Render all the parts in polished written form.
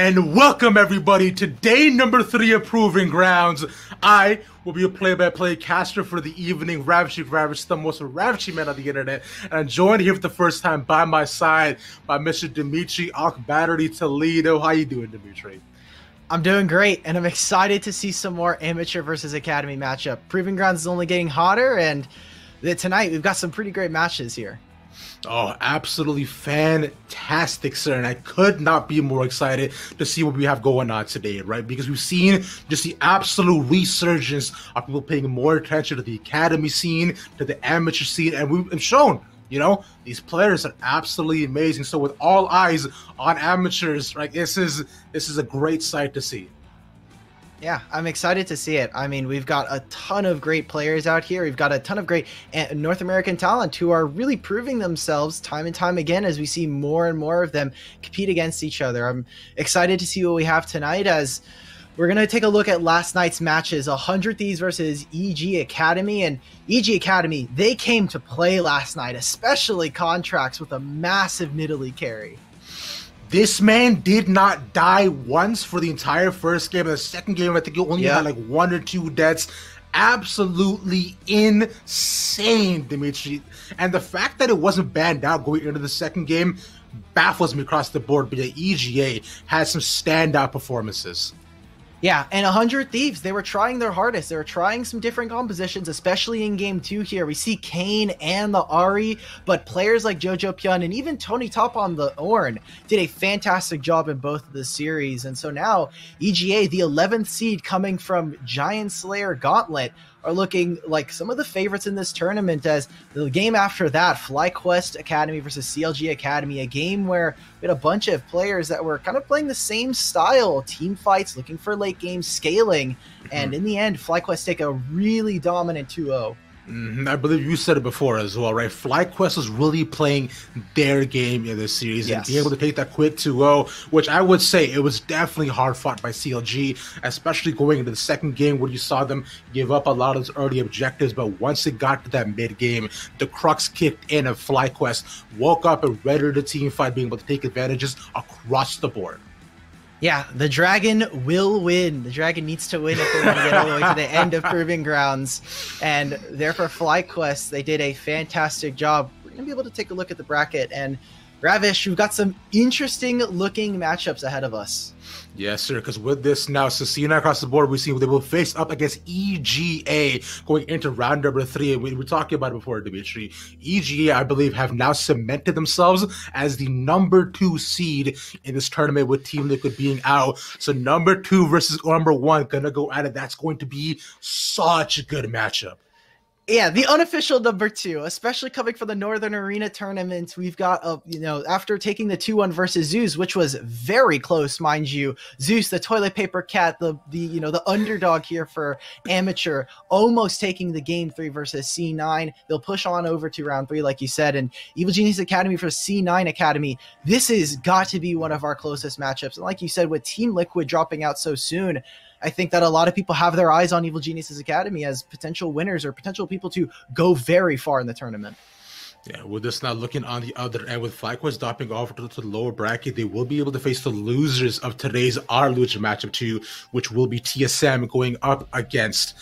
And welcome everybody to day number 3 of Proving Grounds. I will be a play-by-play caster for the evening, ravishing the most ravishing man on the internet. And I'm joined here for the first time by my side by Mr. Dimitri Akbattery Toledo. How you doing, Dimitri? I'm doing great, and I'm excited to see some more amateur versus academy matchup. Proving Grounds is only getting hotter, and tonight we've got some pretty great matches here. Oh, absolutely fantastic, sir. And I could not be more excited to see what we have going on today, right? Because we've seen just the absolute resurgence of people paying more attention to the academy scene, to the amateur scene, and we've shown, you know, these players are absolutely amazing. So with all eyes on amateurs, right, this is a great sight to see. Yeah, I'm excited to see it. I mean, we've got a ton of great players out here. We've got a ton of great North American talent who are really proving themselves time and time again as we see more and more of them compete against each other. I'm excited to see what we have tonight as we're going to take a look at last night's matches, 100 Thieves versus EG Academy. And EG Academy, they came to play last night, especially Contracts with a massive Nidalee carry. This man did not die once for the entire first game. In the second game, I think he only had like 1 or 2 deaths. Absolutely insane, Dimitri. And the fact that it wasn't banned out going into the second game baffles me across the board. But the EGA had some standout performances. Yeah, and 100 Thieves, they were trying their hardest. They were trying some different compositions, especially in Game 2 here. We see Kane and the Ari, but players like Jojo Pyun and even Tony Top on the Ornn did a fantastic job in both of the series. And so now, EGA, the 11th seed coming from Giant Slayer Gauntlet, are looking like some of the favorites in this tournament, as the game after that, FlyQuest Academy versus CLG Academy, a game where we had a bunch of players that were kind of playing the same style, team fights, looking for late game scaling, and in the end, FlyQuest take a really dominant 2-0. I believe you said it before as well, right? FlyQuest is really playing their game in this series and being able to take that quick 2-0, which I would say it was definitely hard fought by CLG, especially going into the second game where you saw them give up a lot of those early objectives. But once it got to that mid game, the crux kicked in and FlyQuest woke up and ready to team fight, being able to take advantages across the board. Yeah, the Dragon will win. The Dragon needs to win if they want to get all the way to the end of Proving Grounds. And therefore, FlyQuest, they did a fantastic job. We're going to be able to take a look at the bracket. And Ravish, we've got some interesting looking matchups ahead of us. Yes, sir, because with this now, Cecina across the board, we see they will face up against EGA going into round number 3. We were talking about it before, Dimitri. EGA, I believe, have now cemented themselves as the number 2 seed in this tournament with Team Liquid being out. So number 2 versus number 1 gonna go at it. That's going to be such a good matchup. Yeah, the unofficial number 2, especially coming from the Northern Arena tournament. We've got, after taking the 2-1 versus Zeus, which was very close, mind you. Zeus, the toilet paper cat, the underdog here for amateur, almost taking the game 3 versus C9. They'll push on over to round 3, like you said. And Evil Genius Academy for C9 Academy, this has got to be one of our closest matchups. And like you said, with Team Liquid dropping out so soon, I think that a lot of people have their eyes on Evil Genius Academy as potential winners or potential people to go very far in the tournament. Yeah, with this now looking on the other end, with FlyQuest dropping off to the lower bracket, they will be able to face the losers of today's R-Lucha matchup 2, which will be TSM going up against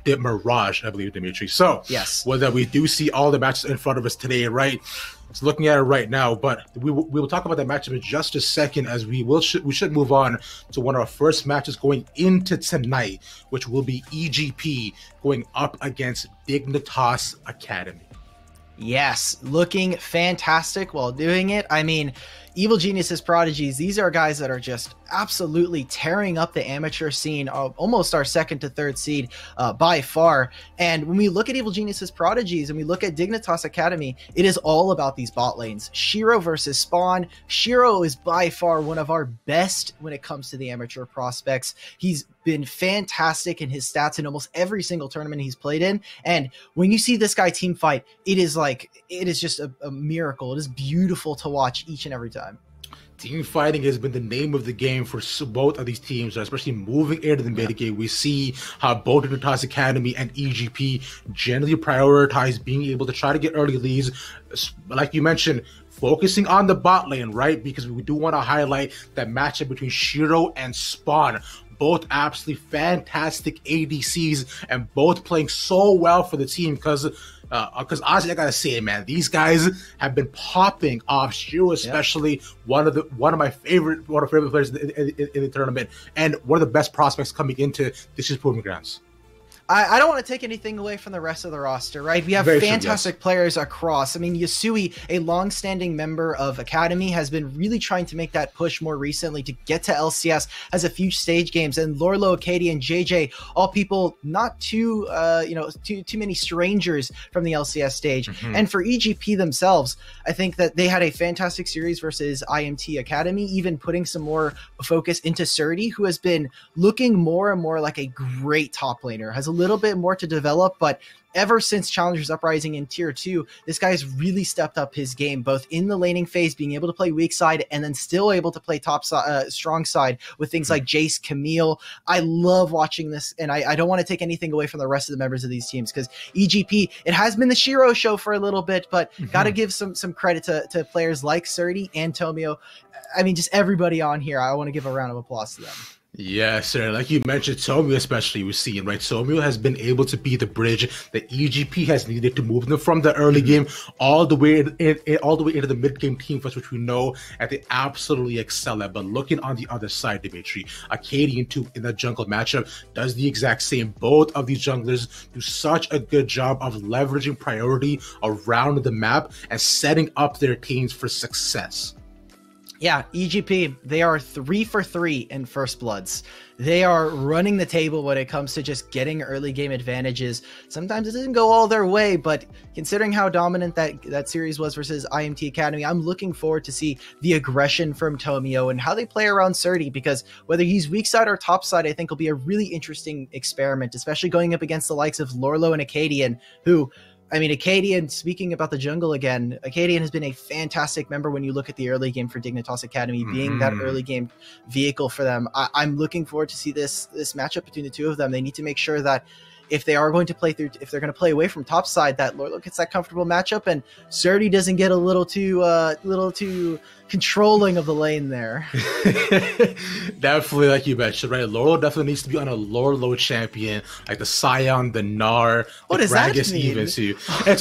Dip Mirage, I believe, Dimitri. So, yes, whether we do see all the matches in front of us today, right? It's looking at it right now, but we will talk about that matchup in just a second, as we should move on to one of our first matches going into tonight, which will be EGP going up against Dignitas Academy. Yes, looking fantastic while doing it. I mean, Evil Genius's Prodigies, these are guys that are just absolutely tearing up the amateur scene, almost our 2nd to 3rd seed by far. And when we look at Evil Genius's Prodigies and we look at Dignitas Academy, it is all about these bot lanes. Shiro versus Spawn. Shiro is by far one of our best when it comes to the amateur prospects. He's been fantastic in his stats in almost every single tournament he's played in. And when you see this guy team fight, it is just a miracle. It is beautiful to watch each and every time. Team fighting has been the name of the game for both of these teams, especially moving into the mid game. We see how both Dignitas Academy and EGP generally prioritize being able to try to get early leads. Like you mentioned, focusing on the bot lane, right? Because we do want to highlight that matchup between Shiro and Spawn. Both absolutely fantastic ADCs and both playing so well for the team because honestly, I gotta say, man, these guys have been popping off. Shiro, especially one of my favorite players in the tournament, and one of the best prospects coming into this year's Proving Grounds. I don't want to take anything away from the rest of the roster, right? We have fantastic players across. I mean, Yasui, a long-standing member of Academy, has been really trying to make that push more recently to get to LCS, has a few stage games, and Lorlo, Katie, and JJ, all people not too many strangers from the LCS stage. And for EGP themselves, I think that they had a fantastic series versus IMT Academy, even putting some more focus into Surdy, who has been looking more and more like a great top laner, has a little bit more to develop, but ever since Challengers Uprising in Tier 2, this guy has really stepped up his game, both in the laning phase, being able to play weak side, and then still able to play strong side with things like Jace, Camille. I love watching this, and I don't want to take anything away from the rest of the members of these teams, because EGP, it has been the Shiro show for a little bit, but got to give some credit to players like Surdy and Tomio. I mean, just everybody on here, I want to give a round of applause to them. Yes, sir. Like you mentioned, Tomio especially was seeing, right? Tomio has been able to be the bridge that EGP has needed to move them from the early game all the way into the mid game team fights, which we know that they absolutely excel at. But looking on the other side, Dimitri, Acadian too in the jungle matchup does the exact same. Both of these junglers do such a good job of leveraging priority around the map and setting up their teams for success. Yeah, EGP, they are 3 for 3 in First Bloods. They are running the table when it comes to just getting early game advantages. Sometimes it doesn't go all their way, but considering how dominant that series was versus IMT Academy, I'm looking forward to see the aggression from Tomio and how they play around Surdy, because whether he's weak side or top side, I think will be a really interesting experiment, especially going up against the likes of Lorlo and Acadian, who... I mean, Acadian, speaking about the jungle again, Acadian has been a fantastic member when you look at the early game for Dignitas Academy, being that early game vehicle for them. I'm looking forward to see this matchup between the two of them. They need to make sure that if they are going to play if they're going to play away from top side, that Lorlo gets that comfortable matchup and Surdy doesn't get a little too controlling of the lane there. Definitely, like you mentioned, right? Lorlo definitely needs to be on a Lorlo champion, like the Scion, the Gnar, what the does that Gragas mean? even too.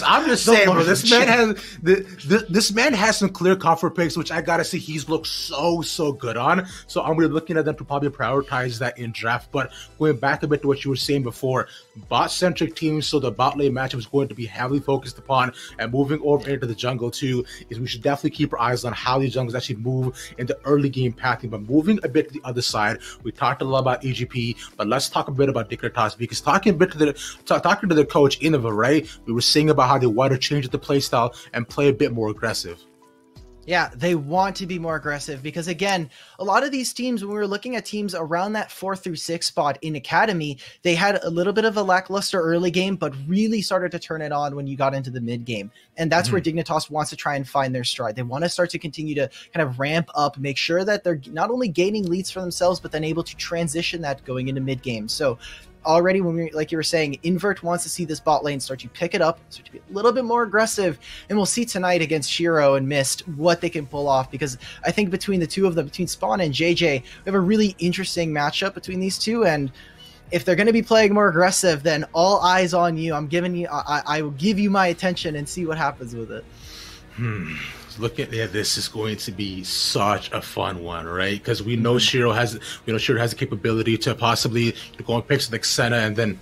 I'm just saying, bro, this man has some clear comfort picks, which I gotta say he's looked so good on. So I'm really looking at them to probably prioritize that in draft. But going back a bit to what you were saying before, bot-centric teams, so the bot lane matchup is going to be heavily focused upon, and moving over into the jungle too, is we should definitely keep our eyes on how these jungles actually move into early game pathing. But moving a bit to the other side, we talked a lot about EGP, but let's talk a bit about Dignitas, because talking to the coach Innova, right, we were saying about how they want to change the playstyle and play a bit more aggressive. Yeah, they want to be more aggressive because, again, a lot of these teams, when we were looking at teams around that 4 through 6 spot in Academy, they had a little bit of a lackluster early game, but really started to turn it on when you got into the mid game. And that's where Dignitas wants to try and find their stride. They want to start to continue to kind of ramp up, make sure that they're not only gaining leads for themselves, but then able to transition that going into mid game. So already, when we, like you were saying, Invert wants to see this bot lane start to pick it up, start to be a little bit more aggressive, and we'll see tonight against Shiro and Mist what they can pull off, because I think between the two of them, between Spawn and JJ, we have a really interesting matchup between these two, and if they're going to be playing more aggressive, then all eyes on you. I will give you my attention and see what happens with it. Looking at this is going to be such a fun one, right? Because we know Shiro has the capability to possibly go and pick like Senna and then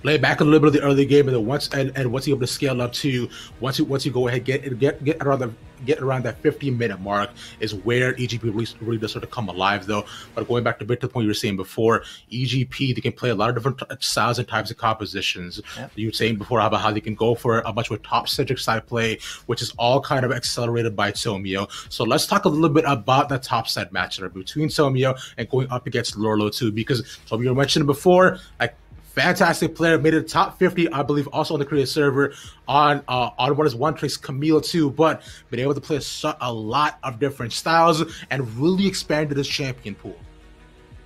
lay back a little bit of the early game, and then once you're able to scale up to once you go ahead get around that 15-minute mark is where EGP really does sort of come alive, though. But going back to the point you were saying before, EGP, they can play a lot of different styles and types of compositions. Yep. You were saying before about how they can go for a much more top-centric side play, which is all kind of accelerated by Tomio. So let's talk a little bit about that top side matchup between Tomio and going up against Lorlo too, because Tomio mentioned before, like, fantastic player, made it top 50, I believe, also on the creative server on what is One Trace Camille too, but been able to play a lot of different styles and really expanded his champion pool.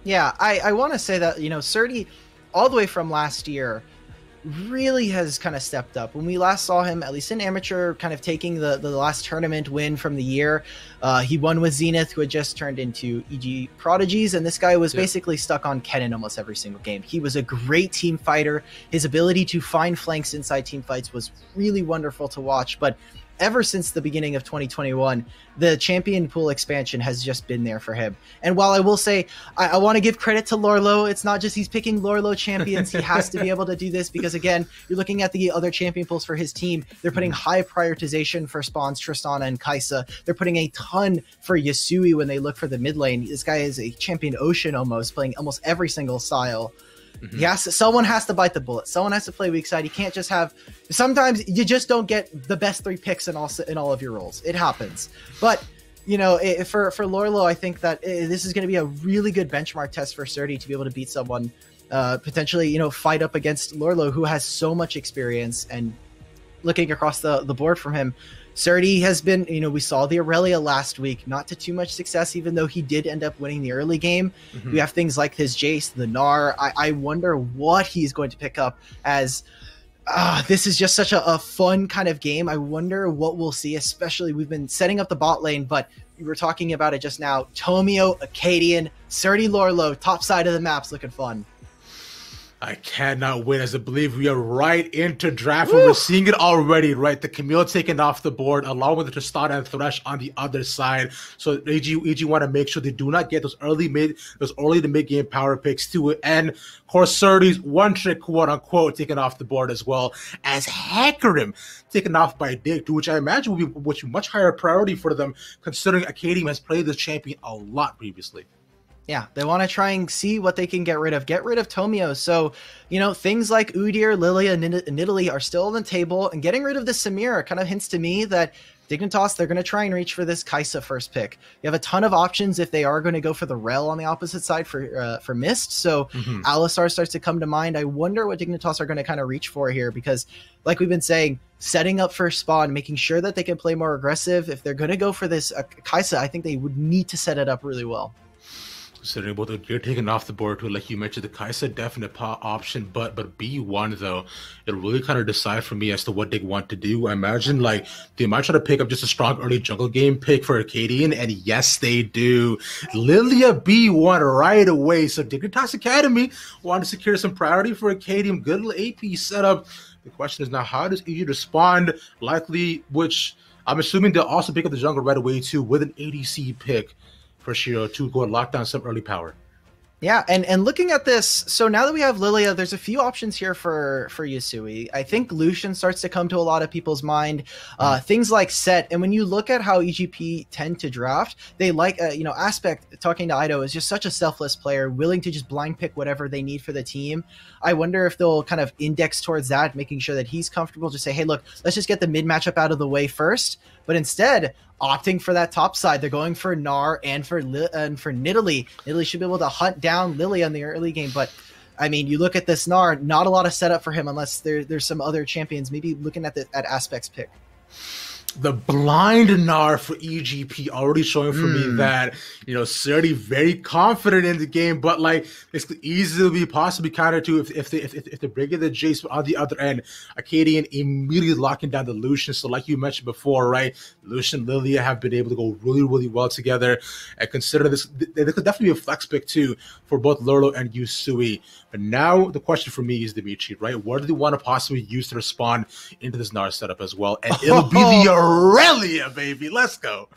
Yeah, I want to say that, you know, Surdy, all the way from last year, really has kind of stepped up. When we last saw him, at least in amateur, kind of taking the last tournament win from the year, he won with Zenith, who had just turned into EG Prodigies, and this guy was basically stuck on Kennen almost every single game. He was a great team fighter. His ability to find flanks inside team fights was really wonderful to watch, but ever since the beginning of 2021, the champion pool expansion has just been there for him. And while I will say, I want to give credit to Lorlo, it's not just he's picking Lorlo champions. He has to be able to do this because, again, you're looking at the other champion pools for his team. They're putting high prioritization for spawns, Tristana and Kai'Sa. They're putting a ton for Yasui when they look for the mid lane. This guy is a champion ocean almost, playing almost every single style. Someone has to bite the bullet. Someone has to play weak side. You can't just have. Sometimes you just don't get the best 3 picks in all of your roles. It happens. But you know, for Lorlo, I think that this is going to be a really good benchmark test for Surdy to be able to beat someone, potentially, you know, fight up against Lorlo, who has so much experience. And looking across the board from him, Surdy has been, you know, we saw the Aurelia last week, not to too much success, even though he did end up winning the early game. We have things like his Jace, the Gnar. I wonder what he's going to pick up, as this is just such a fun kind of game. I wonder what we'll see, especially we've been setting up the bot lane, but we were talking about it just now. Tomio, Acadian, Surdy, Lorlo, top side of the map's looking fun. I cannot wait, as I believe we are right into draft. We're seeing it already, right? The Camille taken off the board, along with the Tristana and Thresh on the other side. So EG want to make sure they do not get those early to mid game power picks to it. And of course, Surdy's one trick, quote unquote, taken off the board as well as Hackerim taken off by Dig, which I imagine will be much higher priority for them, considering Acadian has played this champion a lot previously. Yeah, they want to try and see what they can get rid of. Get rid of Tomio. So, you know, things like Udyr, Lilia, and Nidalee are still on the table. And getting rid of the Samira kind of hints to me that Dignitas, they're going to try and reach for this Kai'Sa first pick. You have a ton of options if they are going to go for the Rel on the opposite side for Mist. So Alistar starts to come to mind. I wonder what Dignitas are going to kind of reach for here, because like we've been saying, setting up first spawn, making sure that they can play more aggressive. If they're going to go for this Kai'Sa, I think they would need to set it up really well. Considering both you're taken off the board too, like you mentioned, the Kai'Sa definite option, but B1 though, it really kind of decide for me as to what they want to do. I imagine like they might try to pick up just a strong early jungle game pick for Acadian, and yes, they do. Lilia B1 right away. So Dignitas Academy want to secure some priority for Acadian. Good little AP setup. The question is now, how does EG respond? Likely, which I'm assuming they'll also pick up the jungle right away too, with an ADC pick for Shiro to go and lock down some early power. Yeah, and looking at this, so now that we have Lilia, there's a few options here for Yasui. I think Lucian starts to come to a lot of people's mind. Things like Set, and when you look at how EGP tend to draft, they like, you know, Aspect, talking to Ido, is just such a selfless player, willing to just blind pick whatever they need for the team. I wonder if they'll kind of index towards that, making sure that he's comfortable to say, hey, look, let's just get the mid matchup out of the way first. But instead, opting for that top side, they're going for Gnar and for Nidalee. Nidalee should be able to hunt down Lilia in the early game, but I mean, you look at this Gnar, not a lot of setup for him unless there's some other champions. Maybe looking at Aspect's pick. The blind Gnar for EGP already showing for me that, you know, Surdy very confident in the game, but like this could easily be possibly countered to if they bring in the Jace on the other end. Acadian immediately locking down the Lucian. So like you mentioned before, right, Lucian, Lilia have been able to go really, really well together. And consider this, there could definitely be a flex pick too for both Lorlo and Yasui. But now the question for me is Dimitri, right? What do they want to possibly use to respond into this Gnar setup as well? And it'll be the Aurelia, baby. Let's go.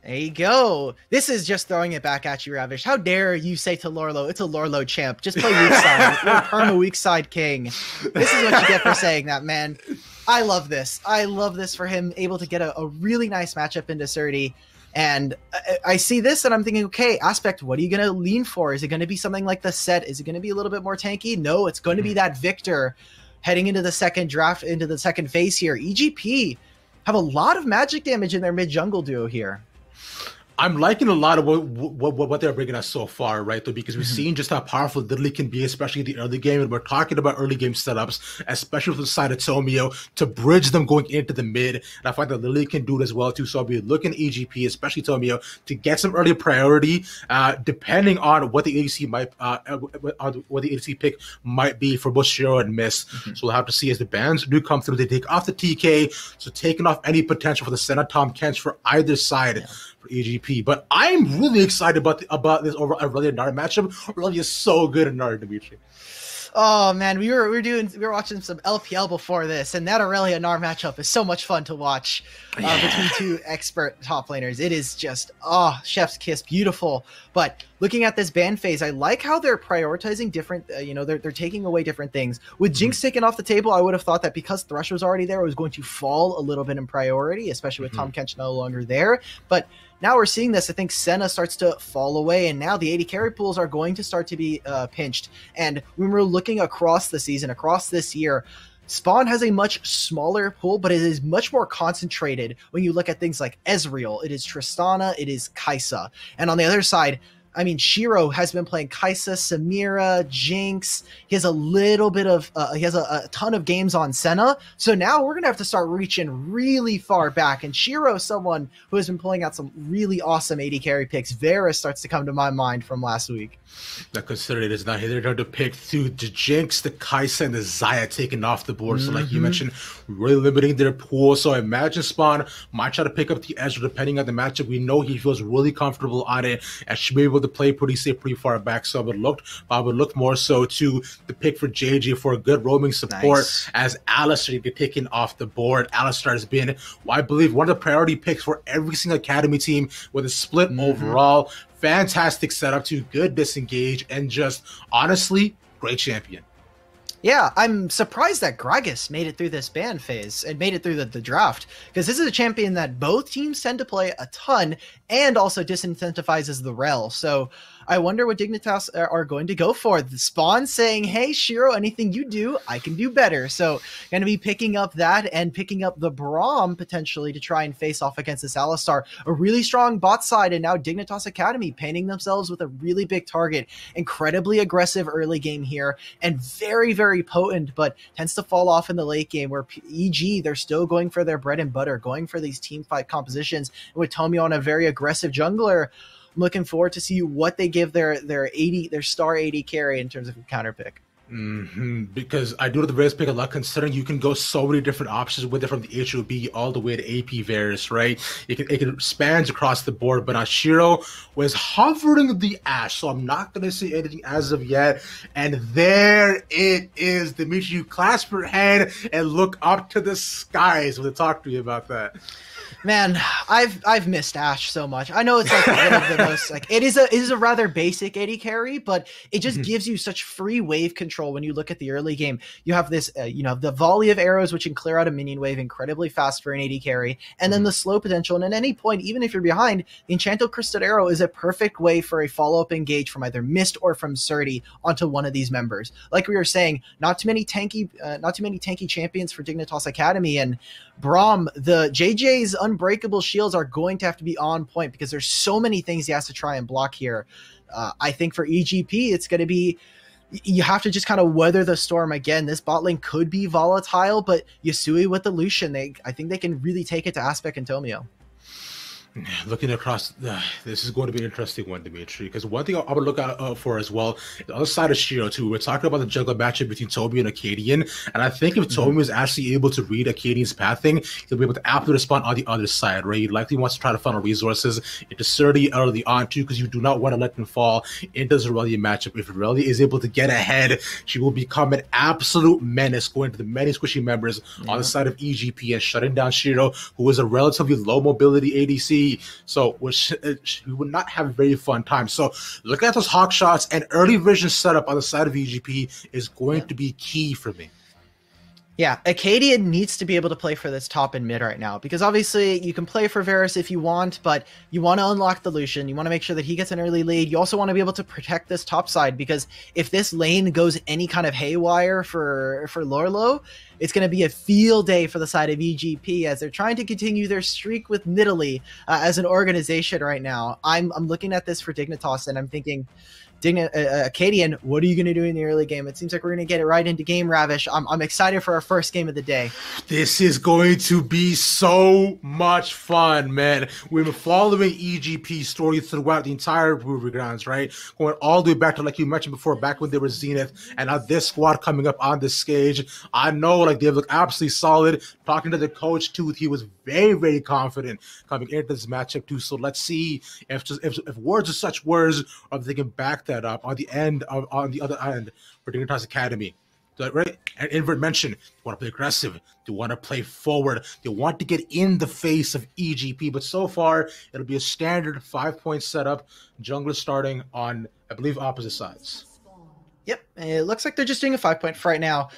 There you go. This is just throwing it back at you, Ravish. How dare you say to Lorlo, it's a Lorlo champ. Just play weak side. You're a perma weak side king. This is what you get for saying that, man. I love this. I love this for him, able to get a really nice matchup into Surdy. And I see this and I'm thinking, okay, Aspect, what are you going to lean for? Is it going to be something like the Set? Is it going to be a little bit more tanky? No, it's going to be that Victor heading into the second draft, into the second phase here. EGP have a lot of magic damage in their mid-jungle duo here. I'm liking a lot of what they're bringing us so far, right? Though, because we've seen just how powerful Lily can be, especially in the early game. And we're talking about early game setups, especially from the side of Tomio, to bridge them going into the mid. And I find that Lily can do it as well, too. So I'll be looking at EGP, especially Tomio, to get some early priority, depending on what the ADC what the ADC pick might be for both Shiro and Miss. So we'll have to see as the bans do come through. They take off the TK, so taking off any potential for the Senna Tom Kench for either side. For EGP, but I'm really excited about this over Aurelia Nard matchup. Aurelia is so good in Nard, Dimitri. Oh man, we were watching some LPL before this, and that Aurelia Nard matchup is so much fun to watch between two expert top laners. It is just chef's kiss, beautiful. But looking at this ban phase, I like how they're prioritizing different. They're taking away different things. With Jinx taken off the table, I would have thought that because Thresh was already there, it was going to fall a little bit in priority, especially with Tom Kench no longer there. But now we're seeing this. I think Senna starts to fall away, and now the AD carry pools are going to start to be pinched. And when we're looking across the season, across this year, Spawn has a much smaller pool, but it is much more concentrated when you look at things like Ezreal. It is Tristana, it is Kai'Sa. And on the other side, I mean, Shiro has been playing Kai'Sa, Samira, Jinx. He has a little bit of, he has a ton of games on Senna. So now we're going to have to start reaching really far back. And Shiro, someone who has been pulling out some really awesome AD carry picks. Varus starts to come to my mind from last week. Now consider it is not here. They're going to pick through the Jinx, the Kai'Sa, and the Xayah taken off the board. So like you mentioned, really limiting their pool. So I imagine Spawn might try to pick up the Ezreal depending on the matchup. We know he feels really comfortable on it and should be able to play pretty safe, pretty far back. So I would look more so to the pick for JJ for a good roaming support as Alistar get taken off the board. Alistar has been, well, I believe, one of the priority picks for every single academy team with a split overall. Fantastic setup to good disengage and just honestly great champion. Yeah, I'm surprised that Gragas made it through this ban phase and made it through the draft, because this is a champion that both teams tend to play a ton and also disincentivizes the rel. So I wonder what Dignitas are going to go for. The Spawn saying, hey, Shiro, anything you do, I can do better. So going to be picking up that and picking up the Braum potentially to try and face off against this Alistar. A really strong bot side, and now Dignitas Academy painting themselves with a really big target. Incredibly aggressive early game here and very, very potent, but tends to fall off in the late game where EG, they're still going for their bread and butter, going for these team fight compositions. And with Tomio on a very aggressive jungler, I'm looking forward to see what they give their star 80 carry in terms of a counter pick. Because I do the Varus pick a lot, considering you can go so many different options with it, from the HOB all the way to AP Varus, right? It spans across the board, but Shiro was hovering the Ashe, so I'm not going to say anything as of yet. And there it is, Dimitri. You clasp your hand and look up to the skies when they talk to you about that. Man, I've missed Ashe so much. I know it's like one of the most, like, it is a rather basic AD carry, but it just gives you such free wave control when you look at the early game. You have this, the volley of arrows, which can clear out a minion wave incredibly fast for an AD carry, and then the slow potential. And at any point, even if you're behind, the Enchanted Crystal Arrow is a perfect way for a follow-up engage from either Mist or from Surdy onto one of these members. Like we were saying, not too many tanky champions for Dignitas Academy, and Braum, the JJ's unbreakable shields are going to have to be on point because there's so many things he has to try and block here. I think for EGP, it's going to be, you have to just kind of weather the storm again. This bot lane could be volatile, but Yasui with the Lucian, I think they can really take it to Aspect and Tomio. Looking across, this is going to be an interesting one, Dimitri, because one thing I would look out for as well, the other side of Shiro too, we're talking about the jungler matchup between Toby and Acadian, and I think if Toby is actually able to read Acadian's pathing, he'll be able to aptly respond on the other side, right? He likely wants to try to funnel resources into Surdy early on too, because you do not want to let them fall into the Aurelia matchup. If Aurelia is able to get ahead, she will become an absolute menace, going to the many squishy members on the side of EGP and shutting down Shiro, who is a relatively low mobility ADC. So we would not have a very fun time. So looking at those hawk shots and early vision setup on the side of EGP is going to be key for me. Yeah, Acadian needs to be able to play for this top and mid right now, because obviously you can play for Varus if you want, but you want to unlock the Lucian. You want to make sure that he gets an early lead. You also want to be able to protect this top side, because if this lane goes any kind of haywire for Lorlo, it's going to be a field day for the side of EGP, as they're trying to continue their streak with Nidalee as an organization right now. I'm looking at this for Dignitas, and I'm thinking, Acadian, what are you going to do in the early game? It seems like we're going to get it right into Game Ravish. I'm excited for our first game of the day. This is going to be so much fun, man. We've been following EGP's story throughout the entire Proving Grounds, right? Going all the way back to, like you mentioned before, back when they were Zenith, and now this squad coming up on this stage. I know, like, they look absolutely solid. Talking to the coach, too, he was very, very confident coming into this matchup, too. So let's see if words are such words, or if they can back that up on the other end for Dignitas Academy. So, right? And Invert mentioned, they want to play aggressive. They want to play forward. They want to get in the face of EGP. But so far, it'll be a standard 5-point setup. Jungler starting on, I believe, opposite sides. Yep. It looks like they're just doing a 5-point for right now.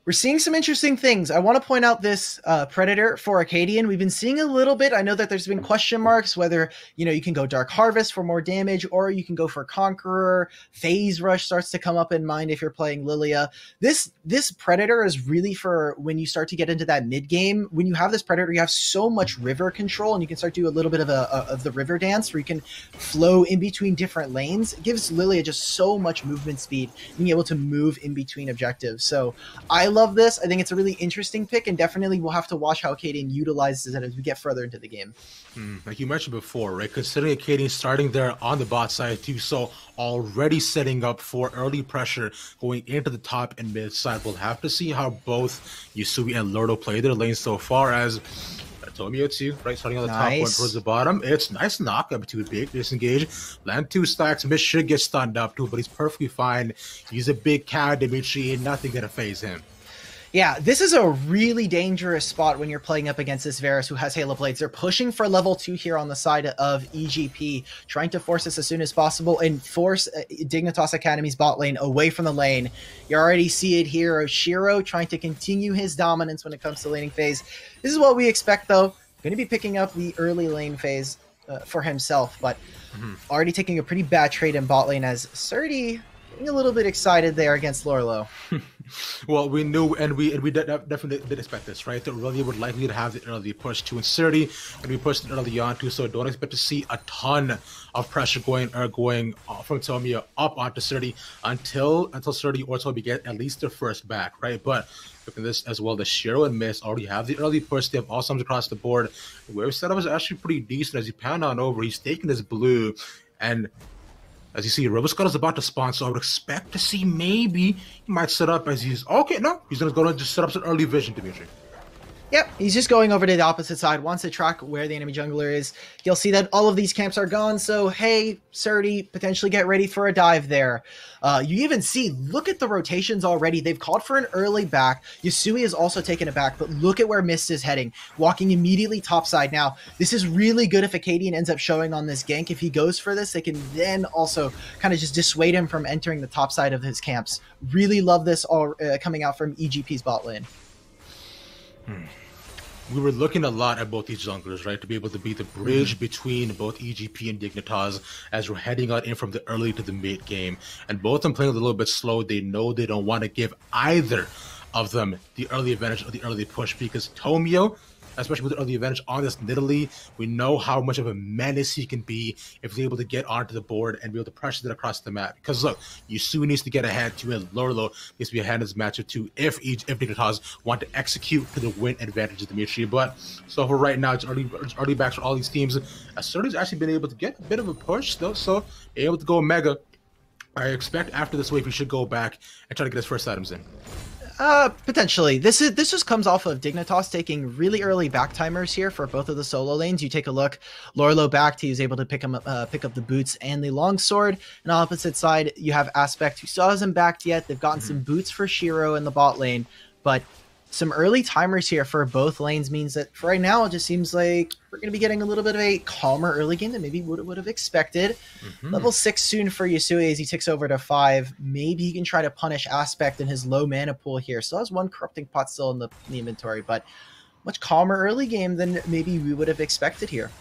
We're seeing some interesting things. I want to point out this Predator for Acadian. We've been seeing a little bit. I know that there's been question marks whether, you can go Dark Harvest for more damage, or you can go for Conqueror. Phase Rush starts to come up in mind if you're playing Lilia. This Predator is really for when you start to get into that mid game. When you have this Predator, you have so much river control, and you can start to do a little bit of the river dance where you can flow in between different lanes. It gives Lilia just so much movement speed, being able to move in between objectives. So I love this. I think it's a really interesting pick, and definitely we'll have to watch how Acadian utilizes it as we get further into the game. Like you mentioned before, right? Considering Acadian starting there on the bot side too, so already setting up for early pressure going into the top and mid side. We'll have to see how both Yusui and Lordo play their lanes so far, as Tomio too, right? Starting on the top, one towards the bottom. It's nice knock up to big disengage. Land 2 stacks. Miss should get stunned up too, but he's perfectly fine. He's a big cat, Dimitri, and nothing gonna phase him. Yeah, this is a really dangerous spot when you're playing up against this Varus who has Halo Blades. They're pushing for level 2 here on the side of EGP, trying to force this as soon as possible and force Dignitas Academy's bot lane away from the lane. You already see it here. Shiro trying to continue his dominance when it comes to laning phase. This is what we expect, though. Going to be picking up the early lane phase for himself, but already taking a pretty bad trade in bot lane, as Surdy getting a little bit excited there against Lorlo. Well, we knew, and we definitely did expect this, right? That Aurelia would likely to have the early push to Insurity, and we pushed it early on too. So don't expect to see a ton of pressure going from Tomia up onto Surdy until Surdy or Toby get at least their first back, right? But look at this as well. The Shiro and Miss already have the early push. They have all sums across the board. Where setup is actually pretty decent as he pound on over. He's taking his blue, and as you see, Roboscott is about to spawn, so I would expect to see maybe he might set up as he's... Okay, no, he's going to just set up some early vision, Dimitri. Yep, he's just going over to the opposite side, wants to track where the enemy jungler is. You'll see that all of these camps are gone, so hey, Surdy, potentially get ready for a dive there. You even see, look at the rotations already. They've called for an early back. Yusui is also taken it back, but look at where Mist is heading, walking immediately topside. Now, this is really good if Acadian ends up showing on this gank. If he goes for this, they can then also kind of just dissuade him from entering the top side of his camps. Really love this all coming out from EGP's bot lane. We were looking a lot at both these junglers, right, to be able to be the bridge between both EGP and Dignitas as we're heading out in from the early to the mid game. And both of them playing a little bit slow. They know they don't want to give either of them the early advantage or the early push, because Tomio, especially with the early advantage on this Nidalee, we know how much of a menace he can be if he's able to get onto the board and be able to pressure it across the map. Because look, Yusui needs to get ahead too, and Lorlo needs to be ahead in this matchup too if Dignitas want to execute to the win advantage of Dimitri. But so for right now, it's early backs for all these teams. Surdy's actually been able to get a bit of a push though, so able to go mega. I expect after this wave he should go back and try to get his first items in. Potentially. This just comes off of Dignitas taking really early back timers here for both of the solo lanes. You take a look, Lorlo backed, he was able to pick up the boots and the longsword. And on the opposite side, you have Aspect, who still hasn't backed yet. They've gotten some boots for Shiro in the bot lane, but some early timers here for both lanes means that for right now, it just seems like we're going to be getting a little bit of a calmer early game than maybe would have expected. Level 6 soon for Yasui as he ticks over to 5. Maybe he can try to punish Aspect in his low mana pool here. Still has one corrupting pot still in the inventory, but much calmer early game than maybe we would have expected here.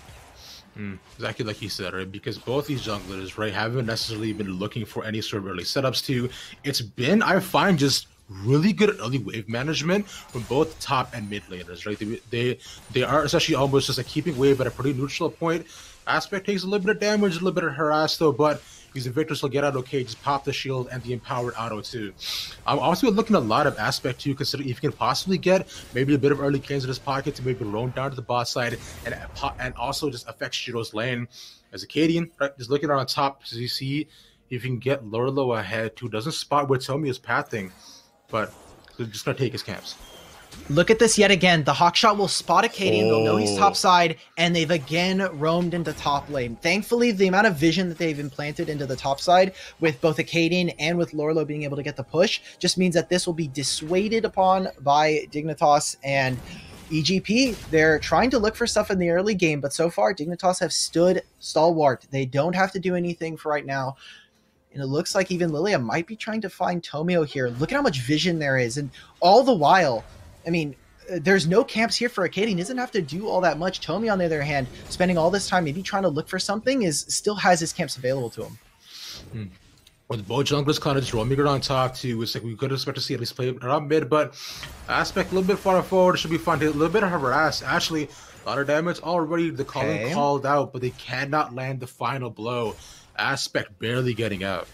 Exactly like you said, right? Because both these junglers, right, haven't necessarily been looking for any sort of early setups too. It's been, I find, just really good early wave management from both top and mid laners, right? They are essentially almost just like keeping wave at a pretty neutral point. Aspect takes a little bit of damage, a little bit of harass though, but these Invictus will get out okay, just pop the shield and the empowered auto too. I'm also looking at a lot of Aspect too, considering if you can possibly get maybe a bit of early kills in his pocket to maybe roam down to the bot side and also just affect Shiro's lane. As a Cadian, right, just looking around top to see if you can get Lurlo ahead too. Doesn't spot where Tomi is pathing, but they're just gonna take his camps. Look at this yet again. The Hawkshot will spot Acadian. They'll know he's top side, and they've again roamed into top lane. Thankfully, the amount of vision that they've implanted into the top side with both Acadian and with Lorlo being able to get the push just means that this will be dissuaded upon by Dignitas and EGP. They're trying to look for stuff in the early game, but so far, Dignitas have stood stalwart. They don't have to do anything for right now. And it looks like even Lilia might be trying to find Tomio here. Look at how much vision there is. And all the while, I mean, there's no camps here for Acadian. He doesn't have to do all that much. Tomio, on the other hand, spending all this time maybe trying to look for something, still has his camps available to him. With both junglers kind of just roaming around top too, it's like we could expect to see at least play around mid, but Aspect a little bit far forward should be fun. A little bit of harass. Actually, a lot of damage already. The calling called out, but they cannot land the final blow. Aspect barely getting out.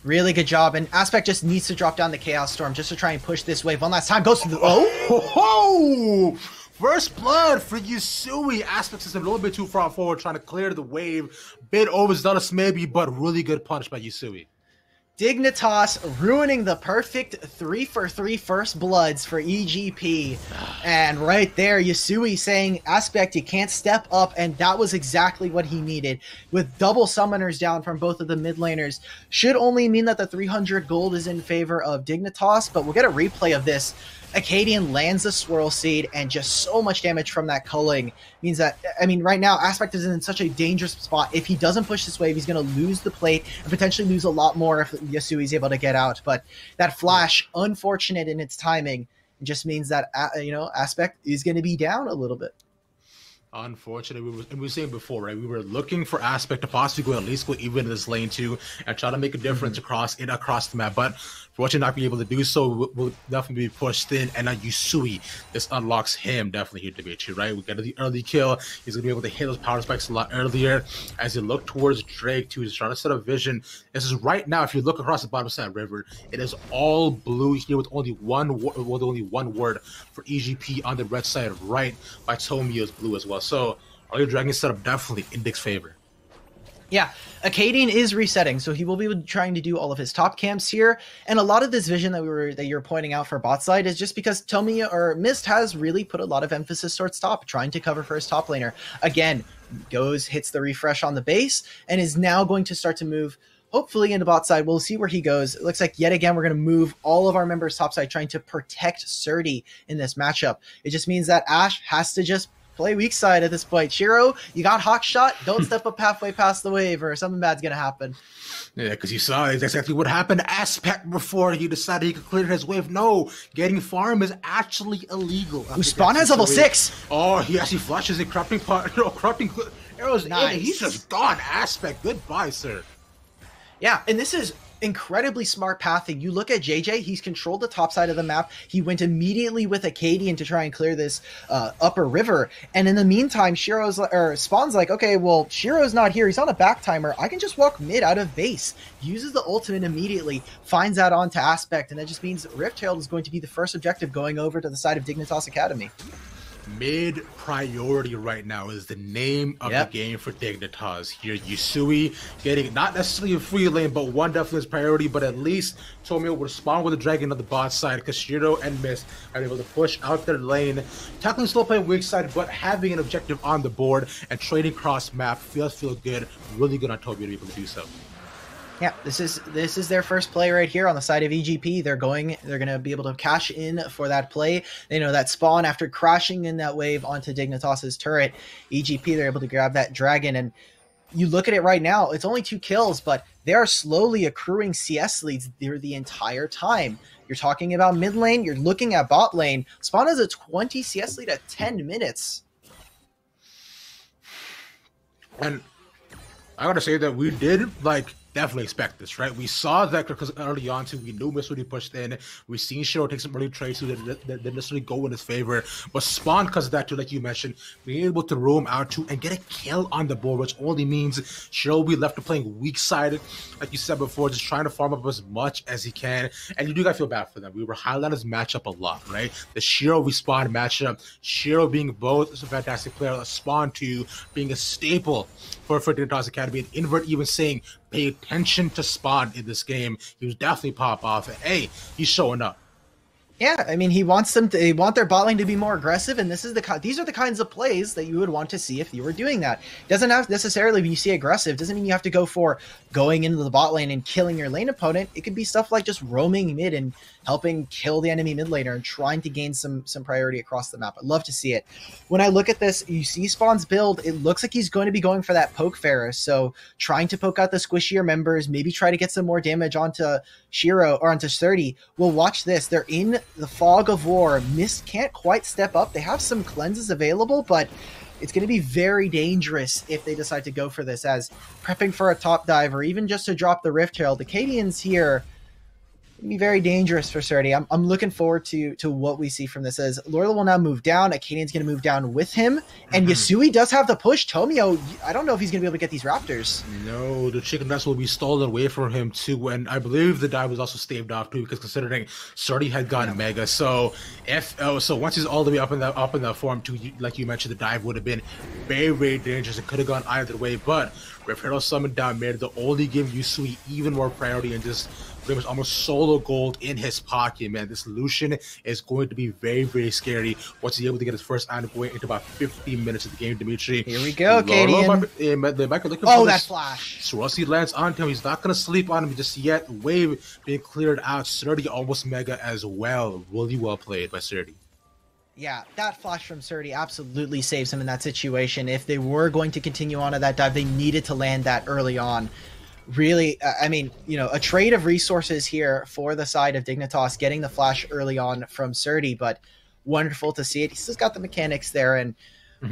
Really good job, and Aspect just needs to drop down the Chaos Storm just to try and push this wave one last time. Goes to the First blood for Yasui. Aspect is a little bit too far forward, trying to clear the wave. Bit overzealous maybe, but really good punch by Yasui. Dignitas ruining the perfect 3-for-3 first bloods for EGP. And right there, Yasui saying, Aspect, you can't step up, and that was exactly what he needed. With double summoners down from both of the mid laners, should only mean that the 300 gold is in favor of Dignitas, but we'll get a replay of this. Acadian lands the Swirl Seed, and just so much damage from that culling means that, I mean, right now, Aspect is in such a dangerous spot. If he doesn't push this wave, he's going to lose the plate and potentially lose a lot more if Yasui's able to get out. But that flash, unfortunate in its timing, just means that, Aspect is going to be down a little bit. Unfortunately, we were saying before, right? We were looking for Aspect to possibly go at least go even in this lane too and try to make a difference across the map. But fortunately, not being able to do so, will definitely be pushed in. And now Yasui, this unlocks him definitely here to be too, right? We get the early kill. He's gonna be able to hit those power spikes a lot earlier as he look towards Drake too. He's trying to set up vision. This is right now. If you look across the bottom side of river, it is all blue here with only one word for EGP on the red side, right by Tomio's blue as well. So early dragon setup definitely in Dick's favor. Yeah, Acadian is resetting, so he will be trying to do all of his top camps here. And a lot of this vision that you're pointing out for bot side is just because Mist has really put a lot of emphasis towards top, trying to cover for his top laner. Again, hits the refresh on the base, and is now going to start to move hopefully into bot side. We'll see where he goes. It looks like yet again we're going to move all of our members top side, trying to protect Surdy in this matchup. It just means that Ashe has to just play weak side at this point. Shiro, you got Hawkshot. Don't step up halfway past the wave or something bad's going to happen. Yeah, because you saw exactly what happened to Aspect before he decided he could clear his wave. No, getting farm is actually illegal. Spawn has level 6. Oh, he actually flashes a corrupting arrows nice. in. He's just gone. Aspect, goodbye, sir. Yeah, and this is incredibly smart pathing. You look at JJ, he's controlled the top side of the map. He went immediately with Acadian to try and clear this upper river. And in the meantime, Spawn's like, okay, well, Shiro's not here. He's on a back timer. I can just walk mid out of base. Uses the ultimate immediately, finds that onto Aspect, and that just means Rift Herald is going to be the first objective going over to the side of Dignitas Academy. Mid priority right now is the name of the game for Dignitas. Here, Yasui getting not necessarily a free lane, but one definitely is priority. But at least Tomio will spawn with the dragon on the bot side because Shiro and Mist are able to push out their lane. Technically still playing weak side, but having an objective on the board and trading cross map feels good. Really good on Tomio to be able to do so. Yeah, this is their first play right here on the side of EGP. They're gonna be able to cash in for that play. They know that spawn after crashing in that wave onto Dignitas's turret. EGP, they're able to grab that dragon, and you look at it right now, it's only 2 kills, but they are slowly accruing CS leads there the entire time. You're talking about mid lane, you're looking at bot lane. Spawn has a 20 CS lead at 10 minutes. And I gotta say that we did definitely expect this, right? We saw that because early on too, we knew Miss Woody pushed in. We've seen Shiro take some early trades too that didn't necessarily go in his favor. But Spawn, because of that too, like you mentioned, being able to roam out too and get a kill on the board, which only means Shiro will be left to playing weak sided, like you said before, just trying to farm up as much as he can. And you do gotta feel bad for them. We were highlighting his matchup a lot, right? The Shiro Respawn matchup, Shiro being both a fantastic player, Spawn too being a staple for Dignitas Academy, and Invert even saying pay attention to Spawn in this game. He was definitely pop off, and hey, he's showing up. Yeah, I mean, he wants them to. They want their bot lane to be more aggressive, and these are the kinds of plays that you would want to see if you were doing that. Doesn't have necessarily when you see aggressive doesn't mean you have to go for going into the bot lane and killing your lane opponent. It could be stuff like just roaming mid and helping kill the enemy mid laner and trying to gain some priority across the map. I'd love to see it. When I look at this, you see Spawn's build. It looks like he's going to be going for that poke Ferris, so trying to poke out the squishier members, maybe try to get some more damage onto Shiro or onto Surdy. Well, watch this. They're in the fog of war. Mist can't quite step up. They have some cleanses available, but it's going to be very dangerous if they decide to go for this, as prepping for a top dive or even just to drop the Rift Herald. The Cadians here can be very dangerous for Surdy. I'm looking forward to what we see from this, as Lorla will now move down. Acadian's going to move down with him, and Yasui does have the push. Tomio, I don't know if he's going to be able to get these Raptors. No, the chicken nuts will be stolen away from him too, and I believe the dive was also staved off too, because considering Surdy had gotten Mega, so so once he's all the way up in that form too, like you mentioned, the dive would have been very, very dangerous. It could have gone either way, but Rift summoned down mid to only give Yusui even more priority and just pretty much almost solo gold in his pocket, man. This Lucian is going to be very, very scary once he's able to get his first item going into about 15 minutes of the game, Dimitri. Here we go, Cadian. They might be looking for that this flash. So once he lands onto him, he's not going to sleep on him just yet. Wave being cleared out. Surdy almost Mega as well. Really well played by Surdy. Yeah, that flash from Surdy absolutely saves him in that situation. If they were going to continue on to that dive, they needed to land that early on. Really, I mean, you know, a trade of resources here for the side of Dignitas, getting the flash early on from Surdy, but wonderful to see it. He's still got the mechanics there, and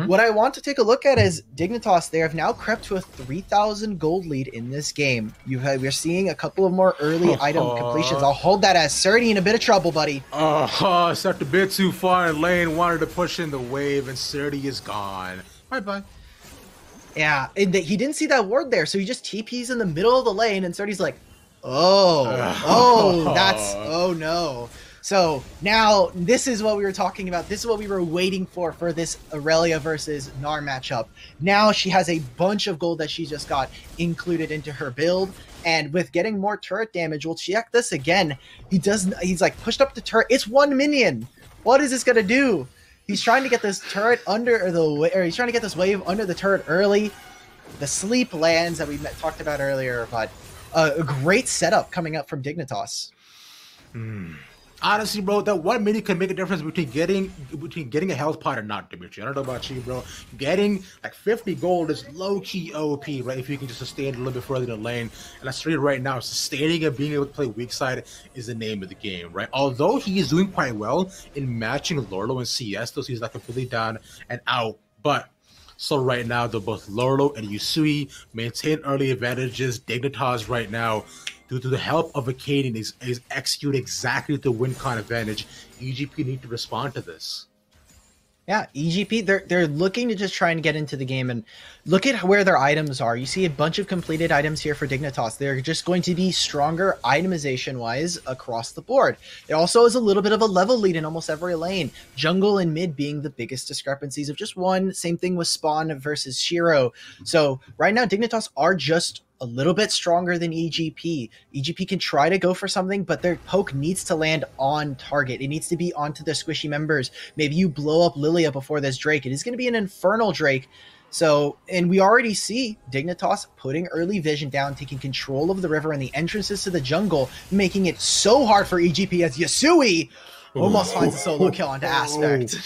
what I want to take a look at is Dignitas. They have now crept to a 3,000 gold lead in this game. We're seeing a couple of more early item completions. I'll hold that as Surdy in a bit of trouble, buddy. Stepped a bit too far in lane, wanted to push in the wave, and Surdy is gone. Bye-bye. Yeah, and he didn't see that ward there, so he just TPs in the middle of the lane, and Surdy's like, oh no. So now this is what we were talking about. This is what we were waiting for this Aurelia versus Gnar matchup. Now she has a bunch of gold that she just got included into her build, and with getting more turret damage, we'll check this again. He's like pushed up the turret. It's 1 minion. What is this gonna do? He's trying to get this turret he's trying to get this wave under the turret early. The sleep lands that we talked about earlier, but a great setup coming up from Dignitas. Honestly, bro, that 1 minute can make a difference between getting a health pot or not, Dimitri. I don't know about you, bro. Getting like 50 gold is low-key OP, right? If you can just sustain it a little bit further in the lane. And that's really right now, sustaining and being able to play weak side is the name of the game, right? Although he is doing quite well in matching Lorlo and CS, though he's not completely down and out. But so right now, both Lorlo and Yusui maintain early advantages. Dignitas right now, due to the help of Acadian, is executing exactly the win con advantage. EGP need to respond to this. Yeah, EGP, they're looking to just try and get into the game, and look at where their items are. You see a bunch of completed items here for Dignitas. They're just going to be stronger itemization-wise across the board. It also is a little bit of a level lead in almost every lane. Jungle and mid being the biggest discrepancies of just one. Same thing with Spawn versus Shiro. So right now, Dignitas are just a little bit stronger than EGP. EGP can try to go for something, but their poke needs to land on target. It needs to be onto the squishy members. Maybe you blow up Lilia before this Drake. It is going to be an Infernal Drake. So, and we already see Dignitas putting early vision down, taking control of the river and the entrances to the jungle, making it so hard for EGP as Yasui almost finds a solo kill onto Aspect.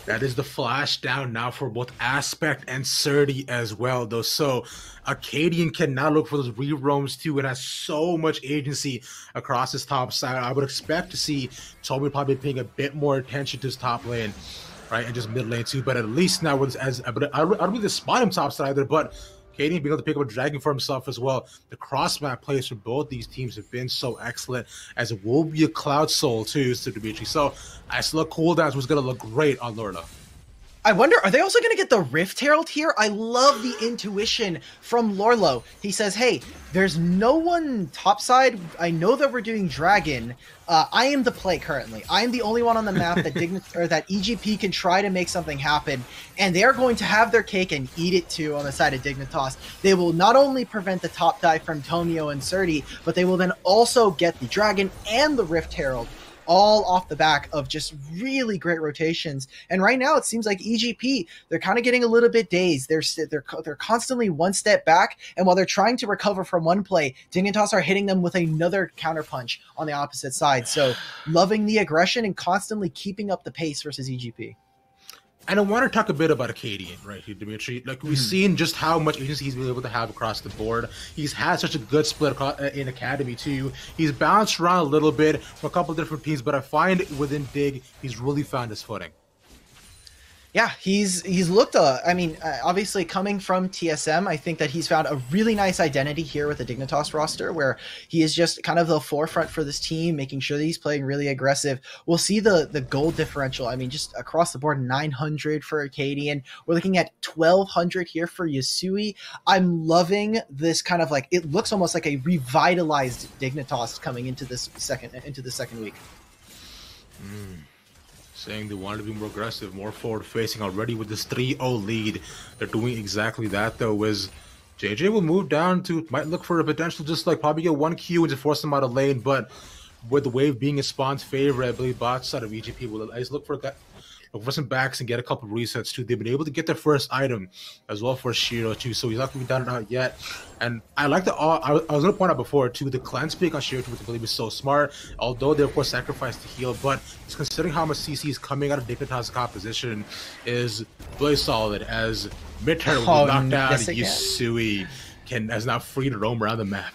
That is the flash down now for both Aspect and Surdy as well, though. So Arcadian can now look for those re-roams too, and has so much agency across his top side. I would expect to see Toby probably paying a bit more attention to his top lane, right, and just mid lane too. But at least now, I don't really spot him top side either, but Arcadian being able to pick up a dragon for himself as well. The cross-map plays for both these teams have been so excellent, as it will be a Cloud Soul too, to Dimitri. So Isla cooldowns was going to look great on Lorna. I wonder, are they also going to get the Rift Herald here? I love the intuition from Lorlo. He says, hey, there's no one topside. I know that we're doing Dragon. I am the play currently. I am the only one on the map that that EGP can try to make something happen. And they are going to have their cake and eat it too on the side of Dignitas. They will not only prevent the top dive from Tomio and Surdy, but they will then also get the Dragon and the Rift Herald, all off the back of just really great rotations. And right now it seems like EGP, they're kind of getting a little bit dazed. They're constantly one step back, and while they're trying to recover from one play, Dignitas are hitting them with another counterpunch on the opposite side. So loving the aggression and constantly keeping up the pace versus EGP. And I want to talk a bit about Acadian right here, Dimitri. Like, we've seen just how much agency he's been able to have across the board. He's had such a good split in Academy, too. He's bounced around a little bit from a couple different teams, but I find within Dig, he's really found his footing. Yeah, he's looked, obviously coming from TSM, I think that he's found a really nice identity here with the Dignitas roster, where he is just kind of the forefront for this team, making sure that he's playing really aggressive. We'll see the gold differential. I mean, just across the board, 900 for Acadian. We're looking at 1,200 here for Yasui. I'm loving this kind of like, it looks almost like a revitalized Dignitas coming into the second week. Saying they wanted to be more aggressive, more forward-facing already with this 3-0 lead. They're doing exactly that, though, as JJ will move down to, might look for a potential, just like probably get 1 Q and to force them out of lane, but with the wave being a spawn's favorite, I believe bot side of EGP will at least look for some backs and get a couple of resets too. They've been able to get their first item as well for Shiro too, so he's not going to be down and out yet. And I like I was going to point out before too, the cleanse pick on Shiro, which I believe is so smart, although they of course sacrificed the heal, but just considering how much CC is coming out of Dignitas' composition is really solid, as mid-turn will knock down Yasui has now free to roam around the map.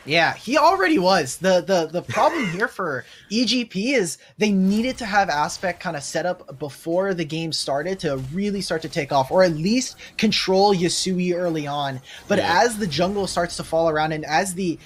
Yeah, he already was. The problem here for EGP is they needed to have Aspect kind of set up before the game started to really start to take off, or at least control Yasui early on. But as the jungle starts to fall around, and as the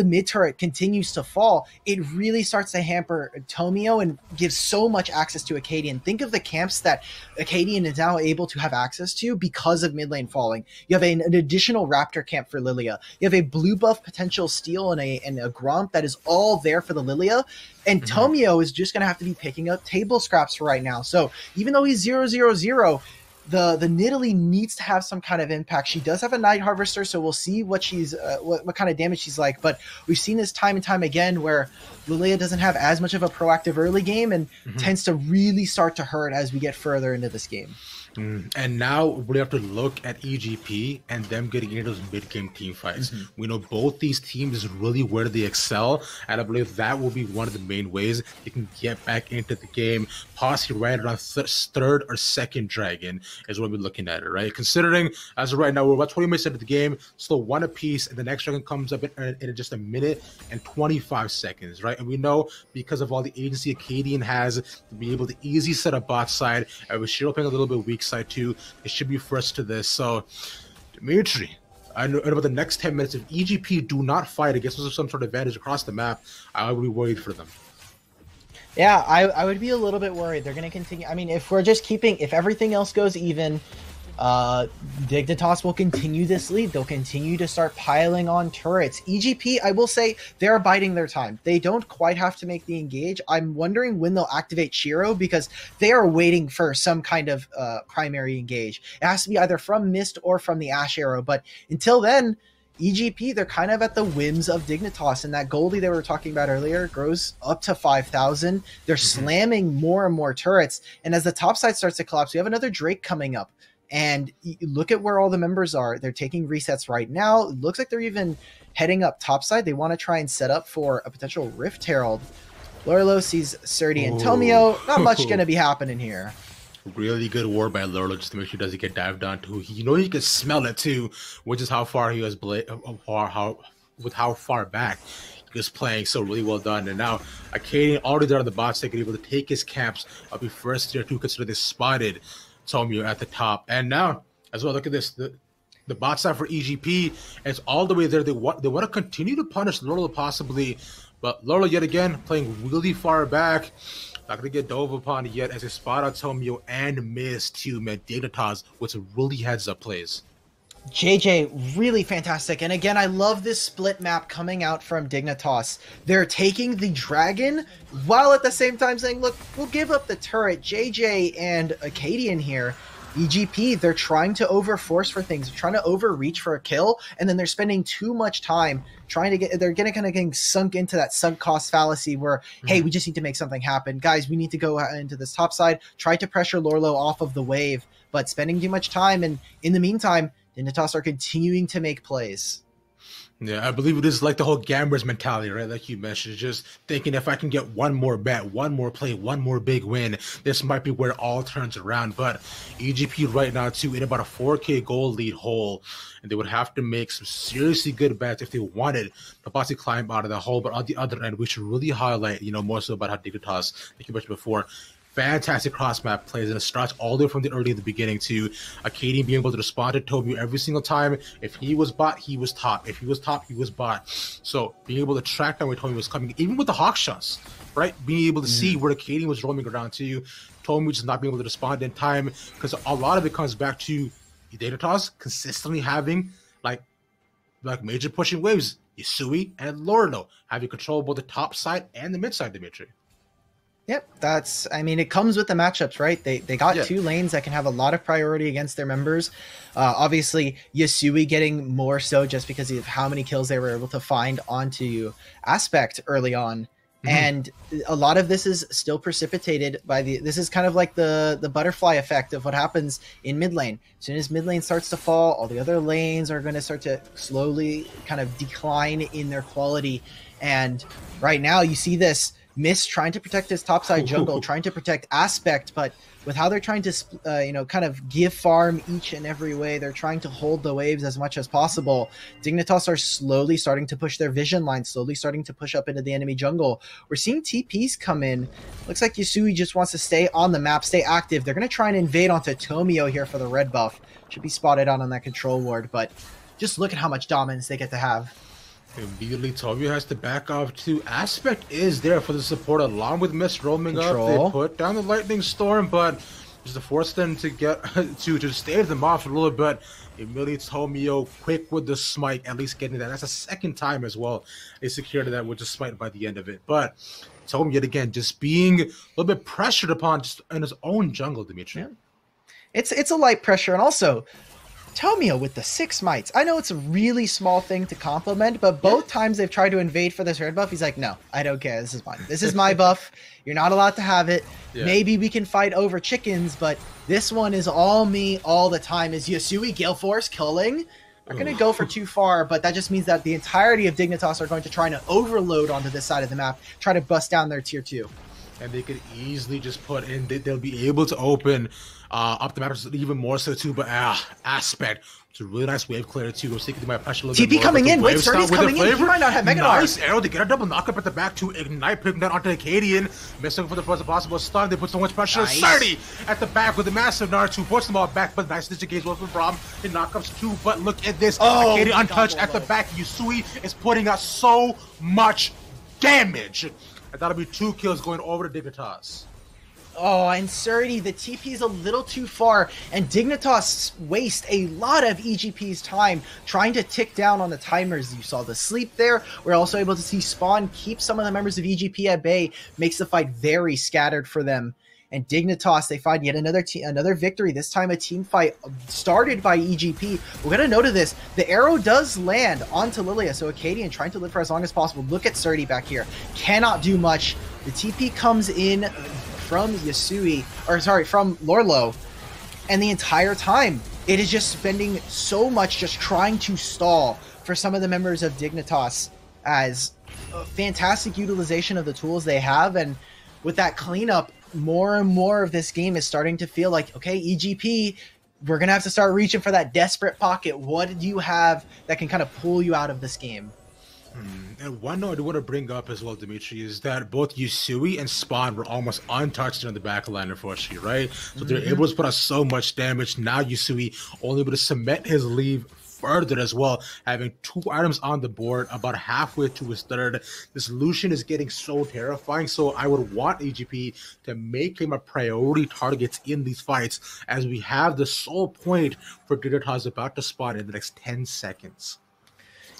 mid turret continues to fall, it really starts to hamper Tomio and gives so much access to Acadian. Think of the camps that Acadian is now able to have access to because of mid lane falling. You have an additional Raptor camp for Lilia. You have a blue buff potential steal and a Gromp that is all there for the Lilia. And Tomio is just going to have to be picking up table scraps right now. So even though he's 0-0-0, the Nidalee needs to have some kind of impact. She does have a Night Harvester, so we'll see what she's what kind of damage she's like. But we've seen this time and time again where Lilia doesn't have as much of a proactive early game and tends to really start to hurt as we get further into this game. And now we have to look at EGP and them getting into those mid-game team fights. We know both these teams is really where they excel, and I believe that will be one of the main ways they can get back into the game. Possibly right around third or second dragon is what we're looking at it, right? Considering as of right now we're about 20 minutes into the game, still 1 apiece, and the next dragon comes up in just 1 minute and 25 seconds, right? And we know because of all the agency Acadian has to be able to easily set up bot side, with Shiro playing a little bit weak side too, it should be first to this. So Dimitri, I know about the next 10 minutes, if EGP do not fight against some sort of advantage across the map, I would be worried for them. Yeah, I would be a little bit worried. They're going to continue. I mean, if everything else goes even, Dignitas will continue this lead. They'll continue to start piling on turrets. EGP, I will say, they're biding their time. They don't quite have to make the engage. I'm wondering when they'll activate Shiro, because they are waiting for some kind of primary engage. It has to be either from Mist or from the Ash Arrow, but until then, EGP, they're kind of at the whims of Dignitas, and that goldie they were talking about earlier grows up to 5,000. They're slamming more and more turrets, and as the top side starts to collapse, we have another Drake coming up. And look at where all the members are. They're taking resets right now. It looks like they're even heading up topside. They want to try and set up for a potential Rift Herald. Lorlo sees Surdy and Tomio. Not much going to be happening here. Really good ward by Lorlo just to make sure he doesn't get dived onto. He can smell it too, which is how far he was how far back he was playing. So really well done. And now Acadian already there on the bot side, able to take his camps. I'll be first tier 2 consider they spotted Tomio at the top. And now as well, look at this. The bot side for EGP is all the way there. They want to continue to punish Lorlo possibly, but Lorlo yet again playing really far back. Not going to get dove upon yet as they spot out Tomio and miss too, man. Dignitas with some really heads-up plays. JJ, really fantastic. And again, I love this split map coming out from Dignitas. They're taking the dragon while at the same time saying, look, we'll give up the turret. JJ and Acadian here, EGP, they're trying to overforce for things. They're trying to overreach for a kill, and then they're spending too much time trying to get, they're getting sunk into that sunk cost fallacy where, hey, we just need to make something happen. Guys, we need to go into this top side, try to pressure Lorlo off of the wave, but spending too much time. And in the meantime, Dignitas are continuing to make plays. Yeah, I believe it is like the whole gamblers mentality, right? Like you mentioned, just thinking if I can get one more bet, one more play, one more big win, this might be where it all turns around. But EGP right now, too, in about a 4K gold lead hole, and they would have to make some seriously good bets if they wanted to possibly climb out of the hole. But on the other end, we should really highlight, more so about how Dignitas, like you mentioned before, fantastic cross-map plays, and it starts all the way from the early in the beginning to Acadian being able to respond to Tomio every single time. If he was bot, he was top. If he was top, he was bot. So being able to track down where Tomio was coming, even with the hawk shots, right? Being able to see where Acadian was roaming around to, Tomio just not being able to respond in time, because a lot of it comes back to Dignitas consistently having like major pushing waves. Yasui and Lorlo having control of both the top side and the mid side, Dimitri. Yep, it comes with the matchups, right? They got two lanes that can have a lot of priority against their members. Obviously, Yasui getting more so just because of how many kills they were able to find onto Aspect early on. And a lot of this is still precipitated by this is kind of like the butterfly effect of what happens in mid lane. As soon as mid lane starts to fall, all the other lanes are going to start to slowly kind of decline in their quality. And right now you see this Mist trying to protect his topside jungle, trying to protect Aspect, but with how they're trying to, kind of give farm each and every way, they're trying to hold the waves as much as possible. Dignitas are slowly starting to push their vision line, slowly starting to push up into the enemy jungle. We're seeing TPs come in. Looks like Yasui just wants to stay on the map, stay active. They're going to try and invade onto Tomio here for the red buff. Should be spotted on that control ward, but just look at how much dominance they get to have. Immediately, Tomio has to back off too. Aspect is there for the support along with Mist roaming up. They put down the lightning storm, but just to force them to get to stave them off a little bit. Immediately, Tomio quick with the smite, at least getting that. That's a second time as well. They secured that with the smite by the end of it. But Tomio yet again just being a little bit pressured upon just in his own jungle, Dimitri. Yeah. It's a light pressure, and also Tomio with the 6 mites. I know it's a really small thing to compliment, but both times they've tried to invade for this red buff, he's like, no, I don't care. This is mine. This is my buff. You're not allowed to have it. Yeah. Maybe we can fight over chickens, but this one is all me all the time. Is Yasui Gale Force killing? They're going to go for too far, but that just means that the entirety of Dignitas are going to try to overload onto this side of the map, try to bust down their tier 2. And they could easily just put in, they'll be able to open up the map even more so too, but Aspect, it's a really nice wave clear too. I was thinking they might push a little bit more. TP coming in, wait, Surdy's coming in, he might not have Mega Nice arrow to get a double knock up at the back to ignite, putting that onto Acadian, missing for the first possible stun. They put so much pressure on Surdy at the back with the massive Naruto, push them all back, but nice disengage well from Braum, and knockups too, but look at this, Acadian untouched at the back. Yasui is putting out so much damage. And that'll be 2 kills going over to Dignitas. Oh, and Surdy, the TP is a little too far, and Dignitas waste a lot of EGP's time trying to tick down on the timers. You saw the sleep there. We're also able to see Spawn keep some of the members of EGP at bay, makes the fight very scattered for them. and Dignitas, they find yet another victory, this time a team fight started by EGP. We're going to note this, the arrow does land onto Lilia, so Acadian trying to live for as long as possible. Look at Surdy back here, cannot do much. The TP comes in from from Lorlo, and the entire time it is just spending so much just trying to stall for some of the members of Dignitas, as a fantastic utilization of the tools they have. And with that cleanup, more and more of this game is starting to feel like, okay, EGP, we're going to have to start reaching for that desperate pocket. What do you have that can kind of pull you out of this game? And one note I do want to bring up as well, Dimitri, is that both Yusui and Spawn were almost untouched on the back line, unfortunately, right? So they're able to put out so much damage. Now Yusui only able to cement his lead further as well, having 2 items on the board, about halfway to his third. This Lucian is getting so terrifying, so I would want EGP to make him a priority target in these fights, as we have the sole point for Dignitas about to spawn in the next 10 seconds.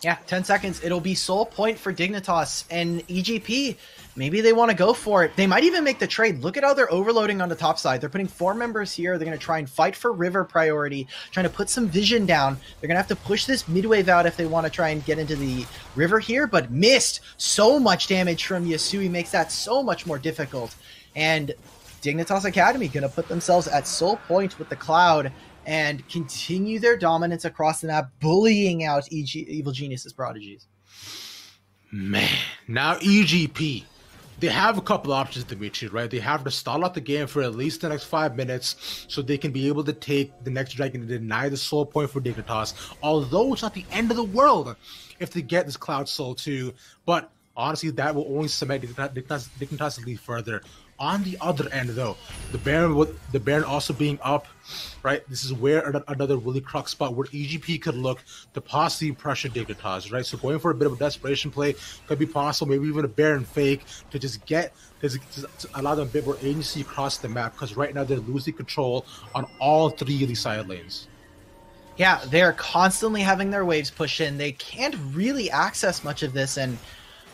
Yeah, 10 seconds. It'll be sole point for Dignitas, and EGP, maybe they want to go for it. They might even make the trade. Look at how they're overloading on the top side. They're putting 4 members here. They're going to try and fight for river priority, trying to put some vision down. They're going to have to push this mid-wave out if they want to try and get into the river here, but missed. So much damage from Yasui makes that so much more difficult. And Dignitas Academy going to put themselves at sole point with the Cloud and continue their dominance across the map, bullying out Evil Genius's prodigies. Man, now EGP, they have a couple options, Dimitri, right? They have to stall out the game for at least the next 5 minutes so they can be able to take the next dragon and deny the soul point for Dignitas, although it's not the end of the world if they get this Cloud Soul too. But honestly, that will only cement Dignitas lead further. On the other end, though, the Baron also being up, right? This is where another really crux spot where EGP could look to possibly pressure Dignitas, right? So going for a bit of a desperation play could be possible, maybe even a Baron fake to just allow them a bit more agency across the map, because right now they're losing control on all 3 of these side lanes. Yeah, they're constantly having their waves push in. They can't really access much of this, and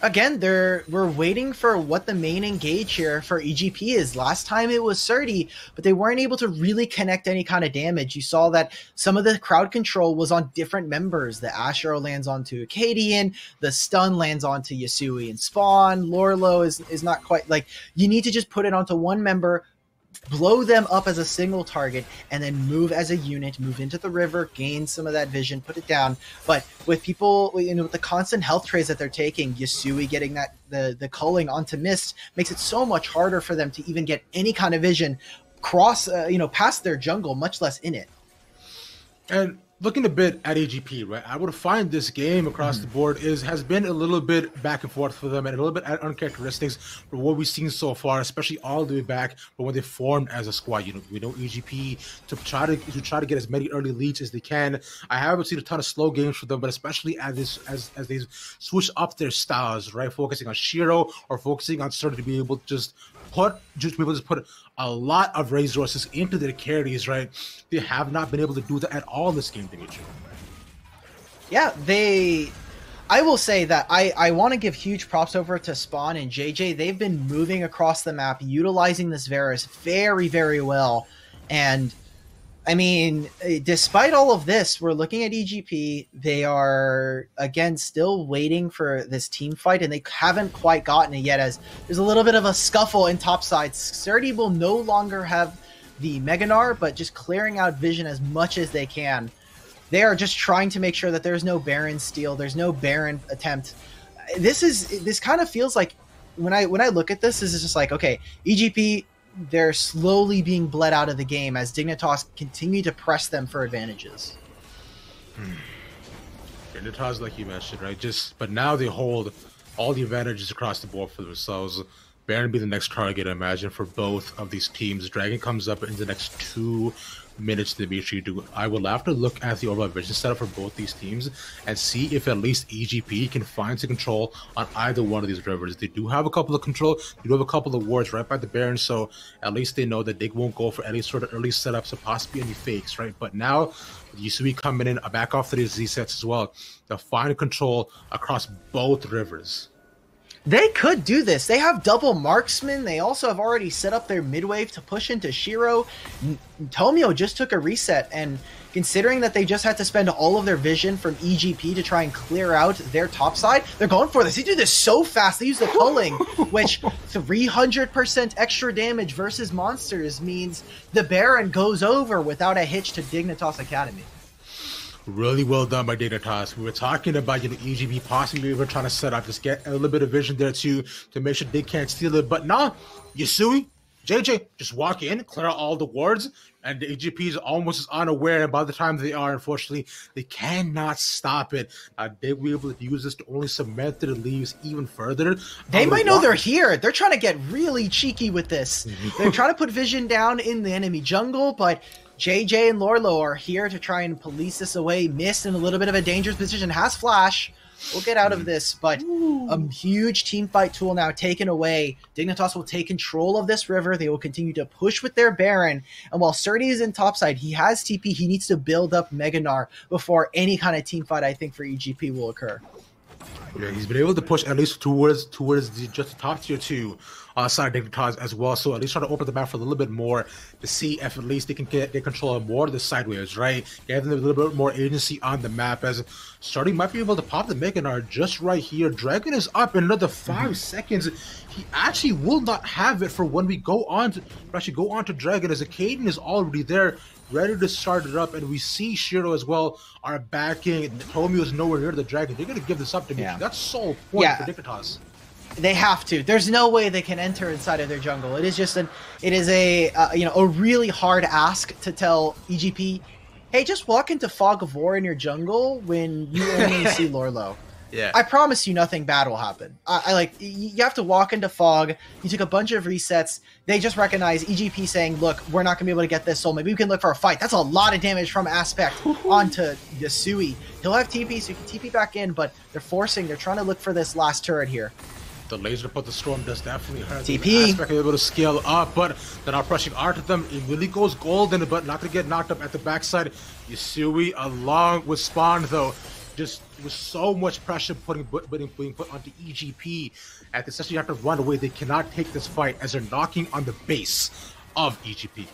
again, we're waiting for what the main engage here for EGP is. Last time it was Surdy, but they weren't able to really connect any kind of damage. You saw that some of the crowd control was on different members. The Asher lands onto Acadian, the stun lands onto Yasui and Spawn. Lorlo is not quite, like, you need to just put it onto one member, blow them up as a single target, and then move as a unit, move into the river, gain some of that vision, put it down. But with people, with the constant health trays that they're taking, Yasui getting that the culling onto Mist makes it so much harder for them to even get any kind of vision past their jungle, much less in it. And looking a bit at AGP, right, I would find this game across the board has been a little bit back and forth for them, and a little bit uncharacteristics for what we've seen so far, especially all the way back from when they formed as a squad. We know EGP to try to get as many early leads as they can. I haven't seen a ton of slow games for them, but especially as they switch up their styles, right, focusing on Shiro or focusing on Surdy to be able to put a lot of resources into their carries, right? They have not been able to do that at all in this game, Dimitri. Yeah, I will say that I want to give huge props over to Spawn and JJ. They've been moving across the map, utilizing this Varus very, very well. And I mean, despite all of this, we're looking at EGP. They are, again, still waiting for this team fight, and they haven't quite gotten it yet, as there's a little bit of a scuffle in topside. Surdy will no longer have the Meganar, but just clearing out vision as much as they can. They are just trying to make sure that there's no Baron steal, there's no Baron attempt. This kind of feels like, when I look at this is just like, okay, EGP, they're slowly being bled out of the game as Dignitas continue to press them for advantages. Dignitas, like you mentioned, right? But now they hold all the advantages across the board for themselves. Baron be the next target, I imagine, for both of these teams. Dragon comes up in the next 2 minutes, Dimitri. I will have to look at the overall vision setup for both these teams and see if at least EGP can find some control on either one of these rivers. They do have a couple of control, they do have a couple of wards right by the Baron, so at least they know that they won't go for any sort of early setups or possibly any fakes, right? But now, Yusui coming in, back off to these Z sets as well, they'll find control across both rivers. They could do this. They have double marksman. They also have already set up their midwave to push into Shiro. Tomio just took a reset, and considering that they just had to spend all of their vision from EGP to try and clear out their top side, they're going for this. They do this so fast. They use the culling, which 300% extra damage versus monsters means the Baron goes over without a hitch to Dignitas Academy. Really well done by Dignitas. We were talking about EGP possibly we were trying to set up, just get a little bit of vision there too to make sure they can't steal it. But now, Yasui, JJ, just walk in, clear out all the wards, and the EGP is almost as unaware. And by the time they are, unfortunately, they cannot stop it. They will be able to use this to only cement their leaves even further. They might know they're here. They're trying to get really cheeky with this. They're trying to put vision down in the enemy jungle, but JJ and Lorlo are here to try and police this away. Mist in a little bit of a dangerous position. Has flash. We'll get out of this, but a huge team fight tool now taken away. Dignitas will take control of this river. They will continue to push with their Baron. And while Surdy is in topside, he has TP. He needs to build up Meganar before any kind of team fight, I think, for EGP will occur. Yeah, he's been able to push at least towards just the top tier 2 side of Dignitas as well. So at least try to open the map for a little bit more to see if at least they can get control of more of the sideways, right? Give them a little bit more agency on the map, as Starting might be able to pop the Meganar just right here. Dragon is up in another 5 seconds. He actually will not have it for when we go on to Dragon, as Akaden is already there, ready to start it up, and we see Shiro as well are backing. Tomio is nowhere near the Dragon. They're going to give this up to me. That's sole point for Dignitas. They have to. There's no way they can enter inside of their jungle. It is just a really hard ask to tell EGP, hey, just walk into Fog of War in your jungle when you only see Lorlo. Yeah. I promise you nothing bad will happen. You have to walk into Fog. You took a bunch of resets. They just recognize EGP saying, look, we're not going to be able to get this soul. Maybe we can look for a fight. That's a lot of damage from Aspect onto Yasui. He'll have TP, so you can TP back in, but they're trying to look for this last turret here. The laser put the storm does definitely hurt. TP. Aspect able to scale up, but they're not pressing art at them. It really goes golden, but not going to get knocked up at the backside. Yasui along with Spawn, though. Just with so much pressure being put onto EGP, and essentially have to run away. They cannot take this fight as they're knocking on the base of EGP.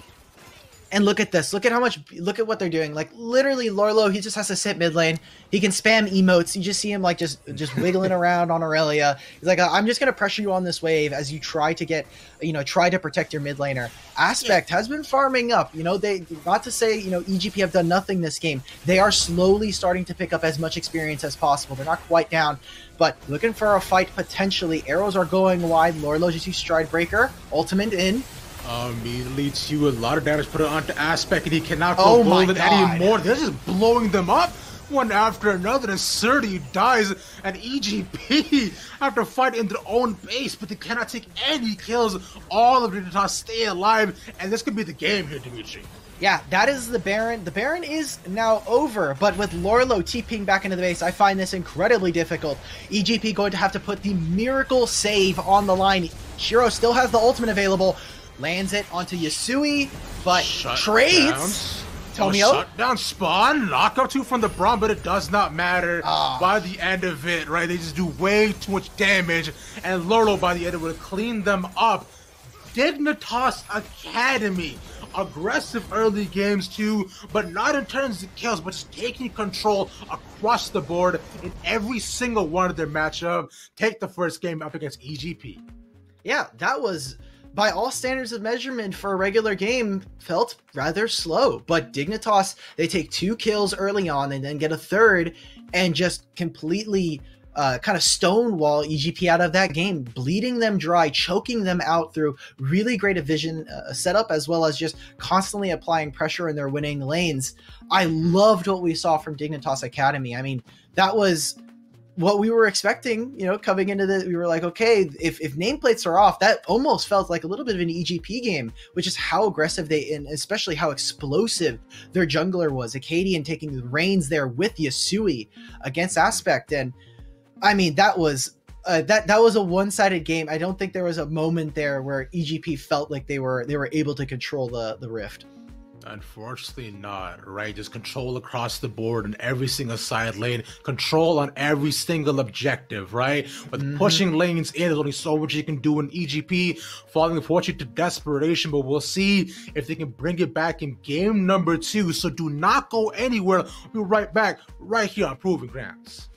And look at this. Look at what they're doing. Like, literally, Lorlo, he just has to sit mid lane. He can spam emotes. You just see him, like, just wiggling around on Aurelia. He's like, I'm just going to pressure you on this wave as you try to protect your mid laner. Aspect has been farming up. They, not to say, EGP have done nothing this game. They are slowly starting to pick up as much experience as possible. They're not quite down, but looking for a fight potentially. Arrows are going wide. Lorlo just used Stride Breaker. Ultimate in. Immediately to a lot of damage put onto Aspect, and he cannot go golden anymore. They're just blowing them up one after another, and Surdy dies, and EGP have to fight in their own base, but they cannot take any kills. All of Dignitas stay alive, and this could be the game here, Dimitri. Yeah, that is the Baron. The Baron is now over, but with Lorlo TPing back into the base, I find this incredibly difficult. EGP going to have to put the miracle save on the line. Shiro still has the ultimate available. Lands it onto Yasui, but trades Tomio. Shut down Spawn, knock up 2 from the Braum, but it does not matter by the end of it, right? They just do way too much damage, and Lorlo by the end will clean them up. Dignitas Academy, aggressive early games too, but not in terms of kills, but just taking control across the board in every single one of their matchup. Take the first game up against EGP. Yeah, that was, by all standards of measurement for a regular game, felt rather slow. But Dignitas, they take 2 kills early on and then get a third and just completely kind of stonewall EGP out of that game, bleeding them dry, choking them out through really great vision setup, as well as just constantly applying pressure in their winning lanes. I loved what we saw from Dignitas Academy. I mean, that was what we were expecting, coming into we were like, okay, if nameplates are off, that almost felt like a little bit of an EGP game, which is how aggressive and especially how explosive their jungler was. Acadian taking the reins there with Yasui against Aspect. And I mean, that was a one-sided game. I don't think there was a moment there where EGP felt like they were able to control the rift. Unfortunately not, right? Just control across the board in every single side lane, control on every single objective, right? With pushing lanes in, there's only so much you can do in EGP, falling unfortunately to desperation, but we'll see if they can bring it back in game number 2. So do not go anywhere. We'll be right back right here on Proving Grounds.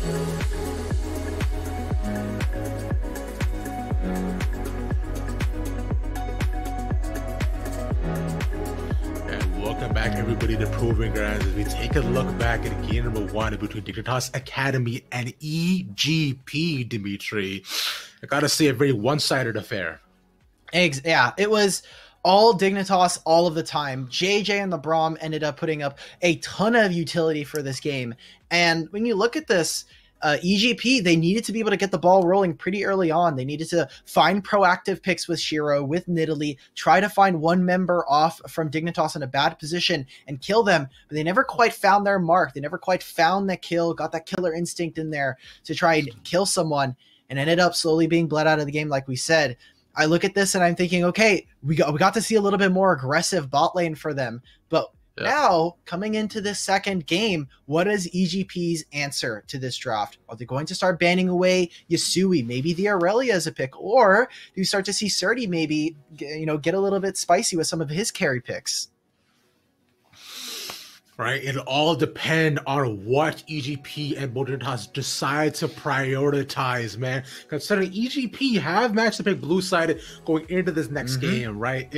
Welcome back, everybody, to Proving Grounds as we take a look back at game number 1 between Dignitas Academy and EGP, Dimitri. I gotta say, a very one-sided affair. Yeah, it was all Dignitas all of the time. JJ and the Braum ended up putting up a ton of utility for this game. And when you look at this, EGP, they needed to be able to get the ball rolling pretty early on. They needed to find proactive picks with Shiro, with Nidalee, try to find one member off from Dignitas in a bad position and kill them, but they never quite found their mark. They never quite found the kill, got that killer instinct in there to try and kill someone, and ended up slowly being bled out of the game, like we said. I look at this and I'm thinking, okay, we got to see a little bit more aggressive bot lane for them, but now, coming into this second game, what is EGP's answer to this draft? Are they going to start banning away Yasui, maybe the Aurelia as a pick, or do you start to see Surdy maybe, get a little bit spicy with some of his carry picks? Right, it'll all depend on what EGP and Dignitas decide to prioritize, man. Considering EGP have managed to pick blue side going into this next game, right?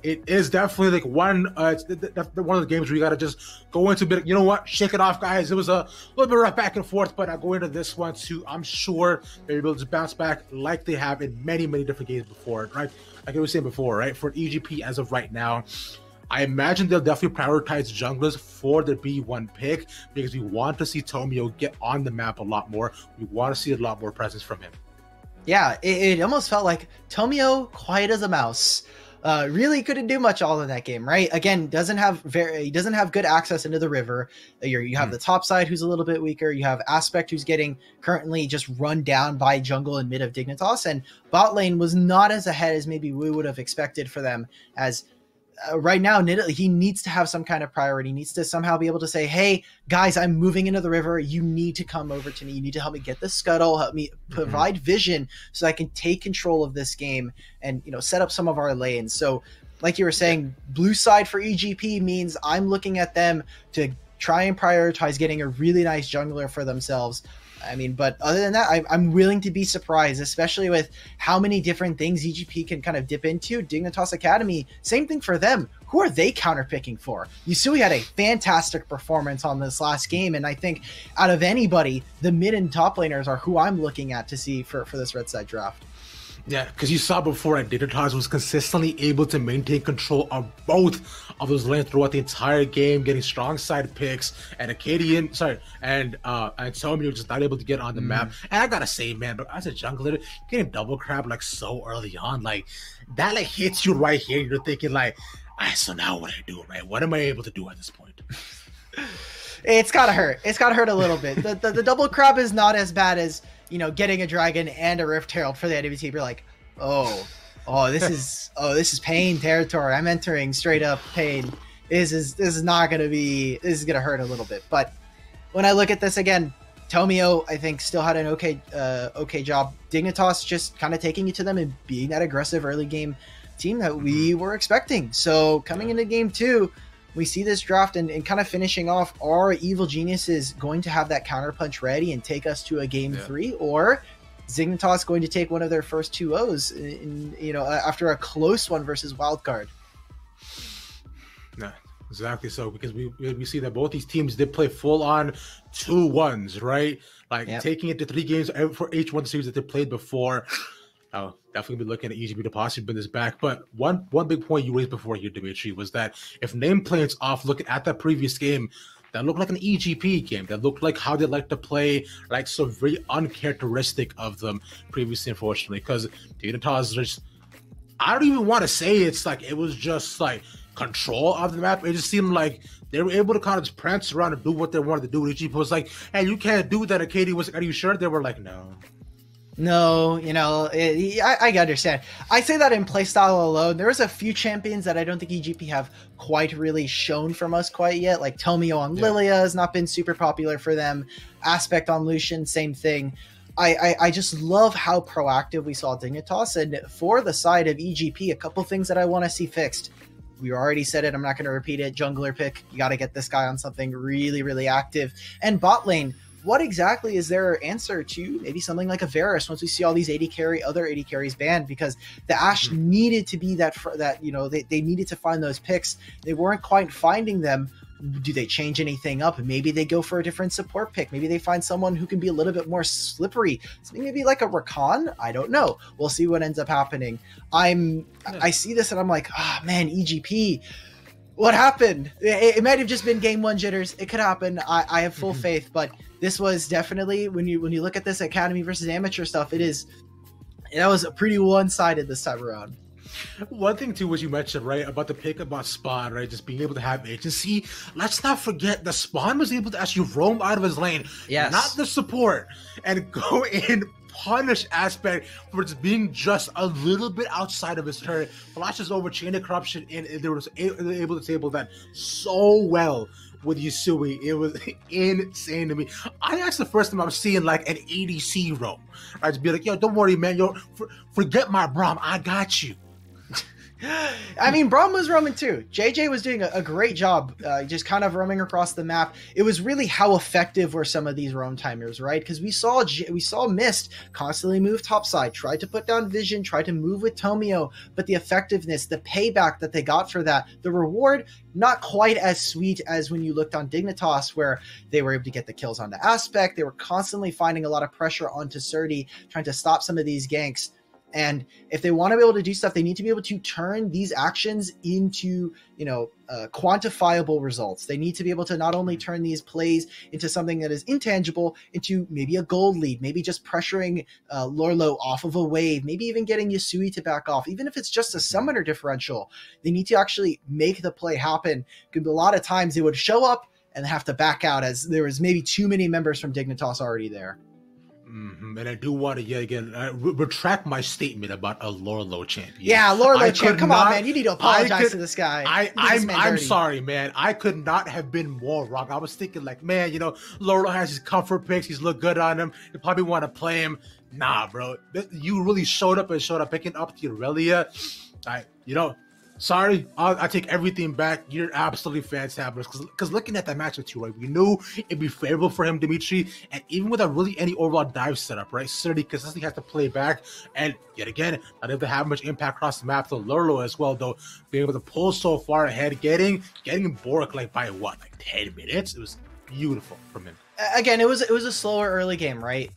It is definitely like one of the games where you got to just go into a bit, you know what, shake it off, guys. It was a little bit rough back and forth, but I go into this one too. I'm sure they're able to bounce back like they have in many, many different games before, right? Like I was saying before, right? For EGP as of right now, I imagine they'll definitely prioritize junglers for the B1 pick because we want to see Tomio get on the map a lot more. We want to see a lot more presence from him. Yeah, it almost felt like Tomio, quiet as a mouse. Really couldn't do much all in that game, right? Again, he doesn't have good access into the river. You have the top side who's a little bit weaker. You have Aspect who's getting currently just run down by jungle and mid of Dignitas, and bot lane was not as ahead as maybe we would have expected for them. As right now, he needs to have some kind of priority. He needs to somehow be able to say, hey, guys, I'm moving into the river. You need to come over to me. You need to help me get the scuttle, help me provide vision so I can take control of this game and, set up some of our lanes. So like you were saying, blue side for EGP means I'm looking at them to try and prioritize getting a really nice jungler for themselves. I mean, but other than that, I'm willing to be surprised, especially with how many different things EGP can kind of dip into. Dignitas Academy, same thing for them. Who are they counterpicking for? Yasui had a fantastic performance on this last game, and I think out of anybody, the mid and top laners are who I'm looking at to see for this red side draft. Yeah, because you saw before that Dignitas was consistently able to maintain control of both of those lanes throughout the entire game, getting strong side picks, and and Tomio just not able to get on the map. And I gotta say, man, but as a jungler, getting double crab like so early on, like that like hits you right here. You're thinking like, so now what do I do, right? What am I able to do at this point? It's gotta hurt. It's gotta hurt a little bit. The double crab is not as bad as getting a dragon and a Rift Herald for the enemy team. You're like, this is pain territory. I'm entering straight up pain. This is gonna hurt a little bit. But when I look at this again, Tomio, I think, still had an okay job. Dignitas just kind of taking it to them and being that aggressive early game team that we were expecting. So coming into game 2, we see this draft and kind of finishing off, are Evil Geniuses going to have that counterpunch ready and take us to a game 3, or Dignitas going to take one of their first 2-0s after a close one versus Wildcard? Yeah, exactly. So because we see that both these teams did play full on 2-1s, right? Like taking it to 3 games for each one series that they played before. I'll definitely be looking at EGP to possibly bring this back. But one big point you raised before here, Dimitri, was that if nameplate's off, looking at that previous game, that looked like an EGP game. That looked like how they like to play, like so very uncharacteristic of them previously, unfortunately. Because Dignitas just, I don't even want to say it's like it was just like control of the map. It just seemed like they were able to kind of just prance around and do what they wanted to do. EGP was like, hey, you can't do that. And Katie was like, are you sure? They were like, no. No, I understand. I say that in playstyle alone. There was a few champions that I don't think EGP have quite really shown from us quite yet. Like Tomio on Lilia has not been super popular for them. Aspect on Lucian, same thing. I just love how proactive we saw Dignitas. And for the side of EGP, a couple things that I want to see fixed. We already said it. I'm not going to repeat it. Jungler pick. You got to get this guy on something really, really active. And bot lane. what exactly is their answer to maybe something like a Varus once we see all these other AD carries banned? Because the Ashe needed to be that they needed to find those picks. They weren't quite finding them. Do they change anything up? Maybe they go for a different support pick. Maybe they find someone who can be a little bit more slippery. Something maybe like a Rakan. I don't know. We'll see what ends up happening. I see this and I'm like, man, EGP. What happened? It might have just been game one jitters. It could happen. I have full faith, but this was definitely, when you look at this Academy versus Amateur stuff, that was a pretty one-sided this time around. One thing too was you mentioned, right, about the pick about Spawn, right, just being able to have agency. Let's not forget the Spawn was able to actually roam out of his lane, not the support, and go in, punish Aspect for just being just a little bit outside of his turn, flashes over Chain of Corruption, and they were able to table that so well with Yusui. It was insane to me. That's the first time I'm seeing like an ADC roam. Right, to be like, yo, don't worry, man, forget my Braum, I got you. I mean, Braum was roaming too. JJ was doing a great job, just kind of roaming across the map. It was really how effective were some of these roam timers, right? Because we saw Mist constantly move topside, tried to put down Vision, tried to move with Tomio, but the effectiveness, the payback that they got for that, the reward, not quite as sweet as when you looked on Dignitas, where they were able to get the kills on the Aspect. They were constantly finding a lot of pressure onto Surdy, trying to stop some of these ganks. And if they want to be able to do stuff, they need to be able to turn these actions into, quantifiable results. They need to be able to not only turn these plays into something that is intangible, into maybe a gold lead, maybe just pressuring Lorlo off of a wave, maybe even getting Yusui to back off, even if it's just a summoner differential. They need to actually make the play happen. Because a lot of times they would show up and have to back out as there was maybe too many members from Dignitas already there. And I do want to yet again retract my statement about a Lorlo champion. Yeah, Lorlo champ. Come on, man. You need to apologize to this guy. I'm sorry, man. I could not have been more wrong. I was thinking like, man, Lorlo has his comfort picks. He's looked good on him. You probably want to play him. Nah, bro. You really showed up picking up the Aurelia. Sorry, I take everything back. You're absolutely fantastic. Because looking at that matchup too, right, we knew it'd be favorable for him, Dimitri. And even without really any overall dive setup, right, Surdy consistently has to play back. And yet again, not able to have much impact across the map to Lurlo as well, though. Being able to pull so far ahead, getting Bork like by what, like 10 minutes? It was beautiful from him. Again, it was a slower early game, right?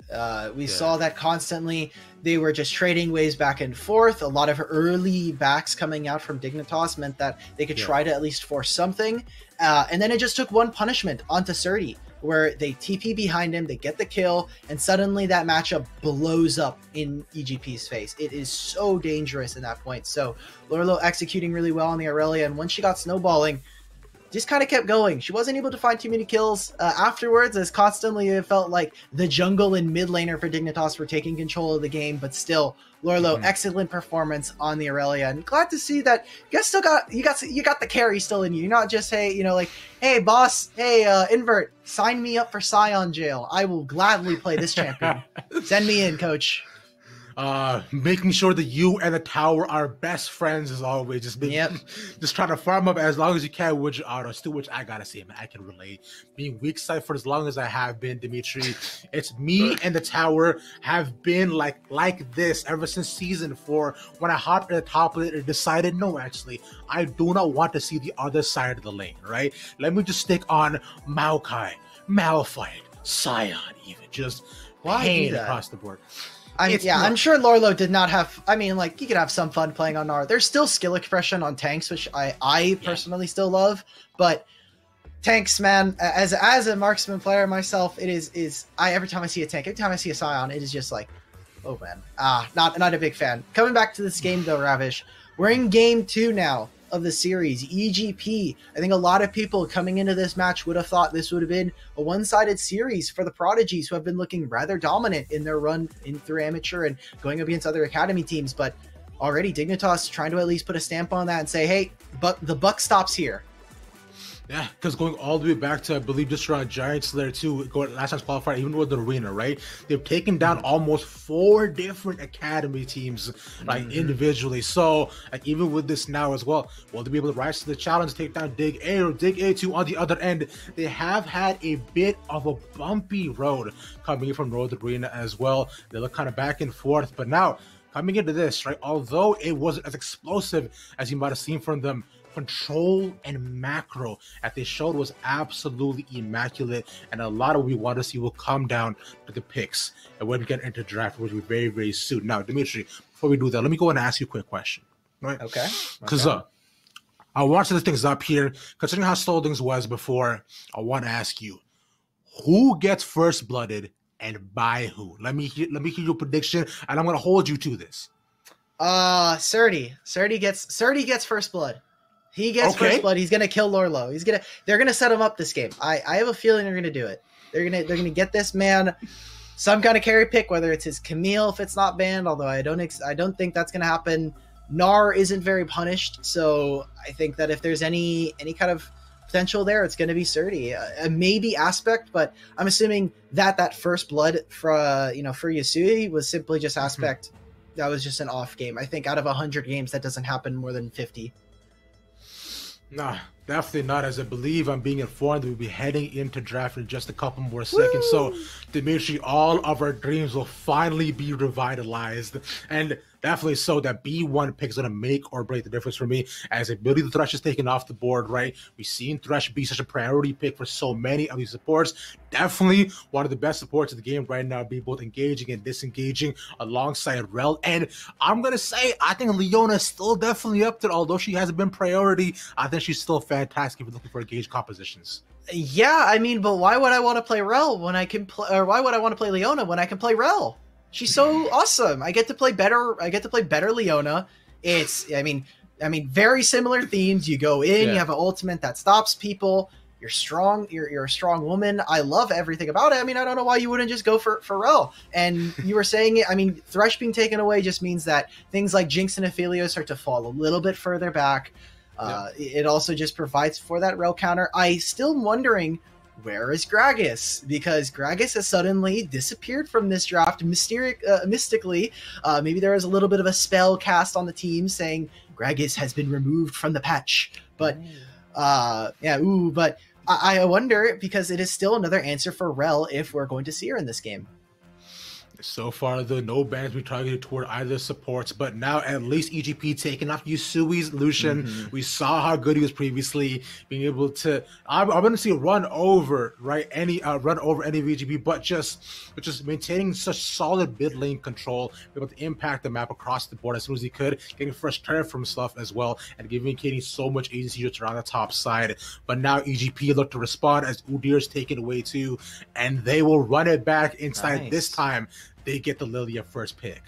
We saw that constantly. They were just trading waves back and forth. A lot of early backs coming out from Dignitas meant that they could try to at least force something. And then it just took one punishment onto Surdy, where they TP behind him, they get the kill, and suddenly that matchup blows up in EGP's face. It is so dangerous in that point. So Lorlo executing really well on the Aurelia, and once she got snowballing, just kind of kept going. She wasn't able to find too many kills afterwards, as constantly it felt like the jungle and mid laner for Dignitas were taking control of the game, but still Lorlo, excellent performance on the Aurelia, and glad to see that you guys still got the carry still in you. You're not just, hey, hey boss, hey invert, sign me up for Scion Jail. I will gladly play this champion. Send me in, coach. Making sure that you and the tower are best friends as always. Just trying to farm up as long as you can with your autos, to which I gotta say, man, I can relate. Being weak side for as long as I have been, Dimitri, it's me and the tower have been like this ever since season 4, when I hopped at the top of it and decided, no, actually, I do not want to see the other side of the lane, right? Let me just stick on Maokai, Malphite, Scion, even just pain across the board. I'm sure Lorlo did not have. I mean, like, you could have some fun playing on Gnar. There's still skill expression on tanks, which I personally still love. But tanks, man, as a marksman player myself, it is every time I see a tank, every time I see a Scion, it is just like, oh man, not a big fan. Coming back to this game though, Ravish, we're in game 2 now of the series. EGP, I think a lot of people coming into this match would have thought this would have been a one-sided series for the Prodigies, who have been looking rather dominant in their run through amateur and going up against other academy teams. But already Dignitas trying to at least put a stamp on that and say, hey, but the buck stops here. Yeah, because going all the way back to, I believe, just around Giant Slayer 2, going last time's qualifier, even with the arena, right? They've taken down almost 4 different academy teams, like individually. So, like, even with this now as well, will they be able to rise to the challenge, take down Dig A or Dig A2 on the other end? They have had a bit of a bumpy road coming in from Road Arena as well. They look kind of back and forth, but now coming into this, right? Although it wasn't as explosive as you might have seen from them, control and macro that they showed was absolutely immaculate, and a lot of what we want to see will come down to the picks and when we get into draft, which will be very, very soon. Now, Dimitri, before we do that, let me go and ask you a quick question, right? Okay. Because I want to set things up here. Considering how slow things was before, I want to ask you, who gets first blooded and by who? Let me hear your prediction, and I'm going to hold you to this. Surdy gets first blood. He gets first blood. He's gonna kill Lorlo. They're gonna set him up this game. I have a feeling they're gonna do it. They're gonna get this man some kind of carry pick, whether it's his Camille if it's not banned. Although I don't think that's gonna happen. Gnar isn't very punished, so I think that if there's any kind of potential there, it's gonna be Surdy. Maybe Aspect, but I'm assuming that first blood for Yasui was simply just Aspect. That was just an off game. I think out of 100 games, that doesn't happen more than 50. Nah, definitely not, as I believe I'm being informed that we'll be heading into draft in just a couple more seconds. So, Dimitri, all of our dreams will finally be revitalized. And definitely so that B1 pick is going to make or break the difference for me, as I believe the Thresh is taken off the board, right? We've seen Thresh be such a priority pick for so many of these supports. Definitely one of the best supports of the game right now, be both engaging and disengaging alongside Rel. And I'm going to say, I think Leona is still definitely up there, although she hasn't been priority. I think she's still fantastic if you're looking for engaged compositions. Yeah, I mean, but why would I want to play Rel when I can play, or why would I want to play Leona when I can play Rel? She's so awesome. I get to play better Leona. I mean, very similar themes. You go in, you have an ultimate that stops people. You're strong. You're a strong woman. I love everything about it. I mean, I don't know why you wouldn't just go for Rel. And you were saying it. I mean, Thresh being taken away just means that things like Jinx and Ophelia start to fall a little bit further back. It also just provides for that Rel counter. I still am wondering, where is Gragas? Because Gragas has suddenly disappeared from this draft mystically. Maybe there was a little bit of a spell cast on the team saying Gragas has been removed from the patch. But but I wonder, because it is still another answer for Rel if we're going to see her in this game. So far, though, no bans we targeted toward either supports, but now at least EGP taking off Yusui's Lucian. We saw how good he was previously, being able to. I'm going to see run over any VGP, but just maintaining such solid mid lane control, able to impact the map across the board as soon as he could, getting fresh turn from stuff as well, and giving Katie so much agency just around the top side. But now EGP look to respond as Udir's taken away too, and they will run it back inside this time. They get the Lilia first pick.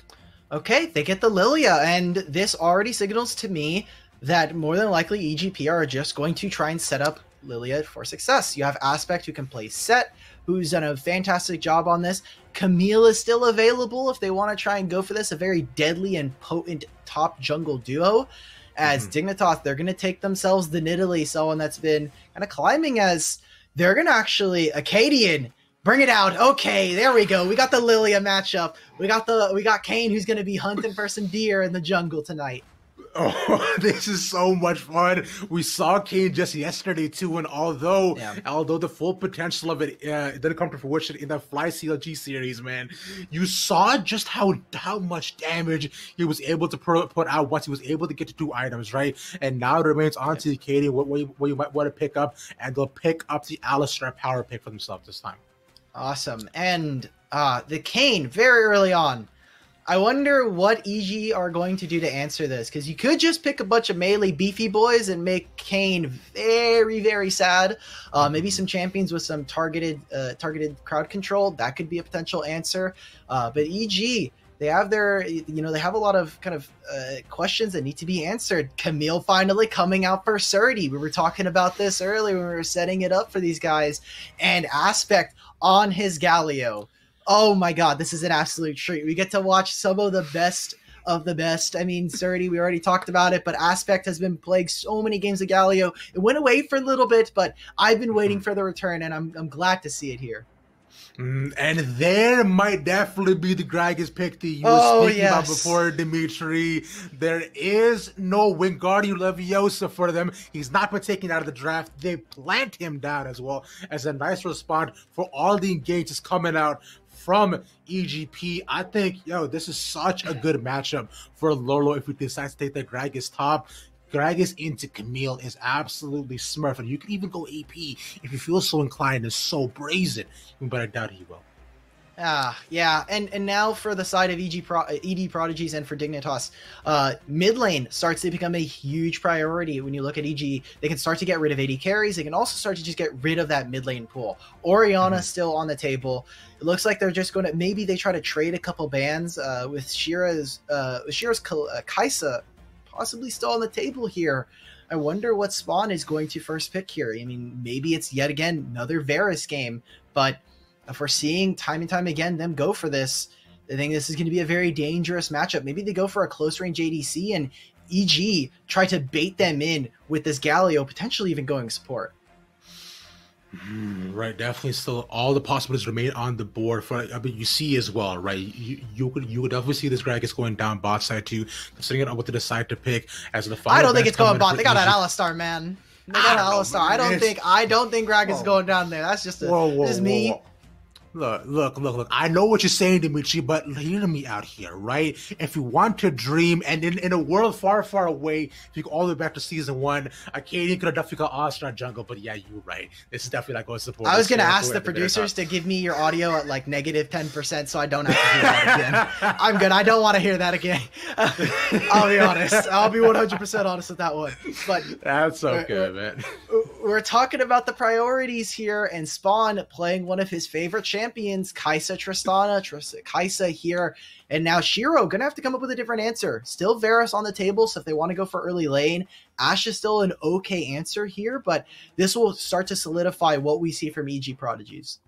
Okay, they get the Lilia, and this already signals to me that more than likely EGP are just going to try and set up Lilia for success. You have Aspect, who can play Set, who's done a fantastic job on this. Camille is still available if they want to try and go for this, a very deadly and potent top jungle duo. As Dignitas, they're going to take themselves the Nidalee, someone that's been kind of climbing, as they're going to actually, Acadian, bring it out. Okay, there we go. We got the Lilia matchup. We got Kane, who's going to be hunting for some deer in the jungle tonight. Oh, this is so much fun. We saw Kane just yesterday too, and although the full potential of it didn't come to fruition in the Fly CLG series, man, you saw just how much damage he was able to put out once he was able to get to 2 items, right? And now it remains on to Katie what you might want to pick up, and they'll pick up the Alistar power pick for themselves this time. Awesome. And the Kane, very early on. I wonder what EG are going to do to answer this, because you could just pick a bunch of melee beefy boys and make Kane very, very sad. Maybe some champions with some targeted crowd control. That could be a potential answer. But EG, they have they have a lot of kind of questions that need to be answered. Camille finally coming out for Surdy. We were talking about this earlier when we were setting it up for these guys. And Aspect on his Galio. Oh my god, this is an absolute treat. We get to watch some of the best of the best. I mean, Surdy, we already talked about it, but Aspect has been playing so many games of Galio. It went away for a little bit, but I've been waiting for the return, and I'm glad to see it here. And there might definitely be the Gragas pick that you were speaking about before, Dimitri. There is no Wingardium Leviosa for them. He's not been taken out of the draft. They plant him down as well as a nice response for all the engagements coming out from EGP. I think, this is such a good matchup for Lolo if we decide to take the Gragas top. Gragas into Camille is absolutely smurf, and you can even go AP if you feel so inclined and so brazen, but I doubt he will. Yeah, and now for the side of ED Prodigies and for Dignitas, mid lane starts to become a huge priority. When you look at EG, they can start to get rid of AD carries. They can also start to just get rid of that mid lane pool. Orianna still on the table. It looks like they're just going to, maybe they try to trade a couple bans with Shira's Kaisa possibly still on the table here. I wonder what spawn is going to first pick here. I mean, maybe it's yet again another Varus game, but if we're seeing time and time again them go for this, I think this is going to be a very dangerous matchup. Maybe they go for a close range ADC and EG try to bait them in with this Galio, potentially even going support. Right, definitely still all the possibilities remain on the board. You see as well, right? You could definitely see this Gragas going down bot side too, considering it on what to decide to pick as the final. I don't think it's going bot. They got an Alistar, man. They got an Alistar. I don't think Gragas is going down there. That's just me. Look. I know what you're saying, Dimitri, but hear me out here, right? If you want to dream, and in a world far, far away, if you go all the way back to season 1, Acadian could have definitely got All-Star Jungle, but yeah, you're right. This is definitely not going to support. I was going to ask the producers to give me your audio at like -10% so I don't have to hear that again. I'm good. I don't want to hear that again. I'll be honest. I'll be 100% honest with that one. But that's so good, man. We're talking about the priorities here, and Spawn playing one of his favorite champions, Kaisa Tristana. Kaisa here, and now Shiro gonna have to come up with a different answer. Still Varus on the table, so if they want to go for early lane, Ashe is still an okay answer here, but this will start to solidify what we see from EG Prodigies.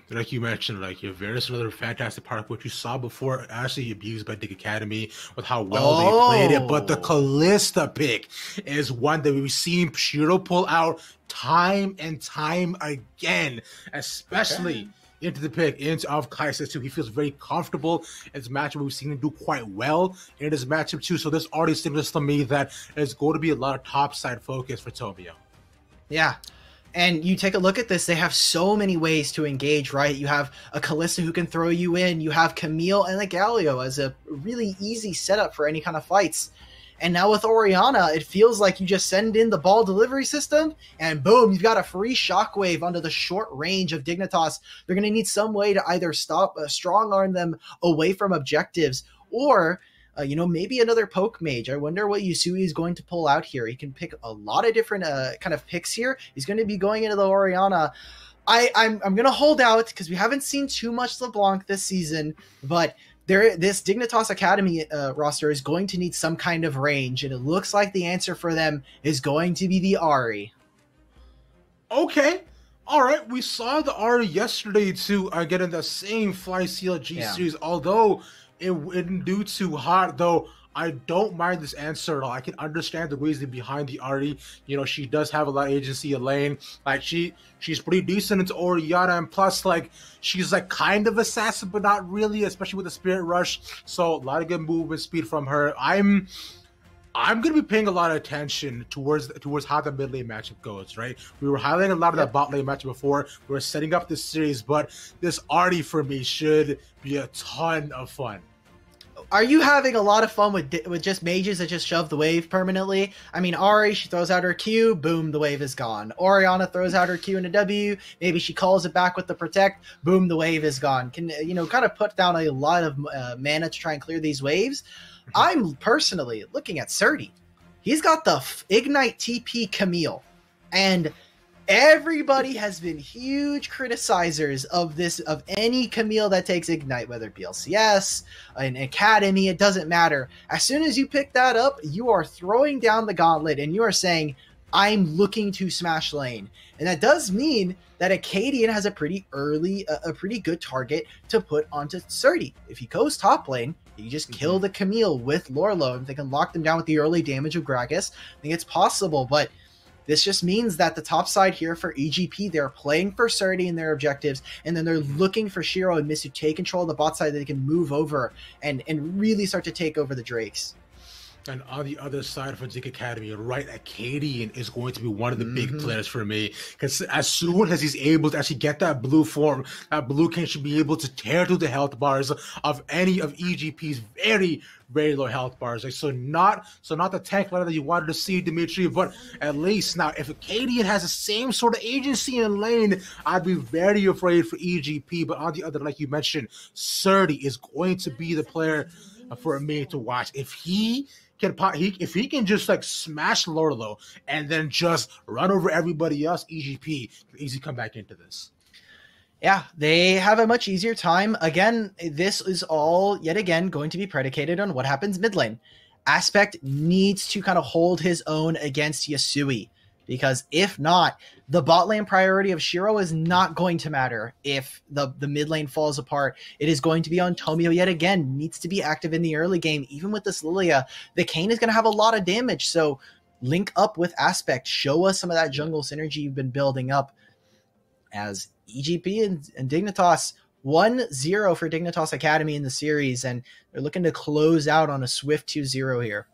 Like you mentioned, Varus, another fantastic part of what you saw before, actually abused by Dig Academy with how well they played it. But the Kalista pick is one that we've seen Shiro pull out time and time again, especially into the pick of Kaisa too. He feels very comfortable in this matchup. We've seen him do quite well in this matchup too. So this already signals to me that there's going to be a lot of top side focus for Tomio. Yeah. And you take a look at this, they have so many ways to engage, right? You have a Kalista who can throw you in. You have Camille and a Galio as a really easy setup for any kind of fights. And now with Orianna, it feels like you just send in the ball delivery system and boom, you've got a free shockwave under the short range of Dignitas. They're going to need some way to either strong arm them away from objectives or maybe another poke mage. I wonder what Yusui is going to pull out here. He can pick a lot of different kind of picks here. He's going to be going into the Orianna. I'm going to hold out because we haven't seen too much LeBlanc this season, but this Dignitas Academy roster is going to need some kind of range, and it looks like the answer for them is going to be the Ahri. Okay. All right. We saw the Ahri yesterday too, get in the same Fly CLG series, although it didn't do too hot, though. I don't mind this answer at all. I can understand the reason behind the Ahri. She does have a lot of agency in lane. She's pretty decent into Orianna, and plus, she's kind of assassin, but not really, especially with the Spirit Rush. So a lot of good movement speed from her. I'm gonna be paying a lot of attention towards how the mid lane matchup goes. Right, we were highlighting a lot of that bot lane matchup before. We were setting up this series, but this Ahri for me should be a ton of fun. Are you having a lot of fun with just mages that just shove the wave permanently? I mean, Ahri, she throws out her Q, boom, the wave is gone. Orianna throws out her Q and a W, maybe she calls it back with the protect, boom, the wave is gone. Can kind of put down a lot of mana to try and clear these waves. I'm personally looking at Surdy. He's got the Ignite TP Camille, and everybody has been huge criticizers of any Camille that takes Ignite, whether it be LCS, an Academy, it doesn't matter. As soon as you pick that up, you are throwing down the gauntlet and you are saying, I'm looking to smash lane. And that does mean that Acadian has a pretty good target to put onto Surdy. If he goes top lane, You just kill the Camille with Lorlo, and they can lock them down with the early damage of Gragas. I think it's possible, but this just means that the top side here for EGP, they're playing for Surdy and their objectives, and then they're looking for Shiro and Miss to take control of the bot side that they can move over and really start to take over the Drakes. And on the other side for Dig Academy, right, Acadian is going to be one of the big players for me. Because as soon as he's able to actually get that blue form, that blue king should be able to tear through the health bars of any of EGP's very, very low health bars. Like, so not the tank ladder that you wanted to see, Dimitri, but at least now if Acadian has the same sort of agency in lane, I'd be very afraid for EGP. But on the other, like you mentioned, Surdy is going to be the player for me to watch. If he can just like smash Lorlo and then just run over everybody else, EGP can easily come back into this. Yeah, they have a much easier time. Again, this is all yet again going to be predicated on what happens mid lane. Aspect needs to kind of hold his own against Yasui, because if not, the bot lane priority of Shiro is not going to matter if the mid lane falls apart. It is going to be on Tomio yet again. Needs to be active in the early game. Even with this Lilia, the Kayn is going to have a lot of damage. So link up with Aspect. Show us some of that jungle synergy you've been building up. As EGP and Dignitas, 1-0 for Dignitas Academy in the series, and they're looking to close out on a swift 2-0 here.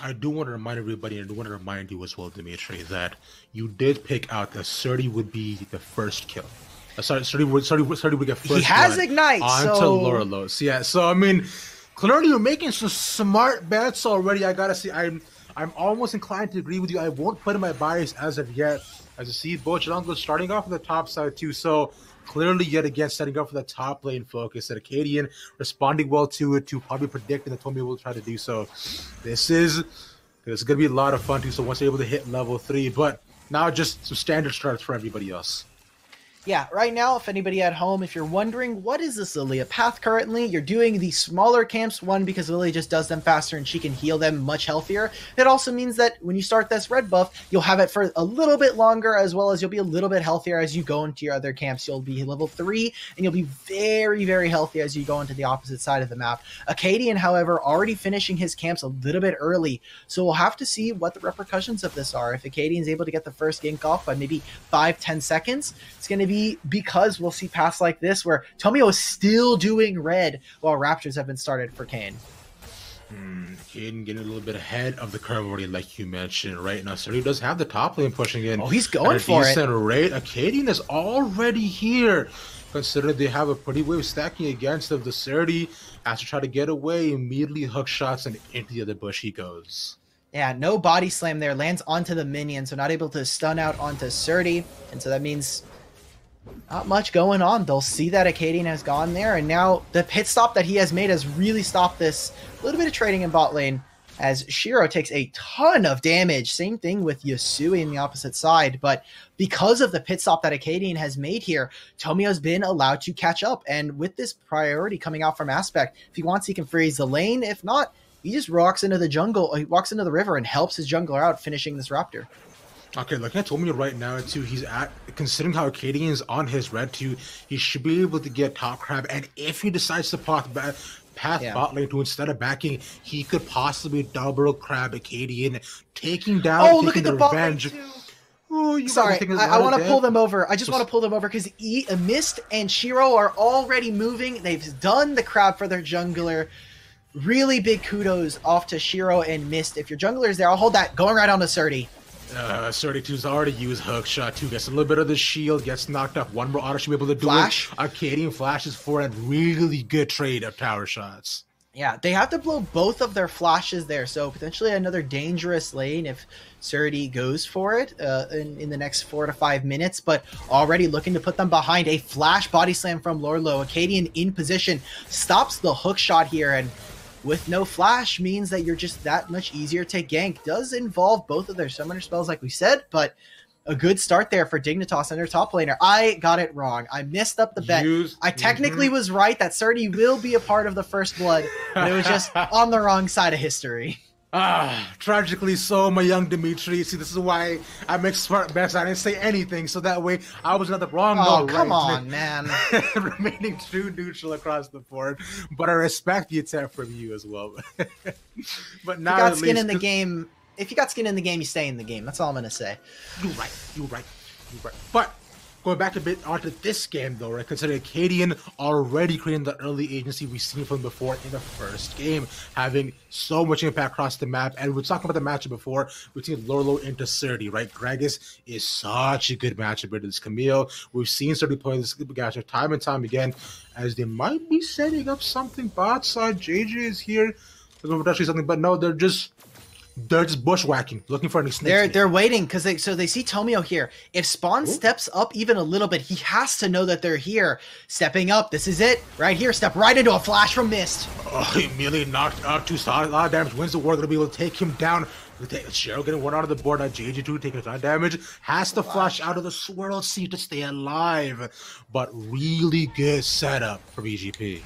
I do want to remind everybody, and I do want to remind you as well, Dimitri, that you did pick out that Surdy would be the first kill. Surdy would get first. He has Ignite onto Lorlo. So yeah, so I mean, clearly you're making some smart bets already. I gotta say, I'm almost inclined to agree with you. I won't put in my bias as of yet. As you see, both junglers starting off on the top side too. So clearly, yet again, setting up for the top lane focus. That Acadian responding well to it, to probably predicting that Tommy will try to do so. This is going to be a lot of fun too. So once they're able to hit level 3, but now just some standard starts for everybody else. Yeah, right now, if anybody at home, if you're wondering, what is this Lilia path currently? You're doing the smaller camps, one, because Lilia just does them faster and she can heal them much healthier. It also means that when you start this red buff, you'll have it for a little bit longer, as well as you'll be a little bit healthier as you go into your other camps. You'll be level 3, and you'll be very, very healthy as you go into the opposite side of the map. Acadian, however, already finishing his camps a little bit early, so we'll have to see what the repercussions of this are. If Acadian's able to get the first gank off by maybe 5-10 seconds, it's going to be because we'll see paths like this where Tomio is still doing red while Raptors have been started for Kayn. Kayn getting a little bit ahead of the curve already, like you mentioned. Right now, Surdy does have the top lane pushing in. Oh, he's going for it. Rate. Acadian is already here. Considering they have a pretty wave stacking against them, the Surdy has to try to get away, immediately hook shots, and into the other bush he goes. Yeah, no body slam there. Lands onto the minion, so not able to stun out onto Surdy. And so that means not much going on. They'll see that Acadian has gone there, and now the pit stop that he has made has really stopped this little bit of trading in bot lane, as Shiro takes a ton of damage. Same thing with Yasui in the opposite side, but because of the pit stop that Acadian has made here, Tomio's been allowed to catch up, and with this priority coming out from Aspect, if he wants, he can freeze the lane. If not, he just walks into the jungle, he walks into the river and helps his jungler out, finishing this Raptor. Okay, looking at Tomio right now too, considering how Acadian's on his red too, he should be able to get top crab, and if he decides to path bot lane to instead of backing, he could possibly double crab Acadian, taking down, taking the revenge. Oh, sorry, I want to pull them over. I just want to pull them over because Mist and Shiro are already moving. They've done the crab for their jungler. Really big kudos off to Shiro and Mist. If your jungler is there, I'll hold that. Going right on to Surdy. Surdy 2's already used hook shot 2, gets a little bit of the shield, gets knocked off. One more auto should be able to do Flash. it. Acadian flashes for a really good trade of tower shots. Yeah, they have to blow both of their flashes there, so potentially another dangerous lane if Surdy goes for it in the next 4 to 5 minutes, but already looking to put them behind. A flash body slam from Lorlo. Acadian in position, stops the hook shot here, and with no flash means that you're just that much easier to gank. Does involve both of their summoner spells like we said, but a good start there for Dignitas and their top laner. I got it wrong. I messed up the bet. I technically was right that Surdy will be a part of the first blood, but it was just on the wrong side of history. Tragically so, my young Dimitri. See, this is why I make smart bets. I didn't say anything, so that way I was not the wrong. Oh, come on, man. Remaining true neutral across the board, but I respect the attempt from you as well. But now, if you got skin in the game, if you got skin in the game, you stay in the game. That's all I'm gonna say. You're right. You're right. You're right. But going back a bit onto this game, though, right? Considering Acadian already creating the early agency we've seen from before in the first game, having so much impact across the map. And we're talking about the matchup before. We've seen Lorlo into Surdy, right? Gragas is such a good matchup with this Camille. We've seen Surdy playing this matchup time and time again, as they might be setting up something bot side. JJ is here. Potentially something, but no, they're just bushwhacking, looking for any snakes. They're waiting because they see Tomio here. If Spawn steps up even a little bit, he has to know that they're here. Stepping up, this is it right here. Step right into a flash from Mist. Oh, he immediately knocked out 2 stars. A lot of damage. Wins the war. Gonna be able to take him down. Cheryl getting one out of the board. Now JJ2 taking a ton of damage. Has to flash out of the swirl seat to stay alive. But really good setup for EGP.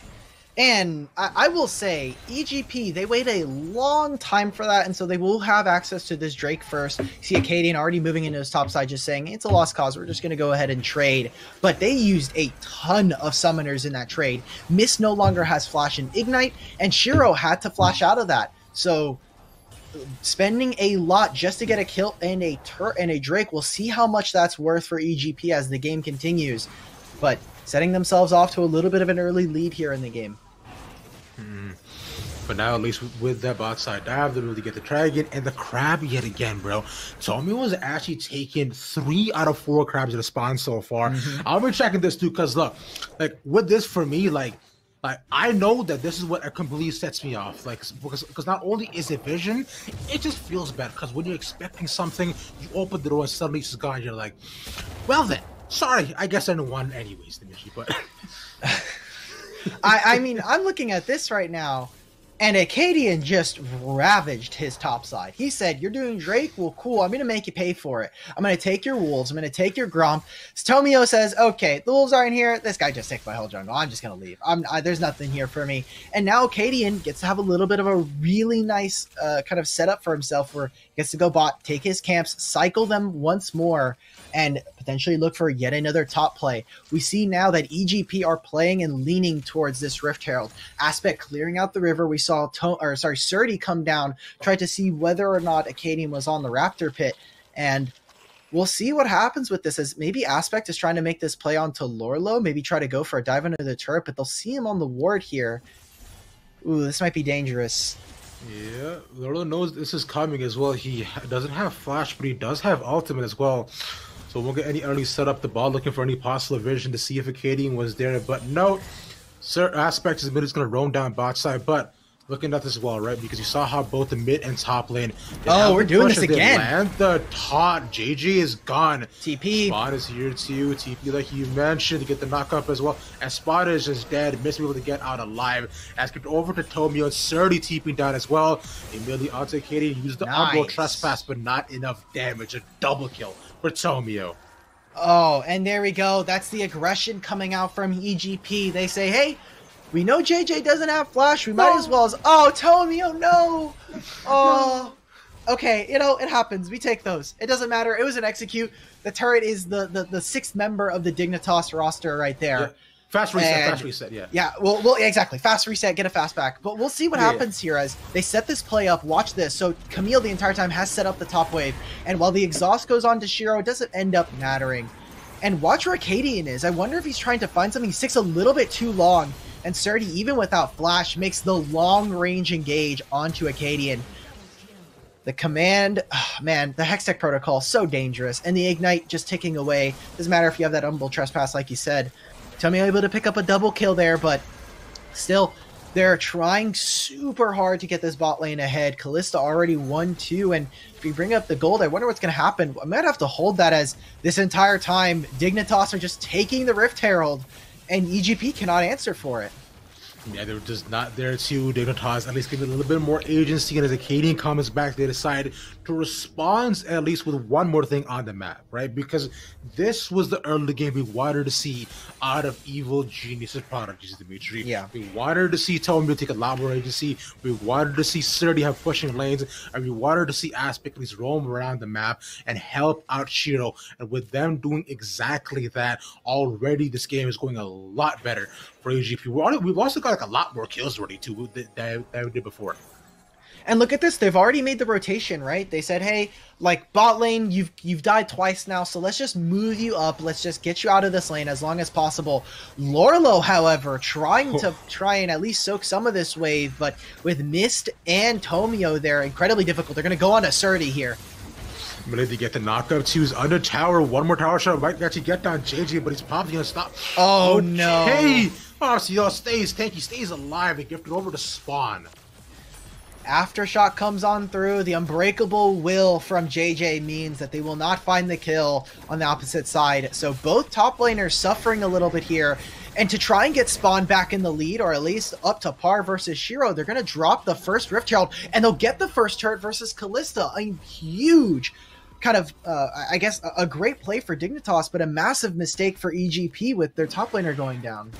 And I will say, EGP, they wait a long time for that, and so they will have access to this Drake first. See Acadian already moving into his top side, just saying, it's a lost cause, we're just going to go ahead and trade. But they used a ton of summoners in that trade. Mist no longer has Flash and Ignite, and Shiro had to flash out of that. So, spending a lot just to get a kill and a Drake, we'll see how much that's worth for EGP as the game continues. But setting themselves off to a little bit of an early lead here in the game. But now, at least with that bot side dive, they're able to get the dragon and the crab yet again, bro. Tommy was actually taking 3 out of 4 crabs at a spawn so far. I'll be checking this too, because look, like with this for me, like I know that this is what completely sets me off. Like because not only is it vision, it just feels bad. Because when you're expecting something, you open the door and suddenly it's gone. You're like, well then, sorry, I guess I won anyways, Dimitri. But I mean, I'm looking at this right now, and Acadian just ravaged his top side. He said, you're doing Drake? Well, cool. I'm going to make you pay for it. I'm going to take your wolves. I'm going to take your Gromp. Tomio says, okay, the wolves aren't here. This guy just takes my whole jungle. I'm just going to leave. There's nothing here for me. And now Acadian gets to have a little bit of a really nice kind of setup for himself where he gets to go bot, take his camps, cycle them once more, and potentially look for yet another top play. We see now that EGP are playing and leaning towards this Rift Herald. Aspect clearing out the river. We saw Surdy come down, tried to see whether or not Acadian was on the Raptor pit, and we'll see what happens with this, as maybe Aspect is trying to make this play onto Lorlo, maybe try to go for a dive into the turret, but they'll see him on the ward here. Ooh, this might be dangerous. Yeah, Lorlo knows this is coming as well. He doesn't have flash, but he does have ultimate as well. So we won't get any early setup. The ball looking for any possible vision to see if Acadian was there. But no, Aspect is going to roam down bot side. But looking at this as well, right? Because you saw how both the mid and top lane. Oh, we're doing this again. And the top. JJ is gone. TP. Spot is here too. TP, like you mentioned, to get the knock up as well. And Spot is just dead. Missed able to get out alive. As skipped over to Tomio. Surdy TPing down as well. Immediately onto Acadian. Used the Umbro Trespass, but not enough damage. A double kill for Tomio. Oh, and there we go. That's the aggression coming out from EGP. They say, hey, we know JJ doesn't have flash. We might as well as... Oh, Tomio, no! Oh, okay, you know, it happens. We take those. It doesn't matter. It was an execute. The turret is the 6th member of the Dignitas roster right there. Yeah. Fast reset, yeah. Yeah, well, exactly. Fast reset, get a fast back. But we'll see what happens here as they set this play up. Watch this. So Camille the entire time has set up the top wave. And while the exhaust goes on to Shiro, it doesn't end up mattering. And watch where Acadian is. I wonder if he's trying to find something. He sticks a little bit too long. And Surdy, even without flash, makes the long-range engage onto Acadian. The command, man, the Hextech protocol, so dangerous. And the Ignite just ticking away. Doesn't matter if you have that Umbral Trespass, like you said. Tommy able to pick up a double kill there, but still, they're trying super hard to get this bot lane ahead. Kalista already 1-2, and if we bring up the gold, I wonder what's going to happen. I might have to hold that as this entire time, Dignitas are just taking the Rift Herald, and EGP cannot answer for it. Yeah, they're just not there to Dignitas, at least give it a little bit more agency. And as Acadian comes back, they decide to respond at least with one more thing on the map, right? Because this was the early game we wanted to see out of Evil Genius's prodigies, Dimitri. Yeah. We wanted to see Tomio take a lot more agency. We wanted to see Surdy have pushing lanes. And we wanted to see Aspect at least roam around the map and help out Shiro. And with them doing exactly that, already this game is going a lot better for AGP. We've also got like a lot more kills already too that we did before. And look at this, they've already made the rotation, right? They said, hey, like bot lane, you've died twice now, so let's just move you up. Let's just get you out of this lane as long as possible. Lorlo, however, trying and at least soak some of this wave, but with Mist and Tomio there, incredibly difficult. They're going to go on to Surdy here. But they get the knockup too. He's under tower. One more tower shot might actually get down JJ, but he's probably going to stop. Oh, no. Hey! RCL stays tanky, stays alive, and gifted over to Spawn. Aftershock comes on through. The unbreakable will from JJ means that they will not find the kill on the opposite side. So both top laners suffering a little bit here. And to try and get Spawn back in the lead, or at least up to par versus Shiro, they're going to drop the first Rift Herald, and they'll get the first turret versus Callista. A huge kind of, I guess, a great play for Dignitas, but a massive mistake for EGP with their top laner going down.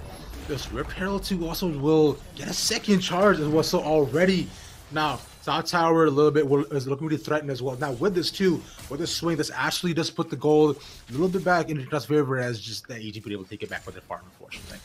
This Rift Herald 2 also will get a second charge as well, so already now South Tower a little bit is looking really threatened as well. Now with this too, with this swing, this actually does put the gold a little bit back in Dignitas' favor, as just that EGP be able to take it back with their farm, unfortunately.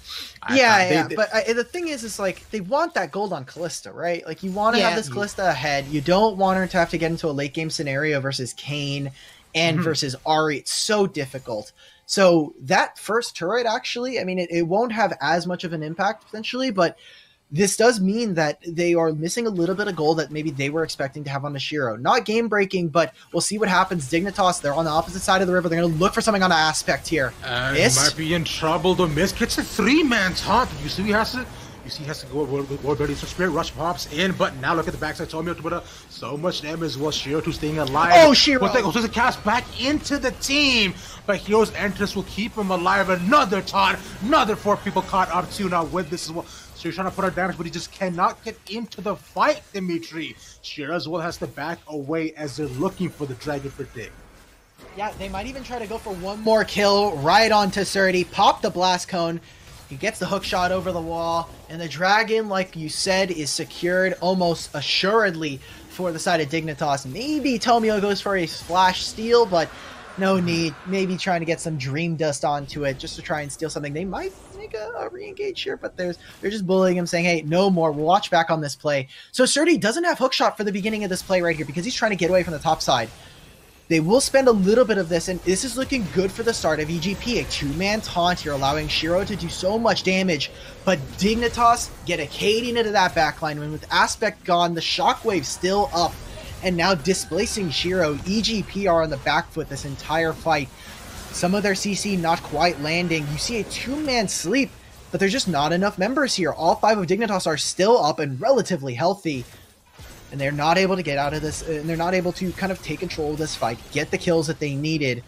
But the thing is like they want that gold on Callista, right? Like you want to have this Callista ahead. You don't want her to have to get into a late game scenario versus Kayn and versus Ahri. It's so difficult. So that first turret, actually, I mean, it won't have as much of an impact potentially, but this does mean that they are missing a little bit of gold that maybe they were expecting to have on the Shiro. Not game breaking, but we'll see what happens. Dignitas, they're on the opposite side of the river. They're going to look for something on the Aspect here. He might be in trouble. The Mist gets a 3-man taunt. You see he has to go with War Buddy. So Spirit Rush pops in, but now look at the backside. Tomio to put up so much damage was Shiro to staying alive. Oh, Shiro! With the cast back into the team, but Hero's entrance will keep him alive. Another taunt, another 4 people caught up too now with this as well. So he's trying to put out damage, but he just cannot get into the fight, Dimitri. Shiro as well has to back away as they're looking for the Dragon for Dig. Yeah, they might even try to go for one more kill right onto Surdy. Pop the Blast Cone. He gets the hook shot over the wall. And the Dragon, like you said, is secured almost assuredly for the side of Dignitas. Maybe Tomio goes for a Flash Steal, but no need. Maybe trying to get some Dream Dust onto it just to try and steal something. They might make a re-engage here, but they're just bullying him, saying, hey, no more. We'll watch back on this play. So Surdy doesn't have hookshot for the beginning of this play right here because he's trying to get away from the top side. They will spend a little bit of this, and this is looking good for the start of EGP. A 2-man taunt here, allowing Shiro to do so much damage, but Dignitas get Acadian into that backline, and with Aspect gone, the Shockwave still up, and now displacing Shiro. EGP are on the back foot this entire fight. Some of their CC not quite landing. You see a 2-man sleep, but there's just not enough members here. All 5 of Dignitas are still up and relatively healthy. And they're not able to get out of this, and they're not able to kind of take control of this fight, get the kills that they needed,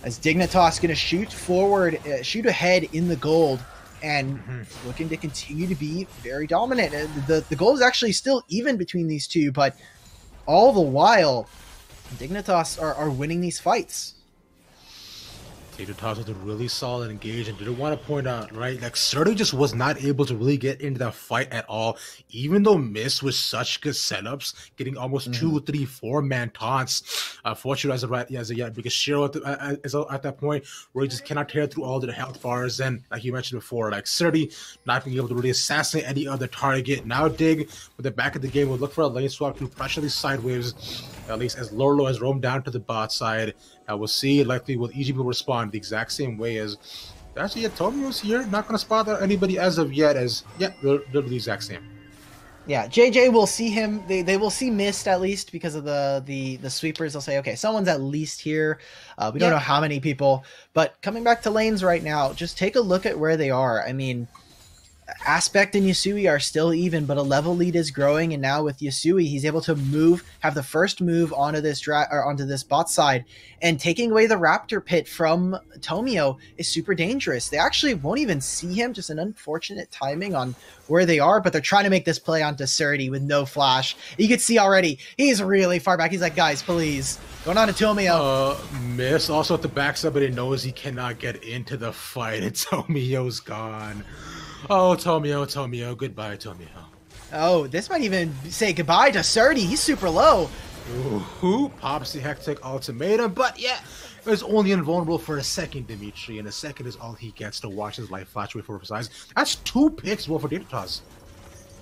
as Dignitas going to shoot forward, shoot ahead in the gold, and looking to continue to be very dominant. The goal is actually still even between these two, but all the while, Dignitas are winning these fights. Dignitas was a really solid engage, and didn't want to point out, right, like Surdy just was not able to really get into that fight at all, even though Mist was such good setups, getting almost 2, 3, 4-man taunts. Fortunately, as of yet, because Shiro is at that point where he just cannot tear through all the health bars, and like you mentioned before, like Surdy not being able to really assassinate any other target. Now Dig, with the back of the game, will look for a lane swap to pressure these sideways, at least as Lorlo has roamed down to the bot side. We'll see, likely will EGP will respond the exact same way as actually Tomio's here. Not going to spot anybody as of yet, as they're the exact same. Yeah, JJ will see him. They will see Mist at least because of the sweepers. They'll say, okay, someone's at least here. We don't know how many people, but coming back to lanes right now, just take a look at where they are. I mean, Aspect and Yasui are still even, but a level lead is growing, and now with Yasui, he's able to have the first move onto this bot side, and taking away the Raptor Pit from Tomio is super dangerous. They actually won't even see him, just an unfortunate timing on where they are, but they're trying to make this play onto Surdy with no flash. You can see already, he's really far back. He's like, guys, please. Going on to Tomio. Miss also at the backside, but he knows he cannot get into the fight, and Tomio's gone. Oh, Tomio, goodbye, Tomio. Oh, this might even say goodbye to Surdy. He's super low. Ooh, pops the Hectic ultimatum, but yeah, it's only invulnerable for a second, Dimitri, and a second is all he gets to watch his life flash away for size. That's 2 picks well for Dignitas.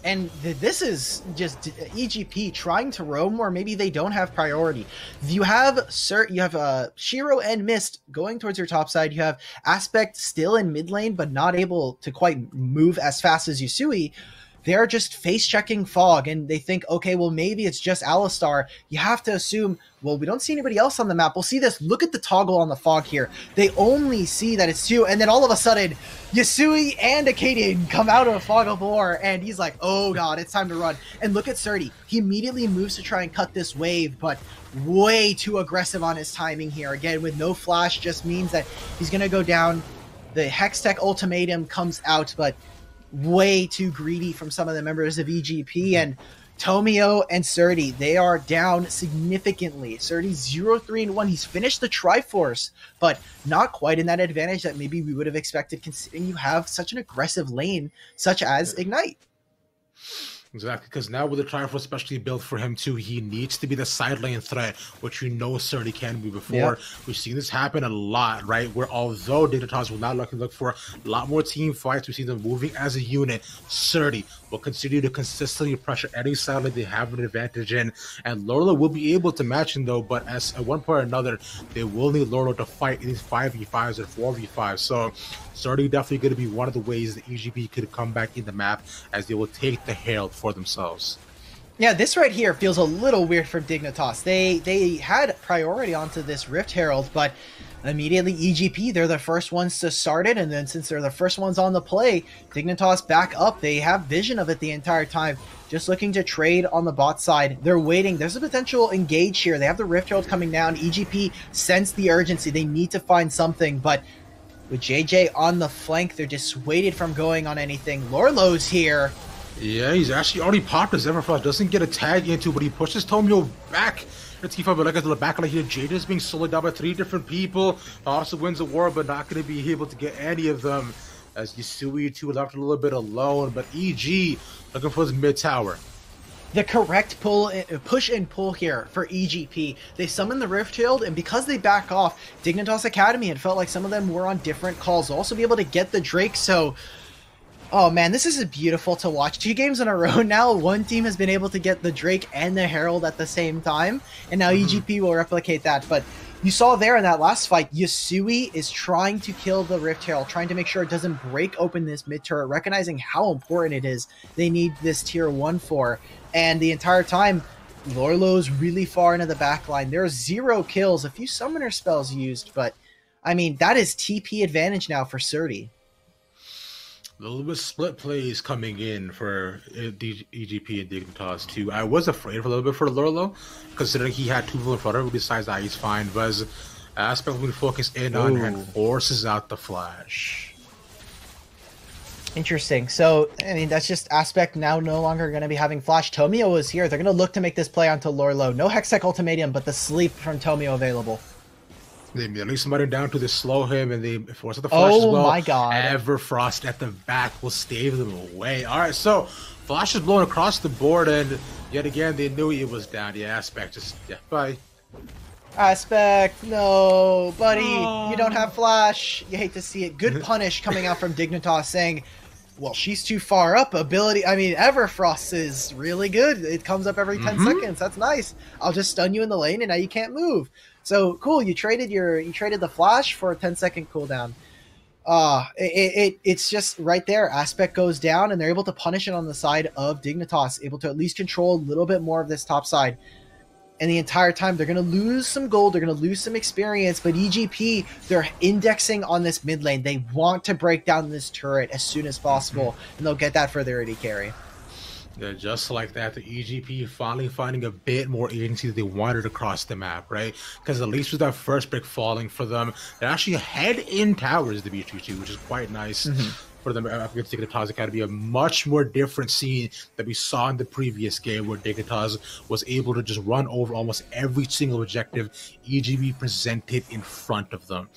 And this is just EGP trying to roam where maybe they don't have priority. You have Shiro and Mist going towards your top side. You have Aspect still in mid lane, but not able to quite move as fast as Yasui. They're just face-checking Fog, and they think, okay, well, maybe it's just Alistar. You have to assume, well, we don't see anybody else on the map. We'll see this. Look at the toggle on the Fog here. They only see that it's 2, and then all of a sudden, Yasui and Acadian come out of a Fog of War, and he's like, oh god, it's time to run. And look at Surdy. He immediately moves to try and cut this wave, but way too aggressive on his timing here. Again, with no flash, just means that he's going to go down. The Hextech ultimatum comes out, but way too greedy from some of the members of EGP, and Tomio and Surdy, they are down significantly. Surdy's 0-3-1. He's finished the Triforce, but not quite in that advantage that maybe we would have expected considering you have such an aggressive lane such as Ignite. Exactly, because now with the Triforce especially built for him too, he needs to be the side lane threat, which you know Surdy can be before. Yep. We've seen this happen a lot, right? Where although Dignitas will not look for a lot more team fights, we see them moving as a unit. Surdy will continue to consistently pressure any side lane they have an advantage in, and Lorlo will be able to match him though, but as at one point or another, they will need Lorlo to fight in these 5v5s or 4v5s. So Surdy definitely going to be one of the ways that EGP could come back in the map, as they will take the Herald for themselves. Yeah, this right here feels a little weird for Dignitas. They had priority onto this Rift Herald, but immediately EGP, they're the first ones to start it, and then since they're the first ones on the play, Dignitas back up. They have vision of it the entire time, just looking to trade on the bot side. They're waiting. There's a potential engage here. They have the Rift Herald coming down. EGP sensed the urgency. They need to find something, but with JJ on the flank, they're dissuaded from going on anything. Lorlo's here. Yeah, he's actually already popped his Everfrost. Doesn't get a tag into, but he pushes Tomio back. T5, but like to the back like here, JJ's being slowed down by 3 different people. Also wins the war, but not going to be able to get any of them. As Yasui 2 left a little bit alone, but EG looking for his mid tower. The correct push and pull here for EGP. They summon the Rift Herald, and because they back off, Dignitas Academy, it felt like some of them were on different calls. They'll also be able to get the Drake, so oh man, this is beautiful to watch. 2 games in a row now, one team has been able to get the Drake and the Herald at the same time, and now EGP will replicate that. But you saw there in that last fight, Yasui is trying to kill the Rift Herald, trying to make sure it doesn't break open this mid turret, recognizing how important it is they need this tier 1 for. And the entire time, Lorlo's really far into the back line. There are 0 kills, a few summoner spells used, but I mean, that is TP advantage now for Surdy. A little bit split plays coming in for EGP and Dignitas too. I was afraid for a little bit for Lorlo, considering he had 2 people in front of him. Besides that, he's fine. But as Aspect will focus in on and forces out the flash. Interesting. So, I mean, that's just Aspect now no longer going to be having flash. Tomio is here. They're going to look to make this play onto Lorlo. No Hextech ultimatum, but the sleep from Tomio available. They immediately somebody down to slow him, and they force out the flash as well. Oh my god. Everfrost at the back will stave them away. Alright, so flash is blown across the board, and yet again they knew it was down. Yeah, Aspect just, yeah, bye. Aspect, no, buddy, you don't have flash. You hate to see it. Good punish coming out from Dignitas saying, well, she's too far up. Ability, I mean, Everfrost is really good. It comes up every 10 seconds. That's nice. I'll just stun you in the lane, and now you can't move. So cool, you traded the flash for a 10-second cooldown. It's just right there. Aspect goes down, and they're able to punish it on the side of Dignitas, able to at least control a little bit more of this top side. And the entire time, they're going to lose some gold, they're going to lose some experience, but EGP, they're indexing on this mid lane. They want to break down this turret as soon as possible, and they'll get that for their AD carry. Yeah, just like that, the EGP finally finding a bit more agency that they wanted across the map, right? Because at least with that first pick falling for them, they're actually ahead in towers, the B2-2, which is quite nice. For them against Dignitas. It got to be a much more different scene that we saw in the previous game where Dignitas was able to just run over almost every single objective EGB presented in front of them.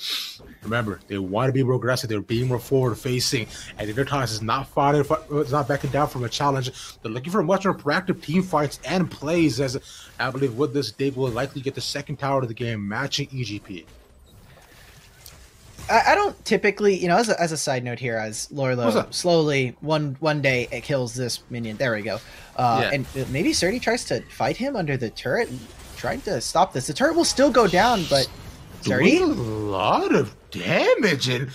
Remember, they want to be more aggressive. They're being more forward-facing, and Dignitas is not backing down from a challenge. They're looking for much more proactive team fights and plays, as I believe with this, they will likely get the second tower of the game, matching EGP. I don't typically, you know, as a side note here, as Lorlo slowly one day it kills this minion. There we go. And maybe Surdy tries to fight him under the turret, trying to stop this. The turret will still go down, but Surdy? A lot of damage and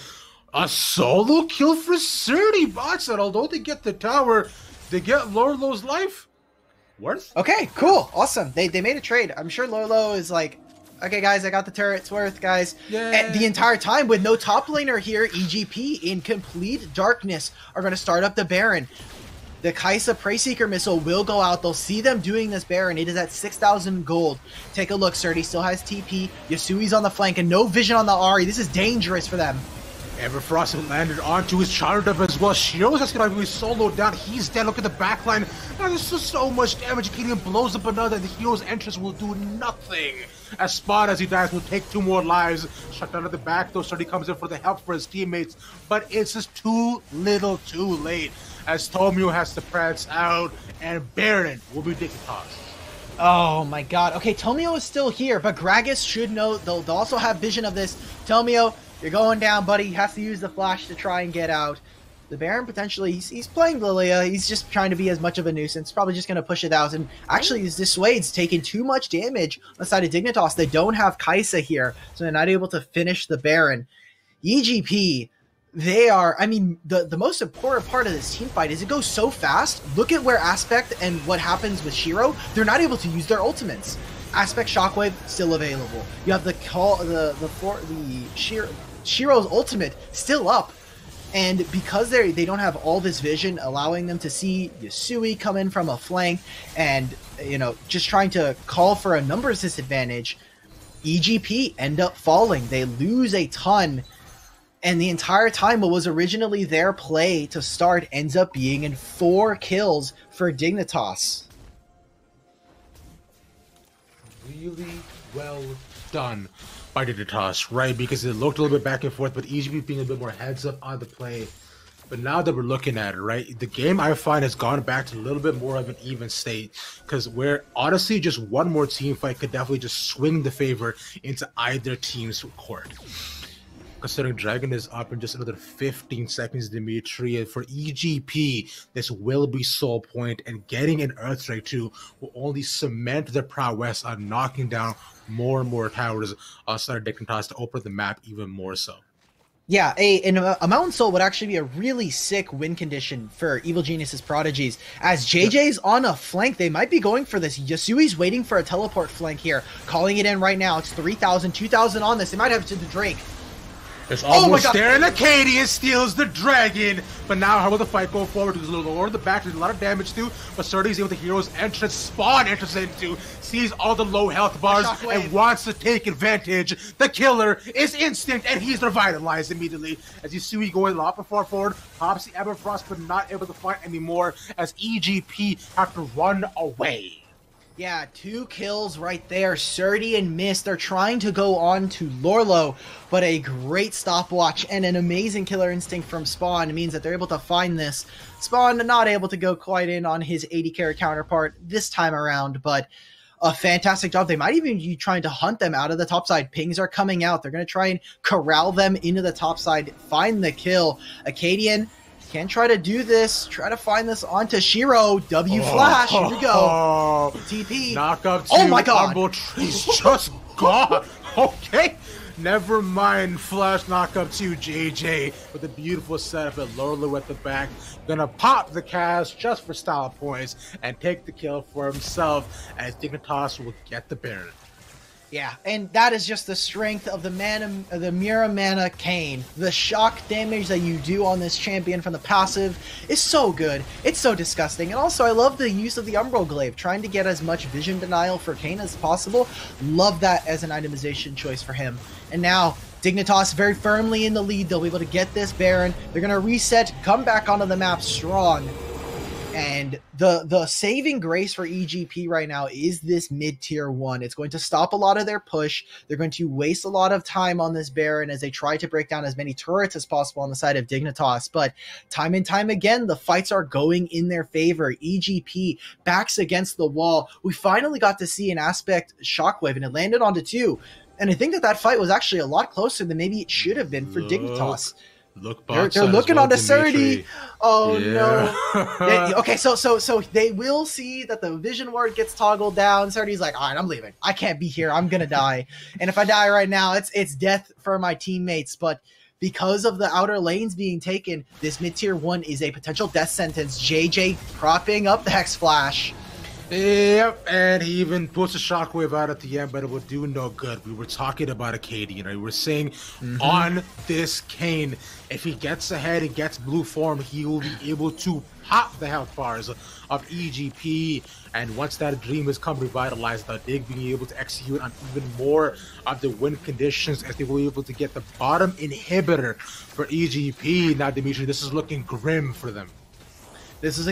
a solo kill for Surdy. Bots, and although they get the tower, they get Lorlo's life worth. Okay, cool, awesome. They made a trade. I'm sure Lorlo is like, okay, guys, I got the turret's worth, guys. And the entire time, with no top laner here, EGP in complete darkness are going to start up the Baron. The Kai'Sa Preyseeker missile will go out. They'll see them doing this Baron. It is at 6,000 gold. Take a look. Surdy still has TP. Yasui's on the flank and no vision on the Ahri. This is dangerous for them. Everfrost landed onto his Charter as well. Shiro's just going to be soloed down. He's dead. Look at the backline. Oh, there's just so much damage. Gideon blows up another. The hero's entrance will do nothing. As Spawn, as he dies, will take 2 more lives. Shut down at the back, though. Surdy comes in for the help for his teammates. But it's just too little too late. As Tomio has to prance out. And Baron will be Dignitas. Oh my god. Okay, Tomio is still here. But Gragas should know. They'll also have vision of this. Tomio, you're going down, buddy. He has to use the flash to try and get out. The Baron potentially, he's playing Lilia. He's just trying to be as much of a nuisance. Probably just going to push it out. And actually, Dissuade's taking too much damage on the side of Dignitas. They don't have Kai'Sa here, so they're not able to finish the Baron. EGP, they are, I mean, the most important part of this team fight is it goes so fast. Look at where Aspect and what happens with Shiro. They're not able to use their ultimates. Aspect Shockwave still available. You have the Shiro's ultimate still up, and because they don't have all this vision allowing them to see Yasui come in from a flank and, you know, just trying to call for a numbers disadvantage, EGP end up falling. They lose a ton, and the entire time what was originally their play to start ends up being in 4 kills for Dignitas. Really well done by Dignitas, right? Because it looked a little bit back and forth, but EGP being a bit more heads up on the play. But now that we're looking at it, right, the game I find has gone back to a little bit more of an even state, because where honestly just one more team fight could definitely just swing the favor into either team's court. Considering Dragon is up in just another 15 seconds, Dimitri, and for EGP, this will be Soul Point, and getting an Earthstrike 2 will only cement their prowess on knocking down more and more towers outside of Dignitas to open the map even more so. Yeah, a Mountain Soul would actually be a really sick win condition for Evil Genius's Prodigies. As JJ's on a flank, they might be going for this. Yasui's waiting for a teleport flank here, calling it in right now. It's 3,000, 2,000 on this. They might have it to the Drake. It's almost there, and Acadian steals the dragon. But now, how will the fight go forward? There's a little lower in the back. There's a lot of damage too. But Surdy's able to hero's entrance. Spawn enters into, sees all the low health bars, and wants to take advantage. The killer is instant, and he's revitalized immediately. As you see, we going a lot before forward. Pops the Everfrost, but not able to fight anymore. As EGP have to run away. Yeah, 2 kills right there. Surdy and Mist, they're trying to go on to Lorlo, but a great stopwatch and an amazing killer instinct from Spawn means that they're able to find this. Spawn not able to go quite in on his 80 carry counterpart this time around, but a fantastic job. They might even be trying to hunt them out of the top side. Pings are coming out. They're going to try and corral them into the top side, find the kill. Acadian can try to do this, try to find this onto Shiro. W flash, here we go. TP. Knock up 2. Oh my god. He's just gone. Okay. Never mind. Flash knock up to JJ with a beautiful setup at Lolo at the back. Gonna pop the cast just for style points and take the kill for himself as Dignitas will get the Baron. Yeah, and that is just the strength of the Mira Mana Kayn. The shock damage that you do on this champion from the passive is so good. It's so disgusting. And also, I love the use of the Umbral Glaive, trying to get as much vision denial for Kayn as possible. Love that as an itemization choice for him. And now, Dignitas very firmly in the lead. They'll be able to get this Baron. They're going to reset, come back onto the map strong. And the saving grace for EGP right now is this mid-tier 1. It's going to stop a lot of their push. They're going to waste a lot of time on this Baron as they try to break down as many turrets as possible on the side of Dignitas. But time and time again, the fights are going in their favor. EGP backs against the wall. We finally got to see an aspect Shockwave, and it landed onto 2. And I think that fight was actually a lot closer than maybe it should have been for Dignitas. They're looking on the Surdy. Oh no. Okay, so they will see that the vision ward gets toggled down. Surdy's like, all right, I'm leaving. I can't be here. I'm gonna die. And if I die right now, it's death for my teammates. But because of the outer lanes being taken, this mid-tier 1 is a potential death sentence. JJ propping up the Hex Flash. Yep, and he even puts a shockwave out at the end, but it will do no good. We were talking about a KD, you know, we were saying on this Kayn, if he gets ahead and gets blue form, he will be able to pop the health bars of EGP, and once that dream has come revitalized, the Dig being able to execute on even more of the win conditions as they will be able to get the bottom inhibitor for EGP. Now, Dimitri, this is looking grim for them. This is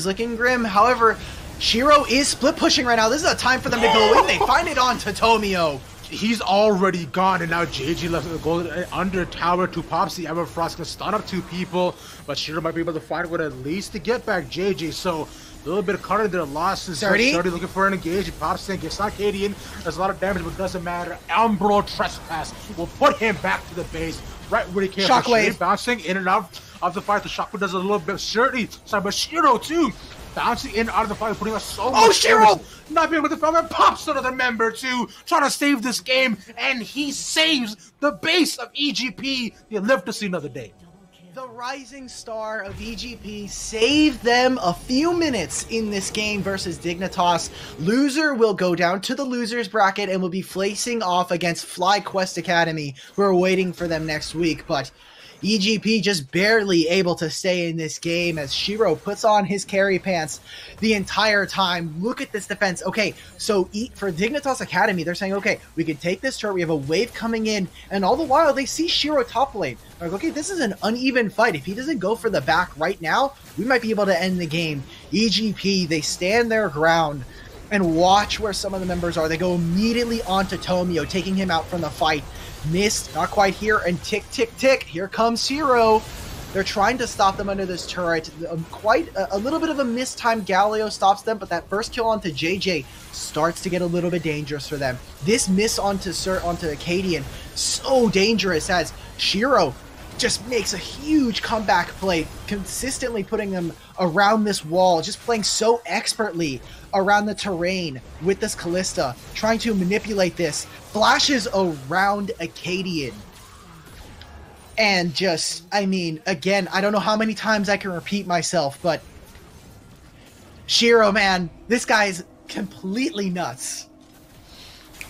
looking grim. However, Shiro is split pushing right now. This is a time for them to go in. They find it on Tomio. He's already gone, and now JJ left the gold under tower to pops the Everfrost, gonna stun up 2 people, but Shiro might be able to find one at least to get back JJ. So a little bit of cutting their losses. Surdy looking for an engage. Pops in, gets not Cadian. There's a lot of damage, but it doesn't matter. Umbral Trespass will put him back to the base, right where he came from. Shockwave bouncing in and out of the fight. The Shockwave does a little bit of Surdy. Sorry, but Shiro too. Bouncing in out of the fight, putting us so much Shiro! Not being able to film, and pops another member too, trying to save this game, and he saves the base of EGP. You live to see another day. The rising star of EGP saved them a few minutes in this game versus Dignitas. Loser will go down to the losers bracket and will be facing off against FlyQuest Academy, who are waiting for them next week, but EGP just barely able to stay in this game as Shiro puts on his carry pants the entire time. Look at this defense. Okay, so for Dignitas Academy, they're saying, okay, we can take this turret. We have a wave coming in, and all the while they see Shiro top lane. They're like, okay, this is an uneven fight. If he doesn't go for the back right now, we might be able to end the game. EGP, they stand their ground and watch where some of the members are. They go immediately onto Tomio, taking him out from the fight. Missed, not quite here, and tick, tick, tick. Here comes Hero. They're trying to stop them under this turret. Quite a little bit of a mistimed Galio stops them, but that first kill onto JJ starts to get a little bit dangerous for them. This miss onto Acadian, so dangerous as Shiro just makes a huge comeback play, consistently putting them around this wall, just playing so expertly around the terrain with this Callista, trying to manipulate this, flashes around Acadian. And just, I mean, again, I don't know how many times I can repeat myself, but Shiro, man, this guy's completely nuts.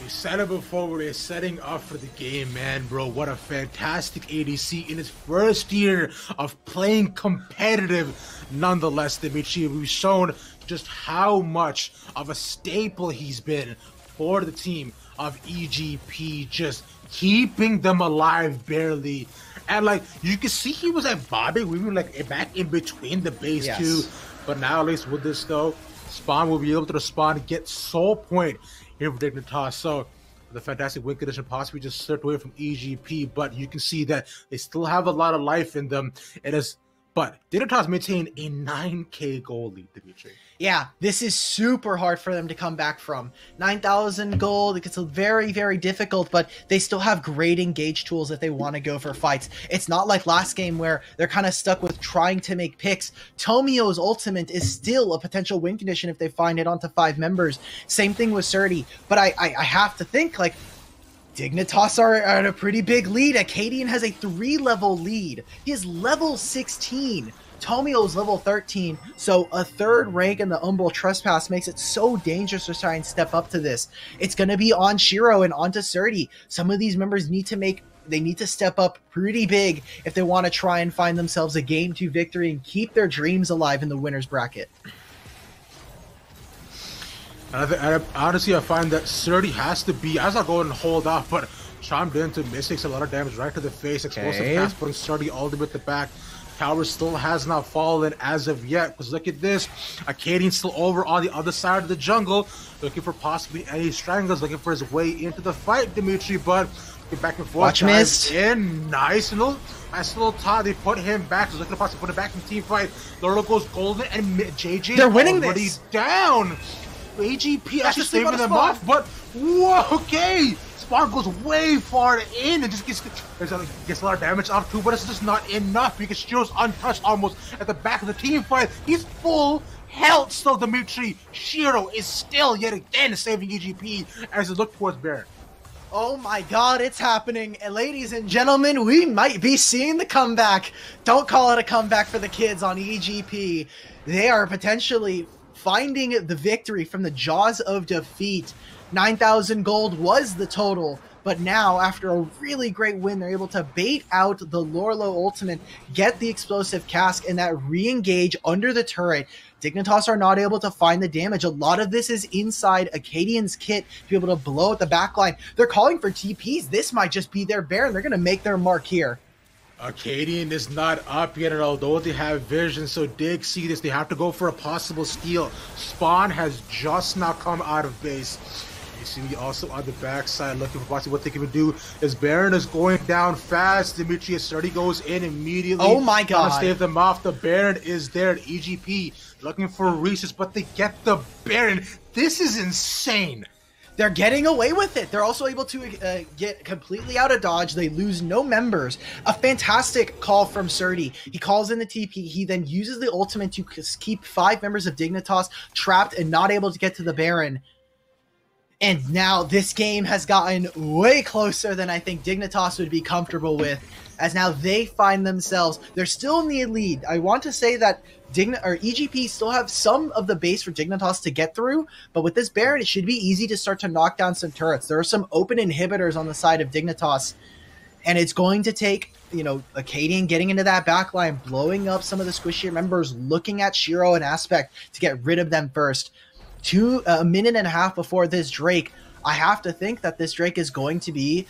We said it before, we're setting up for the game, man, bro. What a fantastic ADC in his first year of playing competitive. Nonetheless, Dimitri, we've shown just how much of a staple he's been for the team of EGP, just keeping them alive barely. And like, you can see he was at bobbing, we were like back in between the base too. But now, at least with this though, Spawn will be able to respond, get soul point here for Dignitas. So the fantastic win condition possibly just slipped away from EGP, but you can see that they still have a lot of life in them. But Dignitas maintained a 9k goal lead, Dimitri. Yeah, this is super hard for them to come back from. 9,000 gold, it gets very, very difficult, but they still have great engage tools if they want to go for fights. It's not like last game where they're kind of stuck with trying to make picks. Tomio's ultimate is still a potential win condition if they find it onto 5 members. Same thing with Surdy, but I have to think, like, Dignitas are at a pretty big lead. Acadian has a 3-level lead. He is level 16. Tomio's level 13, so a 3rd rank in the Umbral Trespass makes it so dangerous to try and step up to this. It's going to be on Shiro and onto Surdy. Some of these members need to step up pretty big if they want to try and find themselves a Game 2 victory and keep their dreams alive in the winner's bracket. Honestly, I find that Surdy has to be, as I go and hold off, but Charmed into mistakes a lot of damage right to the face. Explosive cast putting Surdy all the way at the back. Tower still has not fallen as of yet, because look at this. Acadian's still over on the other side of the jungle, looking for possibly any strangles, looking for his way into the fight, Dimitri, but get back and forth. Watch missed. Nice little tie. They put him back, so looking to possibly put him back in the team fight. Lolo goes golden, and JJ they're winning already this. Down. AGP actually saving them off, but whoa, okay. Spawn goes way far in and just gets a lot of damage off too, but it's just not enough because Shiro's untouched almost at the back of the team fight. He's full health still, Dimitri. Shiro is still yet again saving EGP as they look towards Baron. Oh my god, it's happening. And ladies and gentlemen, we might be seeing the comeback. Don't call it a comeback for the kids on EGP. They are potentially finding the victory from the jaws of defeat. 9,000 gold was the total, but now after a really great win, they're able to bait out the Lorlo ultimate, get the explosive cask, and that re-engage under the turret. Dignitas are not able to find the damage. A lot of this is inside Acadian's kit to be able to blow at the backline. They're calling for TPs. This might just be their Baron. They're going to make their mark here. Acadian is not up yet, and although they have vision, so Dig see this, they have to go for a possible steal. Spawn has just now come out of base. You see also on the backside looking for possibly what they can do. As Baron is going down fast, Dimitri Surdy goes in immediately. Oh my god. To stave them off. The Baron is there at EGP looking for Reese's, but they get the Baron. This is insane. They're getting away with it. They're also able to get completely out of dodge. They lose no members. A fantastic call from Surdy. He calls in the TP. He then uses the ultimate to keep 5 members of Dignitas trapped and not able to get to the Baron. And now this game has gotten way closer than I think Dignitas would be comfortable with, as now they find themselves, they're still in the lead. I want to say that EGP still have some of the base for Dignitas to get through, but with this Baron, it should be easy to start to knock down some turrets. There are some open inhibitors on the side of Dignitas, and it's going to take, Acadian getting into that backline, blowing up some of the squishier members, looking at Shiro and Aspect to get rid of them first. A minute and a half before this Drake, I have to think that this Drake is going to be,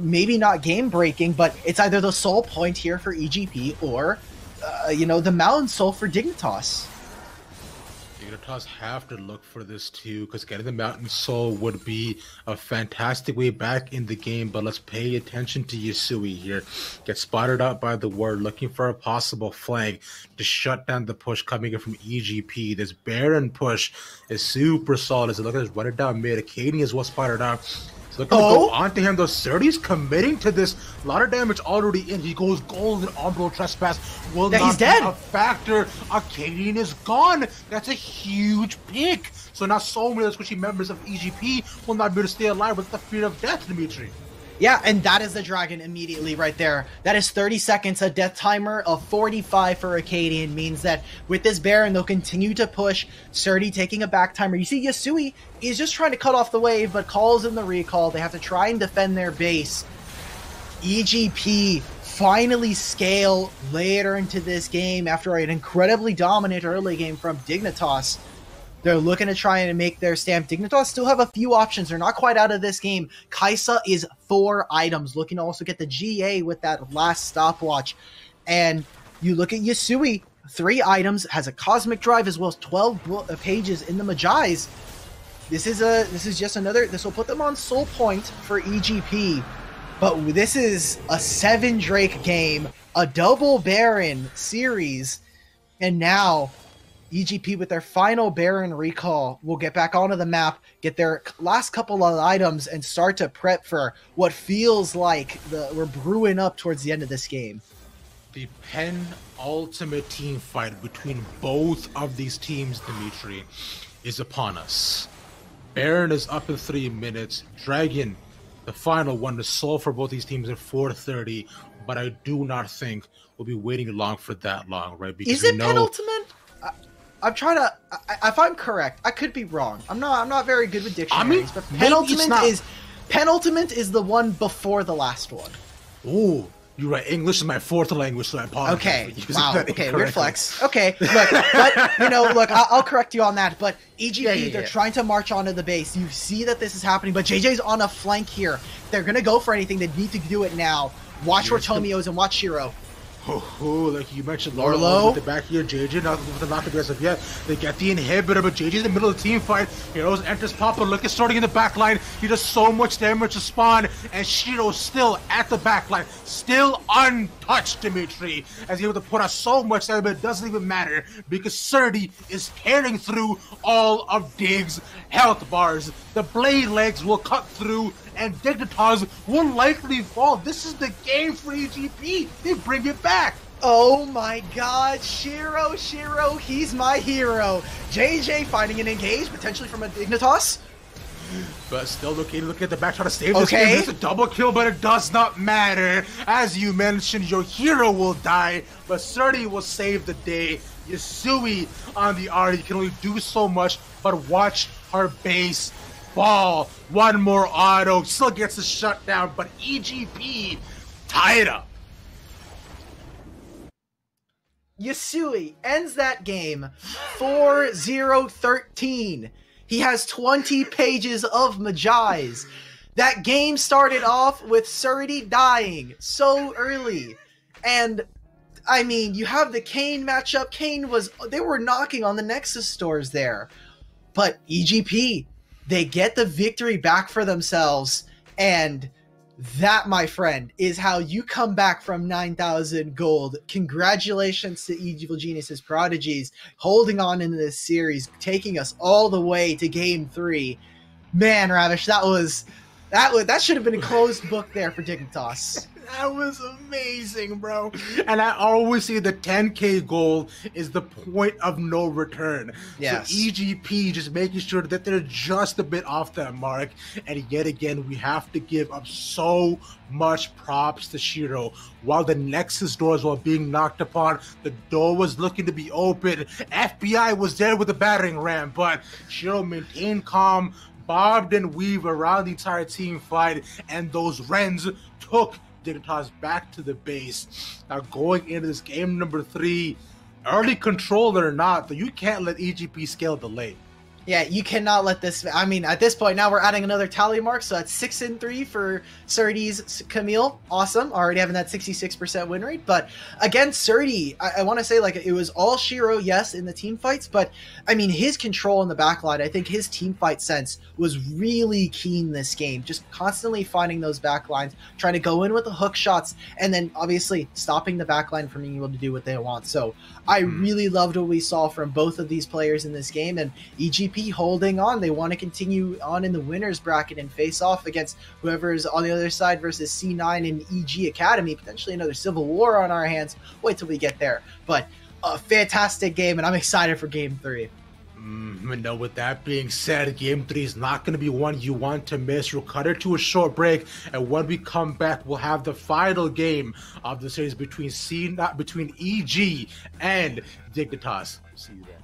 maybe not game breaking, but it's either the soul point here for EGP or, the Mountain Soul for Dignitas. Dignitas have to look for this too, because getting the Mountain Soul would be a fantastic way back in the game, but let's pay attention to Yasui here. Gets spotted out by the ward, looking for a possible flank to shut down the push coming in from EGP. This Baron push is super solid. So look at this, run it down mid. Acadian is well spotted out. So looking to go onto him, though. Surdy's committing to this. A lot of damage already in. He goes golden Umbral Trespass. Will not be a factor. Acadian is gone. That's a huge pick. So now so many of the squishy members of EGP will not be able to stay alive with the fear of death, Dimitri. Yeah, and that is the dragon immediately right there. That is 30 seconds. A death timer of 45 for Acadian means that with this Baron, they'll continue to push. Surdy taking a back timer. You see Yasui is just trying to cut off the wave, but calls in the recall. They have to try and defend their base. EGP finally scale later into this game after an incredibly dominant early game from Dignitas. They're looking to try and make their stamp. Dignitas still have a few options. They're not quite out of this game. Kaisa is 4 items, looking to also get the GA with that last stopwatch. And you look at Yasui, 3 items, has a Cosmic Drive as well as 12 pages in the Magi's. This is just another, this will put them on soul point for EGP. But this is a 7 Drake game, a double Baron series, and now EGP with their final Baron recall will get back onto the map, get their last couple of items, and start to prep for what feels like we're brewing up towards the end of this game. The penultimate team fight between both of these teams, Dimitri, is upon us. Baron is up in 3 minutes. Dragon, the final one to solve for both these teams at 4:30. But I do not think we'll be waiting long for that long, right? Because is it penultimate? I'm trying to. If I'm correct, I could be wrong. I'm not very good with dictionaries. But penultimate is the one before the last one. Ooh. You're right. English is my fourth language, so I apologize. Okay. Wow. Okay. Weird flex. Okay. Look, I'll correct you on that. But EGP, they're trying to march onto the base. You see that this is happening, but JJ's on a flank here. If they're gonna go for anything, they need to do it now. Watch where Tomio's and watch Shiro. Like you mentioned, Lorlo with the back here, JJ not with the knock aggressive yet. They get the inhibitor, but JJ's in the middle of the team fight. Heroes enters Papa. Look at starting in the back line. He does so much damage to Spawn, and Shiro's still at the back line, still untouched, Dimitri, as he's able to put out so much damage, but it doesn't even matter because Surdy is tearing through all of Dig's health bars. The blade legs will cut through, and Dignitas will likely fall. This is the game for EGP. They bring it back. Oh my god, Shiro, he's my hero. JJ finding an engage, potentially from a Dignitas. But still looking at the back, trying to save this game. It's a double kill, but it does not matter. As you mentioned, your hero will die, but Surdy will save the day. Yasui on the Ari can only do so much, but watch her base fall. One more auto, still gets the shutdown, but EGP tie it up. Yasui ends that game 4-0-13. He has 20 pages of Majais. That game started off with Surdy dying so early. And, I mean, you have the Kayn matchup. They were knocking on the Nexus stores there. But EGP, they get the victory back for themselves. And that, my friend, is how you come back from 9,000 gold. Congratulations to Evil Genius's Prodigies, holding on in this series, taking us all the way to Game 3. Man, Ravish, that should have been a closed book there for Dignitas. That was amazing, bro. And I always say the 10K goal is the point of no return. Yes. So EGP just making sure that they're just a bit off that mark. And yet again, we have to give up so much props to Shiro. While the Nexus doors were being knocked upon, the door was looking to be open. FBI was there with a battering ram, but Shiro maintained calm, bobbed and weaved around the entire team fight, and those Rens took Dignitas back to the base. Now going into this game number 3, early control or not, you can't let EGP scale the lane. Yeah, you cannot let this. I mean, at this point now we're adding another tally mark, so that's 6-3 for Surdy's Camille. Awesome, already having that 66% win rate. But again, Surdy, I want to say, like, it was all Shiro, yes, in the team fights, but I mean, his control in the backline, I think his team fight sense was really keen this game. Just constantly finding those backlines, trying to go in with the hook shots, and then obviously stopping the backline from being able to do what they want. So I really loved what we saw from both of these players in this game, and EGP holding on. They want to continue on in the winners bracket and face off against whoever is on the other side versus C9 and EG Academy. Potentially another civil war on our hands. Wait till we get there. But a fantastic game, and I'm excited for Game 3. No, with that being said, Game 3 is not going to be one you want to miss. We'll cut it to a short break, and when we come back, we'll have the final game of the series between EG and Dignitas. See you then.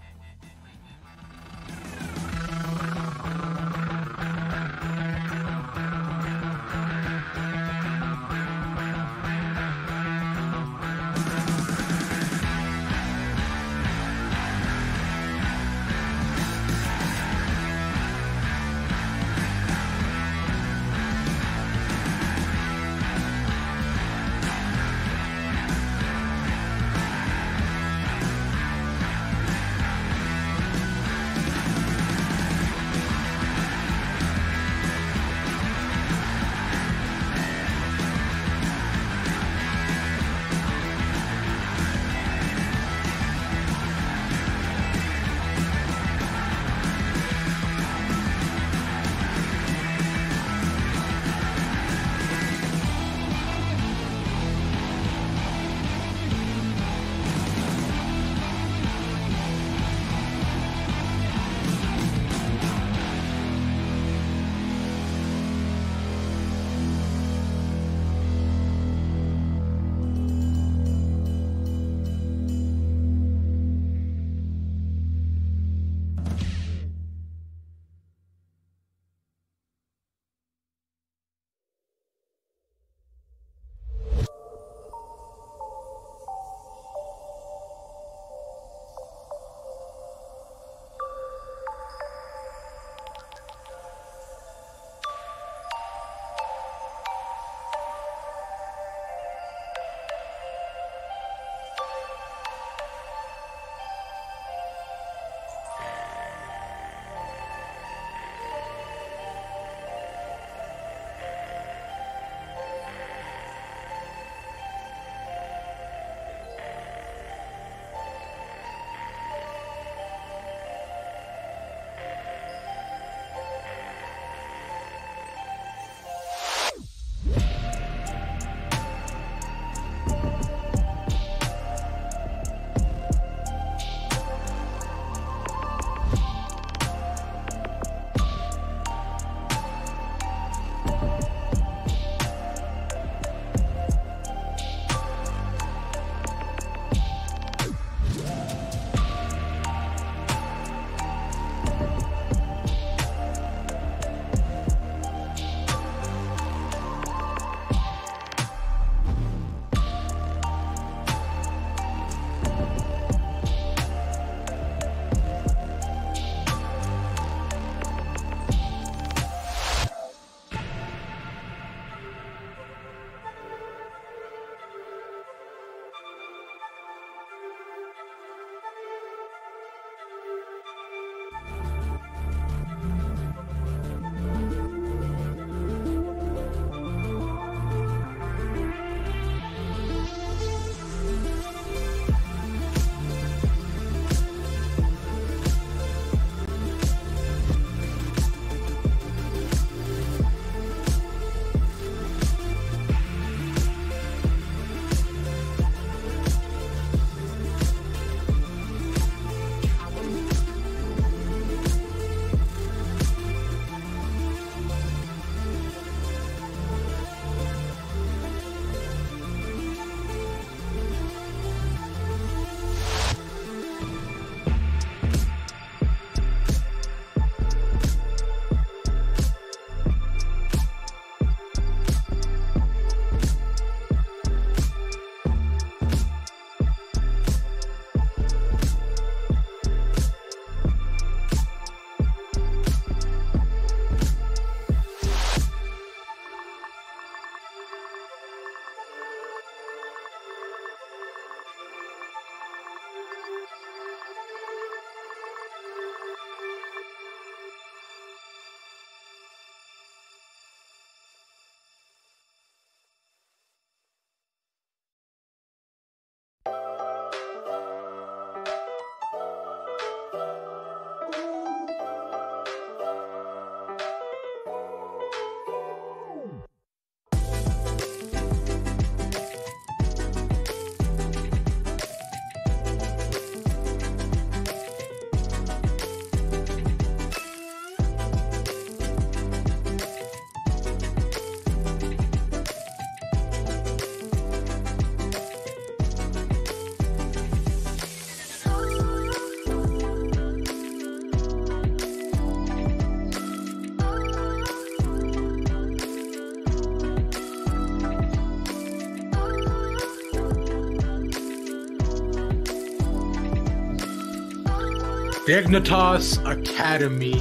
Dignitas Academy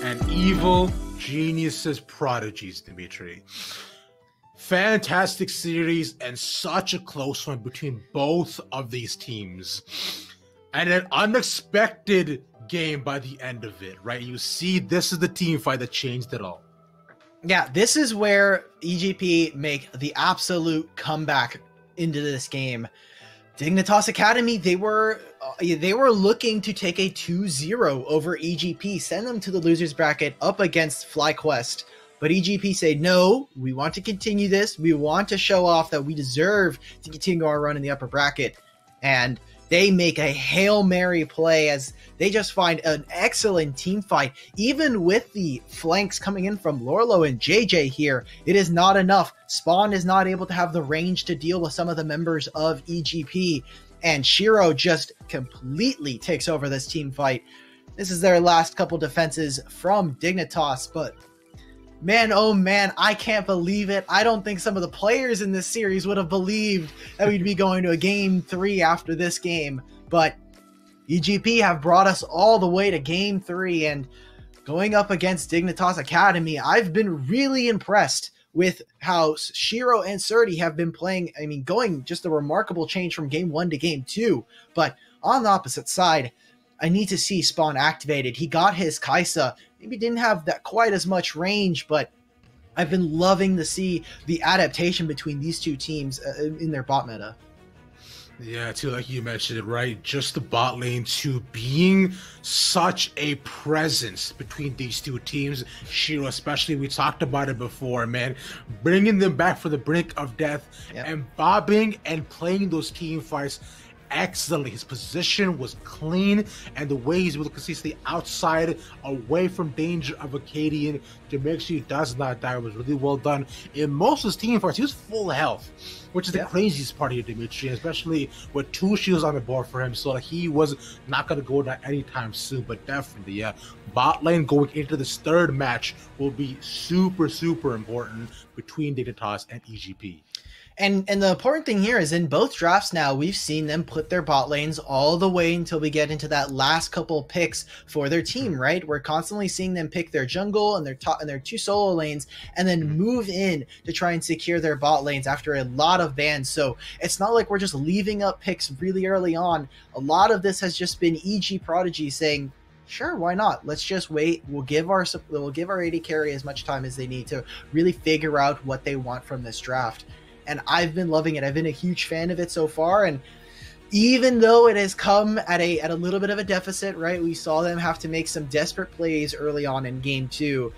and Evil Geniuses Prodigies, Dimitri. Fantastic series and such a close one between both of these teams. And an unexpected game by the end of it, right? You see, this is the team fight that changed it all. Yeah, this is where EGP make the absolute comeback into this game. Dignitas Academy, they were looking to take a 2-0 over EGP, send them to the losers bracket up against FlyQuest. But EGP say, no, we want to continue this. We want to show off that we deserve to continue our run in the upper bracket. And they make a Hail Mary play as they just find an excellent team fight. Even with the flanks coming in from Lorlo and JJ here, it is not enough. Spawn is not able to have the range to deal with some of the members of EGP. And Shiro just completely takes over this team fight. This is their last couple defenses from Dignitas, but man, oh man, I can't believe it. I don't think some of the players in this series would have believed that we'd be going to a game 3 after this game. But EGP have brought us all the way to game 3, and going up against Dignitas Academy, I've been really impressed with how Shiro and Surdy have been playing. I mean, going just a remarkable change from game 1 to game 2. But on the opposite side, I need to see Spawn activated. He got his Kaisa. Maybe didn't have that quite as much range, but I've been loving to see the adaptation between these two teams in their bot meta. Yeah, too, like you mentioned it, right? Just the bot lane too, being such a presence between these two teams. Shiro, especially, we talked about it before, man. Bringing them back for the brink of death, yep, and bobbing and playing those team fights excellently. His position was clean, and the way he's able to consistently outside, away from danger of Acadian to make sure he does not die was really well done. In most of his team fights, he was full health, which is the craziest part here, Dimitri, especially with 2 shields on the board for him, so like, he was not going to go down anytime soon. But definitely, yeah, bot lane going into this 3rd match will be super, super important between Dignitas and EGP. And the important thing here is in both drafts now, we've seen them put their bot lanes all the way until we get into that last couple picks for their team, right? We're constantly seeing them pick their jungle and their 2 solo lanes and then move in to try and secure their bot lanes after a lot of bans. So it's not like we're just leaving up picks really early on. A lot of this has just been EG Prodigy saying, sure, why not? Let's just wait. We'll give our AD carry as much time as they need to really figure out what they want from this draft. And I've been loving it. I've been a huge fan of it so far. And even though it has come at a little bit of a deficit, right? We saw them have to make some desperate plays early on in game 2.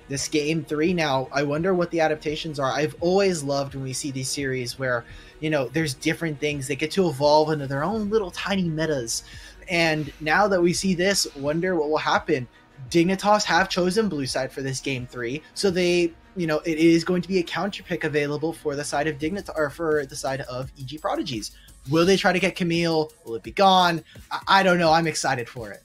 This game 3 now, I wonder what the adaptations are. I've always loved when we see these series where, you know, there's different things. They get to evolve into their own little tiny metas. And now that we see this, wonder what will happen. Dignitas have chosen blue side for this game 3. So they, you know, it is going to be a counter pick available for the side of Dignitas, or for the side of EG Prodigies. Will they try to get Camille? Will it be gone? I don't know. I'm excited for it.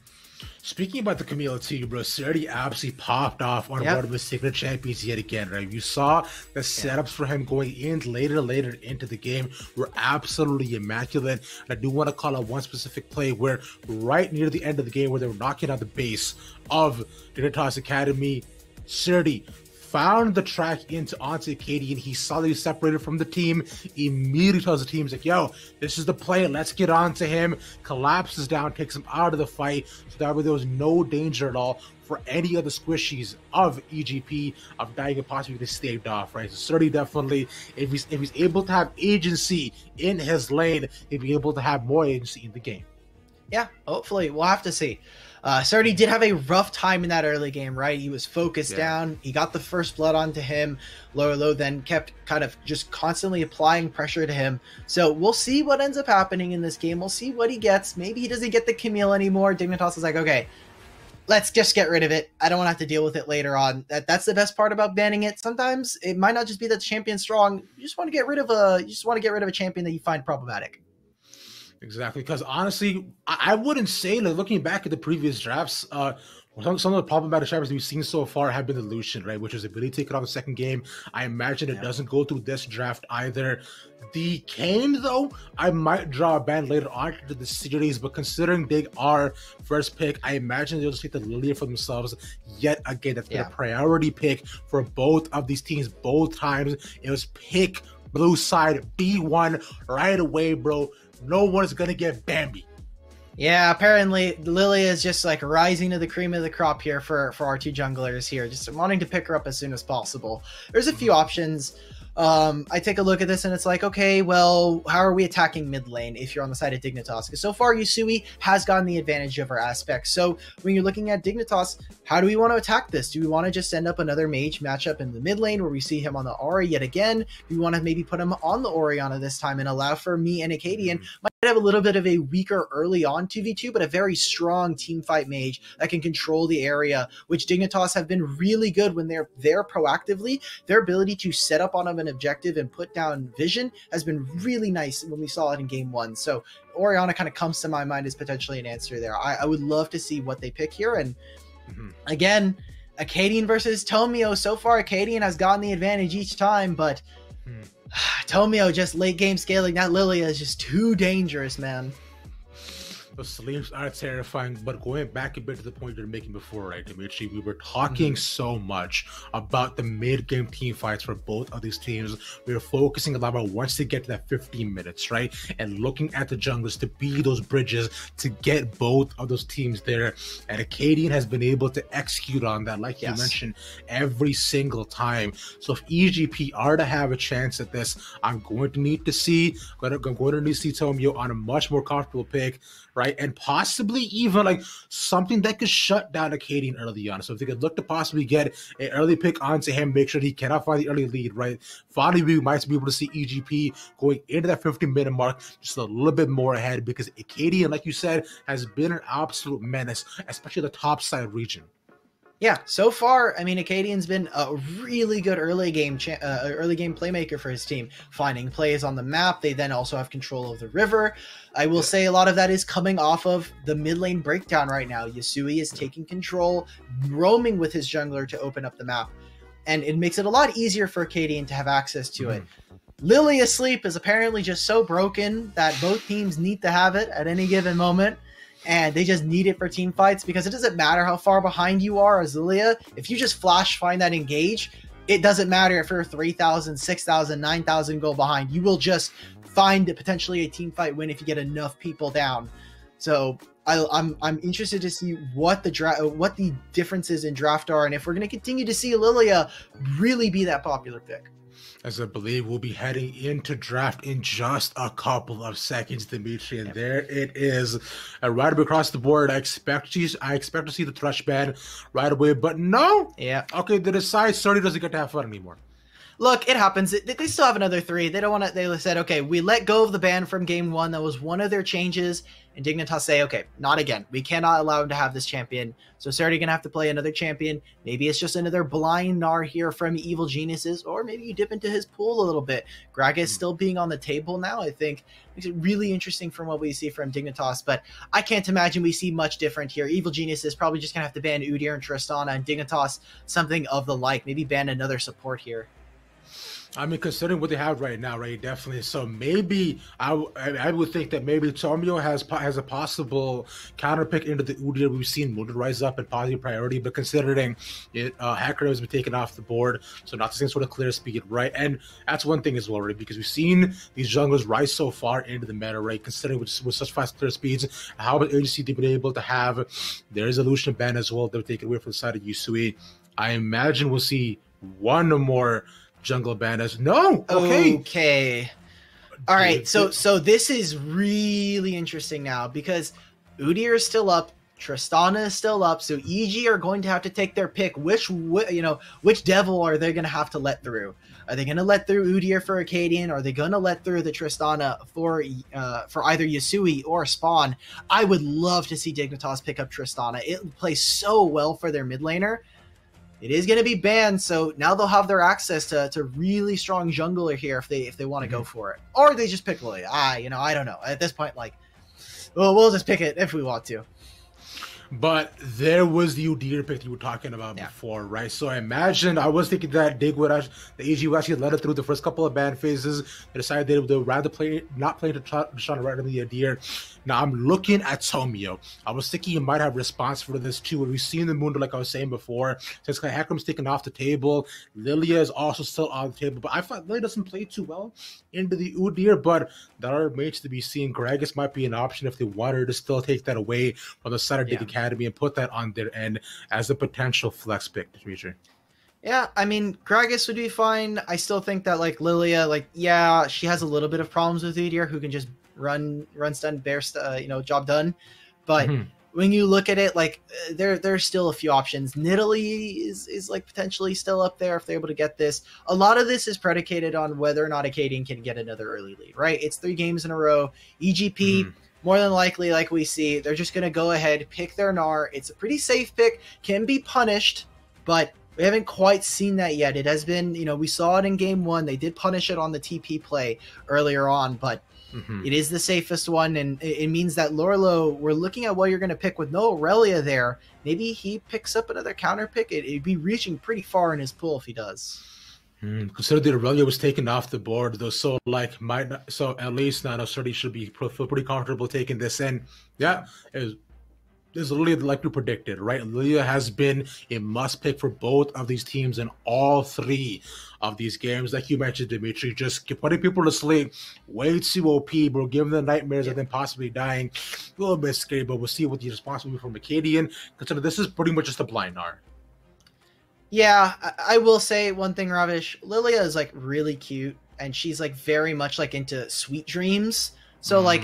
Speaking about the Camille too, bro, Serdi absolutely popped off on one of his signature champions yet again, right? You saw the setups for him going in later into the game were absolutely immaculate. And I do want to call out one specific play where right near the end of the game where they were knocking out the base of Dignitas Academy, Serdi found the track onto Acadian. He saw that he was separated from the team. Immediately tells the team, he's like, yo, this is the play. Let's get on to him. Collapses down, takes him out of the fight. So that way there was no danger at all for any of the squishies of EGP of dying and possibly get staved off, right? So Surdy definitely, if he's able to have agency in his lane, he'll be able to have more agency in the game. Yeah, hopefully. We'll have to see. Sardi did have a rough time in that early game, right? He was focused down. He got the first blood onto him. Lorlo then kept kind of just constantly applying pressure to him. So we'll see what ends up happening in this game. We'll see what he gets. Maybe he doesn't get the Camille anymore. Dignitas is like, okay, let's just get rid of it. I don't want to have to deal with it later on. That's the best part about banning it. Sometimes it might not just be that the champion's strong. You just want to get rid of a champion that you find problematic. Exactly, because honestly, I wouldn't say, like, looking back at the previous drafts, Some of the problematic champions we've seen so far have been the Lucian, right? Which is the ability to take it off the second game. I imagine it doesn't go through this draft either. The Kayn, though, I might draw a ban later on to the series, but considering they are first pick, I imagine they'll just take the Lilia for themselves yet again. That's been a priority pick for both of these teams. Both times it was pick blue side B1 right away, bro. No one's gonna get Bambi. Yeah, apparently Lilia is just like rising to the cream of the crop here for our two junglers here, just wanting to pick her up as soon as possible. There's a few options. I take a look at this and it's like, okay, well, how are we attacking mid lane if you're on the side of Dignitas? Because so far, Yusui has gotten the advantage of her aspects. So when you're looking at Dignitas, how do we want to attack this? Do we want to just send up another mage matchup in the mid lane where we see him on the Ahri yet again? Do we want to maybe put him on the Orianna this time and allow for me and Acadian? Might have a little bit of a weaker early on 2v2, but a very strong team fight mage that can control the area, which Dignitas have been really good when they're there proactively. Their ability to set up on an objective and put down vision has been really nice when we saw it in game 1. So Orianna kind of comes to my mind as potentially an answer there. I would love to see what they pick here. And again, Acadian versus Tomio. So far, Acadian has gotten the advantage each time, but Tomio just late game scaling that Lilia is just too dangerous, man. The sleeves are terrifying, but going back a bit to the point you're making before, right, Dimitri, we were talking so much about the mid-game team fights for both of these teams. We were focusing a lot about once they get to that 15 minutes, right, and looking at the junglers to be those bridges to get both of those teams there. And Acadian has been able to execute on that, like you mentioned, every single time. So if EGP are to have a chance at this, I'm going to need to see Tomio on a much more comfortable pick, right? And possibly even like something that could shut down Acadian early on. So if they could look to possibly get an early pick onto him, make sure he cannot find the early lead, right? Finally, we might be able to see EGP going into that 15-minute mark just a little bit more ahead, because Acadian, like you said, has been an absolute menace, especially the top side region. Yeah, so far, I mean, Acadian's been a really good early game playmaker for his team, finding plays on the map. They then also have control of the river. I will say a lot of that is coming off of the mid lane breakdown right now. Yusui is taking control, roaming with his jungler to open up the map, and it makes it a lot easier for Acadian to have access to it. Lily Asleep is apparently just so broken that both teams need to have it at any given moment. And they just need it for team fights, because it doesn't matter how far behind you are as Lilia. If you just flash find that engage, it doesn't matter if you're 3,000, 6,000, 9,000 goal behind. You will just find potentially a team fight win if you get enough people down. So I'm interested to see what the differences in draft are, and if we're going to continue to see Lilia really be that popular pick. As I believe we'll be heading into draft in just a couple of seconds, Dimitri, and there it is, right up across the board. I expect to see the Thresh ban right away, but no. Okay, the Decide Surly doesn't get to have fun anymore. Look, it happens. They still have another 3. They don't want to. They said, okay, we let go of the ban from game 1. That was one of their changes. And Dignitas say, okay, not again. We cannot allow him to have this champion. So Sardi gonna have to play another champion. Maybe it's just another blind Gnar here from Evil Geniuses, or maybe you dip into his pool a little bit. Gragas is still being on the table now. I think makes it really interesting from what we see from Dignitas, but I can't imagine we see much different here. Evil Genius is probably just gonna have to ban Udyr and Tristana, and Dignitas something of the like. Maybe ban another support here. I mean, considering what they have right now, right, definitely. So maybe I would think that maybe Tomio has a possible counter pick into the Udyr. We've seen Mundo rise up and positive priority, but considering it, Hacker has been taken off the board, so not the same sort of clear speed, right? And that's one thing as well, right? Because we've seen these junglers rise so far into the meta, right? Considering with such fast clear speeds, how much agency they've been able to have. There is Illusion ban as well. They're taken away from the side of Yusui. I imagine we'll see one or more jungle banners. No. Okay. All right. So this is really interesting now, because Udyr is still up, Tristana is still up, so EG are going to have to take their pick. Which devil are they going to have to let through? Are they going to let through Udyr for Acadian? Are they going to let through the Tristana for either Yusui or Spawn? I would love to see Dignitas pick up Tristana. It plays so well for their mid laner. It is going to be banned, so now they'll have their access to really strong jungler here if they want to go for it, or they just pick Lilia. I don't know. At this point, like, we'll just pick it if we want to. But there was the Udyr pick you were talking about before, right? So I was thinking that Dig would actually, the AG would actually let it through the first couple of ban phases. They decided they would rather not play to Deshaun randomly Udyr. Now I'm looking at Tomio. I was thinking you might have response for this too. We've seen the Mundo, like I was saying before. Since Hecarim's taken off the table, Lilia is also still on the table. But I thought Lilia doesn't play too well into the Udyr, but that remains to be seen. Gragas might be an option if they wanted to still take that away from the side of Dig Academy and put that on their end as a potential flex pick, Dimitri. Yeah, I mean, Gragas would be fine. I still think that, like, Lilia, like, yeah, she has a little bit of problems with Udyr, who can just run stun, bear, job done. But when you look at it, like, there's still a few options. Nidalee is like potentially still up there if they're able to get this. A lot of this is predicated on whether or not Acadian can get another early lead, right? It's 3 games in a row. EGP, more than likely, like we see, they're just going to go ahead, pick their Gnar. It's a pretty safe pick, can be punished, but we haven't quite seen that yet. It has been, we saw it in game 1. They did punish it on the TP play earlier on, but it is the safest one, and it means that Lorlo, we're looking at what you're going to pick with no Aurelia there. Maybe he picks up another counter pick. It'd be reaching pretty far in his pool if he does. Consider the Aurelia was taken off the board, though, so at least Nano Sturdy should feel pretty comfortable taking this in. Yeah, it's literally like we predicted, right? Lilia has been a must pick for both of these teams in all 3 of these games. Like you mentioned, Dimitri, just putting people to sleep, way too OP, bro, giving them nightmares and then possibly dying. A little bit scary, but we'll see what the response will be from Acadian. Consider this is pretty much just a blind Gnar. Yeah, I will say one thing, Ravish. Lilia is, like, really cute, and she's, like, very much, like, into sweet dreams. So, like,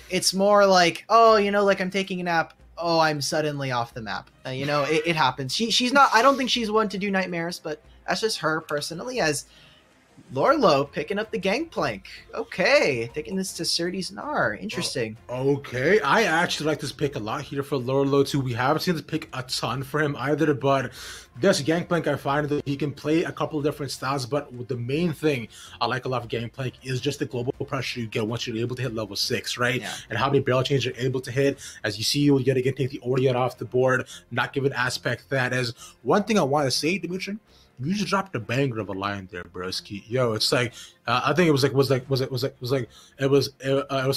it's more like, oh, like, I'm taking a nap. Oh, I'm suddenly off the map. It happens. She's not, I don't think she's one to do nightmares, but that's just her personally. As Lorlo picking up the Gangplank. Okay, taking this to Surdy's Gnar. Interesting. Okay, I actually like this pick a lot here for Lorlo too. We haven't seen this pick a ton for him either, but this Gangplank, I find that he can play a couple of different styles, but the main thing I like a lot of Gangplank is just the global pressure you get once you're able to hit level 6, right? Yeah. And how many barrel chains you're able to hit. As you see, you'll yet again take the Orion off the board, not give an aspect that. As one thing I want to say, Dimitri, you just dropped a banger of a line there, broski. Yo, it's like I think it was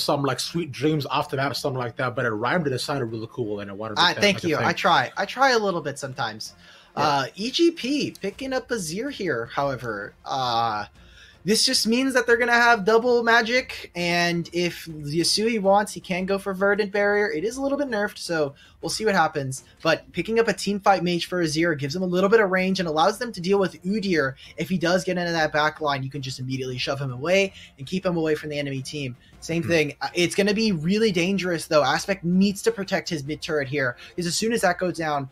some like sweet dreams off the map, something like that. But it rhymed and it sounded really cool, and I wanted to. Thank you. I try a little bit sometimes. Yeah. EGP picking up Azir here, however. This just means that they're going to have double magic, and if Yasui wants, he can go for Verdant Barrier. It is a little bit nerfed, so we'll see what happens. But picking up a teamfight mage for Azir gives him a little bit of range and allows them to deal with Udyr. If he does get into that back line, you can just immediately shove him away and keep him away from the enemy team. Same thing. It's going to be really dangerous, though. Aspect needs to protect his mid-turret here, because as soon as that goes down,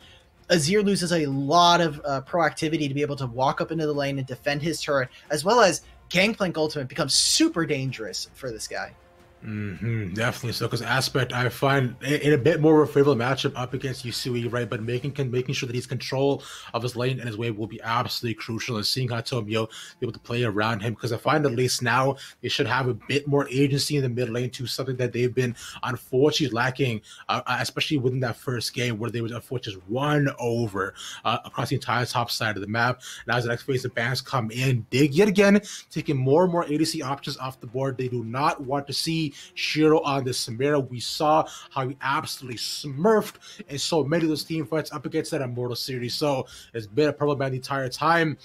Azir loses a lot of proactivity to be able to walk up into the lane and defend his turret, as well as Gangplank Ultimate becomes super dangerous for this guy. Definitely so, because Aspect I find in a bit more of a favorable matchup up against Yusui, right? But making sure that he's control of his lane and his wave will be absolutely crucial, and seeing how Tomio be able to play around him, because I find at least now they should have a bit more agency in the mid lane too, something that they've been unfortunately lacking, especially within that first game where they were unfortunately just run over across the entire top side of the map. Now as the next phase of bans come in, Dig yet again taking more and more ADC options off the board. They do not want to see Shiro on the Samira. We saw how he absolutely smurfed in so many of those team fights up against that Immortal series. So it's been a problem ban the entire time.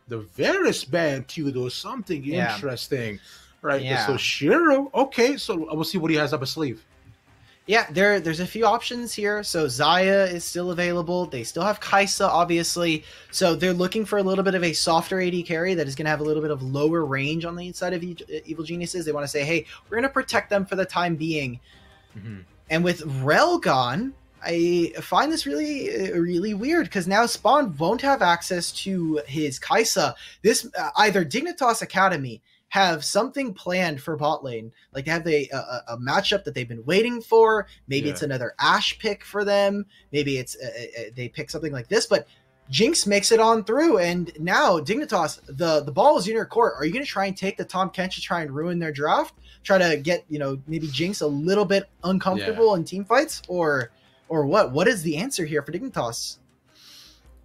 The Varus ban too, though, something interesting, right? Yeah. So Shiro, okay, so we'll see what he has up his sleeve. Yeah, there's a few options here. So Xayah is still available. They still have Kaisa, obviously. So they're looking for a little bit of a softer AD carry that is going to have a little bit of lower range on the inside of Evil Geniuses. They want to say, hey, we're going to protect them for the time being. And with Relgon, I find this really weird, because now Spawn won't have access to his Kaisa. This either Dignitas Academy have something planned for bot lane, like they have a matchup that they've been waiting for. Maybe it's another Ashe pick for them. Maybe it's they pick something like this, but Jinx makes it on through, and now Dignitas, the ball is in your court. Are you going to try and take the Tahm Kench to try and ruin their draft? Try to get maybe Jinx a little bit uncomfortable in team fights, or or what? What is the answer here for Dignitas?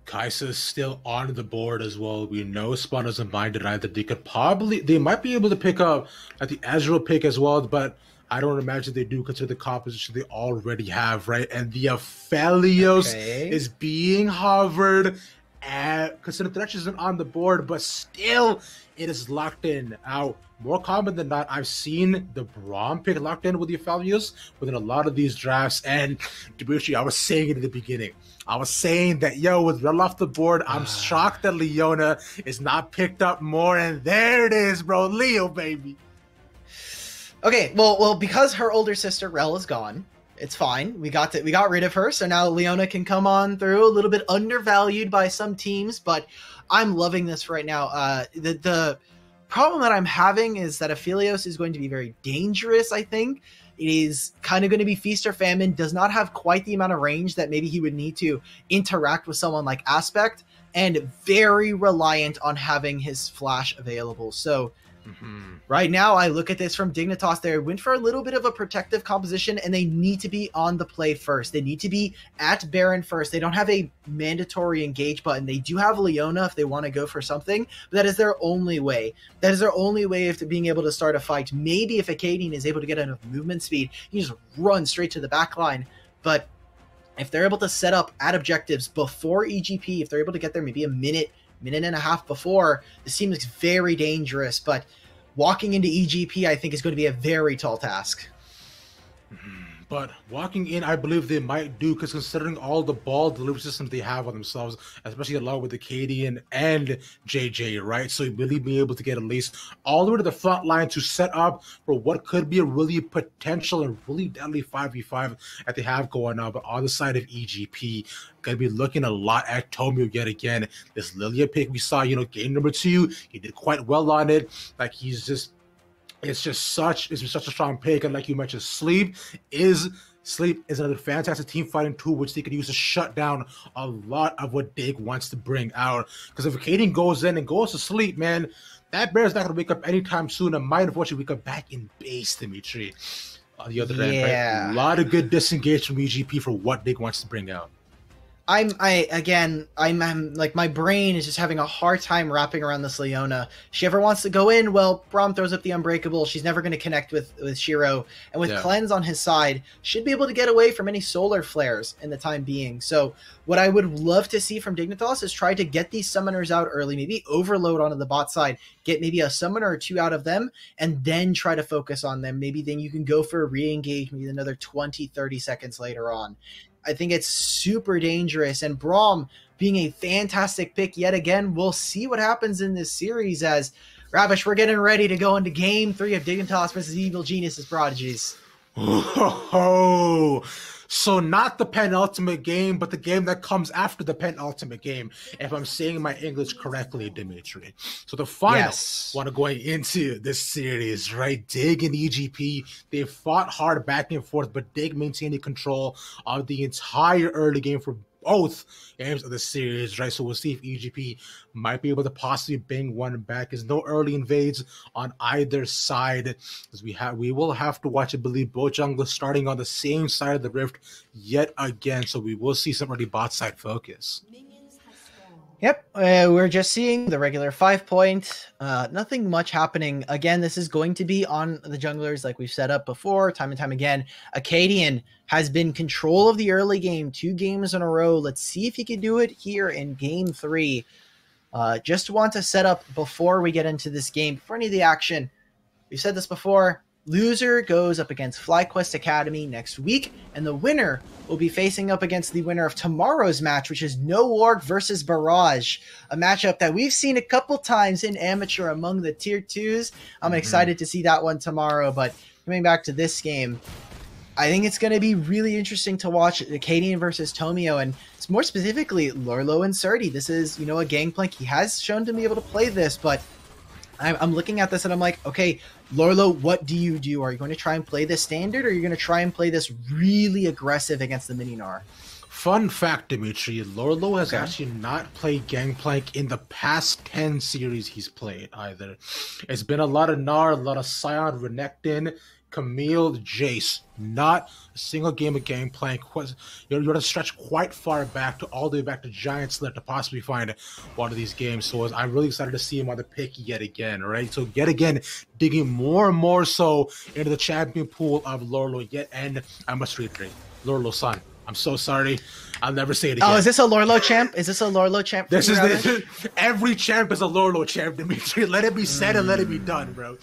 Kai'Sa's still on the board as well. We know Spawn doesn't mind it either. They might be able to pick up at the Azrael pick as well, but I don't imagine they do consider the composition they already have, right? And the Aphelios is being hovered at, consider the isn't on the board, but still it is locked in. Now, more common than not, I've seen the Braum pick locked in with the Aphelios within a lot of these drafts. And Dimitri, I was saying it in the beginning. I was saying that, yo, with Rel off the board, I'm shocked that Leona is not picked up more. And there it is, bro. Leo, baby. Okay, well, because her older sister Rel is gone, it's fine. We got rid of her, so now Leona can come on through. A little bit undervalued by some teams, but I'm loving this right now. The problem that I'm having is that Aphelios is going to be very dangerous, I think. It is kind of going to be feast or famine, does not have quite the amount of range that maybe he would need to interact with someone like Aspect, and very reliant on having his flash available. So right now, I look at this from Dignitas. They went for a little bit of a protective composition, and they need to be on the play first. They need to be at Baron first. They don't have a mandatory engage button. They do have Leona if they want to go for something, but that is their only way. That is their only way of being able to start a fight. Maybe if Acadian is able to get enough movement speed, you just run straight to the back line. But if they're able to set up at objectives before EGP, if they're able to get there maybe a minute and a half before, this team is very dangerous. But walking into EGP, I think, is going to be a very tall task. But walking in, I believe they might do, because considering all the ball delivery systems they have on themselves, especially along with Acadian and JJ, right? So really being able to get at least all the way to the front line to set up for what could be a really potential and really deadly 5v5 that they have going on. But on the side of EGP, going to be looking a lot at Tomio yet again. This Lilia pick we saw, game number 2, he did quite well on it. Like, it's just such a strong pick. And like you mentioned, Sleep is another fantastic team fighting tool which they could use to shut down a lot of what Dig wants to bring out. Because if Acadian goes in and goes to sleep, man, that bear's not going to wake up anytime soon. And might unfortunately wake up back in base, Dimitri. On the other end, right? A lot of good disengage from EGP for what Dig wants to bring out. I'm like, my brain is just having a hard time wrapping around this Leona. She ever wants to go in, well, Braum throws up the Unbreakable. She's never going to connect with Shiro. And with Cleanse on his side, should be able to get away from any solar flares in the time being. So what I would love to see from Dignitas is try to get these summoners out early, maybe overload onto the bot side, get maybe a summoner or 2 out of them, and then try to focus on them. Maybe then you can go for a re-engage maybe another 20, 30 seconds later on. I think it's super dangerous, and Braum being a fantastic pick yet again. We'll see what happens in this series as Ravish, we're getting ready to go into game 3 of Dignitas versus Evil Genius's Prodigies. Oh, so not the penultimate game, but the game that comes after the penultimate game, if I'm saying my English correctly, Dimitri. So the final one going into this series, right? Dig and EGP, they fought hard back and forth, but Dig maintained control of the entire early game for both games of the series, right? So we'll see if EGP might be able to possibly bang one back. There's no early invades on either side, because we will have to watch, I believe, both junglers starting on the same side of the rift yet again. So we will see some early bot side focus. Yep, we're just seeing the regular 5-point. Nothing much happening. Again, this is going to be on the junglers like we've set up before, time and time again. Acadian has been control of the early game 2 games in a row. Let's see if he can do it here in game 3. Just want to set up before we get into this game, for any of the action. We've said this before. Loser goes up against FlyQuest Academy next week, and the winner will be facing up against the winner of tomorrow's match, which is No Org versus Barrage, a matchup that we've seen a couple times in Amateur among the Tier 2s. I'm excited to see that one tomorrow, but coming back to this game, I think it's going to be really interesting to watch Acadian versus Tomio, and more specifically, Lorlo and Surdy. This is, a gangplank. He has shown to be able to play this, but I'm looking at this and I'm like, okay, Lorlo, what do you do? Are you going to try and play this standard, or are you going to try and play this really aggressive against the Mini-Gnar? Fun fact, Dimitri, Lorlo has actually not played Gangplank in the past 10 series he's played either. It's been a lot of Gnar, a lot of Scion, Renekton, Camille, Jace, not a single game of game playing. You're going to stretch quite far back to all the way back to Giant Slayer to possibly find one of these games. So I'm really excited to see him on the pick yet again, right? So yet again, digging more and more so into the champion pool of Lorlo yet. And I must reiterate, Lorlo-san, I'm so sorry. I'll never say it again. Oh, is this a Lorlo champ? Is this a Lorlo champ? This is every champ is a Lorlo champ, Dimitri. Let it be said and let it be done, bro.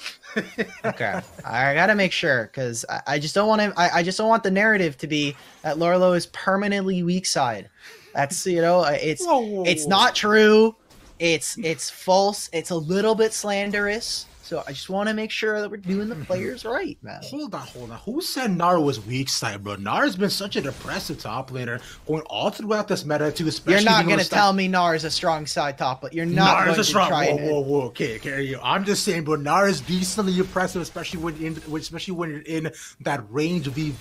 Okay, I gotta make sure because I just don't want him. I just don't want the narrative to be that Lorlo is permanently weak side. That's it's not true. It's false. It's a little bit slanderous. So I just want to make sure that we're doing the players right, man. Hold on. Who said Nara was weak side, bro? Nara's been such a depressive top laner going all throughout this meta too. Especially you're not going to tell me Nara's a strong side top, but you're not Nara's going a strong. To try whoa. Okay. I'm just saying, bro. Nara's decently impressive, especially when you're in that range v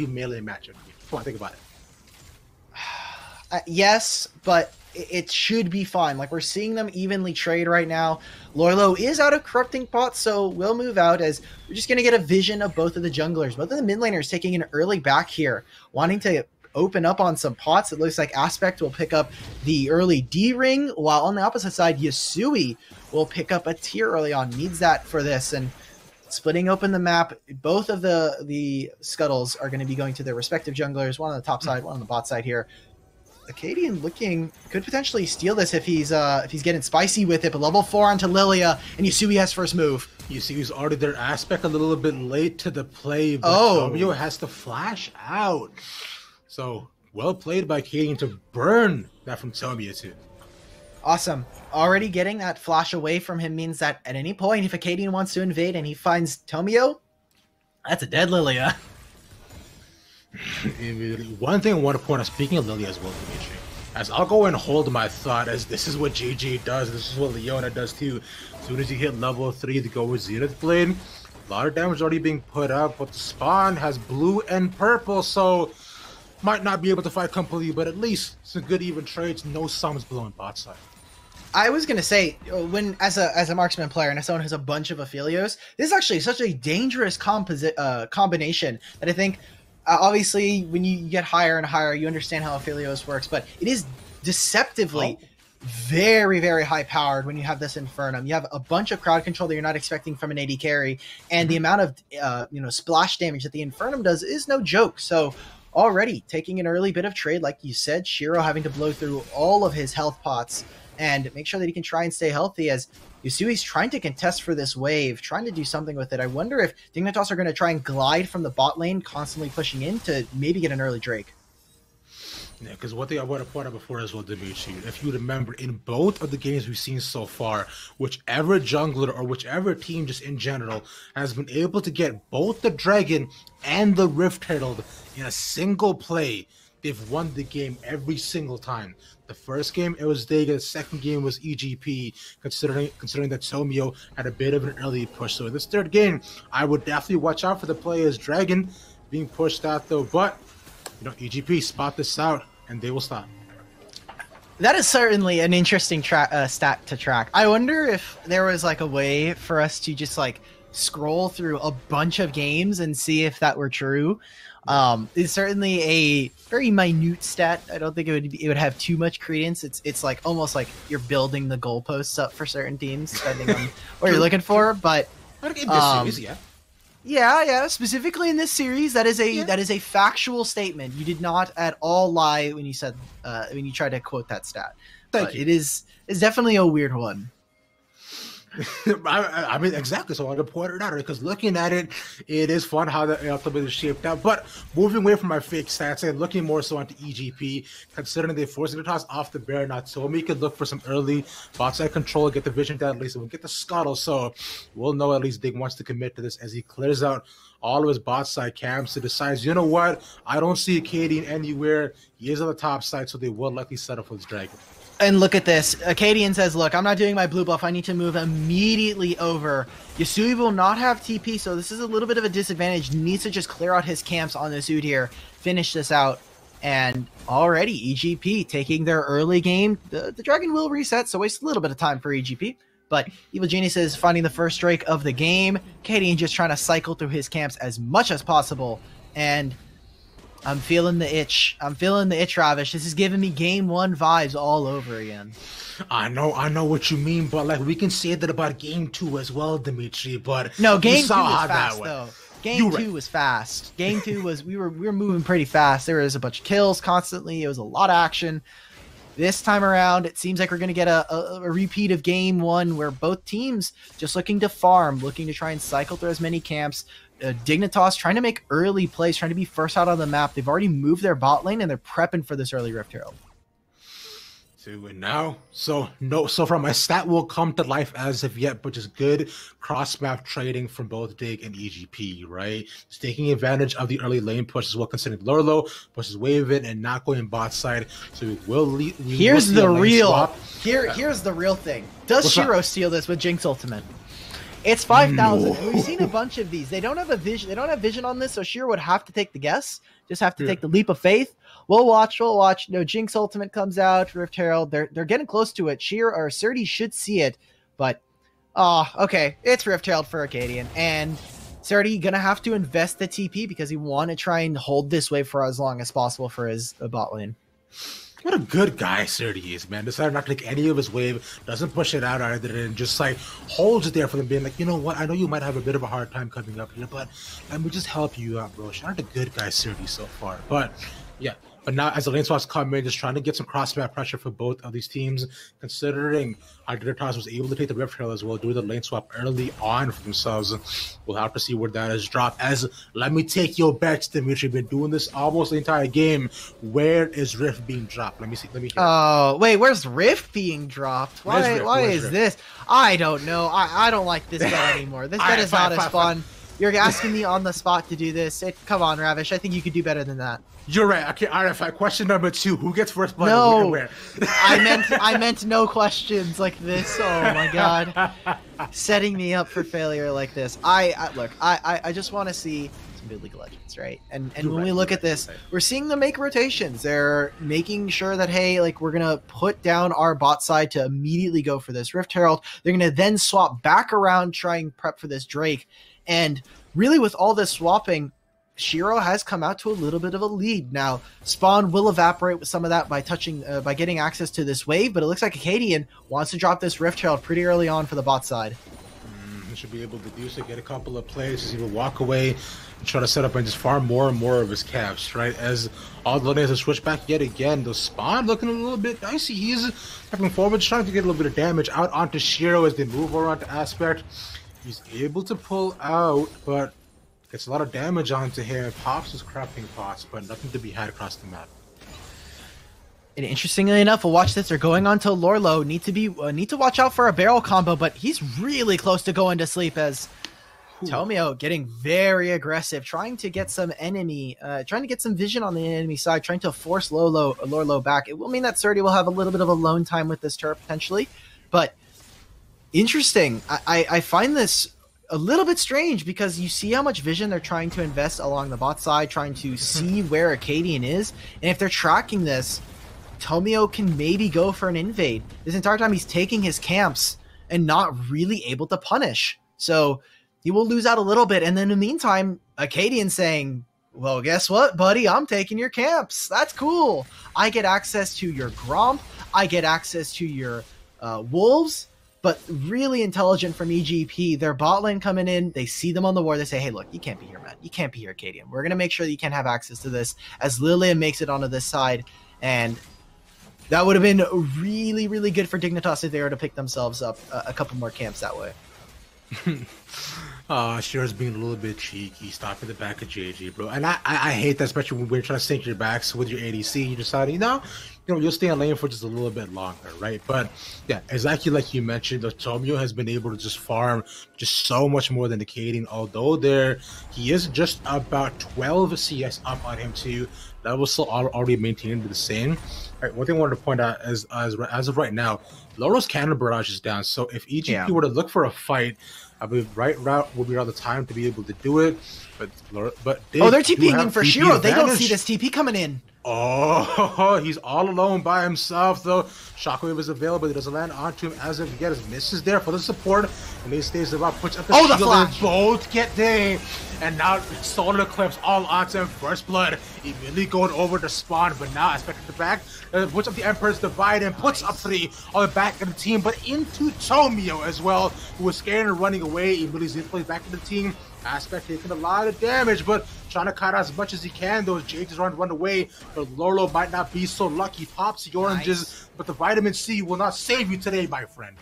melee matchup. Come on, think about it. Yes, but it should be fine. Like, we're seeing them evenly trade right now. Lorlo is out of Corrupting Pot, so we'll move out as we're just going to get a vision of both of the junglers. Both of the mid laners taking an early back here, wanting to open up on some pots. It looks like Aspect will pick up the early D ring, while on the opposite side, Yasui will pick up a tier early on. Needs that for this, and splitting open the map. Both of the scuttles are going to be going to their respective junglers, one on the top side, one on the bot side here. Acadian could potentially steal this if he's getting spicy with it, but level 4 onto Lilia, and Yasui has first move. Yusui's already their Aspect a little bit late to the play, but Tomio has to flash out. So well played by Acadian to burn that from Tomio too. Awesome. Already getting that flash away from him means that at any point, if Acadian wants to invade and he finds Tomio, that's a dead Lilia. One thing I want to point out, speaking of Lilia as well, Dimitri, as I'll go and hold my thought, as this is what GG does, this is what Leona does too. As soon as you hit level 3 to go with Zenith Blade, a lot of damage already being put up, but the spawn has blue and purple, so might not be able to fight completely, but at least some good even trades, no summons blowing bot side. I was gonna say, when as a marksman player and as someone who has a bunch of Aphelios, this is actually such a dangerous combination that I think. Obviously, when you get higher and higher, you understand how Aphelios works, but it is deceptively very, very high-powered when you have this Infernum. You have a bunch of crowd control that you're not expecting from an AD carry, and the amount of splash damage that the Infernum does is no joke. So already taking an early bit of trade, like you said, Shiro having to blow through all of his health pots and make sure that he can try and stay healthy as Yusui's trying to contest for this wave, trying to do something with it. I wonder if Dignitas are going to try and glide from the bot lane, constantly pushing in to maybe get an early Drake. Yeah, because what I want to point out before as well, Dimitri, if you remember, in both of the games we've seen so far, whichever jungler or whichever team just in general has been able to get both the Dragon and the Rift Herald in a single play, they've won the game every single time. The first game, it was Dega. The second game was EGP, considering that Tomio had a bit of an early push. So in this third game, I would definitely watch out for the play as Dragon being pushed out, though. But, EGP, spot this out, and they will stop. That is certainly an interesting stat to track. I wonder if there was, a way for us to just, scroll through a bunch of games and see if that were true. It's certainly a very minute stat. I don't think it would have too much credence. It's almost like you're building the goalposts up for certain teams depending on what you're looking for. But yeah, specifically in this series, that is a factual statement. You did not at all lie when you said when you tried to quote that stat. Thank you. It's definitely a weird one. I mean, exactly. So I'm going to point it out because looking at it, it is fun how the ultimate is shaped out. But moving away from my fake stats and looking more so onto EGP, considering they forced the toss off the bear, not so we could look for some early bot side control, get the vision down at least, and we'll get the scuttle. So we'll know at least Dig wants to commit to this as he clears out all of his bot side camps. He decides, you know what? I don't see Acadian anywhere. He is on the top side, so they will likely set up for this dragon. And look at this. Acadian says, look, I'm not doing my blue buff. I need to move immediately over. Yasui will not have TP, so this is a little bit of a disadvantage. Needs to just clear out his camps on this Oud here, finish this out. And already EGP taking their early game. The dragon will reset, so waste a little bit of time for EGP. But Evil Genius is finding the first Drake of the game. Cadian just trying to cycle through his camps as much as possible. And I'm feeling the itch. I'm feeling the itch, Ravish. This is giving me game 1 vibes all over again. I know what you mean, but like we can say that about game 2 as well, Dimitri. But no, game 2 was fast though. Game 2 right. was fast. Game 2 was we were moving pretty fast. There was a bunch of kills constantly. It was a lot of action. This time around, it seems like we're going to get a repeat of game 1 where both teams just looking to farm, looking to try and cycle through as many camps. Dignitas trying to make early plays, trying to be first out on the map. They've already moved their bot lane and they're prepping for this early Rift Herald. And now, so from my stat will come to life as of yet, but just good cross-map trading from both Dig and EGP, right? Just taking advantage of the early lane push as well, considering Lurlo pushes wave in and not going bot side. So we will here's the real here's the real thing. Does Shiro steal this with Jinx Ultimate? It's 5,000. No. We've seen a bunch of these. They don't have a vision. They don't have vision on this, so Shiro would have to take the guess. Just have to take the leap of faith. We'll watch. No, Jinx Ultimate comes out. Rift Herald. They're getting close to it. Shiro or Surdy should see it, but okay. It's Rift Herald for Arcadian, and Surdy gonna have to invest the TP because he want to try and hold this wave for as long as possible for his bot lane. What a good guy Surdy is, man. Decided not to take any of his wave, doesn't push it out either, and just like holds it there for them, being like, you know what, I know you might have a bit of a hard time coming up here, but let me just help you out, bro. She's not a good guy Surdy so far. But yeah. But now as the lane swaps come in, just trying to get some cross-map pressure for both of these teams, considering Dignitas was able to take the Rift Trail as well, do the lane swap early on for themselves. We'll have to see where that is dropped. As let me take your bets, Dimitri. Been doing this almost the entire game. Where is Rift being dropped? Let me see. Let me hear. Oh, wait, where's Rift being dropped? Why is this? I don't know. I don't like this bet anymore. This bet is not as fun. You're asking me on the spot to do this. Come on, Ravish. I think you could do better than that. You're right. Okay, RFI. Question number 2. Who gets first blood? No, where? I meant no questions like this. Oh my god, setting me up for failure like this. I just want to see some good League of Legends, right? And when we look at this, we're seeing them make rotations. They're making sure that hey, like we're gonna put down our bot side to immediately go for this Rift Herald. They're gonna then swap back around, try and prep for this Drake, and really with all this swapping, Shiro has come out to a little bit of a lead. Now, Spawn will evaporate with some of that by getting access to this wave, but it looks like Acadian wants to drop this Rift Herald pretty early on for the bot side. He should be able to do so, get a couple of plays, just even walk away and try to set up and just farm more and more of his caps, right? As all the lanes are switched back yet again, the Spawn looking a little bit dicey. He's stepping forward, trying to get a little bit of damage out onto Shiro as they move around to Aspect. He's able to pull out, but gets a lot of damage onto him. Pops his crafting pots, but nothing to be had across the map. And interestingly enough, we'll watch this. They're going on to Lorlo. Need to watch out for a barrel combo, but he's really close to going to sleep as Tomio getting very aggressive, trying to get some vision on the enemy side, trying to force Lorlo back. It will mean that Surdy will have a little bit of alone time with this turret potentially, but interesting. I find this a little bit strange because you see how much vision they're trying to invest along the bot side, trying to see where Acadian is, and if they're tracking this, Tomio can maybe go for an invade. This entire time he's taking his camps and not really able to punish. So he will lose out a little bit, and then in the meantime, Acadian saying, well, guess what, buddy? I'm taking your camps. That's cool. I get access to your Gromp. I get access to your Wolves. But really intelligent from EGP. Their bot lane coming in, they see them on the ward, they say, hey, look, you can't be here, man. You can't be here, Arcadian. We're going to make sure that you can't have access to this, as Lillian makes it onto this side. And that would have been really, really good for Dignitas if they were to pick themselves up a couple more camps that way. Shiro's being a little bit cheeky, stopping the back of JJ, bro. And I hate that, especially when we're trying to sync your backs with your ADC. You decide, you'll stay on lane for just a little bit longer, right? But yeah, exactly like you mentioned, Tomio has been able to just farm just so much more than Acadian, although he is just about 12 CS up on him too. That was still already maintained the same. All right, one thing I wanted to point out as of right now, Loro's cannon barrage is down. So if EGP were to look for a fight, I believe right route will be around the time to be able to do it. But they're TPing in for Shiro. They don't see this TP coming in. Oh, he's all alone by himself, though. Shockwave is available. He doesn't land onto him as of yet. His misses there for the support. And he stays about, puts up the shield. The flash! Both get there. And now Solar Eclipse all onto him. First blood. Immediately going over to spawn. But now Aspect at the back. Puts up the Emperor's Divide and puts up 3 on the back of the team. But into Tomio as well, who was scared and running away. Immediately plays back to the team. Aspect taking a lot of damage, but trying to cut out as much as he can. Those Jages run away, but Lolo might not be so lucky. Pops the oranges, but the vitamin C will not save you today, my friend.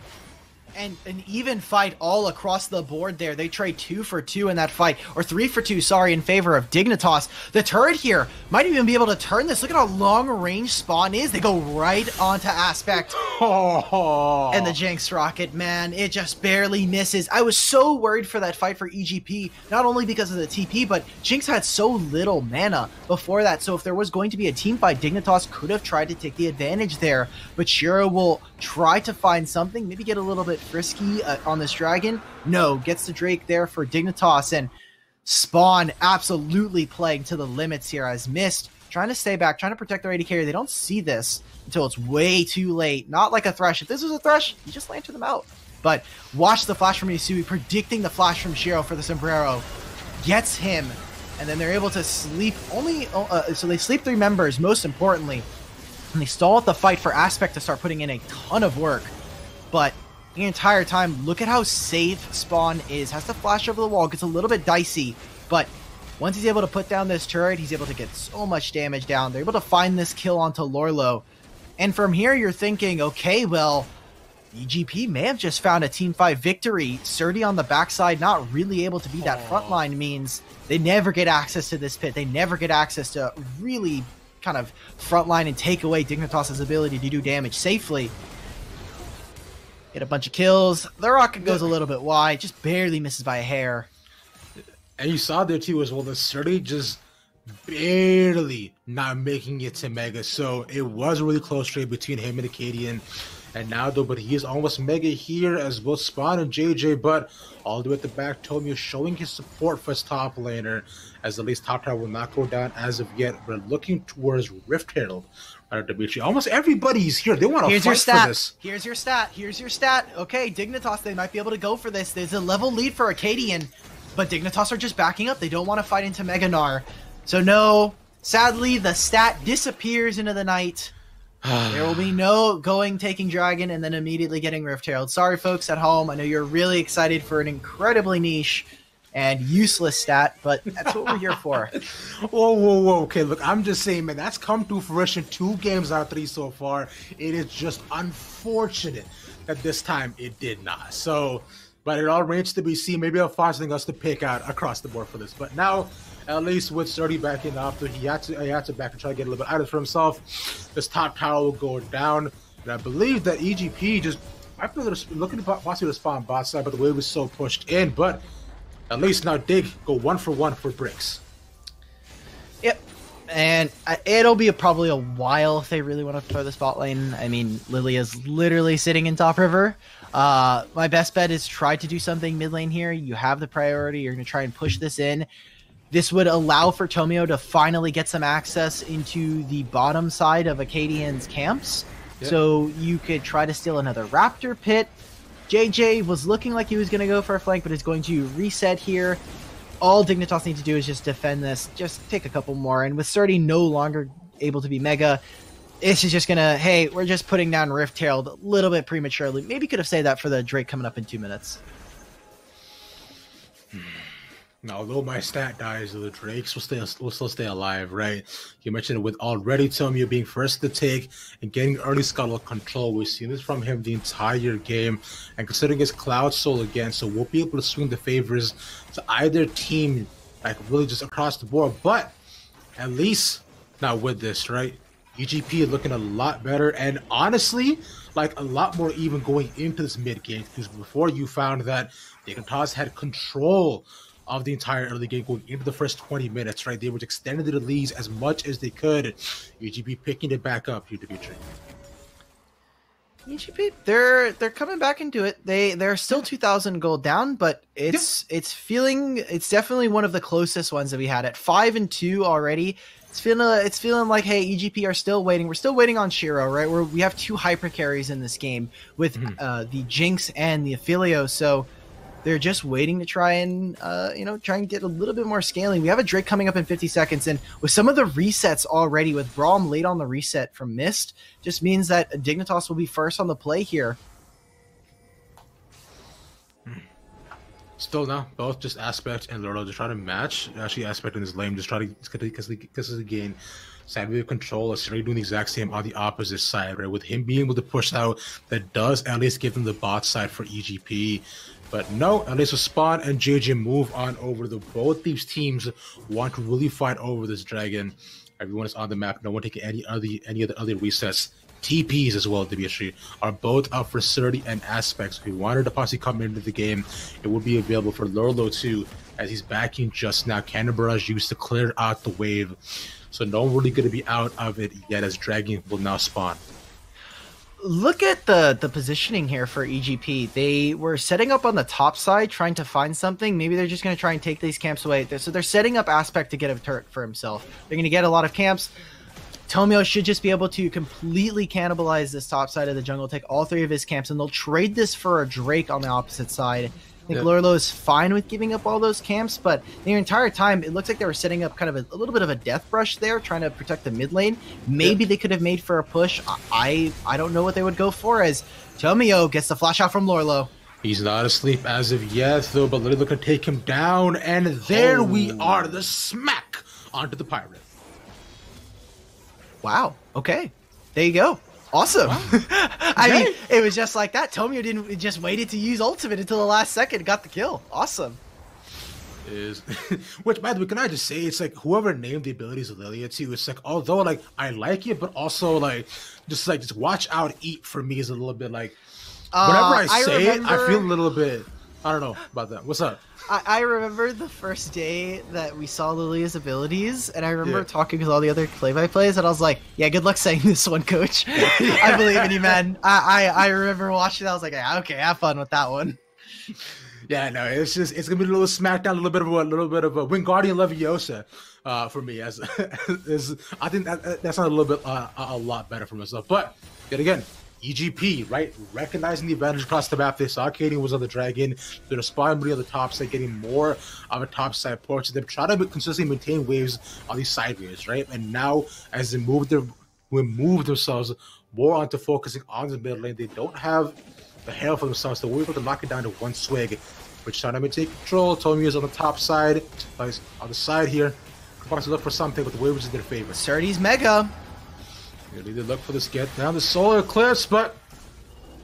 And an even fight all across the board there. They trade 2 for 2 in that fight, or 3 for 2, sorry, in favor of Dignitas. The turret here might even be able to turn this. Look at how long range Spawn is. They go right onto Aspect. Oh. And the Jinx rocket, man, it just barely misses. I was so worried for that fight for EGP, not only because of the TP, but Jinx had so little mana before that. So if there was going to be a team fight, Dignitas could have tried to take the advantage there. But Shiro will try to find something, maybe get a little bit frisky on this dragon. No, gets the Drake there for Dignitas, and Spawn absolutely playing to the limits here as Mist trying to stay back, trying to protect their AD carry. They don't see this until it's way too late. Not like a Thresh. If this was a Thresh, you just lantern them out. But watch the flash from Yasui, predicting the flash from Shiro for the sombrero. Gets him, and then they're able to sleep only, so they sleep 3 members, most importantly. And they stall at the fight for Aspect to start putting in a ton of work. But the entire time, look at how safe Spawn is. Has to flash over the wall, gets a little bit dicey, but once he's able to put down this turret, he's able to get so much damage down. They're able to find this kill onto Lorlo. And from here, you're thinking, okay, well, EGP may have just found a Team 5 victory. Surdy on the backside, not really able to be that frontline, means they never get access to this pit. They never get access to really kind of frontline and take away Dignitas' ability to do damage safely. Get a bunch of kills. The rocket goes a little bit wide, just barely misses by a hair. And you saw there too as well, the Surdy just barely not making it to Mega. So it was a really close trade between him and Acadian. And now though, but he is almost Mega here as both Spawn and JJ, but all the way at the back, Tomio showing his support for his top laner, as at least top tower will not go down as of yet. We're looking towards Rift Herald. Dimitri. Almost everybody's here. They want to fight for this. Here's your stat. Here's your stat. Okay, Dignitas, they might be able to go for this. There's a level lead for Acadian, but Dignitas are just backing up. They don't want to fight into Mega Gnar. So no, sadly, the stat disappears into the night. There will be no taking Dragon, and then immediately getting Rift Herald. Sorry, folks at home. I know you're really excited for an incredibly niche and useless stat, but that's what we're here for. Whoa. Okay, look, I'm just saying, man, that's come to fruition 2 games out of 3 so far. It is just unfortunate that this time it did not. So, but it all remains to be seen. Maybe they'll find something else to pick out across the board for this. But now, at least with Surdy backing up, he had to back and try to get a little bit out of it for himself. This top tower will go down. And I believe that EGP just might be looking to possibly spawn bot side, but the wave was so pushed in. But at least now Dig go 1 for 1 for bricks. Yep. And it'll be probably a while if they really want to throw the spot lane. I mean, Lilia's literally sitting in top river. My best bet is try to do something mid lane here. You have the priority. You're going to try and push this in. This would allow for Tomio to finally get some access into the bottom side of Acadian's camps. Yep. So you could try to steal another Raptor pit. JJ was looking like he was going to go for a flank, but is going to reset here. All Dignitas need to do is just defend this, just take a couple more. And with Surdy no longer able to be Mega, this is just going to, hey, we're just putting down Rift Herald a little bit prematurely. Maybe could have saved that for the Drake coming up in 2 minutes. Now, although my stat dies, the Drakes will still stay alive, right? You mentioned it with already Tomio being first to take and getting early scuttle control. We've seen this from him the entire game, and considering his Cloud Soul again, so we'll be able to swing the favors to either team, like really just across the board. But at least now with this, right? EGP is looking a lot better, and honestly, like a lot more even going into this mid game, because before you found that Dignitas had control of the entire early game going into the first 20 minutes, right? They were extending the leads as much as they could. UGB picking it back up here, Dimitri. EGP, they're coming back into it. They're still 2,000 gold down, but it's definitely one of the closest ones that we had at 5-2 already. It's feeling like, hey, EGP are still waiting. We're still waiting on Shiro, right? We have 2 hyper carries in this game with the Jinx and the Affilio, so they're just waiting to try and get a little bit more scaling. We have a Drake coming up in 50 seconds, and with some of the resets already, with Braum late on the reset from Mist, just means that Dignitas will be first on the play here. Still now, both just Aspect and Lurlo just try to match. Actually, Aspect in his lane just try to because of the game. Side of control, Asiri doing the exact same on the opposite side, right? With him being able to push out, that does at least give him the bot side for EGP. But no, at least Spawn and JJ move on over. Both these teams want to really fight over this dragon. Everyone is on the map. No one taking any other resets. TPs as well, Dimitri, are both up for 30 and Aspects. If he wanted to possibly come into the game, it would be available for Lurlo too, as he's backing just now. Cannon Barrage used to clear out the wave. So no one really going to be out of it yet, as Dragon will now spawn. Look at the positioning here for EGP. They were setting up on the top side, trying to find something. Maybe they're just going to try and take these camps away. So they're setting up Aspect to get a turret for himself. They're going to get a lot of camps. Tomio should just be able to completely cannibalize this top side of the jungle, take all 3 of his camps, and they'll trade this for a Drake on the opposite side. I think Lurlo is fine with giving up all those camps, but the entire time, it looks like they were setting up kind of a little bit of a death brush there, trying to protect the mid lane. Maybe they could have made for a push. I don't know what they would go for, as Tomio gets the flash out from Lurlo. He's not asleep as of yet, though, but Lurlo can take him down, and there we are, the smack onto the Pirate. Wow. Okay. There you go. Awesome. Wow. I mean, it was just like that. Tomio didn't just waited to use ultimate until the last second, got the kill. Awesome. Which, by the way, can I just say, it's like whoever named the abilities of Lilia too, it's like, although like I like it, but also like just watch out, eat for me is a little bit like whenever I say it, I feel a little bit, I don't know about that. What's up? I remember the first day that we saw Lilia's abilities, and I remember talking with all the other play-by-plays, and I was like, yeah, good luck saying this one, coach. I believe in you, man. I remember watching that. I was like, yeah, okay, have fun with that one. Yeah, no, it's gonna be a little smackdown, a little bit of a Wingardium Leviosa for me. As I think that's not a little bit a lot better for myself. But yet again, EGP, right? Recognizing the advantage across the map. They saw Katie was on the dragon. They're responding on the top side, getting more of a top side push. They're trying to consistently maintain waves on these side waves, right? And now, as they move themselves more onto focusing on the mid lane, they don't have the hail for themselves. So we're able to knock it down to one swig, which trying to maintain control. Tomio is on the top side, on the side here. Wants to look for something, but the waves is in their favor. Surdy's Mega. You need to look for this get down the solar eclipse, but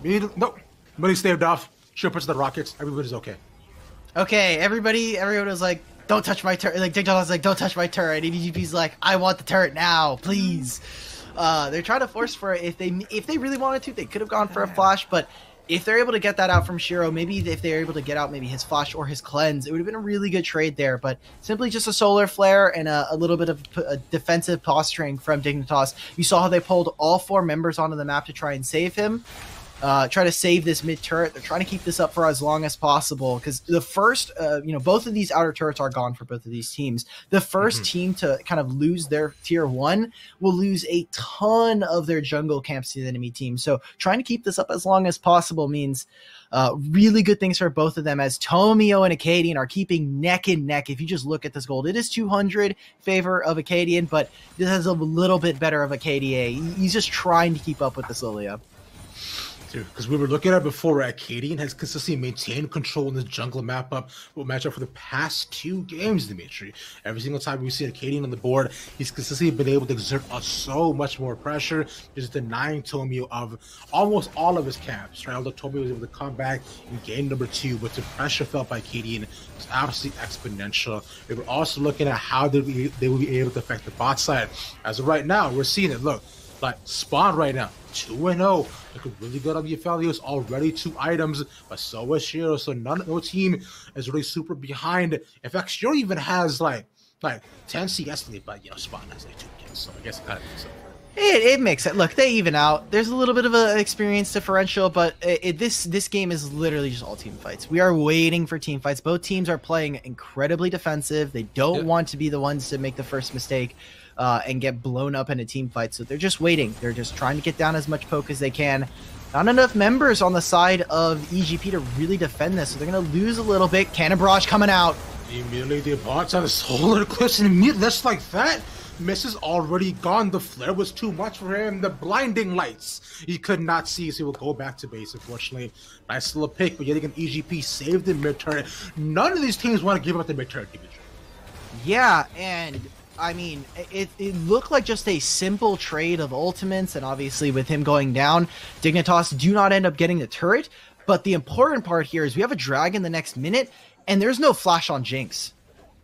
nope. Everybody staved off. Shippers the rockets. Everybody's okay. Okay, everyone was like, don't touch my turret. Like Dignitas was like, don't touch my turret. And EGP's like, I want the turret now, please. They're trying to force for it. If they really wanted to, they could have gone for a flash, but if they're able to get that out from Shiro, maybe if they're able to get out maybe his flash or his cleanse, it would have been a really good trade there. But simply just a solar flare and a little bit of defensive posturing from Dignitas. You saw how they pulled all 4 members onto the map to try and save him. Try to save this mid turret. They're trying to keep this up for as long as possible, because the first, both of these outer turrets are gone for both of these teams. The first team to kind of lose their tier 1 will lose a ton of their jungle camps to the enemy team. So trying to keep this up as long as possible means really good things for both of them, as Tomio and Acadian are keeping neck and neck. If you just look at this gold, it is 200 favor of Acadian, but this has a little bit better of Acadia. He's just trying to keep up with this Lilia. Because we were looking at before, Acadian has consistently maintained control in this jungle matchup for the past 2 games, Dimitri. Every single time we see Acadian on the board, he's consistently been able to exert so much more pressure, just denying Tomio of almost all of his camps, right? Although Tomio was able to come back in game number 2, but the pressure felt by Acadian was absolutely exponential. We were also looking at how they will be able to affect the bot side. As of right now, we're seeing it. Look, like Spawn right now, 2-0. Looking really good on the Aphelios, already 2 items, but so is Shiro. So no team is really super behind. In fact, Shiro even has like 10 CS in it, but Spawn has like 2 kills. So I guess it kind of makes up for it. It makes it. Look, they even out. There's a little bit of an experience differential, but this game is literally just all team fights. We are waiting for team fights. Both teams are playing incredibly defensive. They don't want to be the ones to make the first mistake and get blown up in a team fight. So they're just waiting. They're just trying to get down as much poke as they can. Not enough members on the side of EGP to really defend this, so they're going to lose a little bit. Cannon Barrage coming out. Immediately the bots on the solar eclipse, and immediately just like that, Misses already gone. The flare was too much for him. The blinding lights he could not see, so he will go back to base, unfortunately. Nice little pick, but yet again, EGP saved the mid-turret. None of these teams want to give up the mid-turret, Dimitri. Yeah, and I mean, it looked like just a simple trade of ultimates, and obviously with him going down, Dignitas do not end up getting the turret. But the important part here is we have a dragon the next minute, and there's no flash on Jinx.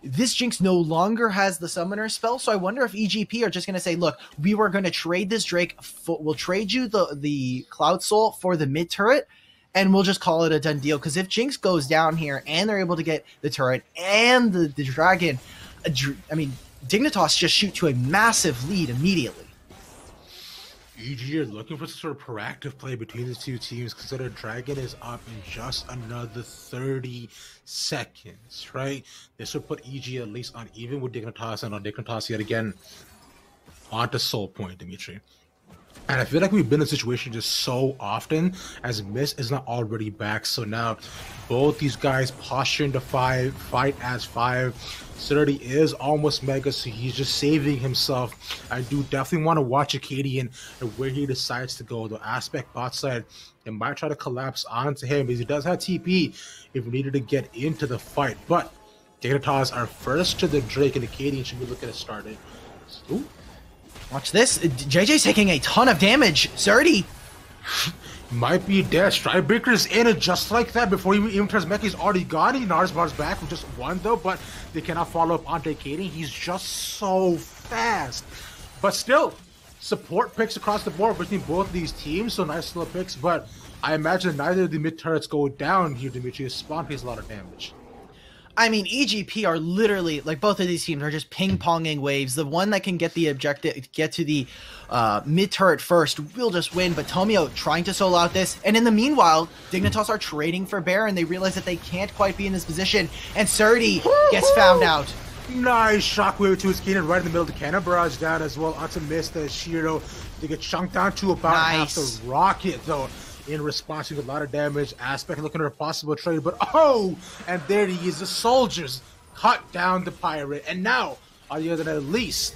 This Jinx no longer has the summoner spell, so I wonder if EGP are just going to say, look, we were going to trade this Drake, we'll trade you the Cloud Soul for the mid turret, and we'll just call it a done deal. Because if Jinx goes down here, and they're able to get the turret and the dragon, I mean, Dignitas just shoot to a massive lead immediately. EG are looking for some sort of proactive play between the two teams, consider Dragon is up in just another 30 seconds, right? This would put EG at least on even with Dignitas, and on Dignitas yet again onto Soul Point, Dimitri. And I feel like we've been in a situation just so often as Miss is not already back. So now both these guys posturing to fight as 5. Surdy is almost mega, so he's just saving himself. I do definitely want to watch Acadian and where he decides to go. The Aspect bot side, it might try to collapse onto him because he does have TP if we needed to get into the fight. But Dignitas are first to the Drake, and Acadian should be looking to start it. Ooh. Watch this. JJ's taking a ton of damage. Surdy might be dead. Strikebreaker's in it just like that before even turns mech. He's already gone. He Narsbar's back with just one though, but they cannot follow up on Decading. He's just so fast. But still, support picks across the board between both these teams, so nice little picks, but I imagine neither of the mid turrets go down here, Dimitri. Spawn takes a lot of damage. I mean, EGP are literally, like, both of these teams are just ping-ponging waves. The one that can get the objective, get to the mid-turret first will just win, but Tomio trying to solo out this. And in the meanwhile, Dignitas are trading for Baron. They realize that they can't quite be in this position, and Surdy gets found out. Nice shockwave to his cannon right in the middle. The cannon barrage down as well onto Mr. Shiro. They get chunked down to about half the rocket, though. In response to a lot of damage, Aspect looking at a possible trade, but oh, and there he is. The soldiers cut down the pirate, and now, on the other hand, at least,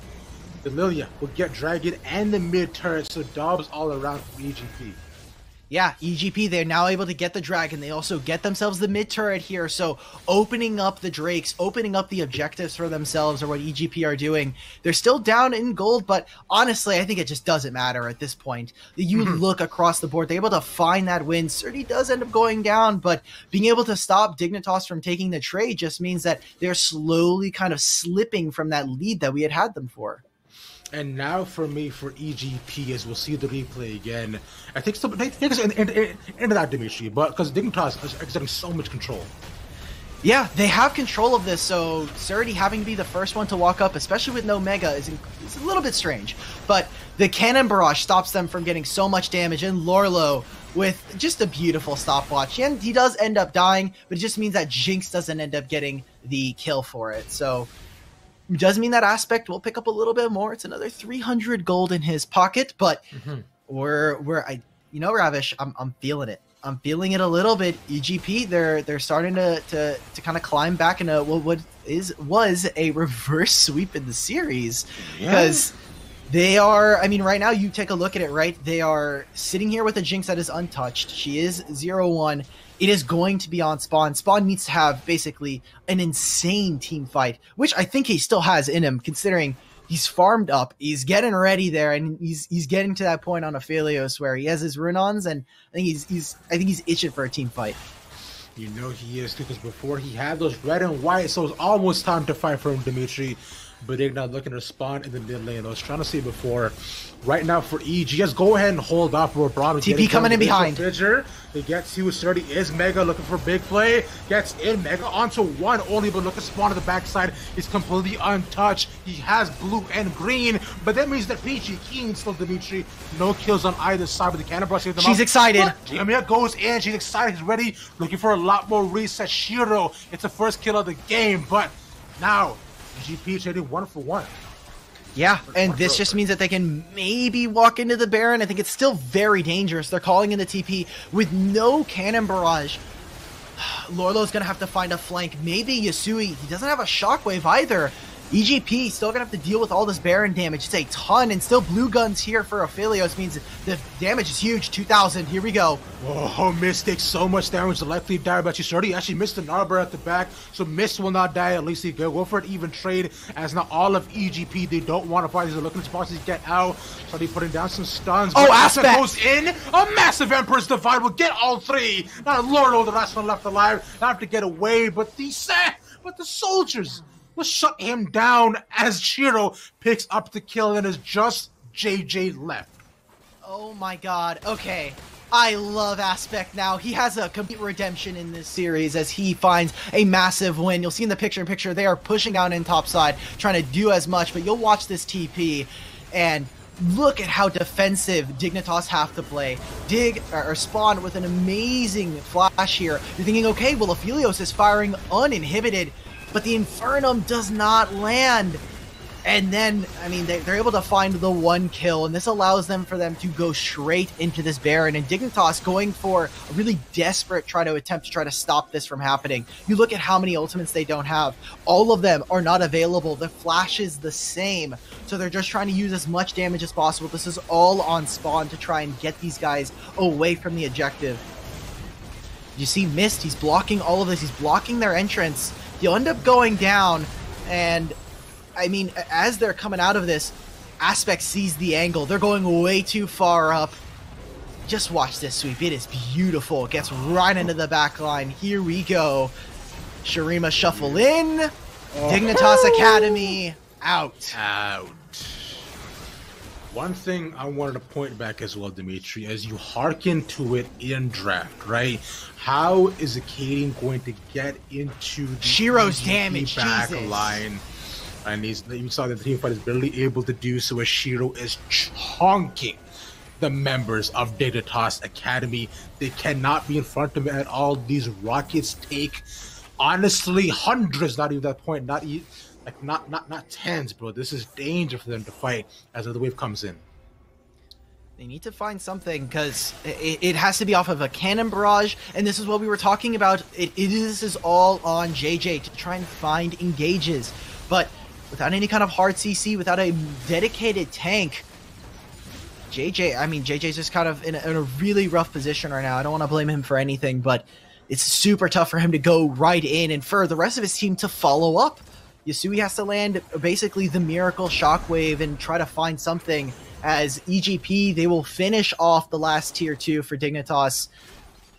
the Lilia will get Dragon and the mid turret, so Dobbs all around for EGP. Yeah, EGP, they're now able to get the Dragon. They also get themselves the mid turret here, so opening up the Drakes, opening up the objectives for themselves are what EGP are doing. They're still down in gold, but honestly, I think it just doesn't matter at this point. You look across the board, they're able to find that win. Surdy does end up going down, but being able to stop Dignitas from taking the trade just means that they're slowly kind of slipping from that lead that we had them for. And now for me, for EGP, as we'll see the replay again, I think it's into that, Dimitri, but because Dignitas is exerting so much control. Yeah, they have control of this, so Surdy having to be the first one to walk up, especially with no Mega, is a little bit strange. But the Cannon Barrage stops them from getting so much damage, and Lorlo with just a beautiful stopwatch. And he does end up dying, but it just means that Jinx doesn't end up getting the kill for it. So it does mean that Aspect will pick up a little bit more. It's another 300 gold in his pocket, but Ravish, I'm feeling it. I'm feeling it a little bit. EGP, they're starting to kind of climb back into what was a reverse sweep in the series, because they are, I mean, right now you take a look at it, right? They are sitting here with a Jinx that is untouched. She is 0-1. It is going to be on Spawn. Spawn needs to have basically an insane team fight, which I think he still has in him, considering he's farmed up, he's getting ready there, and he's getting to that point on Aphelios where he has his run-ons, and I think he's itching for a team fight. You know he is, because before he had those red and white, so it's almost time to fight for him, Dimitri. but they're not looking to respond in the mid lane. I was trying to say before, right now for EG, just go ahead and hold up where Braum is TP coming in behind. He gets to 30, is Mega looking for big play, gets in, Mega onto one only, but look at Spawn on the backside. He's completely untouched. He has blue and green, but that means that PG King still Dimitri. No kills on either side, but the cannon brush. She's excited. Jamia goes in, she's excited, he's ready, looking for a lot more reset. Shiro, it's the first kill of the game, but now GP trading 1-for-1. Yeah, and this just means that they can maybe walk into the Baron. I think it's still very dangerous. They're calling in the TP with no cannon barrage. Lorlo's going to have to find a flank. Maybe Yasui. He doesn't have a shockwave either. EGP still going to have to deal with all this Baron damage. It's a ton, and still blue guns here for Aphelios means the damage is huge. 2,000. Here we go. Oh, Mist takes so much damage to likely die, but she's already actually missed an Arbor at the back, so Mist will not die. At least he go for an even trade, as not all of EGP, they don't want to fight. They're looking to get out. So they're putting down some stuns. Oh, Aspect goes in. A massive Emperor's Divide will get all three. Now Lordo, the last one left alive, not have to get away, but the soldiers will shut him down as Shiro picks up the kill, and is just JJ left. Oh my god. Okay. I love Aspect now. He has a complete redemption in this series as he finds a massive win. You'll see in the picture-in-picture, they are pushing down in topside, trying to do as much, but you'll watch this TP, and look at how defensive Dignitas have to play. Spawn with an amazing flash here. You're thinking, okay, well, Aphelios is firing uninhibited, but the Infernum does not land. And then, I mean, they're able to find the one kill, and this allows them to go straight into this Baron. And Dignitas going for a really desperate attempt to try to stop this from happening. You look at how many ultimates they don't have. All of them are not available. The flash is the same. So they're just trying to use as much damage as possible. This is all on Spawn to try and get these guys away from the objective. You see Mist, he's blocking all of this. He's blocking their entrance. You'll end up going down, and I mean, as they're coming out of this, Aspect sees the angle. They're going way too far up. Just watch this sweep. It is beautiful. It gets right into the back line. Here we go. Shurima shuffle in. Dignitas Academy out. One thing I wanted to point back as well, Dimitri, as you hearken to it in draft, right? How is Acadian going to get into the Shiro's damage back Jesus. line? And you saw that the team fight is barely able to do so, as Shiro is chonking the members of Dignitas Academy. They cannot be in front of him at all. These rockets take, honestly, hundreds, not even that point, not tens, bro. This is danger for them to fight as the wave comes in. They need to find something, because it has to be off of a cannon barrage, and this is what we were talking about. This is all on JJ to try and find engages, but without any kind of hard CC, without a dedicated tank, JJ's just kind of in a really rough position right now. I don't want to blame him for anything, but it's super tough for him to go right in and for the rest of his team to follow up. Yasui has to land basically the miracle shockwave and try to find something. As EGP, they will finish off the last tier 2 for Dignitas.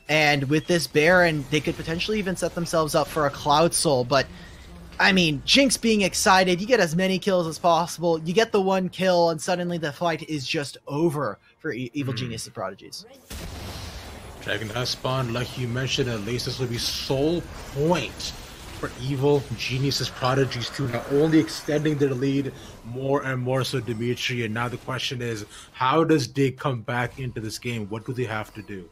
And with this Baron, they could potentially even set themselves up for a Cloud Soul. But, I mean, Jinx being excited, you get as many kills as possible. You get the one kill, and suddenly the fight is just over for Evil Genius and Prodigies. Dragon has spawned, like you mentioned, at least this will be sole point for Evil Genius's Prodigies to not only extending their lead more and more so, Dimitri, and now the question is, how does Dig come back into this game? What do they have to do?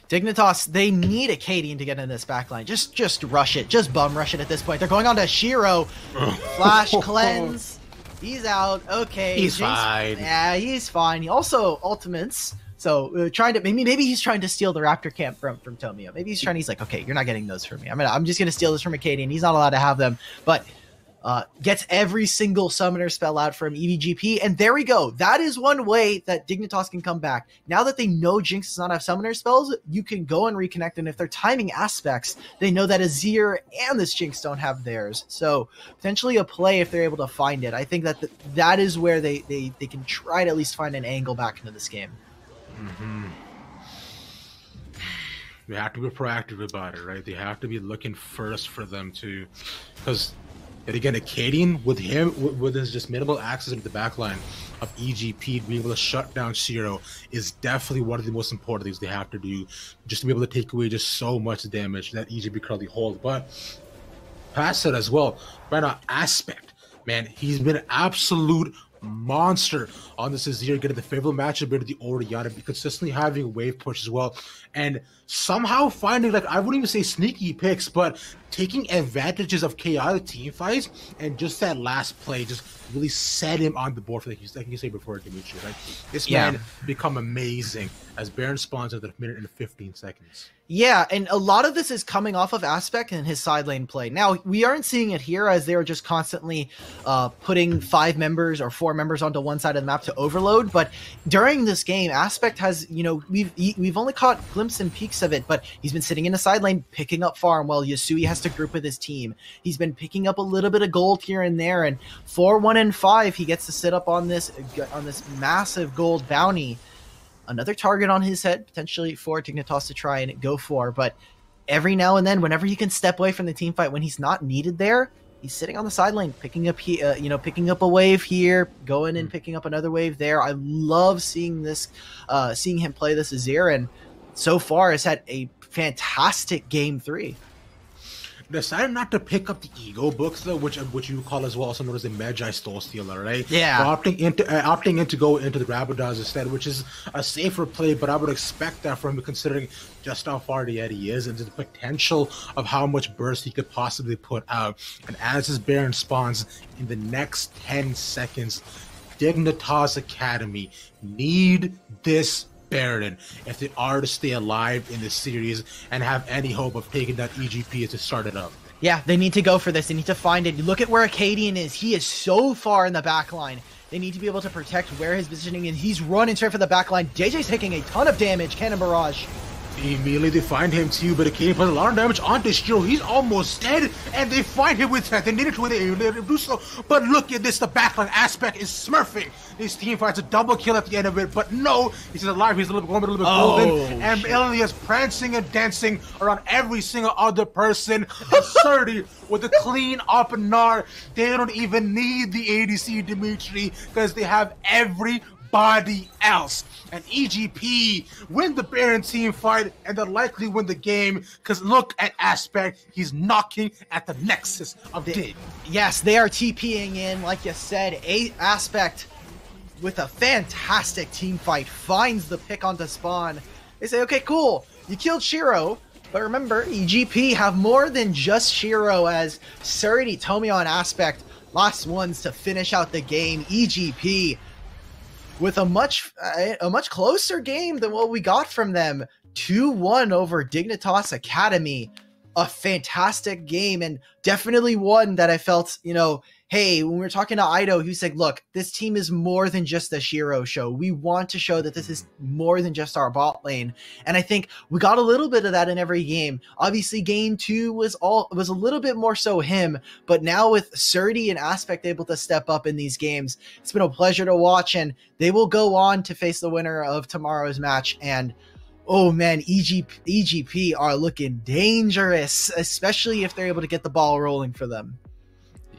Dignitas, they need Acadian to get in this backline. Just rush it. Just bum rush it at this point. They're going on to Shiro. Flash cleanse. He's out. Okay. He's fine. Yeah, he's fine. He also ultimates. So maybe he's trying to steal the Raptor camp from Tomio. Maybe he's like, okay, you're not getting those from me. I'm just gonna steal this from Acadian. He's not allowed to have them, but gets every single summoner spell out from EVGP, and there we go. That is one way that Dignitas can come back. Now that they know Jinx does not have summoner spells, you can go and reconnect, and if they're timing aspects, they know that Azir and this Jinx don't have theirs. So potentially a play if they're able to find it. I think that is where they can try to at least find an angle back into this game. They have to be proactive about it, right? They have to be looking first for them to, because Yet again, Acadian with with his just minimal access into the backline of EGP being able to shut down Shiro is definitely one of the most important things they have to do, just to be able to take away just so much damage that EGP currently holds. But past that as well, right now, Aspect, man, he's been an absolute monster on this Azir, getting the favorable matchup into the Orianna, consistently having wave push as well, and somehow finding, like, I wouldn't even say sneaky picks, but taking advantages of chaotic team fights, and just that last play just really set him on the board for like you say before, Dimitri, right? This man become amazing as Baron spawns at the minute and 15 seconds. Yeah, and a lot of this is coming off of Aspect and his side lane play. Now, we aren't seeing it here as they are just constantly putting 5 members or 4 members onto one side of the map to overload, but during this game, Aspect has, you know, we've only caught glimpses and peeks of it, but he's been sitting in the side lane picking up farm while Yasui has to group with his team. He's been picking up a little bit of gold here and there, and 4-1 and 5, he gets to sit up on this massive gold bounty. Another target on his head, potentially for Dignitas to try and go for, but every now and then, whenever he can step away from the team fight, when he's not needed there, he's sitting on the side lane, picking up picking up a wave here, going and picking up another wave there. I love seeing this, seeing him play this Azir, and so far has had a fantastic game 3. Decided not to pick up the ego books though, which you call as well, also known as the Magi Stole Stealer, right? Yeah. So opting in to go into the Rabadons instead, which is a safer play, but I would expect that from him considering just how far the Eddie is and the potential of how much burst he could possibly put out. And as his Baron spawns in the next 10 seconds, Dignitas Academy need this Baron if they are to stay alive in this series and have any hope of taking that EGP to start it up. Yeah, they need to go for this. They need to find it. Look at where Acadian is. He is so far in the back line. They need to be able to protect where his positioning is. He's running straight for the back line. JJ's taking a ton of damage. Cannon Barrage. Immediately they find him too, but Acadian puts a lot of damage onto Shiro. He's almost dead, and they find him with that. They needed to do so, but look at this. The backline Aspect is smurfing. This team fights a double kill at the end of it, but no, he's alive. He's a little bit golden, and Ilias prancing and dancing around every single other person. Absurdity with a clean up Gnar. They don't even need the ADC, Dimitri, because they have everybody else. And EGP win the Baron team fight, and they'll likely win the game, because look at Aspect. He's knocking at the nexus of Dig. Yes, they are TPing in, like you said. Aspect, with a fantastic team fight, finds the pick onto spawn. They say, okay, cool, you killed Shiro, but remember, EGP have more than just Shiro, as Surdy, Tomio, and Aspect, last ones to finish out the game. EGP with a much closer game than what we got from them. 2-1 over Dignitas Academy. A fantastic game, and definitely one that I felt, you know, hey, when we were talking to Ido, he said, look, this team is more than just a Shiro show. We want to show that this is more than just our bot lane. And I think we got a little bit of that in every game. Obviously, game 2 was a little bit more so him, but now with Surdy and Aspect able to step up in these games, it's been a pleasure to watch, and they will go on to face the winner of tomorrow's match. And oh man, EGP are looking dangerous, especially if they're able to get the ball rolling for them.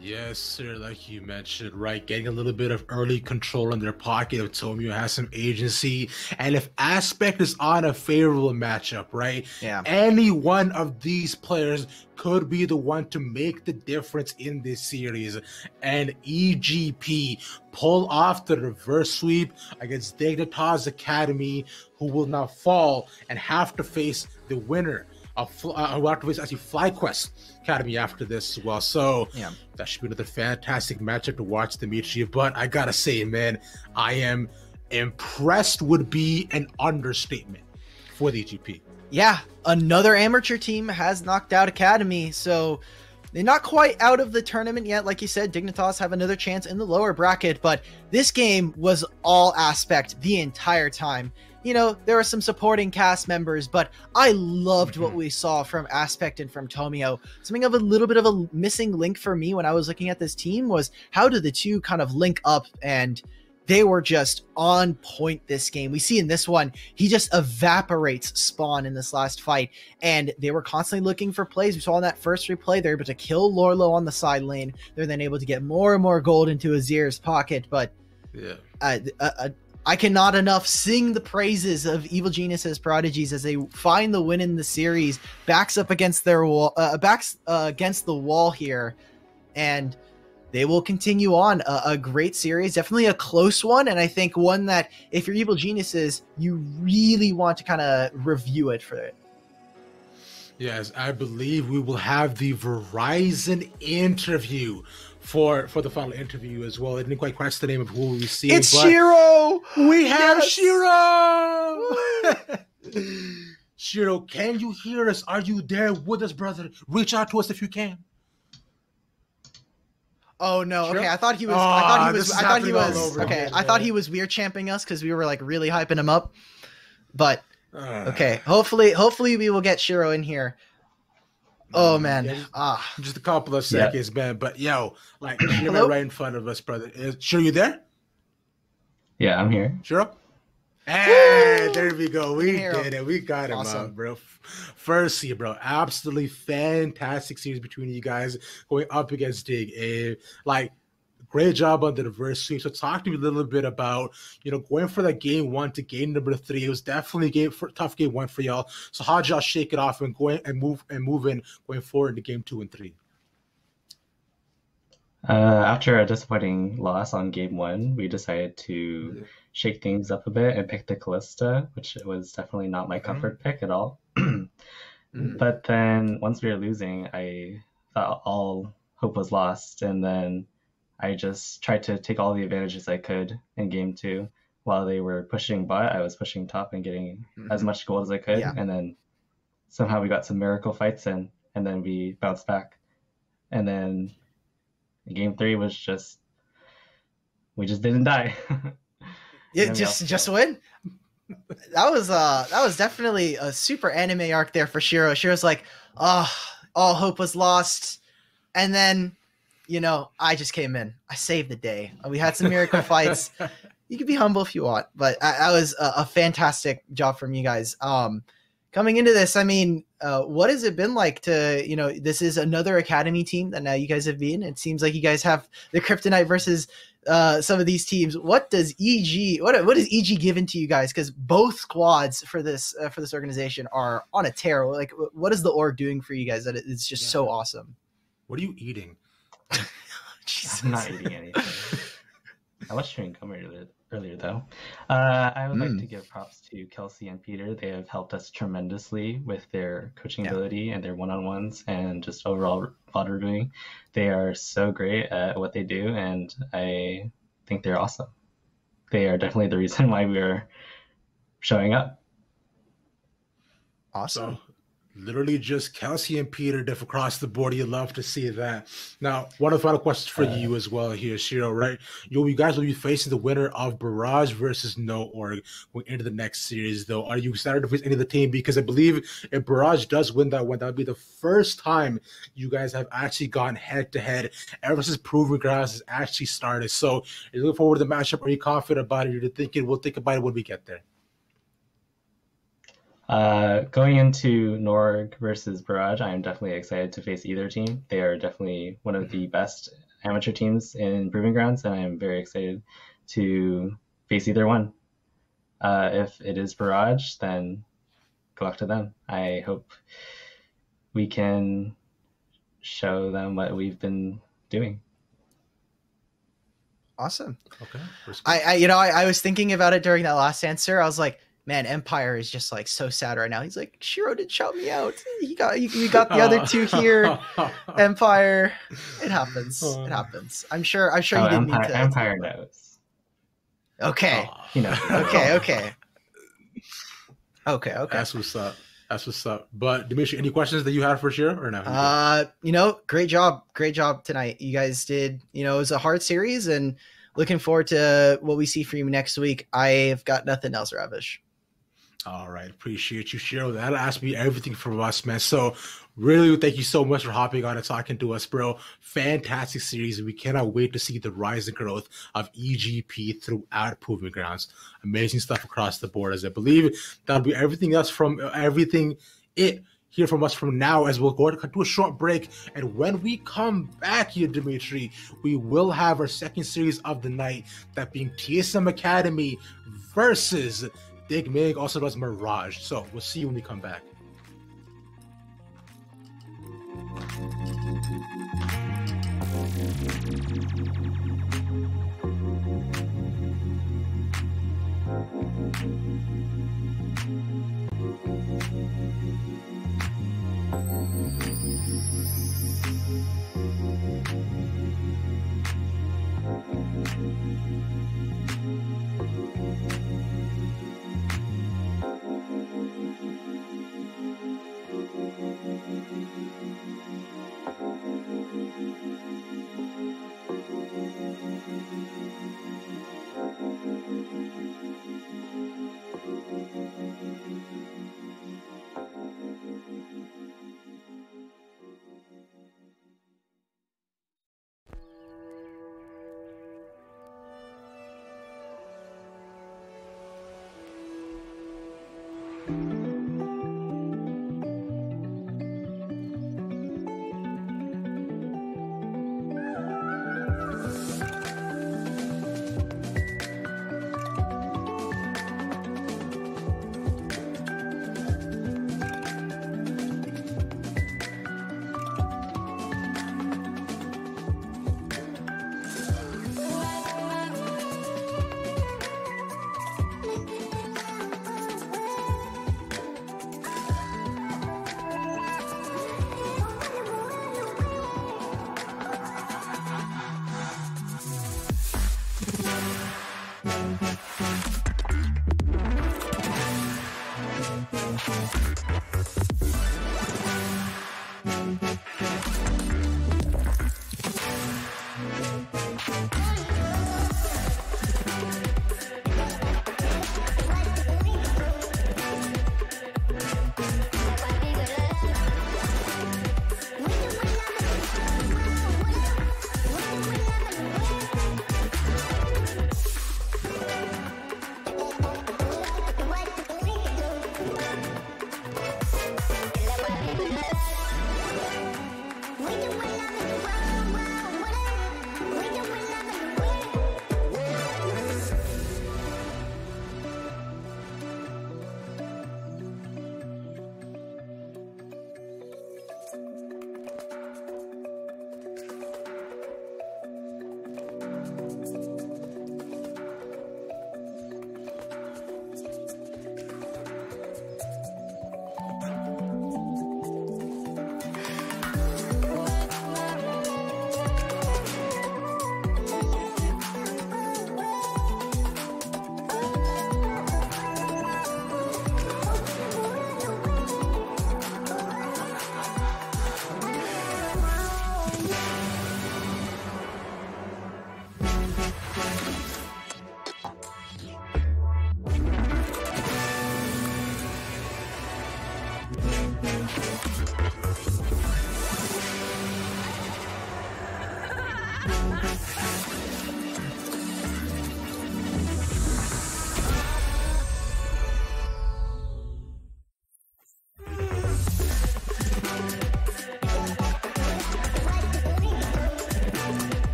Yes, sir, like you mentioned, right? Getting a little bit of early control in their pocket. If Tomio has some agency, and if Aspect is on a favorable matchup, right? Yeah. Any one of these players could be the one to make the difference in this series. And EGP pull off the reverse sweep against Dignitas Academy, who will now fall and have to face the winner of FlyQuest Academy after this as well. So yeah, that should be another fantastic matchup to watch, Dimitri. But I gotta say, man, I am impressed would be an understatement for the EGP. Yeah, another amateur team has knocked out Academy, so they're not quite out of the tournament yet. Like you said, Dignitas have another chance in the lower bracket, but this game was all Aspect the entire time. You know, there were some supporting cast members, but I loved what we saw from Aspect and from Tomio. Something of a little bit of a missing link for me when I was looking at this team was how do the two kind of link up and they were just on point this game. We see in this one, he just evaporates Spawn in this last fight, and they were constantly looking for plays. We saw in that first replay, they're able to kill Lorlo on the side lane. They're then able to get more and more gold into Azir's pocket, but yeah. I cannot enough sing the praises of Evil Genius's prodigies as they find the win in the series, backs up against their wall, against the wall here, and they will continue on a great series, definitely a close one, and I think one that if you're Evil Geniuses, you really want to kind of review it for it. Yes, I believe we will have the Verizon interview for the final interview as well. I didn't quite catch the name of who we see. It's Shiro! We have Shiro! Shiro, can you hear us? Are you there with us, brother? Reach out to us if you can. Oh no! Shiro? Okay, I thought he was. I thought he was weird champing us because we were like really hyping him up. But okay, hopefully we will get Shiro in here. Oh man, just a couple of seconds, man. But yo, like Shiro right in front of us, brother. Shiro, you there? Yeah, I'm here. Shiro? Hey, there we go. We did it. We got him out, bro. Firstly, bro, absolutely fantastic series between you guys going up against Dig. Like, great job on the reverse sweep. So talk to me a little bit about, going for that game 1 to game number 3. It was definitely tough game 1 for y'all. So how'd y'all shake it off and move in going forward into game 2 and 3? After a disappointing loss on game 1, we decided to shake things up a bit and pick the Callista, which was definitely not my comfort pick at all. But then once we were losing, I thought all hope was lost, and then I just tried to take all the advantages I could in game 2. While they were pushing bot, I was pushing top and getting as much gold as I could, and then somehow we got some miracle fights in, and then we bounced back. And then game 3 was just, we just didn't die. Yeah, just win. That was definitely a super anime arc there for Shiro. Shiro's like, all hope was lost, and then, I just came in. I saved the day. We had some miracle fights. You can be humble if you want, but that was a fantastic job from you guys. Coming into this, I mean, what has it been like to, this is another academy team that now you guys have been. It seems like you guys have the Kryptonite versus some of these teams. What does what is EG given to you guys? Because both squads for this organization are on a tear. Like, what is the org doing for you guys that it's just so awesome? What are you eating? I'm not eating anything. I was chewing gum earlier though. I would like to give props to Kelsey and Peter. They have helped us tremendously with their coaching ability and their one-on-ones and just overall water doing. They are so great at what they do, and I think they're awesome. They are definitely the reason why we are showing up. Awesome. So, literally just Kelsey and Peter diff across the board. You love to see that. Now, one of the final questions for you as well here, Shiro, right? You guys will be facing the winner of Barrage versus No Org going into the next series, though. Are you excited to face any of the team? Because I believe if Barrage does win that one, that would be the first time you guys have actually gone head-to-head ever since Proving Grounds has actually started. So, are you looking forward to the matchup? Are you confident about it? You're thinking we'll think about it when we get there? Going into Norg versus Barrage, I am definitely excited to face either team. They are definitely one of the best amateur teams in Proving Grounds, and I am very excited to face either one. If it is Barrage, then good luck to them. I hope we can show them what we've been doing. Awesome. Okay. I was thinking about it during that last answer. I was like, man, Empire is just like so sad right now. He's like, Shiro did shout me out. You got the other two here. Empire. It happens. It happens. I'm sure you didn't mean to. Empire knows. Okay. Okay. That's what's up. But Dimitri, any questions that you had for Shiro or no? Great job tonight. You guys did. It was a hard series, and looking forward to what we see from you next week. I've got nothing else, Ravish. All right, appreciate you, Cheryl. That'll ask me everything from us, man. So, really, thank you so much for hopping on and talking to us, bro. Fantastic series, and we cannot wait to see the rise and growth of EGP throughout Proving Grounds. Amazing stuff across the board, as I believe that'll be everything else from everything it hear from us from now, as we'll go to do a short break. And when we come back here, Dimitri, we will have our second series of the night, that being TSM Academy versus Dig also does Mirage. So we'll see you when we come back.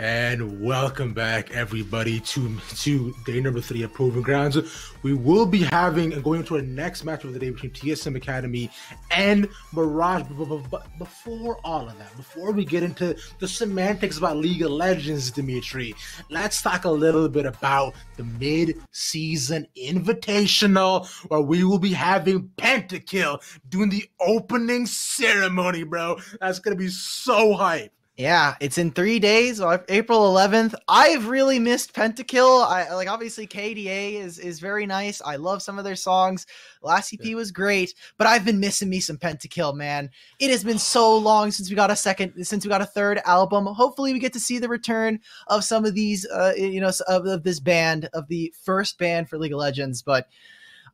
And welcome back, everybody, to day number 3 of Proving Grounds. We will be having and going into our next match of the day between TSM Academy and Mirage. But before all of that, before we get into the semantics about League of Legends, Dimitri, let's talk a little bit about the mid-season invitational, where we will be having Pentakill doing the opening ceremony, bro. That's gonna be so hype. Yeah, it's in 3 days, April 11th. I've really missed Pentakill. Obviously KDA is very nice. I love some of their songs. Last EP was great, but I've been missing me some Pentakill, man. It has been so long since we got a third album. Hopefully we get to see the return of some of these, of this band, of the first band for League of Legends, but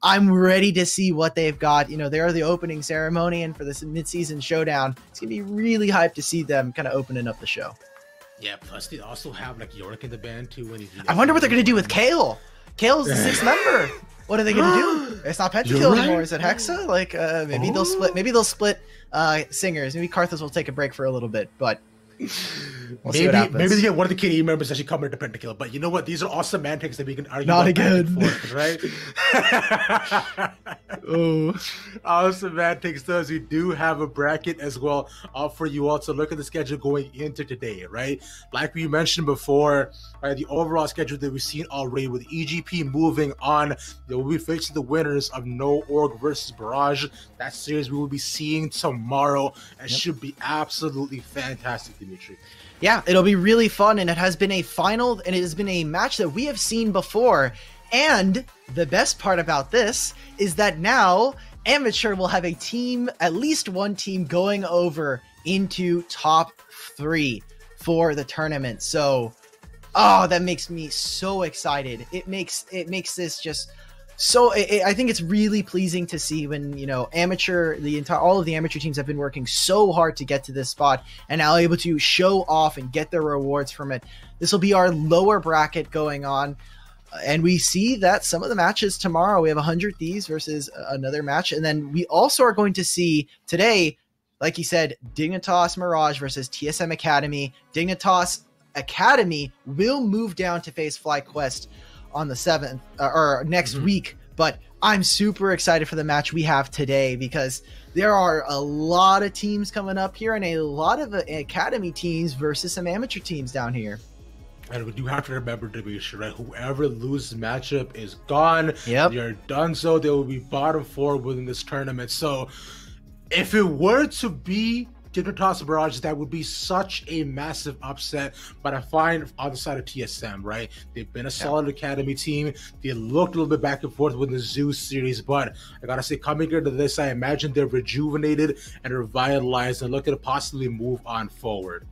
I'm ready to see what they've got. They're the opening ceremony, and for this mid-season showdown, it's going to be really hyped to see them kind of opening up the show. Yeah, plus they also have Yorick in the band too. I wonder what they're going to do with Kale. Kale is the 6th member. What are they going to do? It's not Pentakill anymore. Is it Hexa? Maybe they'll split singers. Maybe Karthus will take a break for a little bit, but maybe they get one of the KDE members actually come into Pentakill. But you know what? These are all semantics that we can argue not about again, forth, right? Oh, all semantics does. We do have a bracket as well for you all to look at the schedule going into today, right? Like we mentioned before, right? The overall schedule that we've seen already with EGP moving on, they will be facing the winners of No Org versus Barrage. That series we will be seeing tomorrow, and should be absolutely fantastic, Dimitri. Yeah, it'll be really fun, and it has been a final, and it has been a match that we have seen before. And the best part about this is that now Amateur will have a team, at least one team, going over into top 3 for the tournament. So, that makes me so excited. It makes this just so. I think it's really pleasing to see when Amateur, all of the Amateur teams have been working so hard to get to this spot, and now able to show off and get their rewards from it. This will be our lower bracket going on. And we see that some of the matches tomorrow, we have 100 Thieves versus another match. And then we also are going to see today, like you said, Dignitas Mirage versus TSM Academy. Dignitas Academy will move down to face FlyQuest on the 7th or next week. But I'm super excited for the match we have today, because there are a lot of teams coming up here and a lot of Academy teams versus some Amateur teams down here. And we do have to remember, Dimitri, right? Whoever loses matchup is gone. Yep. They're done. So they will be bottom 4 within this tournament. So if it were to be Dignitas Barrage, that would be such a massive upset. But I find on the side of TSM, right? They've been a solid Academy team. They looked a little bit back and forth with the Zeus series, but I gotta say, coming into this, I imagine they're rejuvenated and revitalized and looking to possibly move on forward.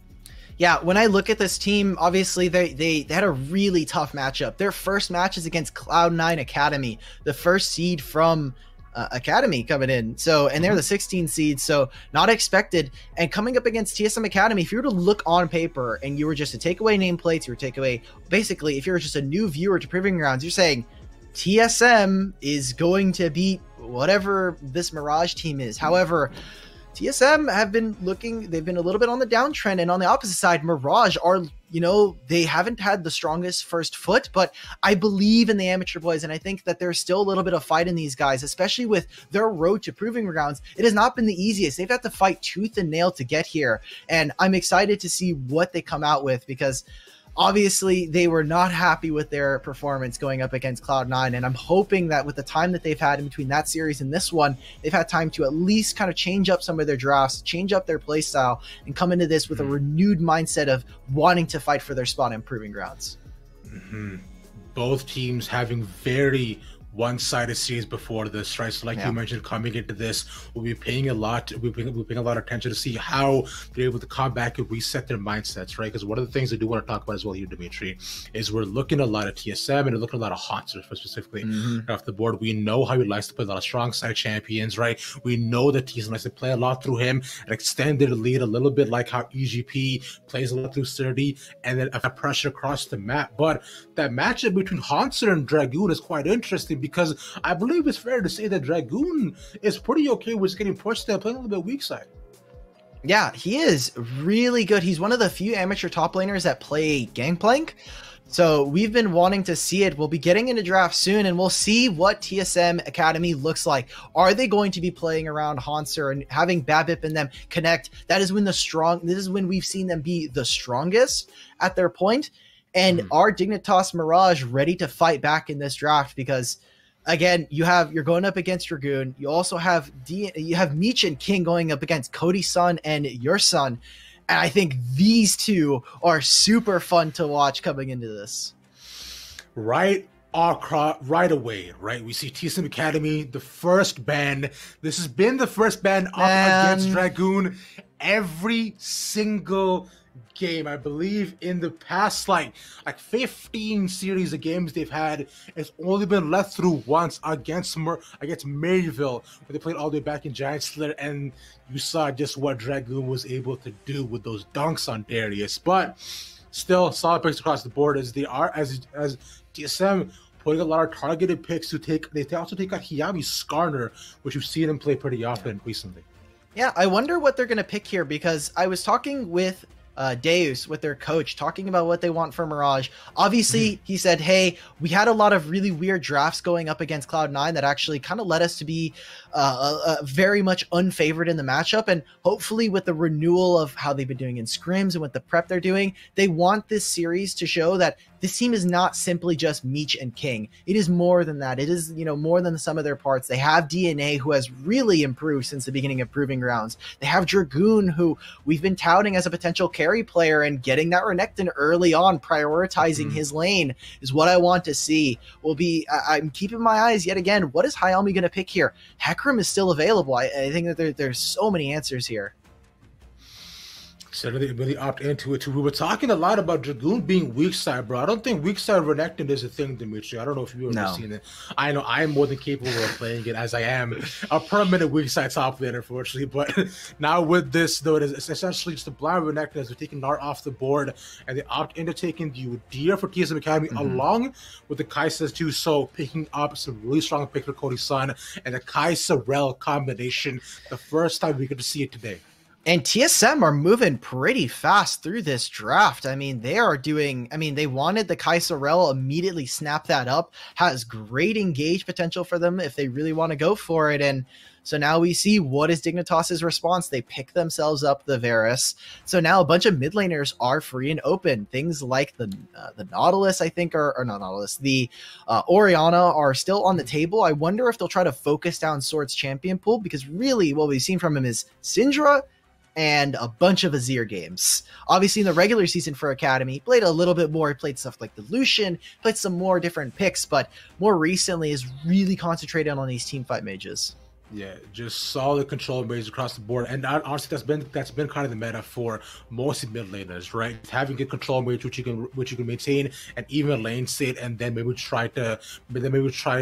Yeah, when I look at this team, obviously they had a really tough matchup. Their first match is against Cloud9 Academy, the first seed from Academy coming in. So, and they're the 16 seed, so not expected. And coming up against TSM Academy, if you were to look on paper and you were just to take away nameplates, you were to take away, basically, if you're just a new viewer to Proving Grounds, you're saying TSM is going to beat whatever this Mirage team is. However, TSM have been they've been a little bit on the downtrend, and on the opposite side, Mirage are, they haven't had the strongest first foot, but I believe in the Amateur boys, and I think that there's still a little bit of fight in these guys, especially with their road to Proving Grounds. It has not been the easiest. They've had to fight tooth and nail to get here, and I'm excited to see what they come out with, because obviously they were not happy with their performance going up against Cloud9, and I'm hoping that with the time that they've had in between that series and this one, they've had time to at least kind of change up some of their drafts, change up their play style, and come into this with a renewed mindset of wanting to fight for their spot in Proving Grounds. Both teams having very one-sided series before this, right? So like you mentioned, coming into this, we'll be paying a lot of attention to see how they're able to come back and reset their mindsets, right? Because one of the things I do want to talk about as well here, Dimitri, is we're looking a lot at TSM and we're looking a lot of Haunter specifically off the board. We know how he likes to play a lot of strong side champions, right? We know that TSM likes to play a lot through him and extend their lead a little bit like how EGP plays a lot through Sturdy and then a pressure across the map. But that matchup between Haunter and Dragoon is quite interesting, because I believe it's fair to say that Dragoon is pretty okay with getting pushed there, playing a little bit weak side. Yeah, he is really good. He's one of the few amateur top laners that play Gangplank. So we've been wanting to see it. We'll be getting into draft soon, and we'll see what TSM Academy looks like. Are they going to be playing around Hanser and having Babip and them connect? This is when we've seen them be the strongest at their point. And are Dignitas Mirage ready to fight back in this draft? Because again, you're going up against Dragoon. You also have Meech and King going up against Cody's son and your son. And I think these two are super fun to watch coming into this. Right away, right? We see TSM Academy, the first ban. This has been the first ban up against Dragoon every single game. I believe in the past like 15 series of games they've had, it's only been let through once against Maryville, where they played all the way back in Giant Slayer, and you saw just what Dragoon was able to do with those dunks on Darius. But still, solid picks across the board as they are, as TSM putting a lot of targeted picks to take. They also take out Hiyami Skarner, which we've seen him play pretty often recently. Yeah, I wonder what they're going to pick here, because I was talking with Deus, with their coach, talking about what they want for Mirage. Obviously, he said, hey, we had a lot of really weird drafts going up against Cloud9 that actually kind of led us to be very much unfavored in the matchup. And hopefully with the renewal of how they've been doing in scrims and with the prep they're doing, they want this series to show that this team is not simply just Meech and King. It is more than that. It is, more than the sum of their parts. They have DNA, who has really improved since the beginning of Proving Grounds. They have Dragoon, who we've been touting as a potential carry player, and getting that Renekton early on, prioritizing his lane is what I want to see. I'm keeping my eyes yet again. What is Hayami going to pick here? Hecarim is still available. I think that there's so many answers here. So they really opt into it too. We were talking a lot about Dragoon being weak side, bro. I don't think weak side Renekton is a thing, Dimitri. I don't know if you've ever seen it. I know I'm more than capable of playing it, as I am a permanent weak side top laner, unfortunately. But now with this, though, it's essentially just a blind Renekton as they're taking Nart off the board, and they opt into taking the Udyr for TSM Academy along with the Kai'Sa too. So picking up some really strong picks for Cody's son and the Kai'Sa Rel combination. The first time we get to see it today. And TSM are moving pretty fast through this draft. I mean, they wanted the Kai'Sa Rel, immediately snap that up. Has great engage potential for them if they really want to go for it. And so now we see what is Dignitas' response. They pick themselves up the Varus. So now a bunch of mid laners are free and open. Things like the Nautilus, I think, or not Nautilus, the Orianna are still on the table. I wonder if they'll try to focus down Sword's champion pool, because really what we've seen from him is Syndra and a bunch of Azir games. Obviously, in the regular season for Academy, played a little bit more. He played stuff like the Lucian, played some more different picks, but more recently is really concentrated on these teamfight mages. Yeah, just solid control mages across the board, and honestly, that's been kind of the meta for most mid laners, right? Having good control mage which you can maintain and even lane state, and then maybe try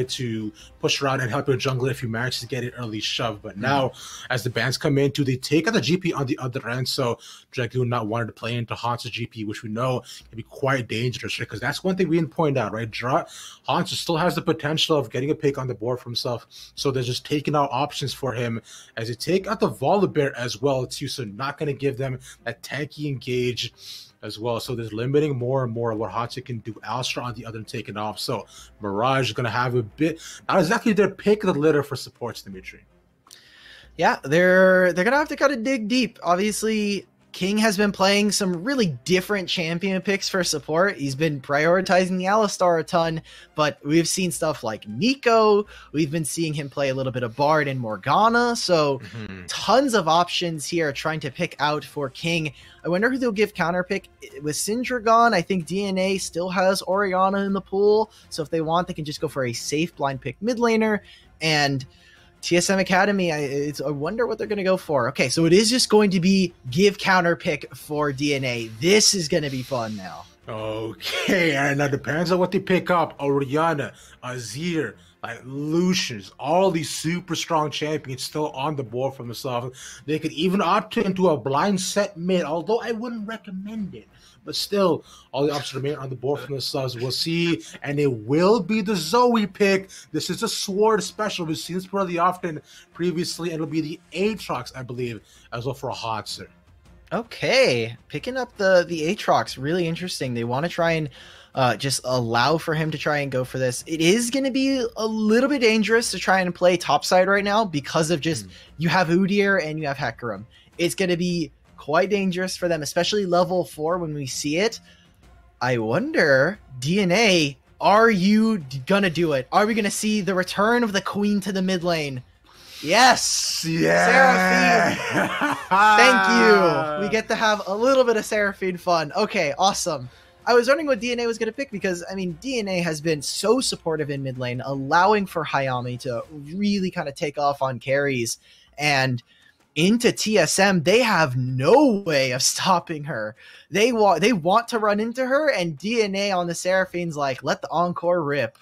to push around and help your jungler if you manage to get it early shove. But now, as the bans come in, they take out the GP on the other end. So Dragoon not wanting to play into Han's GP, which we know can be quite dangerous, right? Because that's one thing we didn't point out, right? Hans still has the potential of getting a pick on the board for himself, so they're just taking out options for him as they take out the Volibear as well too, so not going to give them that tanky engage as well. So there's limiting more and more what Hansa can do. Alistar on the other end taking off. So Mirage is going to have a bit, not exactly their pick of the litter for supports, Dimitri. Yeah, they're going to have to kind of dig deep. Obviously, King has been playing some really different champion picks for support. He's been prioritizing the Alistar a ton, but we've seen stuff like Nico. We've been seeing him play a little bit of Bard and Morgana. So tons of options here trying to pick out for King. I wonder who they'll give counter pick. With Syndra gone, I think DNA still has Orianna in the pool. So if they want, they can just go for a safe blind pick mid laner. And TSM Academy, I wonder what they're going to go for. Okay, so it is just going to be give counter pick for DNA. This is going to be fun now. Okay, and now depends on what they pick up. Orianna, Azir, like Lucius, all these super strong champions still on the board for themselves. They could even opt into a blind set mid, although I wouldn't recommend it. But still, all the options remain on the board for themselves. We'll see, and it will be the Zoe pick. This is a Sword special. We've seen this fairly often previously, and it'll be the Aatrox, I believe, as well for a Hotzer. Okay, picking up the Aatrox, really interesting. They want to try and just allow for him to try and go for this. It is going to be a little bit dangerous to try and play topside right now because of just you have Udyr and you have Hecarim. It's going to be quite dangerous for them, especially level 4 when we see it. I wonder, DNA, are you going to do it? Are we going to see the return of the queen to the mid lane? Yes! Yeah! Seraphine! Thank you! We get to have a little bit of Seraphine fun. Okay, awesome. I was wondering what DNA was going to pick because, I mean, DNA has been so supportive in mid lane, allowing for Hayami to really kind of take off on carries. And into TSM, they have no way of stopping her. They want to run into her, and DNA on the Seraphine's like, let the encore rip.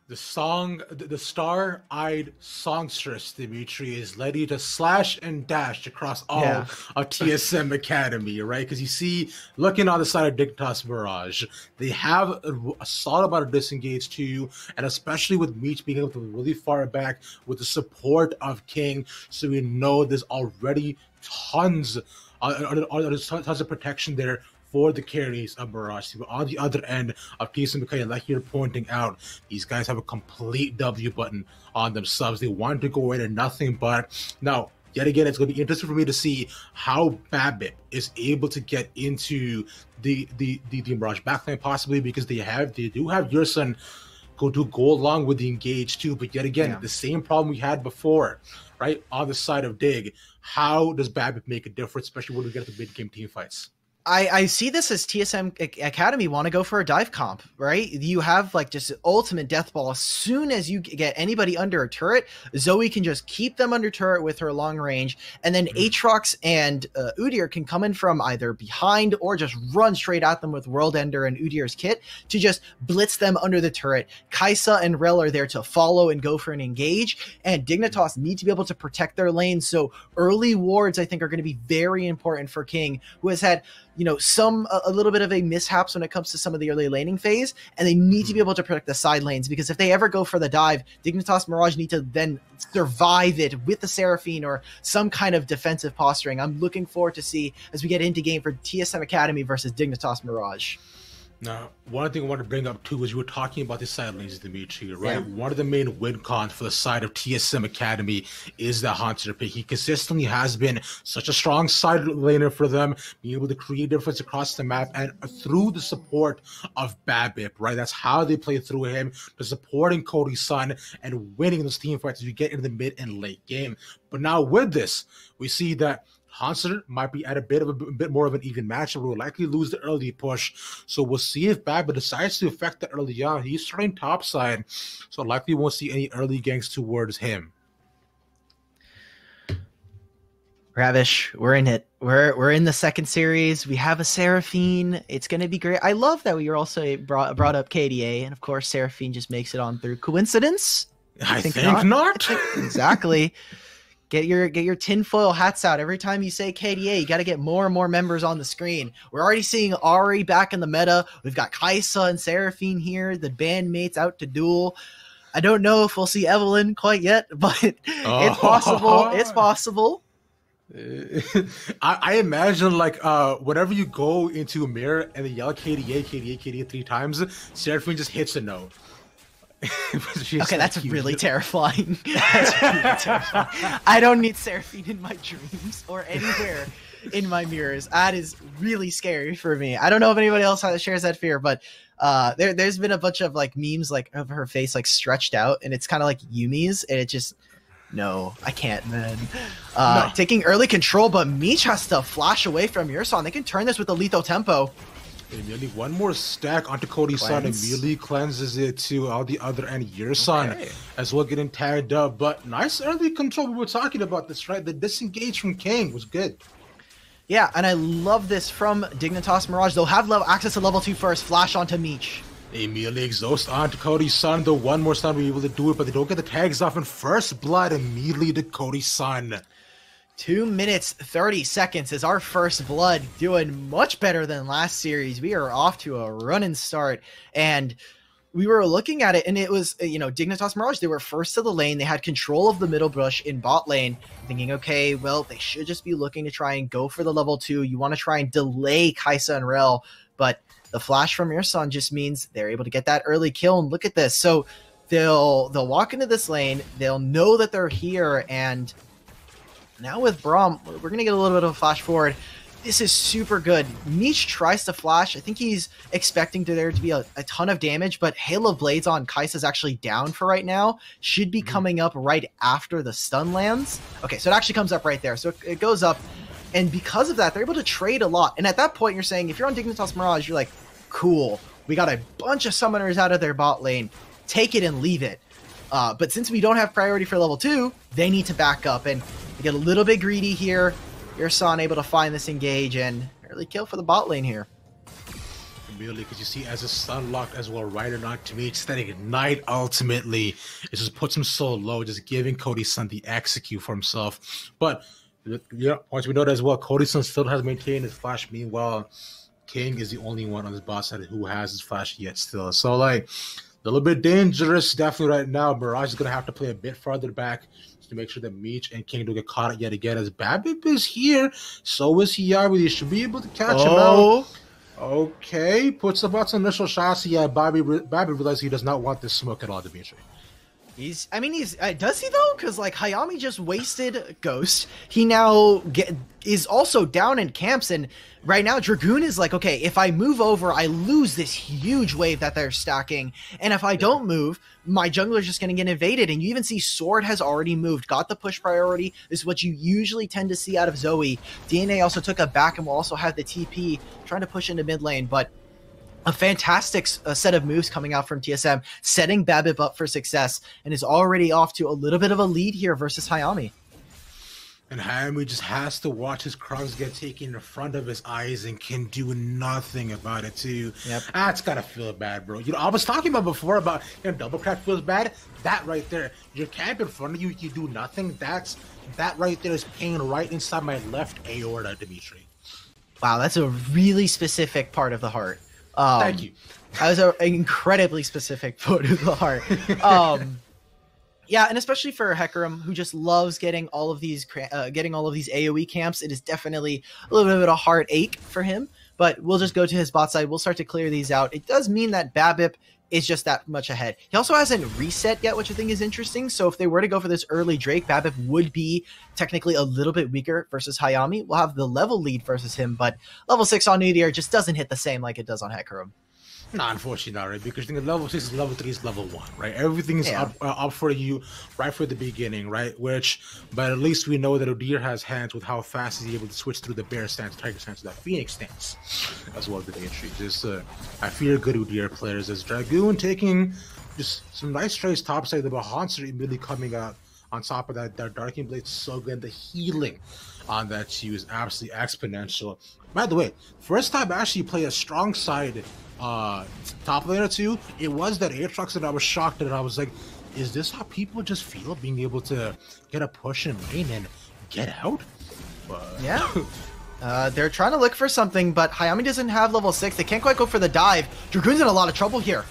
The star-eyed songstress, Dimitri, is ready to slash and dash across all of TSM Academy, right? Because you see, looking on the side of Dignitas Mirage, they have a solid amount of disengage too, and especially with Meech being able to really far back with the support of King, so we know there's already tons of protection there for the carries of Mirage. But on the other end of TSM Academy, like you're pointing out, these guys have a complete W button on themselves. They want to go in and nothing but. Now, yet again, it's going to be interesting for me to see how BABIP is able to get into the Mirage backline, possibly because they do have Yurson go along with the engage too. But yet again, the same problem we had before, right, on the side of Dig. How does BABIP make a difference, especially when we get to mid game team fights? I see this as TSM Academy want to go for a dive comp, right? You have like just ultimate death ball. As soon as you get anybody under a turret, Zoe can just keep them under turret with her long range, and then Aatrox and Udyr can come in from either behind or just run straight at them with World Ender and Udyr's kit to just blitz them under the turret. Kai'Sa and Rel are there to follow and go for an engage, and Dignitas need to be able to protect their lane. So early wards, I think, are going to be very important for King, who has had, you know, a little bit of a mishaps when it comes to some of the early laning phase, and they need to be able to protect the side lanes, because if they ever go for the dive, Dignitas Mirage need to then survive it with the Seraphine or some kind of defensive posturing. I'm looking forward to see as we get into game for TSM Academy versus Dignitas Mirage. Now, one thing I want to bring up too is you were talking about the side lanes, Dimitri, right? Yeah. One of the main win cons for the side of TSM Academy is the Hunter pick. He consistently has been such a strong side laner for them, being able to create difference across the map and through the support of BABIP, right? That's how they play through him, the supporting Cody's son and winning those team fights as you get into the mid and late game. But now with this, we see that Hanser might be at a bit more of an even matchup. We'll likely lose the early push. So we'll see if BABIP decides to affect the early on. He's starting topside, so likely won't see any early ganks towards him. Ravish, we're in it. We're in the second series. We have a Seraphine. It's going to be great. I love that we also brought up KDA, and of course Seraphine just makes it on through. Coincidence? I think not. Exactly. Get your tinfoil hats out. Every time you say KDA, you got to get more and more members on the screen. We're already seeing Ari back in the meta. We've got Kai'Sa and Seraphine here, the bandmates out to duel. I don't know if we'll see Evelyn quite yet, but it's possible. It's possible. I imagine, like, whenever you go into a mirror and they yell KDA 3 times, Seraphine just hits a note. Okay, that's really terrifying. That's really terrifying. I don't need Seraphine in my dreams or anywhere in my mirrors. That is really scary for me. I don't know if anybody else shares that fear, but there's been a bunch of like memes like of her face like stretched out, and it's kind of like Yumi's, and it just no, I can't, man. No. Taking early control, but Meech has to flash away from Yurson. They can turn this with a lethal tempo. Immediately one more stack onto Cody's son, immediately cleanses it to all the other end. Yurson as well getting tagged up, but nice early control. We were talking about this, right? The disengage from King was good. Yeah, and I love this from Dignitas Mirage. They'll have access to level 2 first, flash onto Meech. Immediately exhaust onto Cody's son. The one more son will be able to do it, but they don't get the tags off. And first blood immediately to Cody's son. 2 minutes 30 seconds is our first blood, doing much better than last series. We are off to a running start, and we were looking at it, and it was, you know, Dignitas Mirage, they were first to the lane. They had control of the middle bush in bot lane, thinking, okay, well, they should just be looking to try and go for the level 2. You want to try and delay Kai'Sa and Rel, but the flash from your son just means they're able to get that early kill. And look at this. So they'll walk into this lane, they'll know that they're here, and now with Braum, we're going to get a little bit of a flash forward. This is super good. Meech tries to flash. I think he's expecting there to be a ton of damage, but Hail of Blades on Kai'Sa is actually down for right now. Should be coming up right after the stun lands. Okay, so it actually comes up right there. So it goes up, and because of that, they're able to trade a lot. And at that point, you're saying, if you're on Dignitas Mirage, you're like, cool, we got a bunch of summoners out of their bot lane. Take it and leave it. But since we don't have priority for level 2, they need to back up, and we get a little bit greedy here. Your son able to find this engage and early kill for the bot lane here. Immediately, because you see, as a stun locked as well, right or not, to me, it's that ignite ultimately. It just puts him so low, just giving Cody's son the execute for himself. But, yeah, once we know that as well, Cody's son still has maintained his flash. Meanwhile, King is the only one on his bot side who has his flash yet still. So, like, a little bit dangerous, definitely right now. Mirage is going to have to play a bit farther back to make sure that Meech and King don't get caught out yet again. As BABIP is here, so is Hiyabi. They should be able to catch him out. Okay, puts the bots on initial shots. Yeah, Bobby realizes he does not want this smoke at all, Dimitri. Does he though? Because like Hayami just wasted Ghost. He now is also down in camps, and right now Dragoon is like, okay, if I move over, I lose this huge wave that they're stacking, and if I don't move, my jungler's just going to get invaded. And you even see Sword has already moved, got the push priority. This is what you usually tend to see out of Zoe. DNA also took a back and will also have the TP trying to push into mid lane, but a fantastic set of moves coming out from TSM, setting BABIP up for success, and is already off to a little bit of a lead here versus Hayami. And Hayami just has to watch his Krugs get taken in front of his eyes and can do nothing about it too. Yep. That's gotta feel bad, bro. You know, I was talking about before about, you know, double crack feels bad. That right there, your camp in front of you, you do nothing. That right there is pain right inside my left aorta, Dimitri. Wow, that's a really specific part of the heart. Thank you. That was an incredibly specific part of the heart. Yeah, and especially for Hecarim, who just loves getting all of these AoE camps, it is definitely a little bit of a heartache for him. But we'll just go to his bot side. We'll start to clear these out. It does mean that BABIP is just that much ahead. He also hasn't reset yet, which I think is interesting. So if they were to go for this early Drake, BABIP would be technically a little bit weaker versus Hayami. We'll have the level lead versus him, but level 6 on Meteor just doesn't hit the same like it does on Hecarim. Nah, unfortunately not, right? Because level 6 is level 3 is level 1, right? Everything is up for you right for the beginning, right? But at least we know that Udyr has hands with how fast he's able to switch through the bear stance, tiger stance, to that phoenix stance, as well as the entry. Just, I fear good Udyr players as Dragoon taking just some nice trades topside. The Bahancer immediately coming out on top of that. That Darking Blade's so good. The healing on that too is absolutely exponential. By the way, first time I actually play a strong side top laner too, it was that Aatrox that I was shocked at. I was like, is this how people just feel being able to get a push in lane and get out? Yeah. They're trying to look for something, but Hayami doesn't have level 6. They can't quite go for the dive. Dragoon's in a lot of trouble here.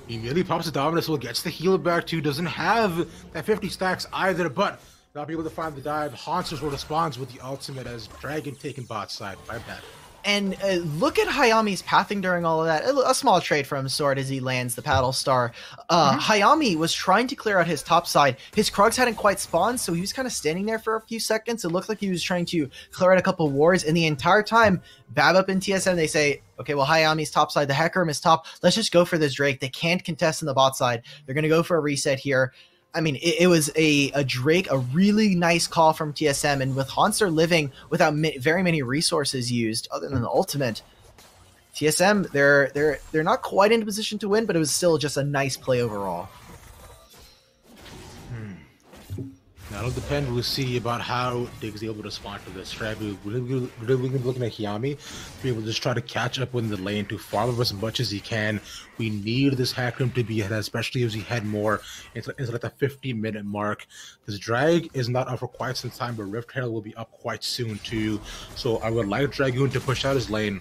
He immediately pops the Dominus, well, gets the heal back too, doesn't have that 50 stacks either, but not be able to find the dive. Haunter's will responds with the ultimate as Dragon taking bot side. By bad. And look at Hayami's pathing during all of that. A small trade from Sword as he lands the Paddle Star. Hayami was trying to clear out his top side. His Krugs hadn't quite spawned, so he was kind of standing there for a few seconds. It looked like he was trying to clear out a couple wards. And the entire time, BABIP and TSM, they say, okay, well, Hayami's top side, the Hecarim is top. Let's just go for this Drake. They can't contest in the bot side. They're going to go for a reset here. I mean, it was a Drake, a really nice call from TSM, and with Haunter living without very many resources used other than the ultimate, TSM, they're not quite in a position to win, but it was still just a nice play overall. No, That'll depend. We'll see about how Dig's able to respond to this, right? We're really looking at Hiyami to be able to just try to catch up in the lane to farm up as much as he can. We need this Hakrim to be ahead, especially as we head more into like the 50-minute mark. This drag is not up for quite some time, but Rift Herald will be up quite soon too. So I would like Dragoon to push out his lane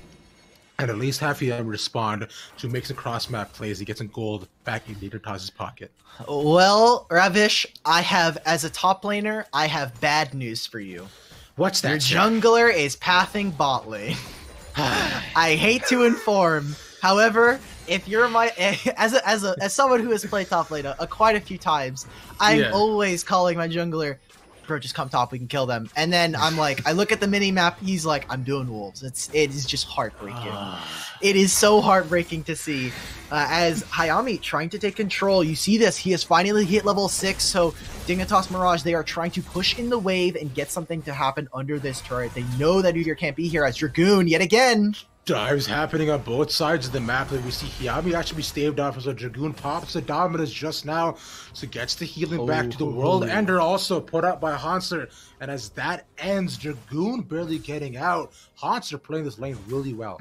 and at least have him respond to make some cross-map plays. He gets some gold back in Dignitas' pocket. Well, Ravish, as a top laner, I have bad news for you. What's that? Your jungler is pathing bot lane. I hate to inform. However, if you're as someone who has played top lane quite a few times, I'm always calling my jungler, bro, just come top, we can kill them. And then I'm like, I look at the mini map, he's like, I'm doing wolves. It is just heartbreaking. It is so heartbreaking to see as Hayami trying to take control. You see this, he has finally hit level 6, so Dignitas Mirage, they are trying to push in the wave and get something to happen under this turret. They know that Udyr can't be here as Dragoon yet again. Dives happening on both sides of the map. That we see Hiyami actually be staved off as a Dragoon pops the Dominus just now, so gets the healing back to the World Ender, also put up by Hanser. And as that ends, Dragoon barely getting out. Hanser playing this lane really well.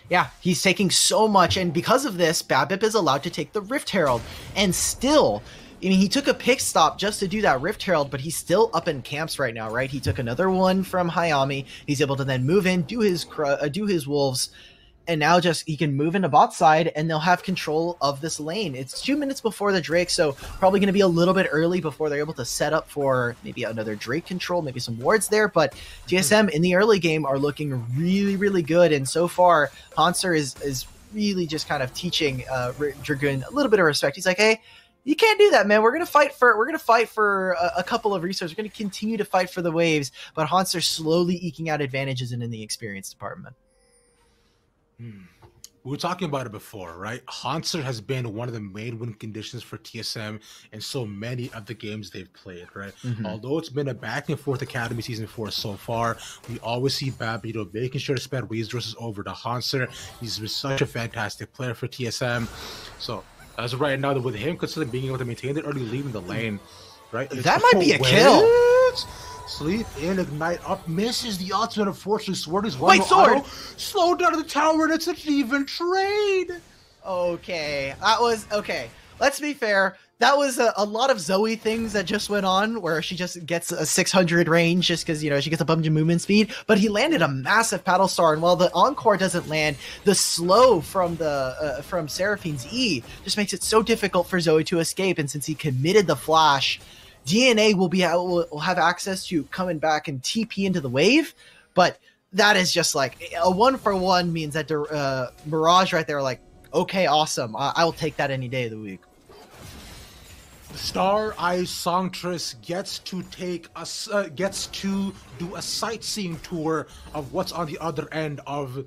Yeah, he's taking so much, and because of this, BABIP is allowed to take the Rift Herald, and still, I mean, he took a pick stop just to do that Rift Herald, but he's still up in camps right now, right? He took another one from Hayami. He's able to then move in, do his wolves, and now just he can move into bot side, and they'll have control of this lane. It's 2 minutes before the Drake, so probably going to be a little bit early before they're able to set up for maybe another Drake control, maybe some wards there. But TSM in the early game are looking really, really good, and so far, Hanser is really just kind of teaching Dragoon a little bit of respect. He's like, hey, you can't do that, man. We're gonna fight for a couple of resources. We're gonna continue to fight for the waves, but Hanser's slowly eking out advantages in the experience department. We were talking about it before, right? Hanser has been one of the main win conditions for TSM in so many of the games they've played, right? Although it's been a back and forth Academy Season 4 so far, we always see Bab, making sure to spend resources over to Hanser. He's been such a fantastic player for TSM. So as of right now, with him constantly being able to maintain the early lead in the lane, right? That might be a kill. Sleep in, ignite up, misses the ultimate. Unfortunately, Sword is one. Wait, Sword! Slow down to the tower, and it's an even trade. Okay, that was okay. Let's be fair. That was a lot of Zoe things that just went on, where she just gets a 600 range just because, she gets a bunch of movement speed. But he landed a massive paddle star, and while the Encore doesn't land, the slow from from Seraphine's E just makes it so difficult for Zoe to escape. And since he committed the flash, DNA will have access to coming back and TP into the wave. But that is just like a 1-for-1 means that Mirage right there, like, okay, awesome. I will take that any day of the week. Star Eyes Songstress gets to do a sightseeing tour of what's on the other end of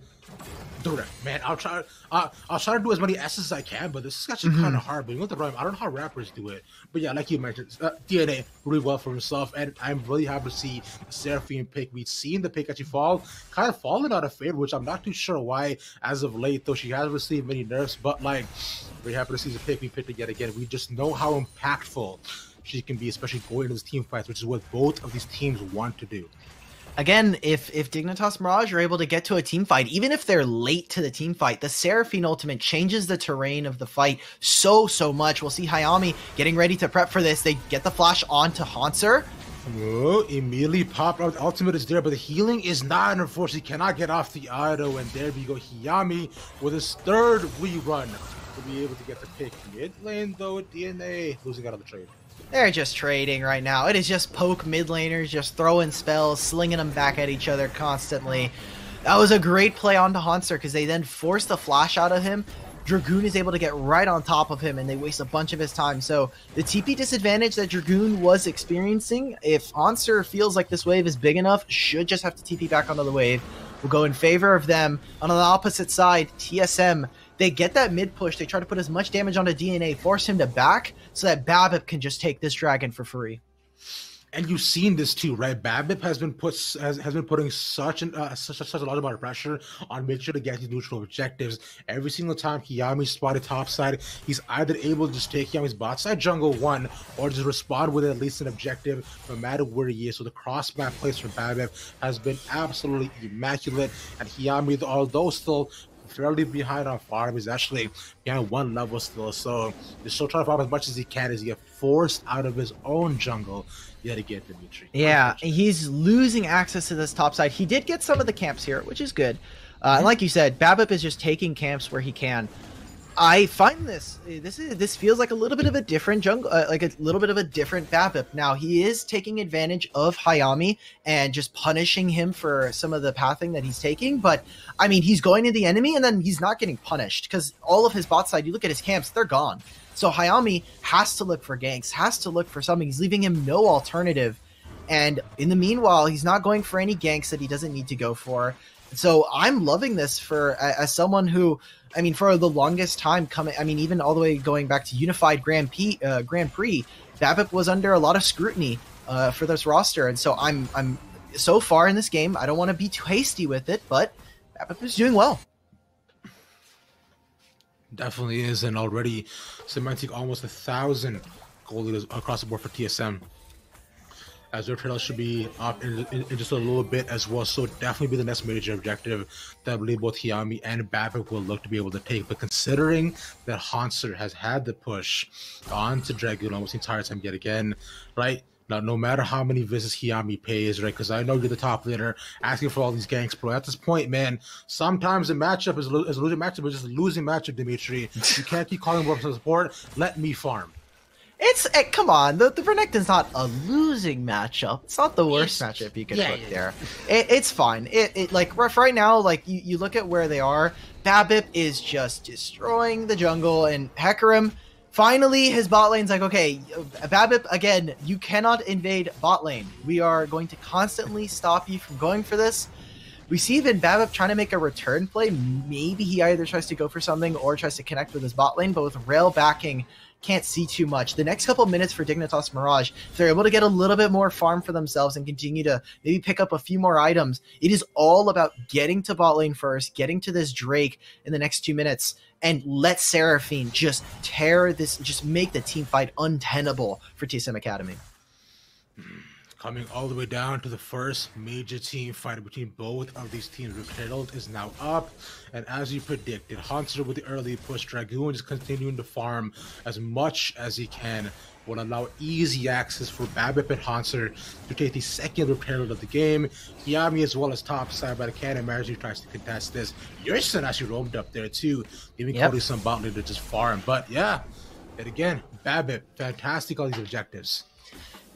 the rift. Man, I'll try to do as many S's as I can, but this is actually kind of hard. But you know the rhyme. I don't know how rappers do it, but yeah, like you mentioned, DNA really well for himself, and I'm really happy to see the Seraphine pick. We've seen the pick actually kind of fallen out of favor, which I'm not too sure why as of late. Though she has received many nerfs, but like, very happy to see the pick being picked yet again. We just know how impactful she can be, especially going into these team fights, which is what both of these teams want to do. Again, if Dignitas Mirage are able to get to a team fight, even if they're late to the team fight, the Seraphine ultimate changes the terrain of the fight so much. We'll see Hayami getting ready to prep for this. They get the flash onto Hanser. Oh, immediately popped out. Ultimate is there, but the healing is not, and unfortunately cannot get off the auto. And there we go, Hayami with his third rerun to be able to get the pick. Mid lane though, DNA losing out on the trade. They're just trading right now. It is just poke mid laners, just throwing spells, slinging them back at each other constantly. That was a great play onto Hanser because they then forced the flash out of him. Dragoon is able to get right on top of him, and they waste a bunch of his time. So the TP disadvantage that Dragoon was experiencing, if Hanser feels like this wave is big enough, should just have to TP back onto the wave. Will go in favor of them. On the opposite side, TSM, they get that mid push. They try to put as much damage onto DNA, force him to back, so that BABIP can just take this dragon for free. And you've seen this too, right? Babip has been putting such a lot of pressure on making sure to get these neutral objectives. Every single time Hiyami's spotted top side, he's either able to just take Hiyami's bot side jungle one, or just respond with at least an objective, no matter where he is. So the cross map plays from Babip has been absolutely immaculate, and Hiyami, although still fairly behind on farm, is actually behind one level still, so he's still trying to farm as much as he can as he gets forced out of his own jungle yet again, Dimitri. Yeah, he's losing access to this top side. He did get some of the camps here, which is good. And like you said, Babip is just taking camps where he can. I find this feels like a little bit of a different jungle, like a little bit of a different Babip. Now he is taking advantage of Hayami and just punishing him for some of the pathing that he's taking. But I mean, he's going to the enemy and then he's not getting punished because all of his bot side, you look at his camps, they're gone. So Hayami has to look for ganks, has to look for something. He's leaving him no alternative. And in the meanwhile, he's not going for any ganks that he doesn't need to go for. So I'm loving this for as someone who, I mean, for the longest time coming, I mean, even all the way going back to Unified Grand Prix, Babip was under a lot of scrutiny for this roster. And so I'm so far in this game, I don't want to be too hasty with it, but Babip is doing well. Definitely is, and already cementing almost 1,000 gold leaders across the board for TSM. As their trail should be up in just a little bit as well, so definitely be the next major objective that I believe both Hiyami and Babip will look to be able to take. But considering that Hanser has had the push onto Dragoon almost the entire time yet again, right? Now, no matter how many visits Hiyami pays, right? Because I know you're the top laner asking for all these ganks, bro. At this point, man, sometimes the matchup is a losing matchup, it's just a losing matchup, Dimitri. You can't keep calling for support. Let me farm. Come on, the Renekton's not a losing matchup. It's not the worst matchup you can put there. It's fine. Like right now, like you look at where they are. Babip is just destroying the jungle, and Hecarim, finally his bot lane's like, okay, Babip, again, you cannot invade bot lane. We are going to constantly stop you from going for this. We see even Babip trying to make a return play. Maybe he either tries to go for something or tries to connect with his bot lane, but with rail backing, can't see too much. The next couple minutes for Dignitas Mirage, if they're able to get a little bit more farm for themselves and continue to maybe pick up a few more items, it is all about getting to bot lane first, getting to this Drake in the next 2 minutes, and let Seraphine just tear this, just make the team fight untenable for TSM Academy. Coming all the way down to the first major team fight between both of these teams. Herald is now up, and as you predicted, Hanser with the early push, Dragoon is continuing to farm as much as he can, will allow easy access for Babip and Hanser to take the second Herald of the game. Hiyami as well as top side, but I can't imagine he tries to contest this. Yerson actually roamed up there too, even calling some bot lane to just farm. But yeah, and again, Babip, fantastic all these objectives.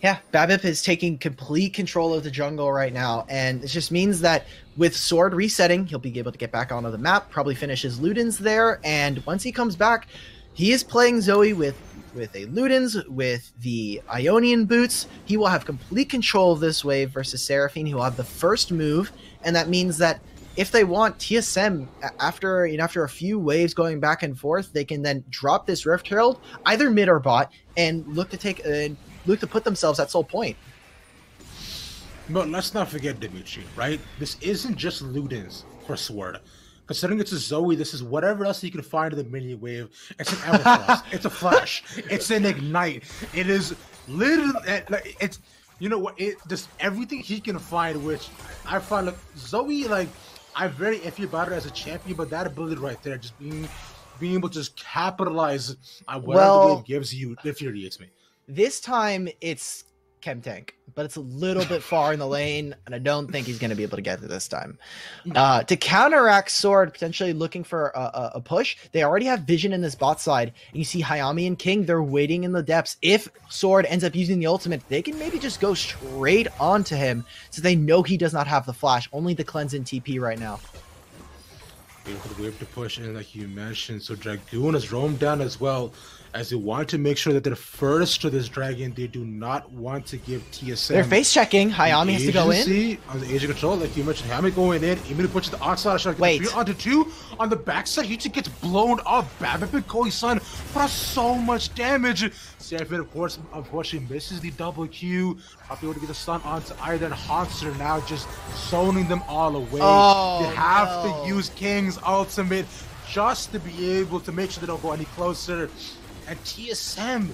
Yeah, Babip is taking complete control of the jungle right now, and it just means that with Sword resetting, he'll be able to get back onto the map, probably finish his Ludens there, and once he comes back, he is playing Zoe with a Ludens, with the Ionian boots. He will have complete control of this wave versus Seraphine. He will have the first move, and that means that if they want, TSM, after a few waves going back and forth, they can then drop this Rift Herald, either mid or bot, and look to put themselves at soul point. But let's not forget, Dimitri, right? This isn't just Ludens for Sword. Considering it's a Zoe, this is whatever else you can find in the mini wave. It's an Everfrost. It's a Flash. It's an Ignite. It is literally, it's, you know what, it just everything he can find, which I find, like, Zoe, like, I'm very iffy about her as a champion, but that ability right there, just being able to just capitalize on whatever the wave gives you, infuriates me. This time it's Chemtank, but it's a little bit far in the lane, and I don't think he's going to be able to get to this time. To counteract Sword, potentially looking for a push, they already have vision in this bot side, and you see Hayami and King, they're waiting in the depths. If Sword ends up using the ultimate, they can maybe just go straight onto him, so they know he does not have the flash, only the cleanse and TP right now. Waiting for the wave to push in, like you mentioned. So Dragoon has roamed down as well, as they want to make sure that they're first to this dragon. They do not want to give TSM. They're face checking. Hayami has to go in. On the agent control, like you mentioned, Hayami going in. Immediately puts the onslaught shot. Wait. 3 onto 2 on the backside. Yuji gets blown off. Babip and Koi-san put out so much damage. Seraphine, of course, unfortunately misses the double Q. Not able to get the stun onto either. And Hanser now just zoning them all away. Oh, they have to use King's ultimate just to be able to make sure they don't go any closer. And TSM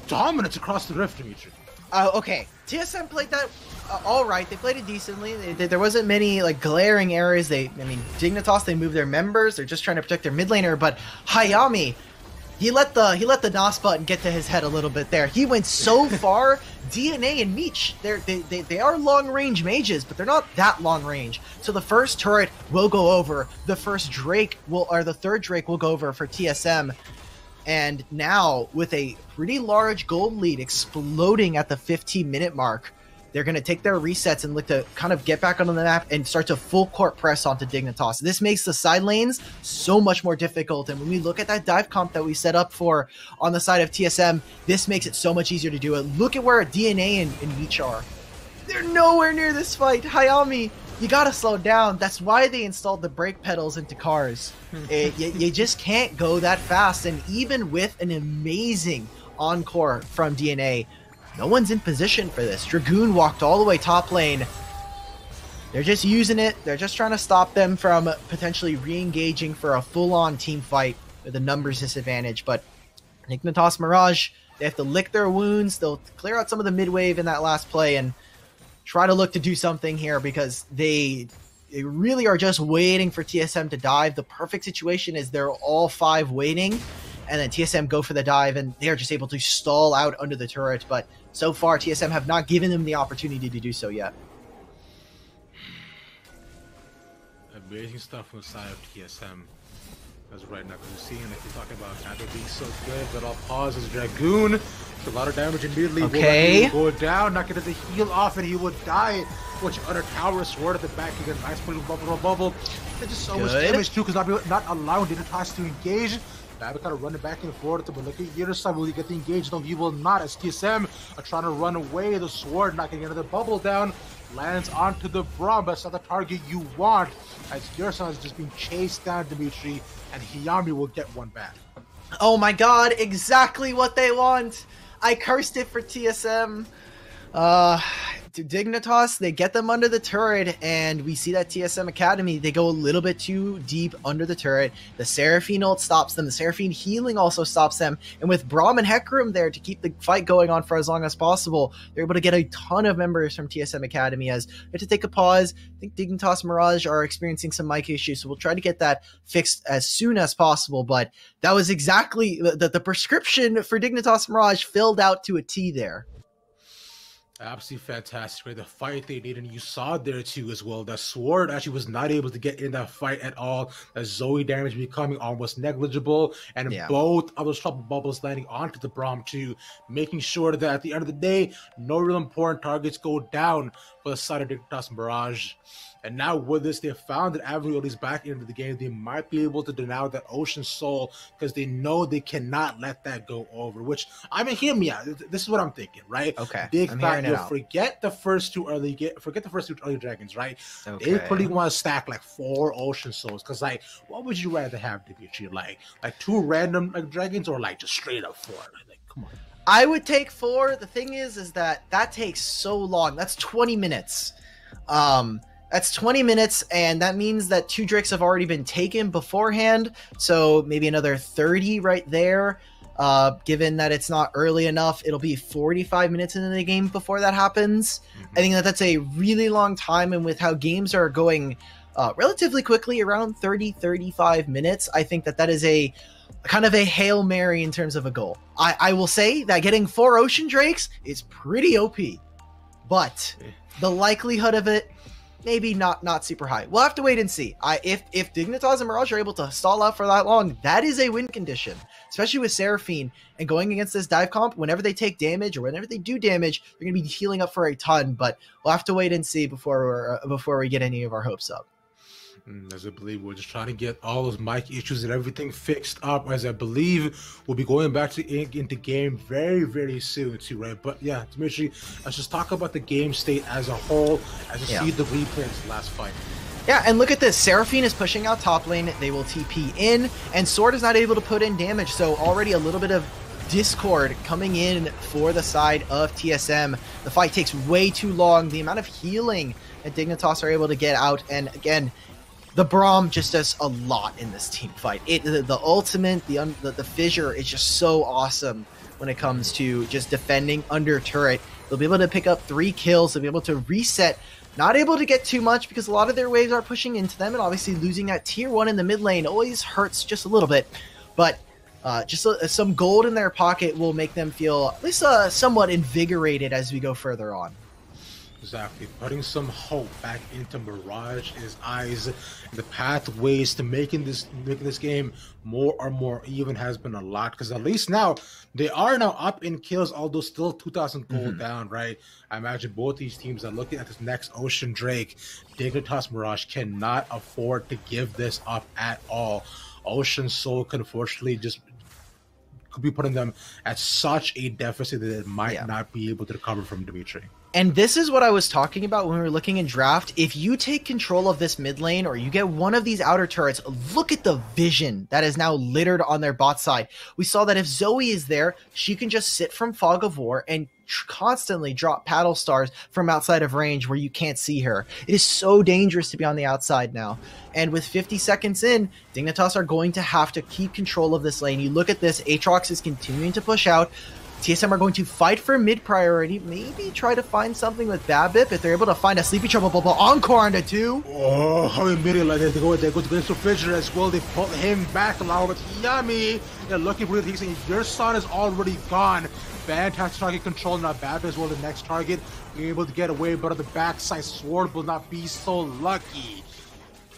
dominance across the rift, Dimitri. Okay, TSM played that all right. They played it decently. There wasn't many like glaring errors. I mean, Dignitas, they moved their members. They're just trying to protect their mid laner. But Hayami, he let the NOS button get to his head a little bit there. He went so far. DNA and Meech, they are long range mages, but they're not that long range. So the first turret will go over. The first Drake the third Drake will go over for TSM. And now, with a pretty large gold lead exploding at the 15-minute mark, they're going to take their resets and look to kind of get back onto the map and start to full court press onto Dignitas. This makes the side lanes so much more difficult. And when we look at that dive comp that we set up for on the side of TSM, this makes it so much easier to do it. Look at where DNA and Meech are. They're nowhere near this fight. Hayami, you gotta slow down. That's why they installed the brake pedals into cars. You just can't go that fast. And even with an amazing encore from DNA, no one's in position for this. Dragoon walked all the way top lane. They're just using it. They're just trying to stop them from potentially re-engaging for a full-on team fight with a numbers disadvantage. But Dignitas Mirage, they have to lick their wounds. They'll clear out some of the mid-wave in that last play and try to look to do something here, because they really are just waiting for TSM to dive. The perfect situation is they're all 5 waiting, and then TSM go for the dive, and they're just able to stall out under the turret. But so far, TSM have not given them the opportunity to do so yet. Amazing stuff on the side of TSM. As right now, because we're seeing, like you're talking about, Kanto being so good, but I'll pause as Dragoon. It's a lot of damage immediately. Okay. Will go down, not getting the heal off, and he will die. Which under tower sword at the back, he gets nice little bubble. There's just so much damage too, because not allowing Dignitas to engage. Babbitt kind of running back and forth, but look at either side. Will he get the engage? No, he will not, as TSM are trying to run away. The sword not getting another bubble down. Lands onto the Braum, but that's not the target you want, as Gerson is just being chased down, Dimitri, and Hayami will get one back. Oh my god, exactly what they want! I cursed it for TSM. To Dignitas, they get them under the turret, and we see that TSM Academy, they go a little bit too deep under the turret. The Seraphine ult stops them. The Seraphine healing also stops them. And with Braum and Hecarim there to keep the fight going on for as long as possible, they're able to get a ton of members from TSM Academy. As we have to take a pause. I think Dignitas Mirage are experiencing some mic issues, so we'll try to get that fixed as soon as possible. But that was exactly the prescription for Dignitas Mirage filled out to a T there. Absolutely fantastic, right? The fight they did, and you saw there too as well. That sword actually was not able to get in that fight at all. That Zoe damage becoming almost negligible, and both of those trouble bubbles landing onto the Braum too, making sure that at the end of the day, no real important targets go down for the side of Dignitas Mirage. And now with this, they have found that Avenue is back into the game. They might be able to deny that Ocean Soul, because they know they cannot let that go over. Which, I mean, hear me out. This is what I'm thinking, right? Okay. Big thought, you'll forget the first two early dragons, right? Okay. They pretty want to stack like 4 Ocean Souls. Because, like, what would you rather have, Dimitri? Like 2 random dragons, or like just straight up 4? Like, come on. I would take 4. The thing is that takes so long. That's 20 minutes. That's 20 minutes, and that means that 2 Drakes have already been taken beforehand, so maybe another 30 right there. Given that it's not early enough, it'll be 45 minutes into the game before that happens. I think that's a really long time, and with how games are going relatively quickly, around 30-35 minutes, I think that is a kind of a Hail Mary in terms of a goal. I will say that getting 4 Ocean Drakes is pretty OP, but the likelihood of it, maybe not super high. We'll have to wait and see. If Dignitas and Mirage are able to stall out for that long, that is a win condition, especially with Seraphine and going against this dive comp. Whenever they take damage or whenever they do damage, they're going to be healing up for a ton. But we'll have to wait and see before we get any of our hopes up. As I believe we're just trying to get all those mic issues and everything fixed up, as I believe we'll be going back to into game very, very soon too, right? But yeah, Dimitri, let's just talk about the game state as a whole, as you see the replay of this last fight. Yeah, and look at this. Seraphine is pushing out top lane. They will TP in, and Sword is not able to put in damage, so already a little bit of discord coming in for the side of TSM. The fight takes way too long. The amount of healing that Dignitas are able to get out, and again, the Braum just does a lot in this team fight. The ultimate, the fissure is just so awesome when it comes to just defending under turret. They'll be able to pick up 3 kills. They'll be able to reset. Not able to get too much because a lot of their waves are pushing into them, and obviously losing that tier 1 in the mid lane always hurts just a little bit. But just some gold in their pocket will make them feel at least somewhat invigorated as we go further on. Exactly, putting some hope back into Mirage in his eyes. The pathways to making this game more and more even has been a lot, because at least now they are now up in kills, although still 2,000 gold down, right? I imagine both these teams are looking at this next Ocean Drake. Dignitas Mirage cannot afford to give this up at all. Ocean Soul can unfortunately just could be putting them at such a deficit that it might not be able to recover from, Dimitri. And this is what I was talking about when we were looking in draft. If you take control of this mid lane or you get one of these outer turrets, look at the vision that is now littered on their bot side. We saw that if Zoe is there, she can just sit from Fog of War and constantly drop paddle stars from outside of range where you can't see her. It is so dangerous to be on the outside now. And with 50 seconds in, Dignitas are going to have to keep control of this lane. You look at this, Aatrox is continuing to push out. TSM are going to fight for mid priority, maybe try to find something with Babip if they're able to find a Sleepy Trouble Bubble Encore on the 2. Oh, immediately they go to the Fissure as well. They pull him back along with Yummy. They're looking for the your son is already gone. Fantastic target control, now Babip as well, the next target. Being able to get away, but on the backside, Sword will not be so lucky.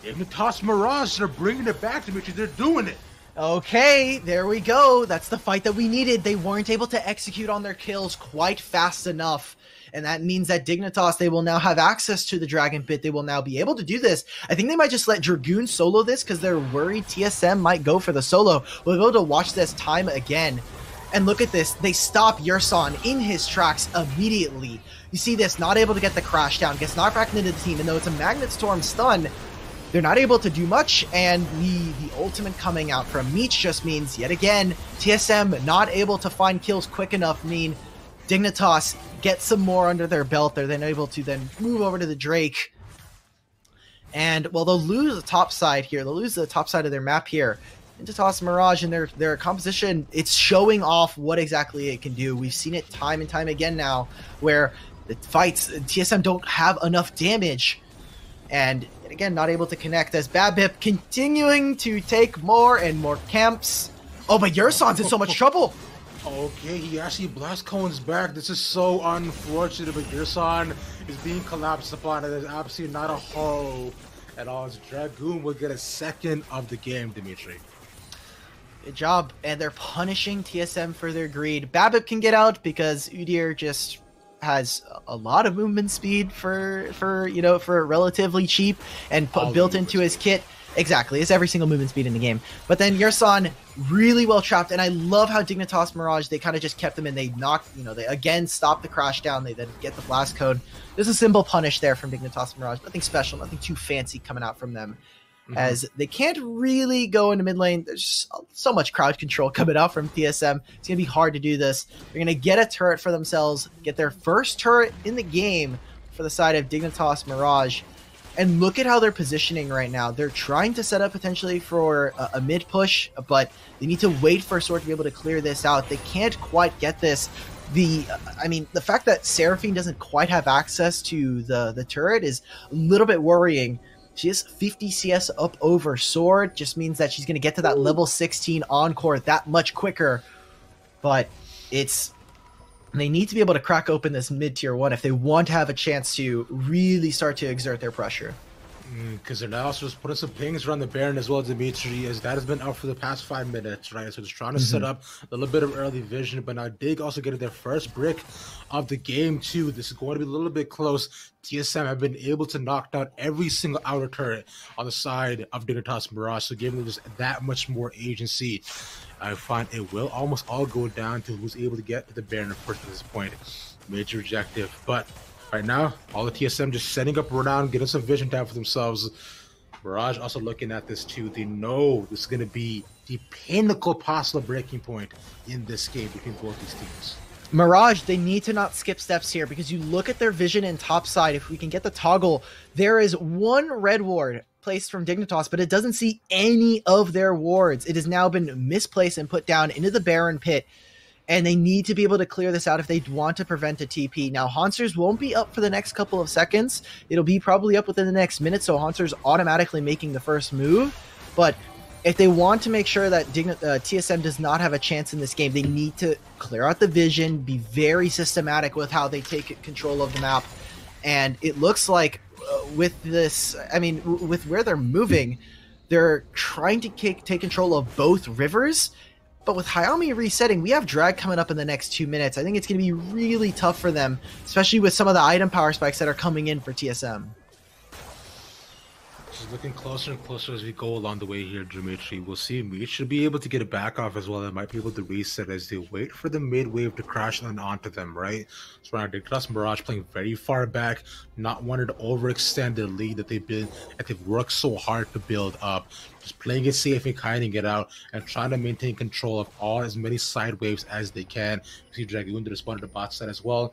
Dignitas Mirage, they're bringing it back, Dimitri. They're doing it. Okay, there we go. That's the fight that we needed. They weren't able to execute on their kills quite fast enough. And that means that Dignitas, they will now have access to the Dragon Pit. They will now be able to do this. I think they might just let Dragoon solo this because they're worried TSM might go for the solo. We'll be able to watch this time again. And look at this. They stop Yerson in his tracks immediately. You see this, not able to get the crash down. Gets knocked back into the team. And though it's a Magnet Storm stun, they're not able to do much, and the ultimate coming out from Meech just means, yet again, TSM not able to find kills quick enough mean Dignitas get some more under their belt. They're then able to then move over to the Drake. And, well, they'll lose the top side here. They'll lose the top side of their map here. Dignitas Mirage and their composition, it's showing off what exactly it can do. We've seen it time and time again now, where the fights, TSM don't have enough damage. And again, not able to connect as Babip continuing to take more and more camps. Oh, but Yerson's in so much trouble. Okay, he actually blast cones back. This is so unfortunate, but Yerson is being collapsed upon. There's absolutely not a hope at all. As Dragoon will get a second of the game, Dimitri. Good job. And they're punishing TSM for their greed. Babip can get out because Udyr just has a lot of movement speed for relatively cheap and built into his kit. Exactly, it's every single movement speed in the game. But then Yerson really well trapped, and I love how Dignitas Mirage, they kind of just kept them in. They knocked, they again stopped the crash down. They then get the blast code. There's a simple punish there from Dignitas Mirage. Nothing special, nothing too fancy coming out from them. As they can't really go into mid lane. There's so much crowd control coming out from TSM. It's going to be hard to do this. They're going to get a turret for themselves, get their first turret in the game for the side of Dignitas Mirage. And look at how they're positioning right now. They're trying to set up potentially for a mid push, but they need to wait for Sword to be able to clear this out. They can't quite get this. The fact that Seraphine doesn't quite have access to the turret is a little bit worrying. She is 50 CS up over Sword, just means that she's going to get to that level 16 Encore that much quicker. But they need to be able to crack open this mid-tier 1 if they want to have a chance to really start to exert their pressure. Because they're now also just putting some pings around the Baron as well, Dimitri, as that has been out for the past 5 minutes, right? So just trying to set up a little bit of early vision, but now Dig also getting their first brick of the game too. This is going to be a little bit close. TSM have been able to knock down every single outer turret on the side of Dignitas Mirage, so giving them just that much more agency. I find it will almost all go down to who's able to get to the Baron first at this point. Major objective, but right now, all the TSM just setting up around, getting some vision down for themselves. Mirage also looking at this too. They know this is going to be the pinnacle possible breaking point in this game between both these teams. Mirage, they need to not skip steps here, because you look at their vision in top side. If we can get the toggle, there is one red ward placed from Dignitas, but it doesn't see any of their wards. It has now been misplaced and put down into the Baron pit. And they need to be able to clear this out if they want to prevent a TP. Now, Haunters won't be up for the next couple of seconds. It'll be probably up within the next minute, so Haunters automatically making the first move. But if they want to make sure that TSM does not have a chance in this game, they need to clear out the vision, be very systematic with how they take control of the map. And it looks like with this, I mean, with where they're moving, they're trying to take control of both rivers. But with Hayami resetting, we have drag coming up in the next 2 minutes. I think it's going to be really tough for them, especially with some of the item power spikes that are coming in for TSM. Just looking closer and closer as we go along the way here, Dimitri. We'll see Meech should be able to get it back off as well. They might be able to reset as they wait for the mid wave to crash and onto them, right? So right now, Dignitas Mirage playing very far back, not wanting to overextend their lead that they've worked so hard to build up. Just playing it safe and kiting it out and trying to maintain control of as many side waves as they can. You see Dragoon to respond to the bot side as well.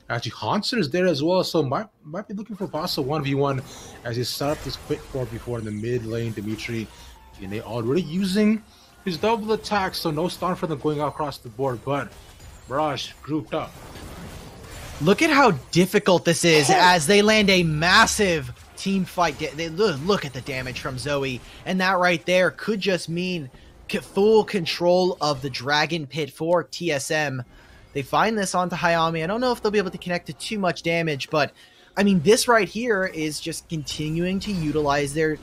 Actually, Hanser is there as well, so might be looking for Bossa 1v1 as he set up this quick 4v4 in the mid lane. Dimitri, DNA already using his double attack, so no stun for them going across the board, but Mirage grouped up. Look at how difficult this is as they land a massive team fight. They look at the damage from Zoe, and that right there could just mean full control of the Dragon Pit for TSM. They find this onto Hayami. I don't know if they'll be able to connect to too much damage, but I mean, this right here is just continuing to utilize their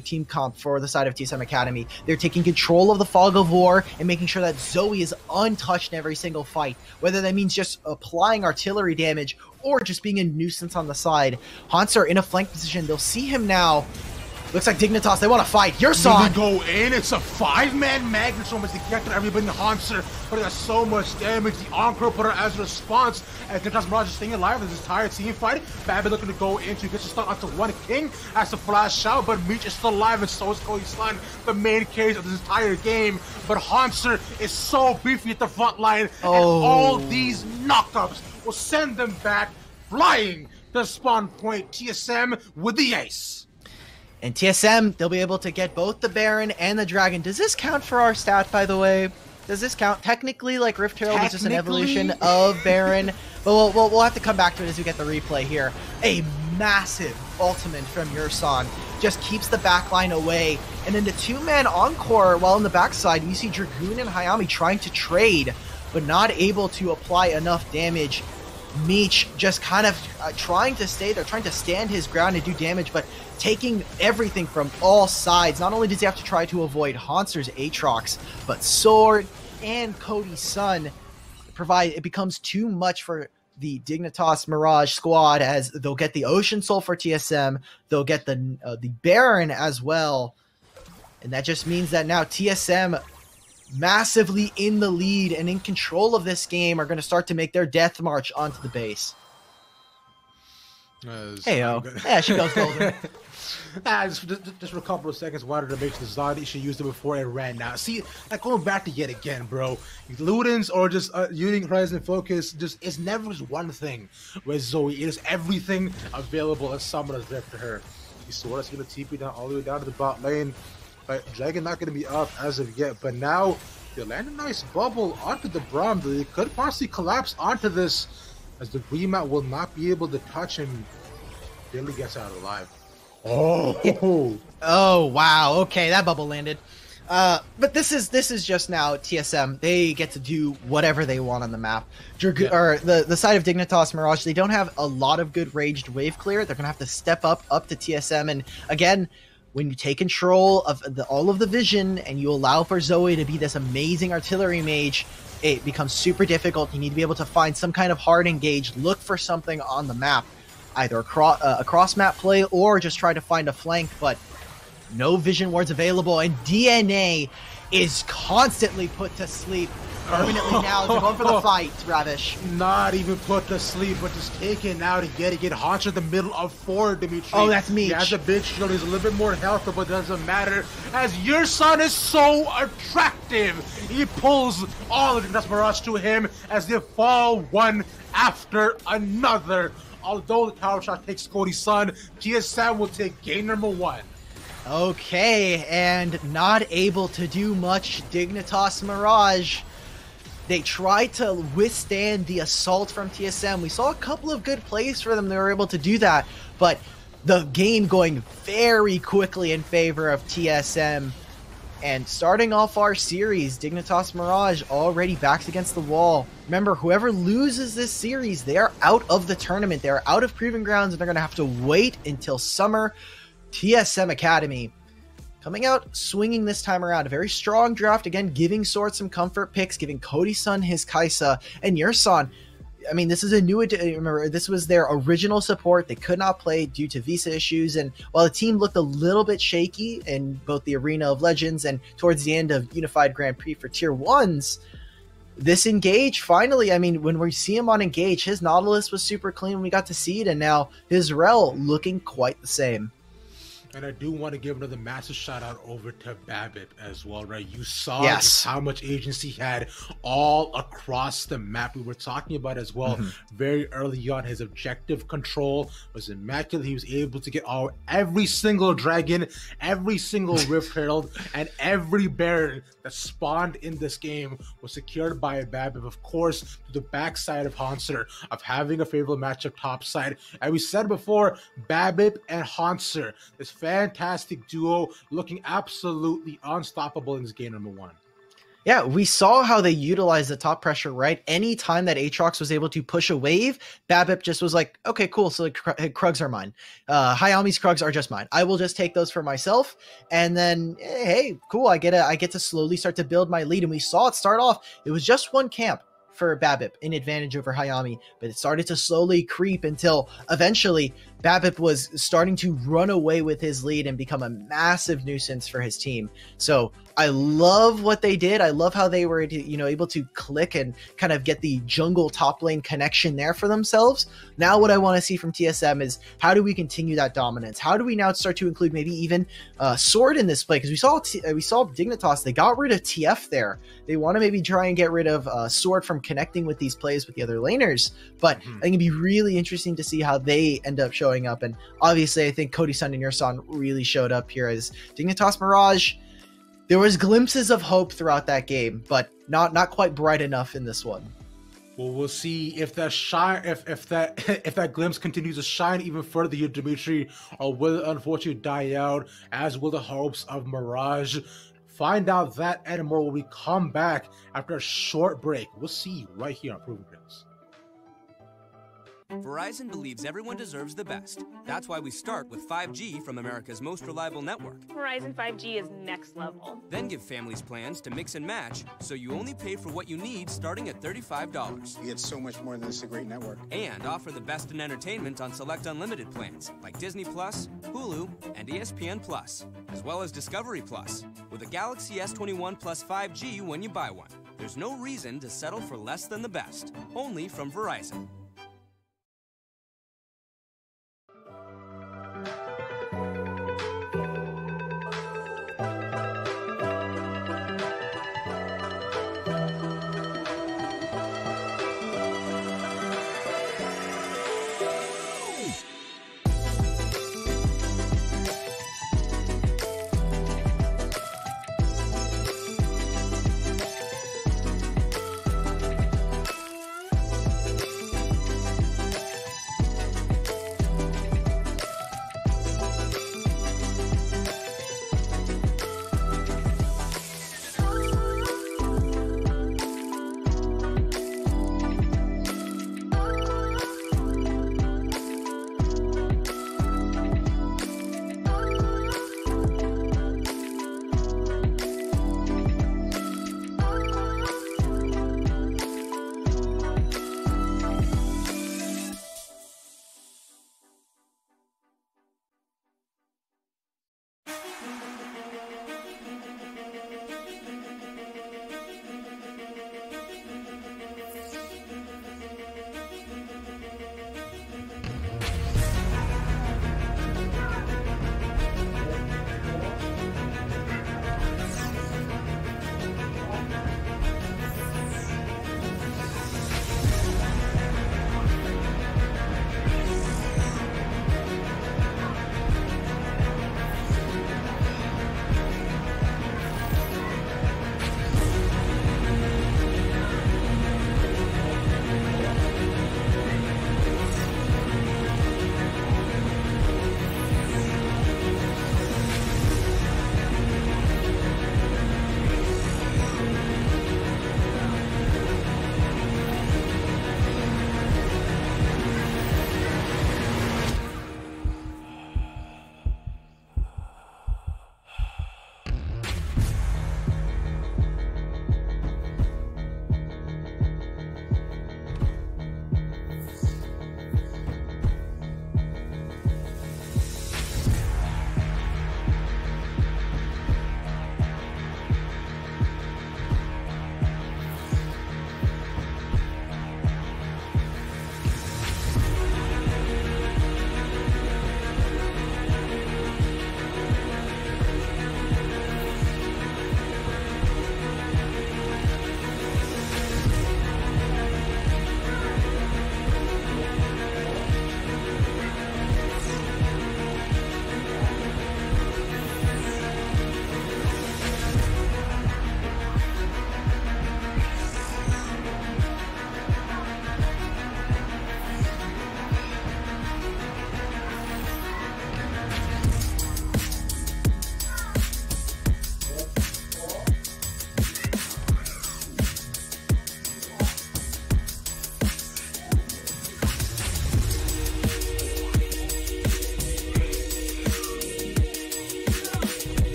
team comp for the side of TSM Academy. They're taking control of the Fog of War and making sure that Zoe is untouched in every single fight, whether that means just applying artillery damage or just being a nuisance on the side. Hanser in a flank position. They'll see him now. Looks like Dignitas, they want to fight. Yerson! They go in, it's a 5-man Magnustorm as they connected everybody in Hanser, putting out so much damage. The Encore put her as a response, as Dignitas Mirage is staying alive in this entire team fight. Babby looking to go into, gets a stun onto one King, has to flash out, but Meech is still alive, and so is Cody Slime, the main case of this entire game. But Hanser is so beefy at the front line, and all these knockups will send them back flying to spawn point. TSM with the ace. And TSM, they'll be able to get both the Baron and the Dragon. Does this count for our stat, by the way? Does this count? Technically, like Rift Herald is just an evolution of Baron. But we'll have to come back to it as we get the replay here. A massive ultimate from Yerson just keeps the backline away. And then the 2-man Encore, while on the backside, you see Dragoon and Hayami trying to trade, but not able to apply enough damage. Meech just kind of trying to stay there, trying to stand his ground and do damage, but taking everything from all sides. Not only does he have to try to avoid Hanser's Aatrox, but Sword and Cody's Sun it becomes too much for the Dignitas Mirage squad, as they'll get the Ocean Soul for TSM, they'll get the Baron as well, and that just means that now TSM, massively in the lead and in control of this game, are going to start to make their death march onto the base. Hey-o. Yeah, she goes golden. Just for a couple of seconds, wanted to make sure the Zodi she used it before it ran out. See, like going back to yet again, bro. Ludens or just using Horizon Focus, just it's never just one thing with Zoe. It is everything available as someone is there for her. You saw us gonna TP down all the way down to the bot lane. Like, Dragon not gonna be up as of yet, but now they land a nice bubble onto the Braum. They could possibly collapse onto this, as the Remount will not be able to touch him. Billy gets out alive. Oh, oh wow. Okay, that bubble landed. But this is just now TSM. They get to do whatever they want on the map. Or the side of Dignitas Mirage, they don't have a lot of good raged wave clear. They're gonna have to step up to TSM, and again, when you take control of all of the vision and you allow for Zoe to be this amazing artillery mage, it becomes super difficult. You need to be able to find some kind of hard engage, look for something on the map, either a cross map play or just try to find a flank, but no vision wards available, and DNA is constantly put to sleep permanently now. They're going for the fight, Ravish. Not even put to sleep, but just taken out again. Get Haunch in the middle of 4, Dimitri. Oh, that's me. He has a big shield. He's a little bit more healthy, but it doesn't matter, as your son is so attractive. He pulls all of the Mirage to him as they fall one after another. Although the tower shot takes Cody's son, TSM will take game number 1. Okay, and not able to do much, Dignitas Mirage. They tried to withstand the assault from TSM. We saw a couple of good plays for them. They were able to do that, but the game going very quickly in favor of TSM. And starting off our series, Dignitas Mirage already backs against the wall. Remember, whoever loses this series, they are out of the tournament. They are out of Proving Grounds, and they're going to have to wait until summer. TSM Academy coming out swinging this time around. A very strong draft, again, giving Sword some comfort picks, giving Cody-san his Kaisa, and Yurson. I mean, this is a new, remember, this was their original support. They could not play due to visa issues, and while the team looked a little bit shaky in both the Arena of Legends and towards the end of Unified Grand Prix for Tier 1s, this Engage, finally, I mean, when we see him on Engage, his Nautilus was super clean when we got to see it, and now his Rel looking quite the same. And I do want to give another massive shout out over to Babip as well, right? You saw Yes. how much agency he had all across the map. We were talking about as well very early on. His objective control was immaculate. He was able to get every single dragon, every single Rift Herald, and every Baron that spawned in this game was secured by a Babip. Of course, to the backside of Hanser, of having a favorable matchup topside. And we said before, Babip and Hanser, this fantastic duo looking absolutely unstoppable in this game number 1. Yeah, we saw how they utilized the top pressure, right? Anytime that Aatrox was able to push a wave, Babip just was like, okay, cool, so the Krugs are mine. Hayami's Krugs are just mine. I will just take those for myself, and then, hey, cool, I get to slowly start to build my lead, and we saw it start off. It was just one camp for Babip in advantage over Hayami, but it started to slowly creep until eventually Babip was starting to run away with his lead and become a massive nuisance for his team. So I love what they did. I love how they were, able to click and kind of get the jungle top lane connection there for themselves. Now what I want to see from TSM is, how do we continue that dominance? How do we now start to include maybe even Sword in this play? Because we saw Dignitas, they got rid of TF there. They want to maybe try and get rid of Sword from connecting with these plays with the other laners. But I think it'd be really interesting to see how they end up showing up. And obviously, I think Cody-san and Yurson really showed up here as Dignitas Mirage. There was glimpses of hope throughout that game, but not quite bright enough in this one. Well, we'll see if that shine, if that glimpse continues to shine even further here, Dimitri, or will it unfortunately die out, as will the hopes of Mirage. Find out that and more when we come back after a short break. We'll see you right here on Proving Grounds. Verizon believes everyone deserves the best. That's why we start with 5G from America's most reliable network. Verizon 5G is next level. Then give families plans to mix and match, so you only pay for what you need starting at $35. You get so much more than this, a great network. And offer the best in entertainment on select unlimited plans, like Disney+, Hulu, and ESPN+, as well as Discovery+, with a Galaxy S21 Plus 5G when you buy one. There's no reason to settle for less than the best. Only from Verizon.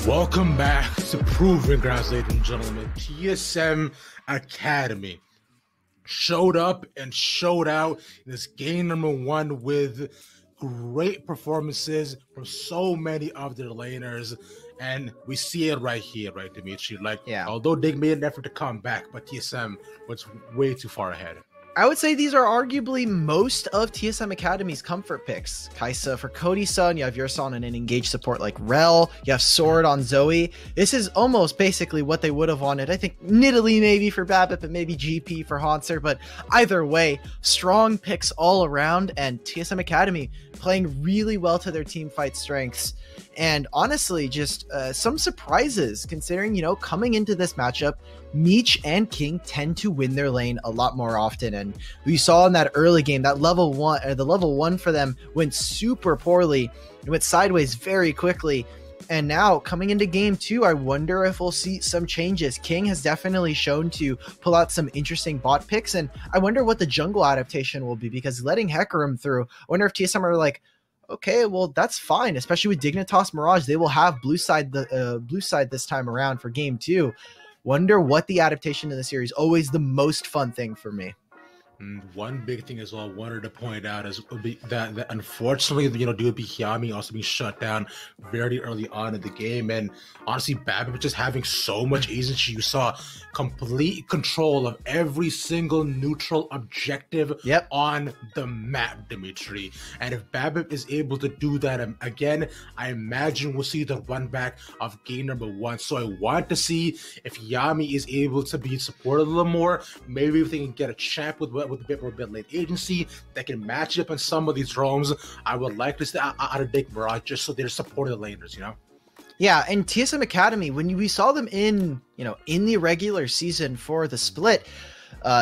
Welcome back to Proving Grounds, ladies and gentlemen. TSM Academy showed up and showed out in this game number 1 with great performances from so many of their laners. And we see it right here, right, Dimitri? Like, although they made an effort to come back, but TSM was way too far ahead. I would say these are arguably most of TSM Academy's comfort picks. Kaisa for Cody-san, you have Yurson and an engaged support like Rel, you have Sword on Zoe. This is almost basically what they would have wanted. I think Nidalee maybe for Babbitt, but maybe GP for Haunter. But either way, strong picks all around, and TSM Academy playing really well to their team fight strengths. And honestly, just some surprises considering, you know, coming into this matchup, Meech and King tend to win their lane a lot more often. And we saw in that early game, that level 1, the level 1 for them went super poorly. It went sideways very quickly. And now coming into game 2, I wonder if we'll see some changes. King has definitely shown to pull out some interesting bot picks. And I wonder what the jungle adaptation will be, because letting Hecarim through, I wonder if TSM are like, okay, well, that's fine, especially with Dignitas Mirage. They will have blue side this time around for game 2. Wonder what the adaptation in the series, always the most fun thing for me. One big thing as well I wanted to point out is that unfortunately, you know, due to Hyami also being shut down very early on in the game, and honestly, Babbitt just having so much agency. You saw complete control of every single neutral objective on the map, Dimitri. And if Babbitt is able to do that again, I imagine we'll see the run back of game number 1. So I want to see if Yami is able to be supported a little more. Maybe if they can get a champ with a bit more late agency that can match up on some of these roams. I would like to see out of Dig Mirage just so they're supporting the laners, you know? Yeah, and TSM Academy, when we saw them in the regular season for the split,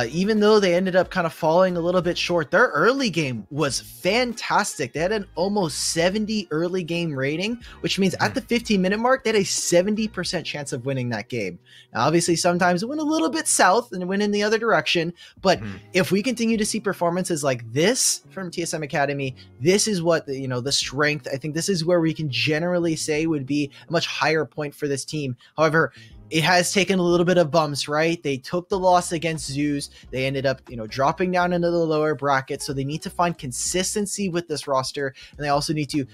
even though they ended up kind of falling a little bit short, their early game was fantastic. They had an almost 70 early game rating, which means at the 15-minute mark, they had a 70% chance of winning that game. Now, obviously, sometimes it went a little bit south and it went in the other direction. But if we continue to see performances like this from TSM Academy, this is what, the strength, I think this is where we can generally say would be a much higher point for this team. However, it has taken a little bit of bumps, right? They took the loss against Zeus. They ended up, dropping down into the lower bracket. So they need to find consistency with this roster. And they also need to,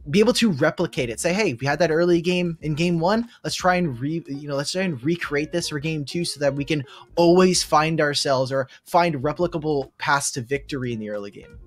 be able to replicate it. Say, hey, we had that early game in game 1. Let's try and recreate this for game 2 so that we can always find ourselves or find replicable paths to victory in the early game.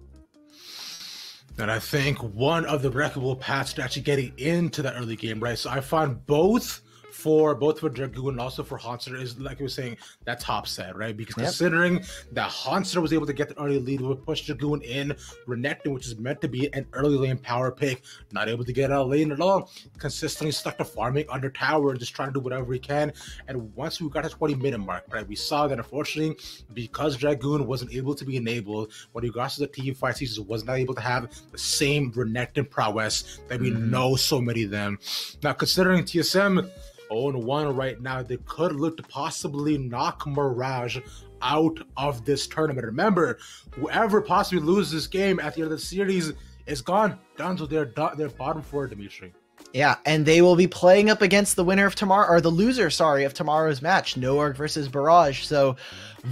And I think one of the replicable paths to actually getting into that early game, right? So I found both for Dragoon and also for Haunter is, like I was saying, that top set, right? Because considering that Haunter was able to get the early lead, would push Dragoon in, Renekton, which is meant to be an early lane power pick, not able to get out of lane at all, consistently stuck to farming under tower, just trying to do whatever he can. And once we got to 20-minute mark, right, we saw that unfortunately, because Dragoon wasn't able to be enabled, when he got to the team fight seasons, was not able to have the same Renekton prowess that we know so many of them. Now, considering TSM 0-1 right now, they could look to possibly knock Mirage out of this tournament. Remember, whoever possibly loses this game at the end of the series is gone down to their bottom 4, Dimitri. Yeah, and they will be playing up against the winner of tomorrow, or the loser, of tomorrow's match, Noarg versus Barrage. So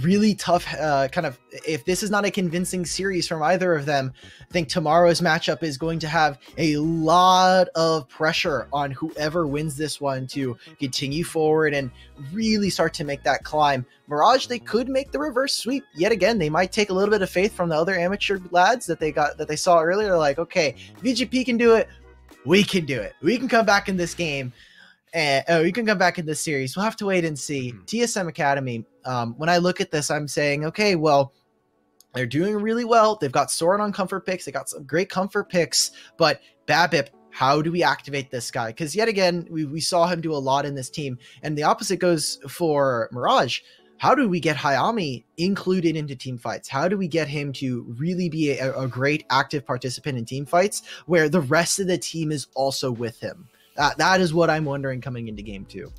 really tough, if this is not a convincing series from either of them, I think tomorrow's matchup is going to have a lot of pressure on whoever wins this one to continue forward and really start to make that climb. Mirage, they could make the reverse sweep yet again. They might take a little bit of faith from the other amateur lads that they saw earlier. They're like, okay, VGP can do it. we can do it. We can come back in this game. And we can come back in this series. We'll have to wait and see. TSM Academy, when I look at this, I'm saying, okay, well, they're doing really well. They've got Soren on comfort picks. They got some great comfort picks. But BABIP, how do we activate this guy? Because yet again, we saw him do a lot in this team. And the opposite goes for Mirage. How do we get Hayami included into team fights? How do we get him to really be a great active participant in team fights where the rest of the team is also with him? That is what I'm wondering coming into game 2.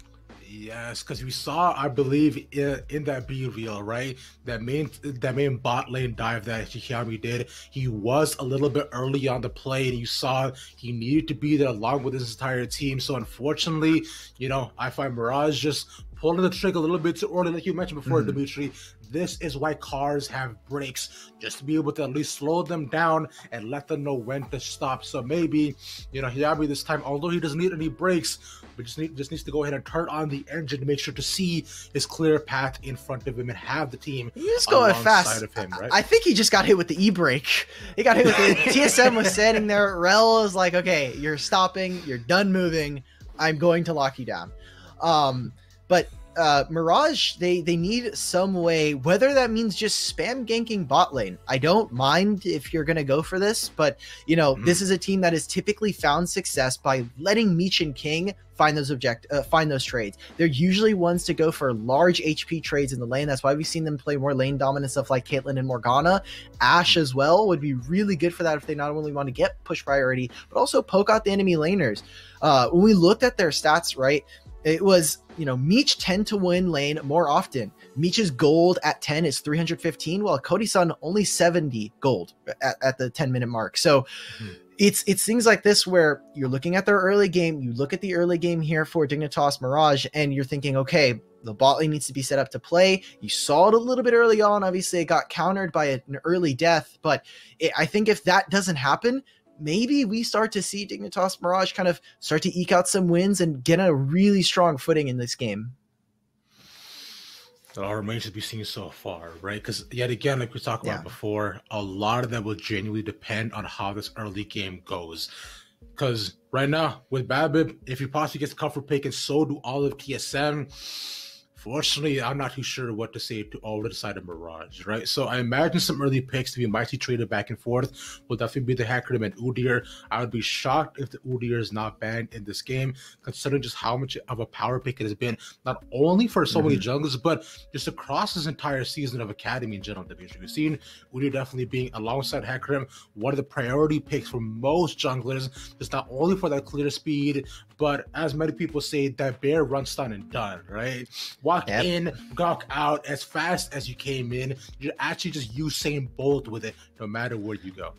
Yes, because we saw, I believe, in that B reel, right? That main bot lane dive that Hayami did. He was a little bit early on the play, and you saw he needed to be there along with his entire team. So unfortunately, I find Mirage just pulling the trigger a little bit too early, like you mentioned before, Dimitri. This is why cars have brakes, just to be able to at least slow them down and let them know when to stop. So maybe, Hayami this time, although he doesn't need any brakes, but just needs to go ahead and turn on the engine to make sure to see his clear path in front of him and have the team He's going fast. of him, right? I think he just got hit with the e-brake. He got hit with the TSM was standing there. Rel was like, okay, you're stopping. You're done moving. I'm going to lock you down. But Mirage, they need some way, whether that means just spam ganking bot lane. I don't mind if you're going to go for this, but this is a team that has typically found success by letting Meech and King find those trades. They're usually ones to go for large HP trades in the lane. That's why we've seen them play more lane dominant stuff like Caitlyn and Morgana. Ashe as well would be really good for that if they not only want to get push priority, but also poke out the enemy laners. When we looked at their stats, right, it was, Meech tend to win lane more often. Meech's gold at 10 is 315, while Cody-san only 70 gold at the 10-minute mark. So it's things like this where you're looking at their early game. You look at the early game here for Dignitas Mirage, and you're thinking, okay, the bot lane needs to be set up to play. You saw it a little bit early on. Obviously, it got countered by an early death, but I think if that doesn't happen, maybe we start to see Dignitas Mirage kind of start to eke out some wins and get a really strong footing in this game. It all remains to be seen so far, right? Because yet again, like we talked about before, a lot of that will genuinely depend on how this early game goes. Because right now, with BABIP, if he possibly gets comfort pick, and so do all of TSM, fortunately, I'm not too sure what to say to over the side of Mirage, right? So I imagine some early picks to be mighty traded back and forth will definitely be the Hecarim and Udyr. I would be shocked if the Udyr is not banned in this game, considering just how much of a power pick it has been, not only for so many junglers, but just across this entire season of Academy in general. We've seen Udyr definitely being, alongside Hecarim, one of the priority picks for most junglers, just not only for that clear speed, but as many people say, that bare run, stun, and done, right? Walk in, gawk out as fast as you came in. You actually just Usain Bolt with it, no matter where you go.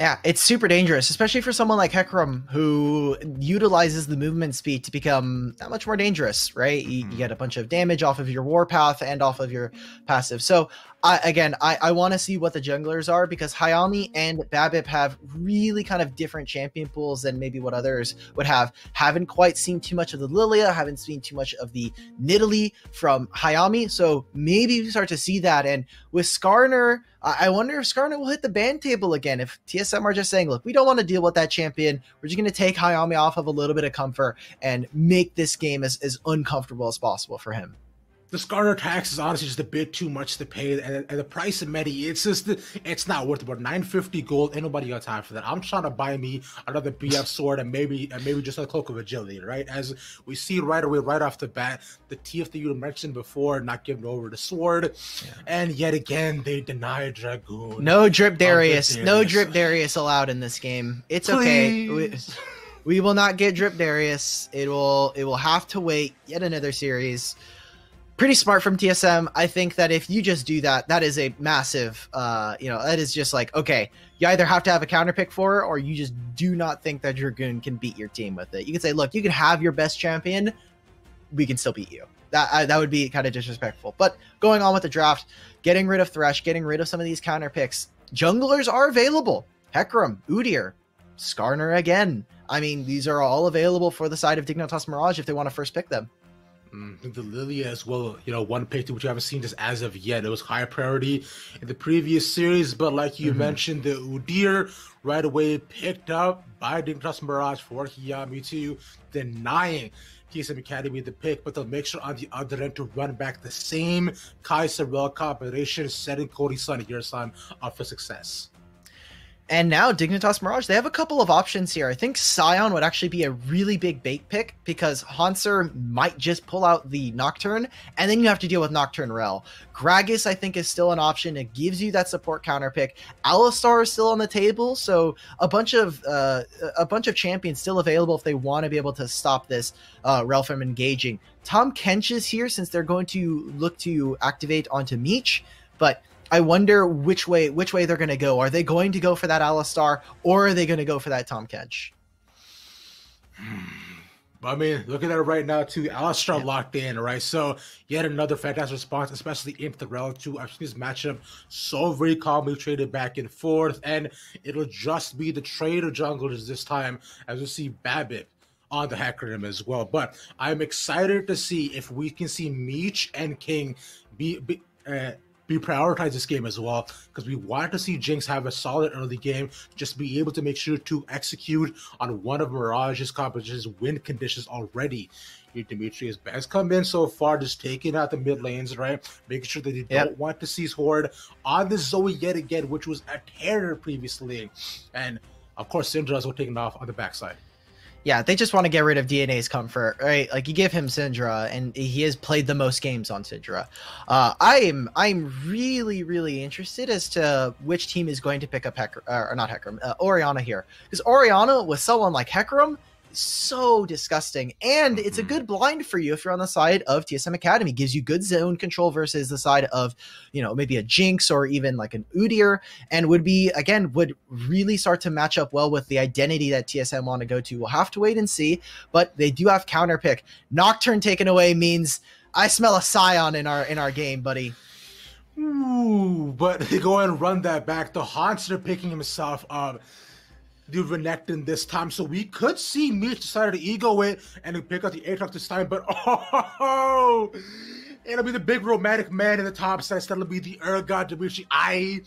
Yeah, it's super dangerous, especially for someone like Hecarim, who utilizes the movement speed to become that much more dangerous, right? You get a bunch of damage off of your warpath and off of your passive. So I want to see what the junglers are, because Hayami and BABIP have really kind of different champion pools than maybe what others would have. Haven't quite seen too much of the Lilia, haven't seen too much of the Nidalee from Hayami. So maybe we start to see that. And with Skarner, I wonder if Skarner will hit the ban table again. If TSM are just saying, look, we don't want to deal with that champion. We're just going to take Hayami off of a little bit of comfort and make this game as uncomfortable as possible for him. The Skarner tax is honestly just a bit too much to pay, and the price of Medi, it's not worth about 950 gold. Ain't nobody got time for that. I'm trying to buy me another BF sword and maybe just a cloak of agility, right? As we see right away, right off the bat, the TF that you mentioned before, not giving over the sword, and yet again they deny Dragoon. No drip Darius, no drip Darius allowed in this game. It's okay. We will not get drip Darius. It will have to wait yet another series. Pretty smart from TSM. I think that if you just do that, that is a massive, that is just like, okay, you either have to have a counter pick for it, or you just do not think that Dragoon can beat your team with it. You can say, look, you can have your best champion, we can still beat you. That would be kind of disrespectful. But going on with the draft, getting rid of Thresh, getting rid of some of these counter picks, junglers are available. Hecarim, Udyr, Skarner again. I mean, these are all available for the side of Dignitas Mirage if they want to first pick them. The Lilia as well, one pick which we haven't seen just as of yet. It was high priority in the previous series, but like you mentioned, the Udyr right away picked up by Dignitas Mirage for Hiyami2, denying TSM Academy the pick, but they'll make sure on the other end to run back the same Kai Sorel combination, setting Cody Sun and Yersan up for success. And now Dignitas Mirage, they have a couple of options here. I think Scion would actually be a really big bait pick because Hanser might just pull out the Nocturne, and then you have to deal with Nocturne Rel. Gragas, I think, is still an option. It gives you that support counter pick. Alistar is still on the table, so a bunch of champions still available if they want to be able to stop this Rel from engaging. Tahm Kench is here since they're going to look to activate onto Meech, but I wonder which way they're going to go. Are they going to go for that Alistar, or are they going to go for that Tahm Kench? I mean, looking at it right now, too, Alistar locked in, right? So, yet another fantastic response, especially into the Rel 2. I've seen this matchup so very calmly traded back and forth, and it'll just be the trade of junglers this time, as we see Babbitt on the Hecarim as well. But I'm excited to see if we can see Meech and King be prioritized this game as well, because we wanted to see Jinx have a solid early game, just be able to make sure to execute on one of Mirage's composition's win conditions already. Demetrius has come in so far, just taking out the mid lanes, right? Making sure that they don't want to see Horde on the Zoe yet again, which was a terror previously. And of course, Syndra is taking off on the backside. Yeah, they just want to get rid of DNA's comfort, right? Like, you give him Syndra, and he has played the most games on Syndra. I'm really, really interested as to which team is going to pick up Orianna here. Because Orianna, with someone like Hecarim, is so disgusting. And it's a good blind for you if you're on the side of TSM Academy. Gives you good zone control versus the side of, maybe a Jinx or even like an Udyr, and would really start to match up well with the identity that TSM want to go to. We'll have to wait and see, but they do have counter pick. Nocturne taken away means I smell a Scion in our game, buddy. Ooh, but they go and run that back. The Hanser picking himself up. Do Renekton this time, so we could see Meech decide to ego it and pick up the Aatrox this time, but it'll be the big romantic man in the top side. That'll be the Urgot Dimitri. I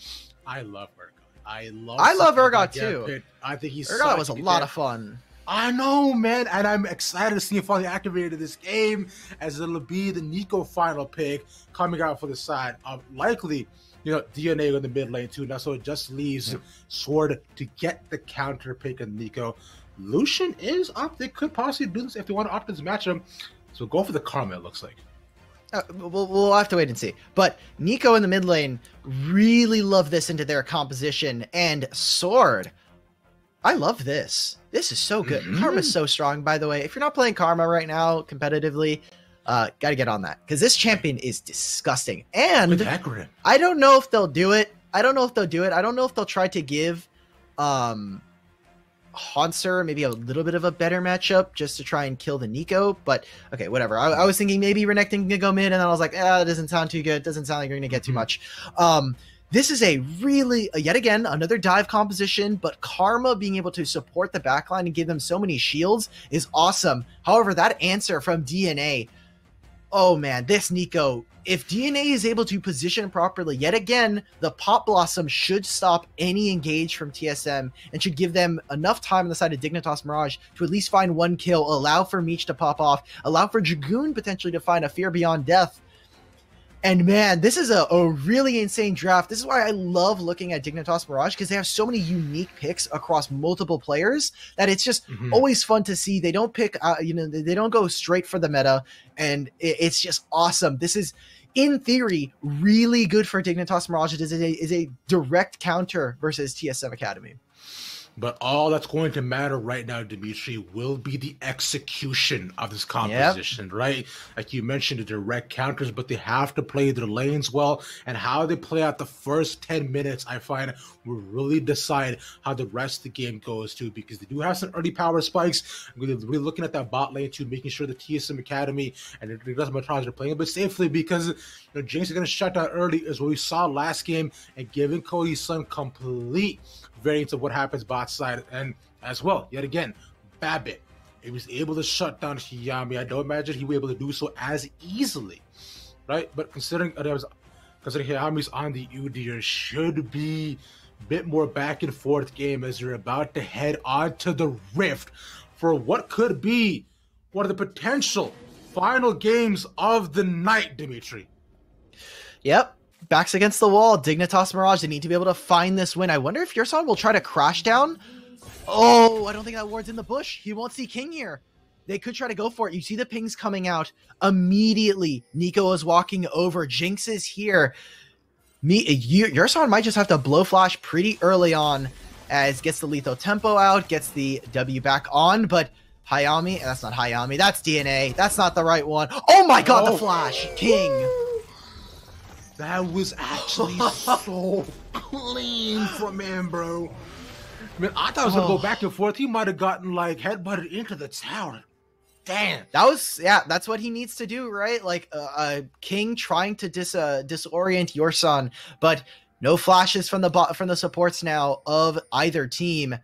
love Urgot. I love Urgot too. I think Urgot was a lot of fun. I know, man, and I'm excited to see him finally activated in this game, as it'll be the Nico final pick coming out for the side of likely DNA in the mid lane too. Now, so it just leaves Sword to get the counter pick of Nico. Lucian is up. They could possibly do this if they want to opt this matchup. So go for the Karma, it looks like. We'll have to wait and see. But Nico in the mid lane really love this into their composition. And Sword, I love this. This is so good. Karma's so strong, by the way. If you're not playing Karma right now competitively, got to get on that, because this champion is disgusting. And I don't know if they'll do it. I don't know if they'll try to give Hanser maybe a little bit of a better matchup just to try and kill the Nico. But okay, whatever. I was thinking maybe Renekton can go mid, and then I was like, that doesn't sound too good. Doesn't sound like you're going to get too much. This is a really, yet again, another dive composition, but Karma being able to support the backline and give them so many shields is awesome. However, that answer from DNA, oh man, this Nico, if DNA is able to position properly, yet again, the Pop Blossom should stop any engage from TSM and should give them enough time on the side of Dignitas Mirage to at least find one kill, allow for Meech to pop off, allow for Dragoon potentially to find a Fear Beyond Death. And man, this is a really insane draft. This is why I love looking at Dignitas Mirage, because they have so many unique picks across multiple players that it's just always fun to see. They don't pick, they don't go straight for the meta, and it's just awesome. This is, in theory, really good for Dignitas Mirage. It is a direct counter versus TSM Academy. But all that's going to matter right now, Dimitri, will be the execution of this composition, right? Like you mentioned, the direct counters, but they have to play their lanes well. And how they play out the first 10 minutes, I find, will really decide how the rest of the game goes, too. Because they do have some early power spikes. We're really looking at that bot lane, too, making sure the TSM Academy and the Dignitas are playing a bit safely, because Jinx is going to shut down early, as what we saw last game, and giving Cody Sun complete variance of what happens bot side. And as well, yet again, Babbitt he was able to shut down Hayami. I don't imagine he was able to do so as easily, right? But considering Hayami's on the Udyr, should be a bit more back and forth game as you're about to head onto the Rift for what could be one of the potential final games of the night, Dimitri. Yep. Backs against the wall. Dignitas Mirage, they need to be able to find this win. I wonder if Yurson will try to crash down. Oh, I don't think that ward's in the bush. He won't see King here. They could try to go for it. You see the pings coming out immediately. Nico is walking over. Jinx is here. Yurson might just have to blow flash pretty early on as gets the lethal tempo out, gets the W back on, but Hayami, that's not Hayami, that's DNA. That's not the right one. Oh my god, the flash. King. That was actually so clean from him, bro. I mean, I thought it was going to go back and forth. He might have gotten, like, headbutted into the tower. Damn. That's what he needs to do, right? Like, King trying to disorient Yurson, but no flashes from the supports now of either team.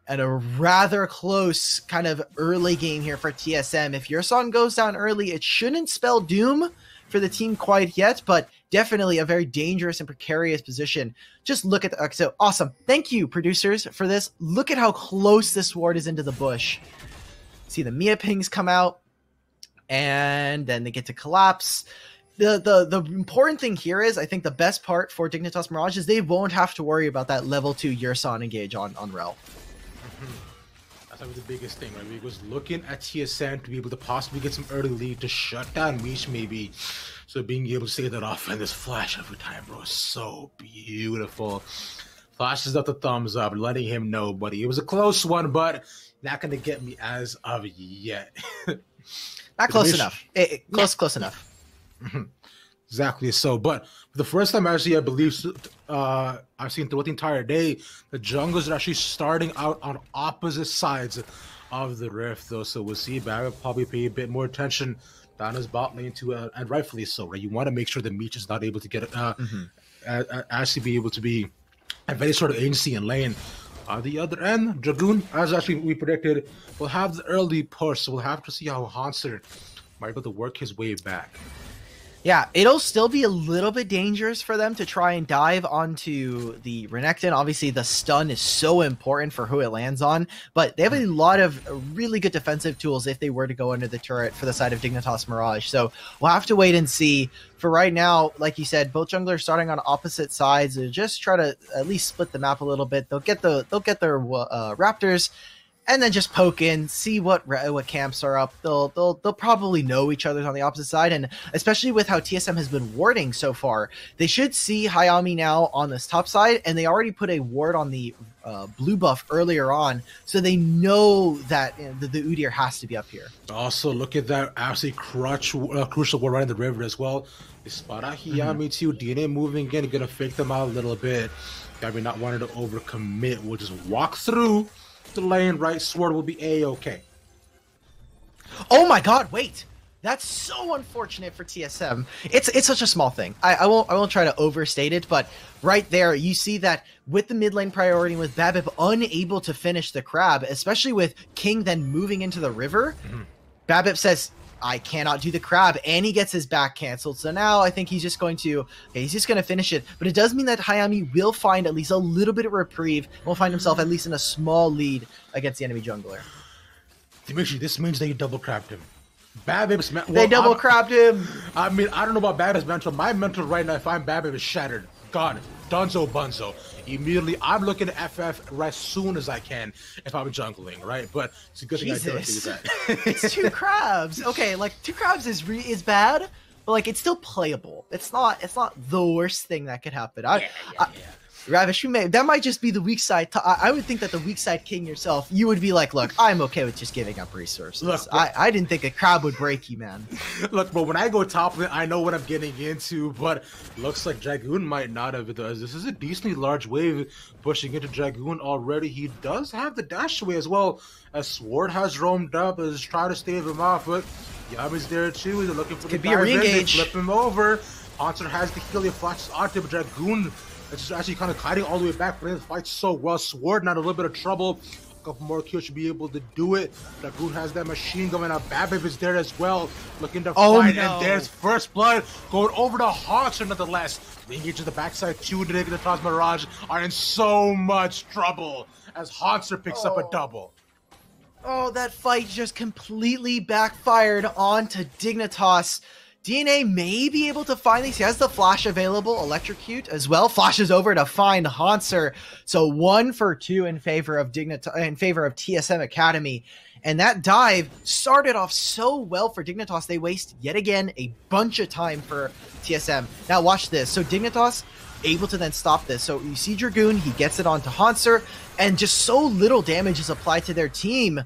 And a rather close kind of early game here for TSM. If Yurson goes down early, it shouldn't spell doom for the team quite yet, but definitely a very dangerous and precarious position. Just look at so awesome. Thank you, producers, for this. Look at how close this ward is into the bush. See the Mia pings come out, and then they get to collapse. The important thing here is, I think the best part for Dignitas Mirage is they won't have to worry about that level 2 Yurson engage on Rel. That's like the biggest thing, right? We was looking at TSM to be able to possibly get some early lead to shut down Mish, maybe. So being able to save that off and this flash every time, bro, is so beautiful. Flashes up the thumbs up, letting him know, buddy. It was a close one, but not going to get me as of yet. Not close enough. Close enough. Exactly so. But for the first time, actually, I believe I've seen throughout the entire day, the junglers are actually starting out on opposite sides of the rift, though. So we'll see. Barry will probably pay a bit more attention down his bot lane too, and rightfully so, right? You want to make sure that Meech is not able to get actually be able to be at any sort of agency in lane. On the other end, Dragoon, as actually we predicted, will have the early push, so we'll have to see how Hanser might be able to work his way back. Yeah, it'll still be a little bit dangerous for them to try and dive onto the Renekton. Obviously, the stun is so important for who it lands on, but they have a lot of really good defensive tools if they were to go under the turret for the side of Dignitas Mirage. So we'll have to wait and see. For right now, like you said, both junglers starting on opposite sides. They'll just try to at least split the map a little bit. They'll get their Raptors, and then just poke in, see what camps are up. They'll probably know each other on the opposite side, and especially with how TSM has been warding so far, they should see Hayami now on this top side, and they already put a ward on the blue buff earlier on, so they know that the Udyr has to be up here. Also, look at that absolutely crucial ward right in the river as well. They spot out Hayami too. DNA moving in, gonna fake them out a little bit. Maybe not wanting to overcommit. We'll just walk through the lane, right? Sword will be a-okay. Oh my god, wait. That's so unfortunate for TSM. It's such a small thing. I won't try to overstate it, but right there you see that with the mid lane priority, with Babip unable to finish the crab, especially with King then moving into the river, Babip says, I cannot do the crab, and he gets his back canceled. So now I think he's just going to finish it. But it does mean that Hayami will find at least a little bit of reprieve, will find himself at least in a small lead against the enemy jungler. Dimitri, this means they double crabbed him. Babip's they double crabbed him. I mean, I don't know about Babip's mental. My mental right now, if I'm Babip, is shattered. Gone. Dunzo bunzo. Immediately, I'm looking to FF right as soon as I can if I'm jungling, right? But it's a good thing I don't do that. It's 2 crabs. Okay, like 2 crabs is bad, but like it's still playable. It's not the worst thing that could happen. Ravish, that might just be the weak side. I would think that the weak side king yourself, you would be like, look, I'm okay with just giving up resources. Look, I didn't think a crab would break you, man. Look, bro, when I go top of it, I know what I'm getting into, but looks like Dragoon might not have it. This is a decently large wave pushing into Dragoon already. He does have the dash away as well, as Sword has roamed up, is trying to stave him off, but Yami's there too. They're looking for the be a re-engage. Flip him over. Hanser has the heal, he flashes onto him, Dragoon. It's just actually kind of hiding all the way back, playing the fight so well. Sword not a little bit of trouble couple more kills should be able to do it. Dragoon has that machine gun, and Babip is there as well, looking to fight. No. And there's first blood going over to Haunter nonetheless. They engage to the backside. Two Dignitas Mirage are in so much trouble as Haunter picks up a double. Oh, that fight just completely backfired onto Dignitas. DNA may be able to find these. He has the flash available, electrocute as well. Flashes over to find Haunter. So 1 for 2 in favor of TSM Academy. And that dive started off so well for Dignitas. They waste yet again a bunch of time for TSM. Now watch this. So Dignitas able to then stop this. So you see Dragoon, he gets it onto Haunter, and just so little damage is applied to their team.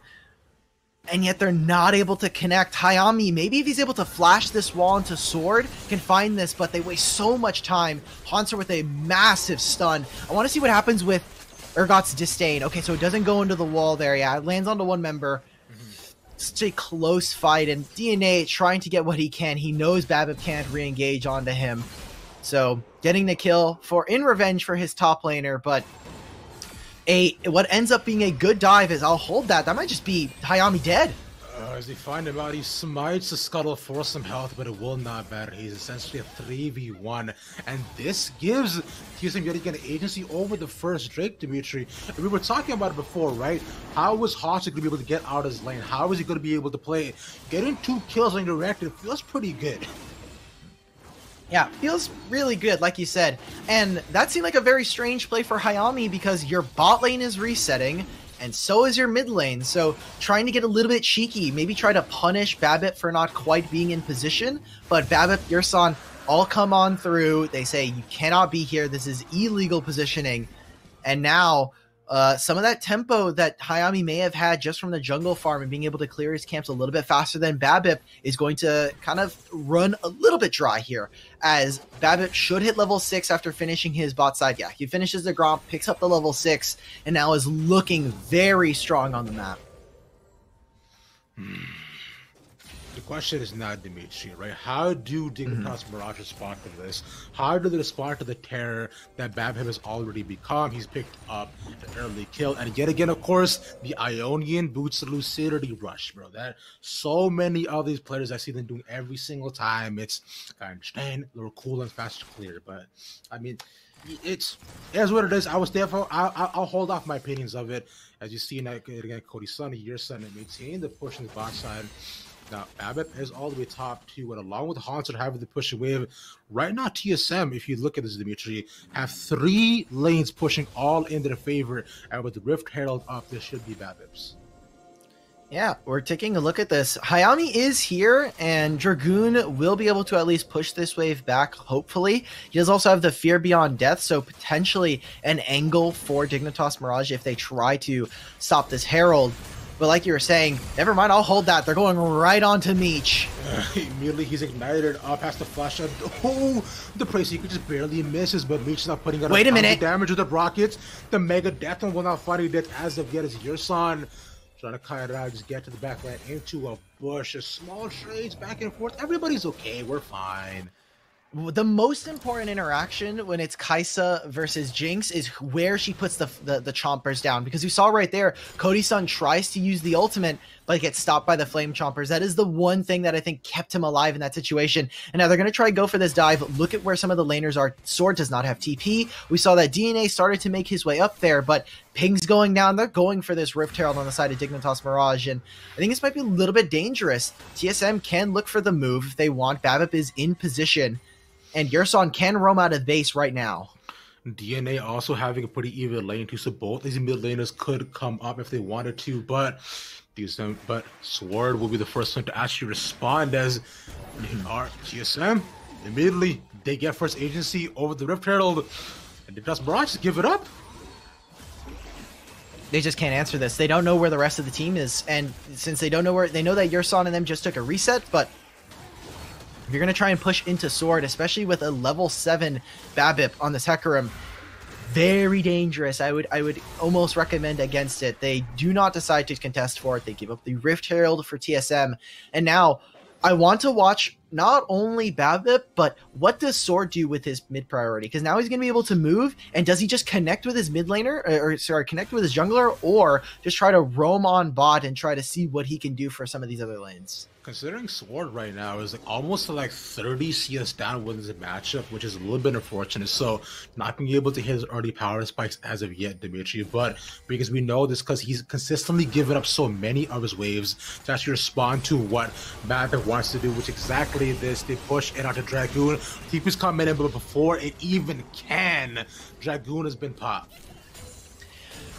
And yet they're not able to connect. Hayami, maybe if he's able to flash this wall into Sword, can find this, but they waste so much time. Haunter with a massive stun. I want to see what happens with Urgot's Disdain. Okay, so it doesn't go into the wall there. Yeah, it lands onto one member. Such a close fight, and DNA trying to get what he can. He knows Babip can't re-engage onto him. So getting the kill in revenge for his top laner, but what ends up being a good dive is I'll hold that. That might just be Hayami dead. As they find him out, he smites the scuttle for some health, but it will not matter. He's essentially a 3v1, and this gives TSM yet again agency over the first Drake, Dimitri. And we were talking about it before, right? How was Haunter going to be able to get out of his lane? How is he going to be able to play? Getting 2 kills on your reactor feels pretty good. Yeah, feels really good, like you said. And that seemed like a very strange play for Hayami because your bot lane is resetting, and so is your mid lane. So trying to get a little bit cheeky, maybe try to punish Babip for not quite being in position. But Babip, Yurson, all come on through. They say, you cannot be here. This is illegal positioning. And now some of that tempo that Hayami may have had just from the jungle farm and being able to clear his camps a little bit faster than Babip is going to kind of run a little bit dry here, as Babip should hit level 6 after finishing his bot side. Yeah, he finishes the Gromp, picks up the level 6, and now is looking very strong on the map. The question is not, Dimitri, right? How do Dignitas Mirage respond to this? How do they respond to the terror that Babip has already become? He's picked up an early kill, and yet again, of course, the Ionian boots the lucidity rush, bro. That so many of these players I see them doing every single time. It's, I understand, a little cool and fast to clear, but I mean, it's what it is. I was therefore I'll hold off my opinions of it. As you see, again, Cody Sunny, your son, and maintain the push on the bot side. Now, Babip is all the way top 2, and along with Haunter having the push wave, right now TSM, if you look at this, Dimitri, have 3 lanes pushing all in their favor, and with the Rift Herald up, this should be Babip's. Yeah, we're taking a look at this. Hayami is here, and Dragoon will be able to at least push this wave back, hopefully. He does also have the Fear Beyond Death, so potentially an angle for Dignitas Mirage if they try to stop this Herald. But like you were saying, never mind, I'll hold that. They're going right on to Meech. Immediately, he's ignited up, has to flash out. Oh, the Praise Seeker just barely misses, but Meech's not putting out a minute damage with the rockets. The Mega Death One will not find it as of yet as Yurson. Trying to cut it out, just get to the backline into a bush. A small trades back and forth. Everybody's okay. We're fine. The most important interaction when it's Kaisa versus Jinx is where she puts the chompers down, because you saw right there, Cody-san tries to use the ultimate, but gets stopped by the flame chompers. That is the one thing that I think kept him alive in that situation. And now they're going to try to go for this dive. Look at where some of the laners are. Sword does not have TP. We saw that DNA started to make his way up there, but Ping's going down. They're going for this Rift Herald on the side of Dignitas Mirage, and I think this might be a little bit dangerous. TSM can look for the move if they want. Babip is in position, and Yurson can roam out of base right now. DNA also having a pretty even lane too, so both these mid laners could come up if they wanted to, but Sword will be the first one to actually respond as TSM immediately they get first agency over the Rift Herald, and Dignitas Mirage just give it up. They just can't answer this. They don't know where the rest of the team is, and since they don't know where, they know that Yurson and them just took a reset, but if you're going to try and push into Sword, especially with a level 7 Babip on the Hecarim, very dangerous. I would almost recommend against it. They do not decide to contest for it. They give up the Rift Herald for TSM. And now I want to watch not only BABIP, but what does Sword do with his mid priority? Because now he's going to be able to move, and does he just connect with his mid laner, connect with his jungler, or just try to roam on bot and try to see what he can do for some of these other lanes? Considering Sword right now is almost 30 CS down with his matchup, which is a little bit unfortunate. So not being able to hit his early power spikes as of yet, Dimitri. But because we know this, because he's consistently given up so many of his waves to actually respond to what BABIP wants to do, which exactly this. They push it onto Dragoon. TP's coming in, but before it even can, Dragoon has been popped.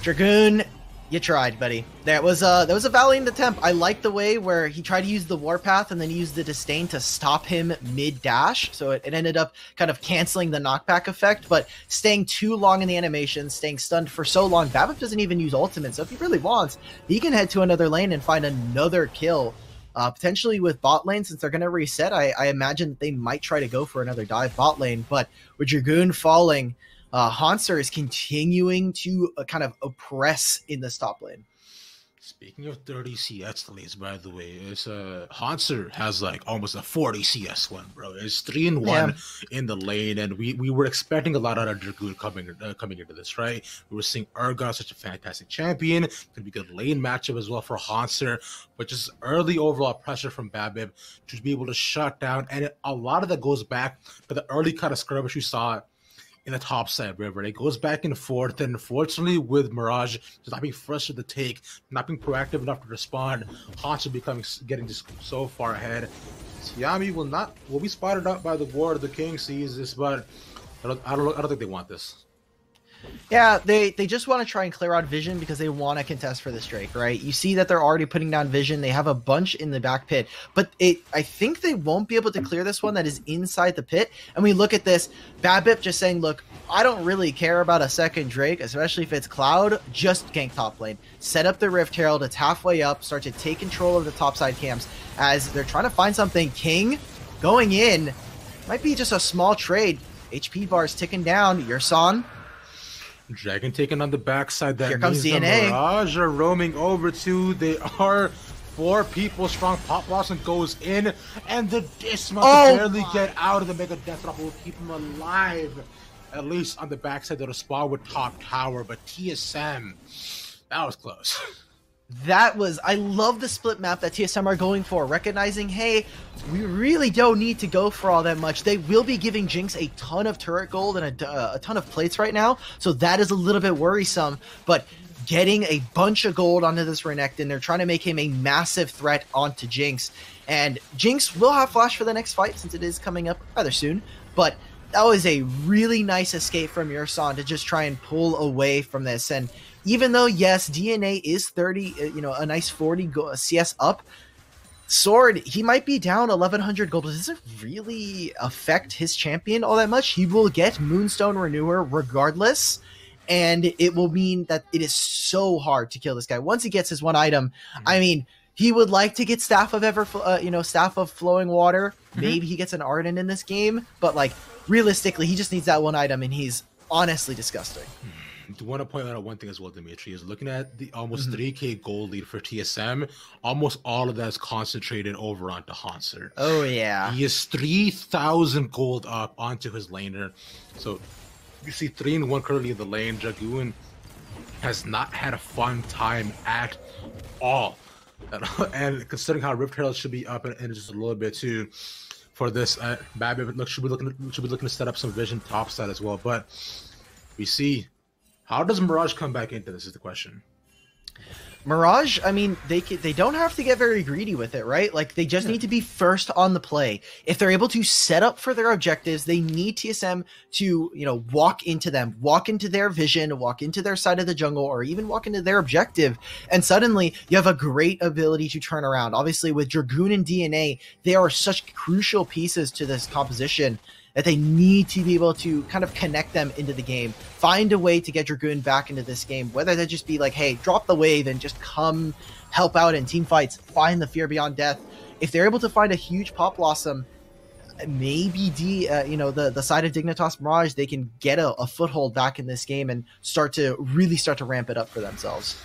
Dragoon, you tried, buddy. That was a valiant attempt. I like the way where he tried to use the Warpath and then he used the Disdain to stop him mid-dash. So it ended up kind of canceling the knockback effect, but staying too long in the animation, staying stunned for so long. BABIP doesn't even use ultimate, so if he really wants, he can head to another lane and find another kill. Potentially with bot lane, since they're going to reset, I imagine they might try to go for another dive bot lane, but with Dragoon falling, Hanser is continuing to kind of oppress in the top lane. Speaking of 30 CS delays, by the way, it's Hanser has almost a 40 CS one, bro. It's 3-1 in the lane, and we were expecting a lot out of Dragoon coming into this, right? We were seeing Urgot, such a fantastic champion, could be a good lane matchup as well for Hanser, but just early overall pressure from BABIP to be able to shut down, and a lot of that goes back to the early kind of skirmish we saw in the top side river. It goes back and forth, and unfortunately with Mirage just not being first to the take, not being proactive enough to respond, Hanser getting just so far ahead. Tiami will be spotted up by the ward. The king sees this, but I don't think they want this. Yeah, they just want to try and clear out vision because they want to contest for this Drake, right? You see that they're already putting down vision. They have a bunch in the back pit, but I think they won't be able to clear this one that is inside the pit. And we look at this, BABIP just saying, look, I don't really care about a second Drake, especially if it's Cloud, just gank top lane. Set up the Rift Herald, it's halfway up, start to take control of the topside camps as they're trying to find something. King going in, might be just a small trade. HP bars ticking down, Yerson. Dragon taken on the backside. That Here comes means DNA. The Mirage are roaming over to. They are 4 people strong. Pop Blossom goes in, and the Dismal barely get out of the Mega Death Drop will keep him alive. At least on the backside of the spawn with top tower, but TSM, that was close. I love the split map that TSM are going for, recognizing, hey, we really don't need to go for all that much. They will be giving Jinx a ton of turret gold and a ton of plates right now, so that is a little bit worrisome, but getting a bunch of gold onto this Renekton, they're trying to make him a massive threat onto Jinx, and Jinx will have flash for the next fight since it is coming up rather soon, but that was a really nice escape from Yerson to just try and pull away from this. And even though, yes, DNA is 30, a nice 40 CS up, Sword, he might be down 1100 gold, but does it really affect his champion all that much? He will get Moonstone Renewer regardless, and it will mean that it is so hard to kill this guy. Once he gets his one item, I mean, he would like to get Staff of Flowing Water. Maybe he gets an Ardent in this game, but realistically, he just needs that one item, and he's honestly disgusting. I want to point out one thing as well, Dimitri, is looking at the almost 3k gold lead for TSM, almost all of that is concentrated over onto Hanser. Oh, yeah. He is 3,000 gold up onto his laner. So you see 3-1 currently in the lane. Dragoon has not had a fun time at all. And considering how Rift Herald should be up in just a little bit too, for this, BABIP should be looking to set up some vision topside as well. But we see, how does Mirage come back into this is the question. Mirage, I mean, they don't have to get very greedy with it, right? They just need to be first on the play. If they're able to set up for their objectives, they need TSM to, walk into them, walk into their vision, walk into their side of the jungle, or even walk into their objective. And suddenly you have a great ability to turn around. Obviously with Dragoon and DNA, they are such crucial pieces to this composition that they need to be able to kind of connect them into the game, find a way to get Dragoon back into this game, whether that just be hey, drop the wave and just come help out in team fights, find the Fear Beyond Death. If they're able to find a huge Pop Blossom, maybe the side of Dignitas Mirage, they can get a foothold back in this game and start to ramp it up for themselves.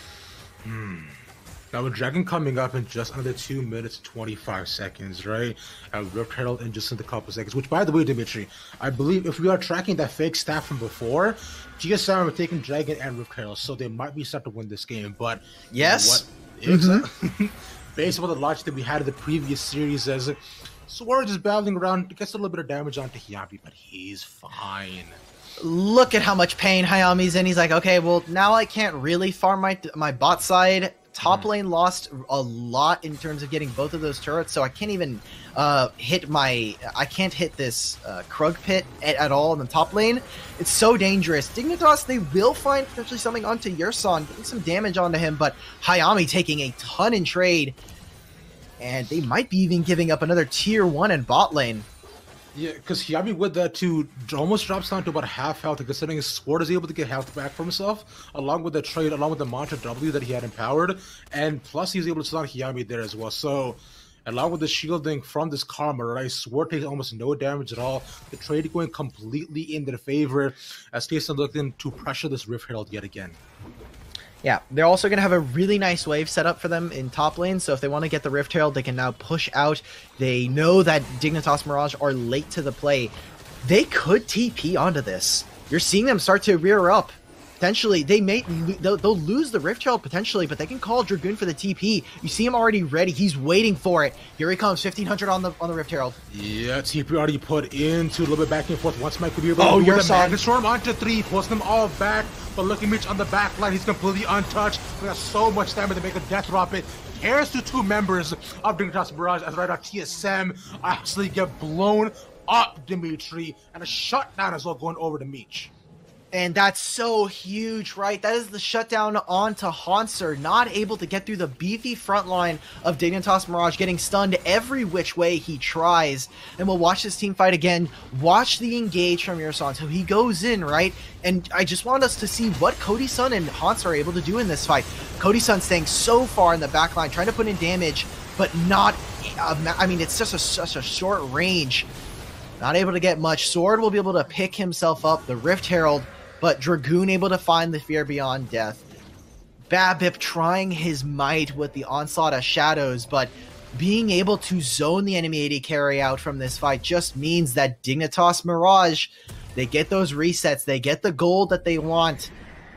Now with Dragon coming up in just under 2 minutes 25 seconds, right? Rift Herald in just a couple seconds. Which, by the way, Dimitri, I believe if we are tracking that fake stat from before, GSM are taking Dragon and Rift Herald, so they might be set to win this game. But yes, based on the logic that we had in the previous series, as Sword is battling around, gets a little bit of damage onto Hyami, but he's fine. Look at how much pain Hayami's in. He's like, okay, well, now I can't really farm my bot side. Top lane lost a lot in terms of getting both of those turrets, so I can't even hit this Krug pit at all in the top lane. It's so dangerous. Dignitas, they will find potentially something onto Yerson, getting some damage onto him, but Hayami taking a ton in trade, and they might be even giving up another tier 1 in bot lane. Yeah, because Hyami with that too almost drops down to about half health, and considering his Sword is able to get health back for himself, along with the trade, along with the Mantra W that he had empowered, and plus he's able to stun Hyami there as well. So, along with the shielding from this Karma, right, Sword takes almost no damage at all. The trade going completely in their favor as Tyson looking to pressure this Rift Herald yet again. Yeah, they're also going to have a really nice wave set up for them in top lane, so if they want to get the Rift Herald, they can now push out. They know that Dignitas Mirage are late to the play. They could TP onto this. You're seeing them start to rear up. Potentially, they'll lose the Rift Herald potentially, but they can call Dragoon for the TP. You see him already ready. He's waiting for it. Here he comes, 1500 on the Rift Herald. Yeah, TP already put into a little bit back and forth. Once Mike could be able to do the Magnet Storm onto 3, pulls them all back. But look at Mitch on the back line. He's completely untouched. He has so much damage to make a death rocket. Cares to 2 members of Dignitas Mirage as right now TSM actually get blown up, Dimitri, and a shutdown as well going over to Meech. And that's so huge, right? That is the shutdown onto Hanser, not able to get through the beefy front line of Dignitas Mirage, getting stunned every which way he tries. And we'll watch this team fight again. Watch the engage from Yerson. So he goes in, right? And I just want us to see what Cody Sun and Hanser are able to do in this fight. Cody Sun staying so far in the back line, trying to put in damage, but not... I mean, it's just such a short range. Not able to get much. Sword will be able to pick himself up. The Rift Herald... but Dragoon able to find the Fear Beyond Death. Babip trying his might with the Onslaught of Shadows, but being able to zone the enemy AD carry out from this fight just means that Dignitas Mirage, they get those resets, they get the gold that they want,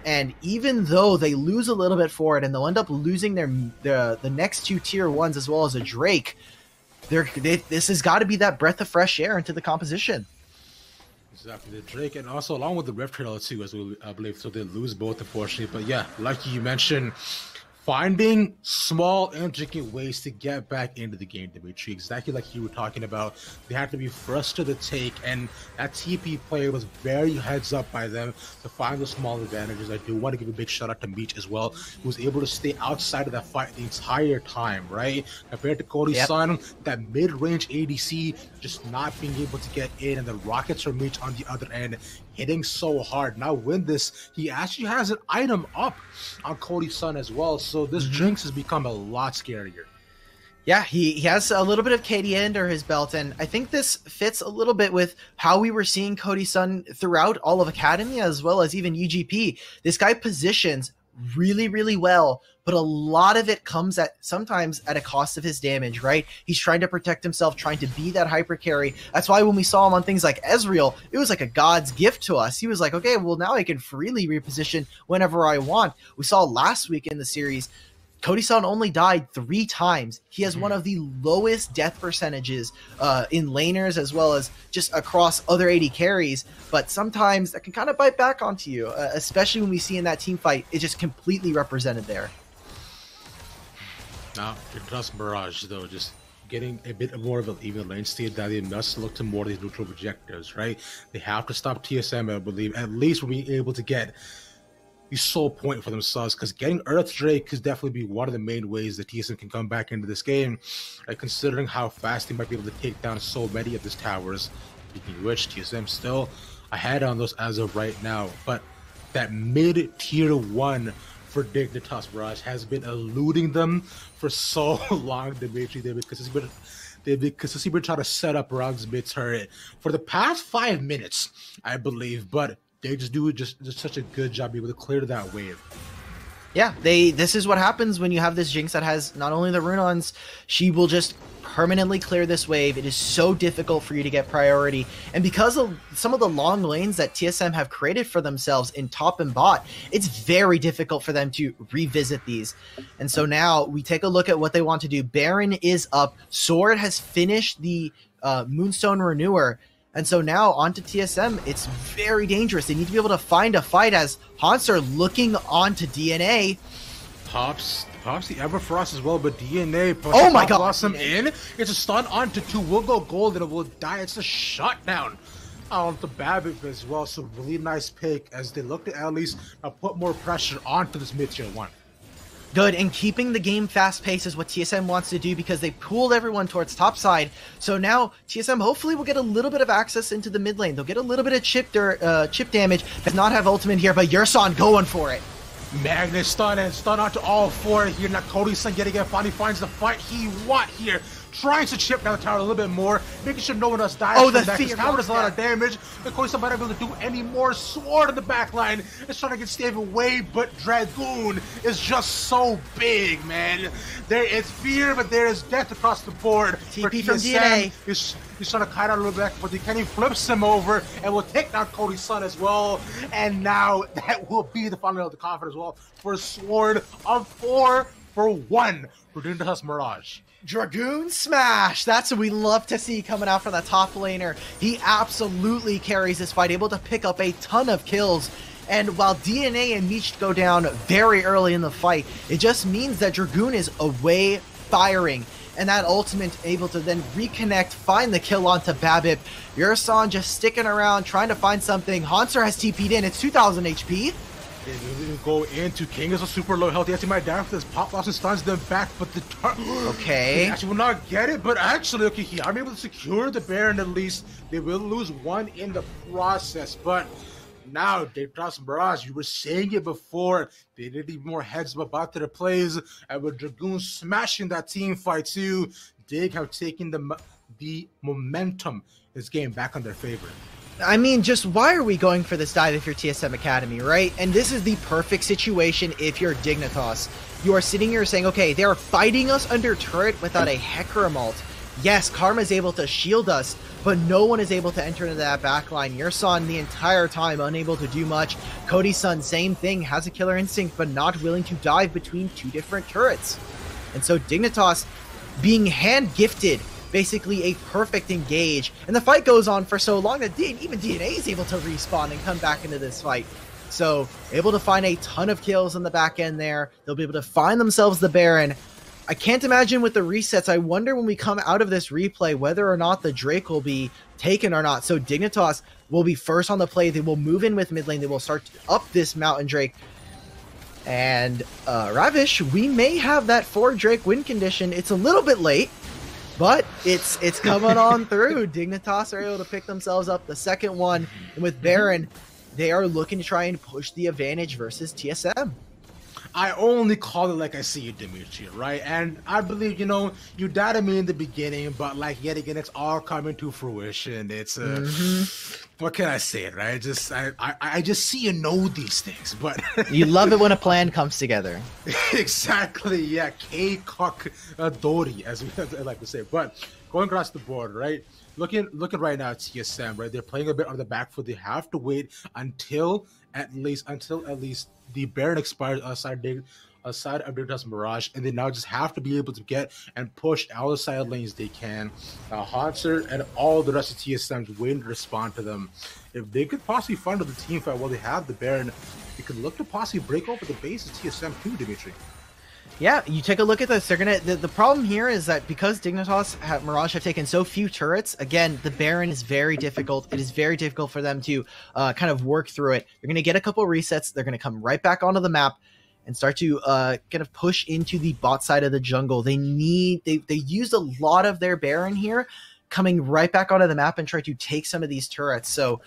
and even though they lose a little bit for it, and they'll end up losing the next 2 tier 1s as well as a Drake, this has got to be that breath of fresh air into the composition. Exactly, the Drake, and also along with the Rift Herald too, as I believe, so they lose both, unfortunately. But yeah, like you mentioned, finding small, intricate ways to get back into the game, Dimitri, exactly like you were talking about. They had to be first to the take, and that TP player was very heads up by them to find the small advantages. I do want to give a big shout out to Meech as well, who was able to stay outside of that fight the entire time, right? Compared to Cody Sun, that mid-range ADC just not being able to get in, and the rockets from Meech on the other end hitting so hard. Now win this, he actually has an item up on Cody Sun as well, so this Jinx has become a lot scarier. Yeah, he has a little bit of KD under his belt, and I think this fits a little bit with how we were seeing Cody Sun throughout all of Academy as well as even UGP. This guy positions really, really well, but a lot of it comes sometimes at a cost of his damage, right? He's trying to protect himself, trying to be that hyper carry. That's why when we saw him on things like Ezreal, it was like a god's gift to us. He was like, okay, well now I can freely reposition whenever I want. We saw last week in the series, Cody Sun only died 3 times. He has one of the lowest death percentages in laners as well as just across other AD carries, but sometimes that can kind of bite back onto you, especially when we see in that team fight, it's just completely represented there. Now, Dignitas Mirage, though, just getting a bit more of an even lane state that they must look to more of these neutral objectives, right? They have to stop TSM, I believe, at least we'll be able to get the sole point for themselves, because getting Earth Drake could definitely be one of the main ways that TSM can come back into this game, considering how fast they might be able to take down so many of these towers. Speaking of which, TSM still ahead on those as of right now, but that mid-tier 1 for Dignitas Mirage has been eluding them for so long, Dimitri, because he's been trying to set up around this mid turret for the past 5 minutes, I believe, but they just do just such a good job being able to clear that wave. Yeah, this is what happens when you have this Jinx that has not only the Runons, she will just permanently clear this wave. It is so difficult for you to get priority. And because of some of the long lanes that TSM have created for themselves in top and bot, it's very difficult for them to revisit these. And so now we take a look at what they want to do. Baron is up. Sword has finished the Moonstone Renewer. And so now onto TSM, it's very dangerous. They need to be able to find a fight as Hanser looking onto DNA. Pops the Everfrost as well, but DNA puts oh my god, Blossom in. It's a stun onto 2, will go gold and it will die. It's a shutdown onto Babbitt as well. So really nice pick as they look to at least put more pressure onto this mid-tier 1. Good, and keeping the game fast-paced is what TSM wants to do because they pulled everyone towards top side. So now TSM hopefully will get a little bit of access into the mid lane. They'll get a little bit of chip damage, but not have ultimate here, but Yerson going for it. Magnus stun and stun onto all 4 here. Now Cody-san yet again finally finds the fight he want here. Trying to chip down the tower a little bit more, making sure no one else dies. Oh, the tower does a lot of damage. And Cody-san might not be able to do any more. Sword in the back line is trying to get Stave away, but Dragoon is just so big, man. There is fear, but there is death across the board. TP from DNA. He's trying to kite out a little bit, but the Kenny flips him over and will take down Cody's as well. And now that will be the final of the confidence as well for Sword of 4 for 1 for Dignitas Mirage. Dragoon Smash! That's what we love to see coming out from the top laner. He absolutely carries this fight, able to pick up a ton of kills. And while DNA and Meech go down very early in the fight, it just means that Dragoon is away firing. And that ultimate able to then reconnect, find the kill onto Babip. Yerson just sticking around, trying to find something. Hanser has TP'd in, it's 2000 HP. They go into King is a super low health. He actually might die after this. Pop Blossom stuns them back, but the okay. They actually will not get it, but actually, okay, he are able to secure the Baron at least. They will lose 1 in the process, but now Dignitas Mirage, you were saying it before, they did need more heads up about their plays, and with Dragoon smashing that team fight too, Dig have taken the momentum this game back on their favor. I mean, just why are we going for this dive if you're TSM Academy, right? And this is the perfect situation if you're Dignitas. You are sitting here saying, okay, they are fighting us under turret without a Hecarimalt. Yes, Karma's able to shield us, but no one is able to enter into that backline. Yerson the entire time unable to do much. Cody-san, same thing, has a killer instinct, but not willing to dive between 2 different turrets. And so Dignitas being hand-gifted basically a perfect engage, and the fight goes on for so long that even DNA is able to respawn and come back into this fight. So able to find a ton of kills on the back end there. They'll be able to find themselves the Baron. I can't imagine with the resets. I wonder when we come out of this replay whether or not the Drake will be taken or not. So Dignitas will be first on the play. They will move in with mid lane. They will start up this Mountain Drake. And Ravish, we may have that 4 Drake win condition. It's a little bit late, but it's coming on through. Dignitas are able to pick themselves up the second one. And with Baron, they are looking to try and push the advantage versus TSM. I only call it like I see you, Dimitri, right? And I believe, you doubted me in the beginning, but like yet again, it's all coming to fruition. It's what can I say, right? I just see you know these things, but you love it when a plan comes together. Exactly, yeah. K-cock Dory, as we like to say. But going across the board, right? Looking right now at TSM, right? They're playing a bit on the back foot. They have to wait until at least the Baron expires aside of Dignitas Mirage, and they now just have to be able to get and push all the side lanes they can. Hanser and all the rest of TSM's waiting to respond to them. If they could possibly find the team fight while they have the Baron, they could look to possibly break over the base of TSM too, Dimitri. Yeah, you take a look at this. They're gonna. The problem here is that because Dignitas Mirage have taken so few turrets, again, the Baron is very difficult. It is very difficult for them to kind of work through it. They're gonna get a couple resets. They're gonna come right back onto the map and start to kind of push into the bot side of the jungle. They used a lot of their Baron here, coming right back onto the map and try to take some of these turrets. So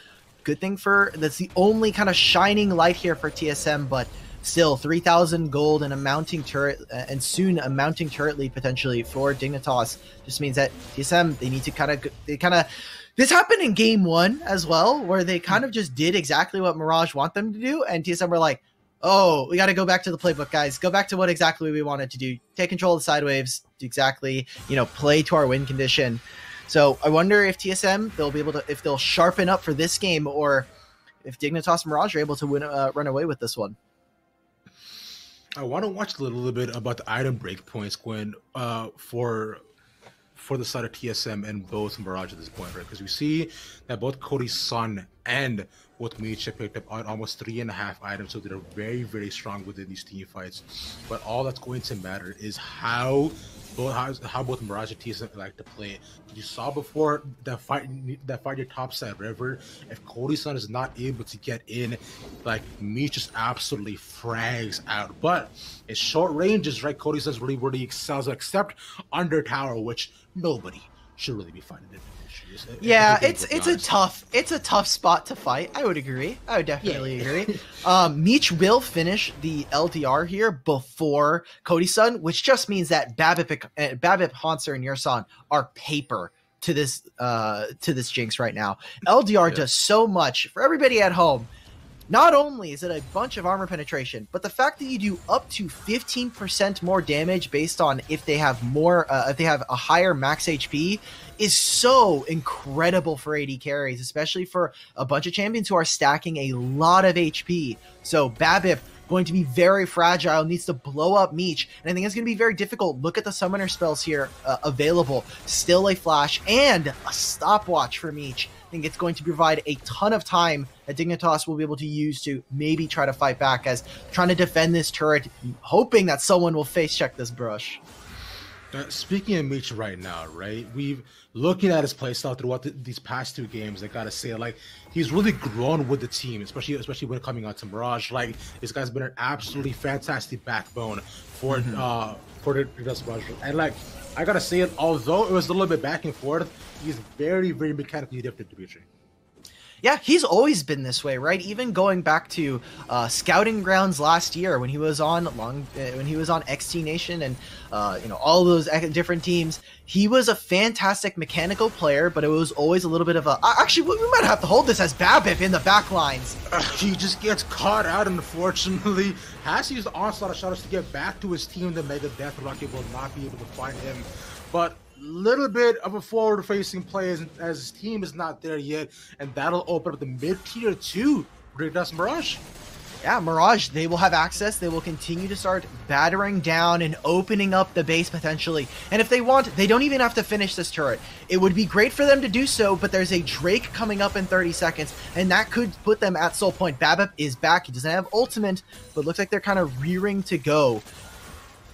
good thing that's the only kind of shining light here for TSM, but still 3,000 gold and a mounting turret, and soon a mounting turret lead potentially for Dignitas. Just means that TSM, they need to this happened in game 1 as well, where they kind of just did exactly what Mirage want them to do, and TSM were like, Oh, we got to go back to the playbook, guys. Go back to what exactly we wanted to do. Take control of the side waves. Exactly, play to our win condition. So I wonder if TSM, they'll be able to, if they'll sharpen up for this game, or if Dignitas Mirage are able to run away with this one. I want to watch a little bit about the item break points, Gwen, for the side of TSM and both Mirage at this point, right? Because we see that both Cody's son and both Micha picked up on almost 3.5 items, so they're very, very strong within these team fights. But all that's going to matter is how both Mirage and TSM like to play. You saw before that fight your top side river. If Cody's son is not able to get in, like Meech just absolutely frags out. But it's short ranges, right? Cody's son really excels, except under tower, which nobody should really be fighting it. Yeah, it's a tough spot to fight. I would agree. I would definitely agree. Meech will finish the LDR here before Cody's son, which just means that Babip, Hanser, and Yerson are paper to this Jinx right now. LDR does so much for everybody at home. Not only is it a bunch of armor penetration, but the fact that you do up to 15% more damage based on if they have a higher max HP is so incredible for AD carries, especially for a bunch of champions who are stacking a lot of HP. So Babip, going to be very fragile, needs to blow up Meech, and I think it's going to be very difficult. Look at the summoner spells here available. Still a flash and a stopwatch for Meech. I think it's going to provide a ton of time that Dignitas will be able to use to maybe try to fight back, as trying to defend this turret, hoping that someone will face check this brush. Speaking of Meech right now, right? We've looking at his playstyle throughout these past 2 games. I gotta say, like, he's really grown with the team, especially when coming out to Mirage. Like, this guy's been an absolutely fantastic backbone for the Mirage. And like, I gotta say it, although it was a little bit back and forth, he's very, very mechanically different, Dimitri. Yeah, he's always been this way, right? Even going back to Scouting Grounds last year when he was on XT Nation and all those different teams, he was a fantastic mechanical player, but it was always a little bit of a. Actually, we might have to hold this as Babip in the back lines. He just gets caught out, unfortunately. Has to use the onslaught of shadows to get back to his team. The Mega Death Rocket will not be able to find him, but little bit of a forward-facing play as his team is not there yet, and that'll open up the mid-tier 2 Dignitas Mirage. Yeah, Mirage, they will have access. They will continue to start battering down and opening up the base potentially. And if they want, they don't even have to finish this turret. It would be great for them to do so, but there's a Drake coming up in 30 seconds, and that could put them at soul point. Babip is back. He doesn't have ultimate, but looks like they're kind of rearing to go.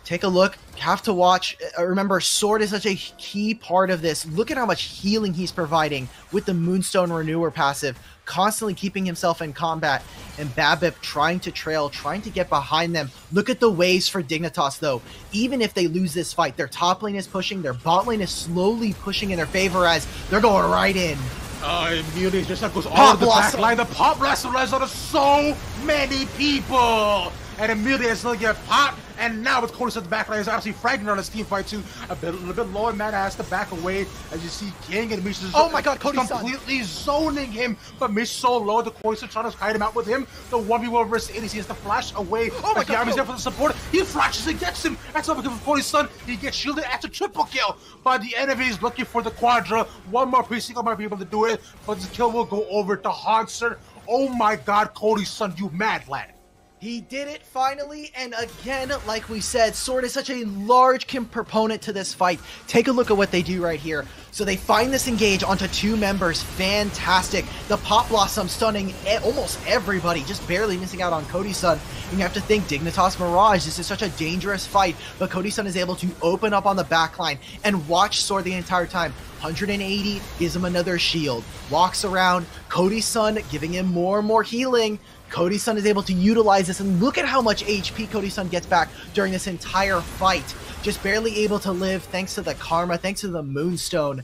Take a look. Have to watch. Remember, Sword is such a key part of this. Look at how much healing he's providing with the Moonstone Renewer passive, constantly keeping himself in combat. And Babip trying to trail, trying to get behind them. Look at the waves for Dignitas, though. Even if they lose this fight, their top lane is pushing, their bot lane is slowly pushing in their favor as they're going right in. Immunity just goes all over the back line. The pop blast relies on so many people. And immediately it's going to get popped. And now with Cody at the back line, he's actually fragging on his team fight too. A little bit low, and mana has to back away as you see King and Mish is completely zoning him. But Mish so low, the Cody's trying to hide him out with him. The 1v1 versus ADC has to flash away. Oh my god, he's there for the support. He flashes and gets him. That's all because of Cody's son. He gets shielded after triple kill. By the end of it, he's looking for the Quadra. One more precinct might be able to do it, but the kill will go over to Hanser. Oh my god, Cody's son, you mad lad. He did it finally, and again, like we said, Sword is such a large component to this fight. Take a look at what they do right here. So they find this engage onto 2 members. Fantastic. The Pop Blossom stunning almost everybody, just barely missing out on Cody's son. And you have to think Dignitas Mirage, this is such a dangerous fight, but Cody's son is able to open up on the backline and watch Sword the entire time. 180 gives him another shield. Walks around, Cody's son giving him more and more healing. Cody's son is able to utilize this, and look at how much HP Cody's son gets back during this entire fight. Just barely able to live thanks to the Karma, thanks to the Moonstone.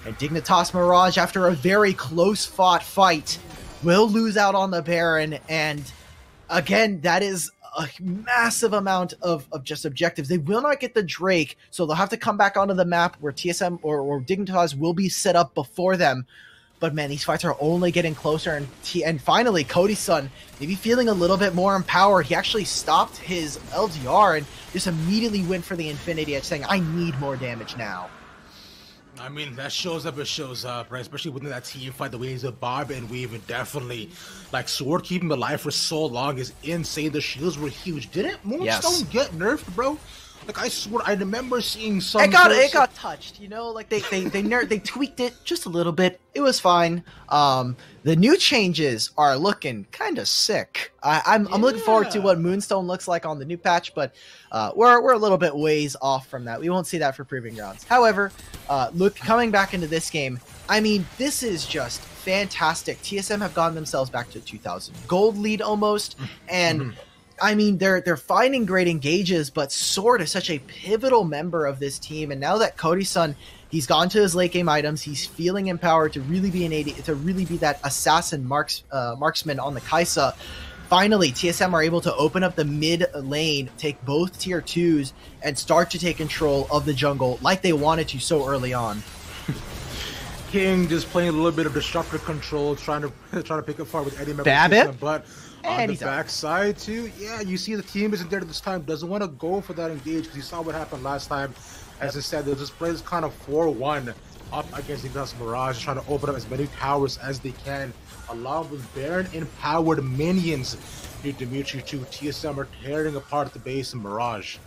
And Dignitas Mirage, after a very close-fought fight, will lose out on the Baron, and again, that is a massive amount of just objectives. They will not get the Drake, so they'll have to come back onto the map where TSM or Dignitas will be set up before them. But man, these fights are only getting closer, and finally, Cody-san maybe feeling a little bit more empowered. He actually stopped his LDR and just immediately went for the Infinity Edge, saying, I need more damage now. I mean, that shows up, it shows up, right? Especially within that team fight, the way he's a bob and weave, and definitely, like, Sword keeping him alive for so long is insane. The shields were huge. Didn't Moonstone get nerfed, bro? Like, I swear, I remember seeing some... It got touched, you know? Like, they tweaked it just a little bit. It was fine. The new changes are looking kind of sick. I'm looking forward to what Moonstone looks like on the new patch, but we're a little bit ways off from that. We won't see that for Proving Grounds. However, coming back into this game, I mean, this is just fantastic. TSM have gotten themselves back to 2,000 gold lead almost, and... I mean, they're finding great engages, but Sword is such a pivotal member of this team. And now that Cody-san, he's gone to his late game items, he's feeling empowered to really be to really be that assassin marksman on the Kai'Sa. Finally, TSM are able to open up the mid lane, take both tier 2s, and start to take control of the jungle like they wanted to so early on. King just playing a little bit of disruptor control, trying to pick up far with any member BABIP, but on the backside too, yeah, you see the team isn't there this time, doesn't want to go for that engage because you saw what happened last time. As I said, they'll just play this kind of 4-1 up against Dignitas Mirage, trying to open up as many towers as they can, along with Baron empowered minions. New Dimitri too. TSM are tearing apart the base in Mirage.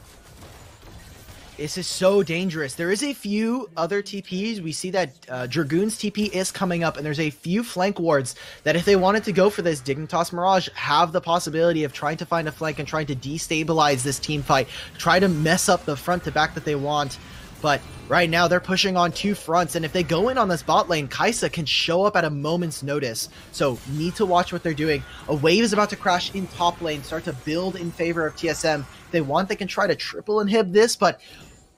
This is so dangerous. There is a few other TPs. We see that Dragoon's TP is coming up, and there's a few flank wards that if they wanted to go for this, Dignitas Mirage have the possibility of trying to find a flank and trying to destabilize this team fight, try to mess up the front to back that they want. But right now, they're pushing on two fronts, and if they go in on this bot lane, Kai'Sa can show up at a moment's notice. So, need to watch what they're doing. A wave is about to crash in top lane, start to build in favor of TSM. If they want, they can try to triple inhib this, but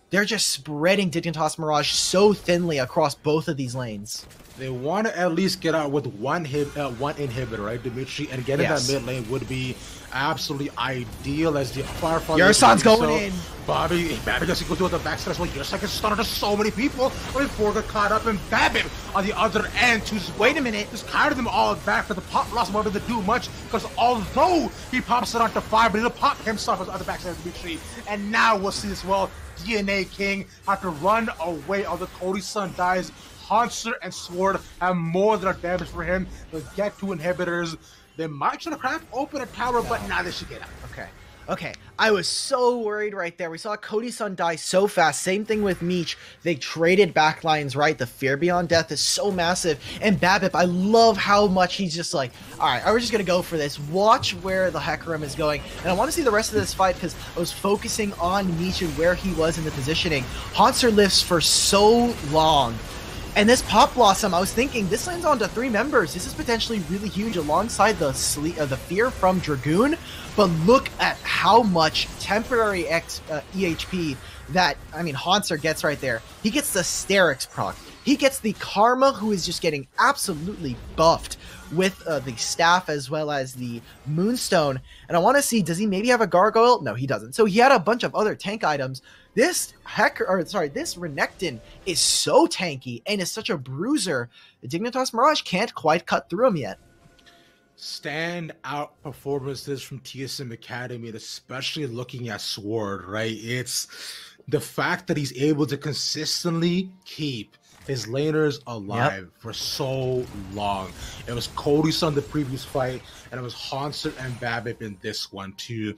they're just spreading Dignitas Mirage so thinly across both of these lanes. They want to at least get out with one inhibitor, right, Dimitri? And getting that mid lane would be absolutely ideal as the Firefly... Yersan's going in! Bobby doesn't go through the backside as well. Yersan gets stunned to so many people. Before got caught up and BABIP on the other end to just... Wait a minute! Just carried them all back for the pop loss. What did they do much? Because although he pops it onto fire, but he'll pop himself on the backside of Dimitri. And now we'll see as well. DNA King have to run away, although Cody-san dies. Hanser and Sword have more than enough damage for him. They'll get two inhibitors. They might try to craft open a tower, but now they should get out. Okay. I was so worried right there. We saw Cody-san die so fast. Same thing with Meech. They traded backlines, right? The fear beyond death is so massive. And BABIP, I love how much he's just like, all right, we're just going to go for this. Watch where the Hecarim is going. And I want to see the rest of this fight because I was focusing on Meech and where he was in the positioning. Hanser lives for so long. And this Pop Blossom, I was thinking, this lands onto 3 members. This is potentially really huge alongside the Fear from Dragoon. But look at how much temporary EHP that, Hanser gets right there. He gets the Sterix proc. He gets the Karma, who is just getting absolutely buffed with the staff as well as the Moonstone. And I want to see, does he maybe have a Gargoyle? No, he doesn't. So he had a bunch of other tank items. This Renekton is so tanky and is such a bruiser. The Dignitas Mirage can't quite cut through him yet. Stand out performances from TSM Academy, and especially looking at Sword, right? It's the fact that he's able to consistently keep his laners alive for so long. It was Cody-san the previous fight, and it was Hanser and BABIP in this one too.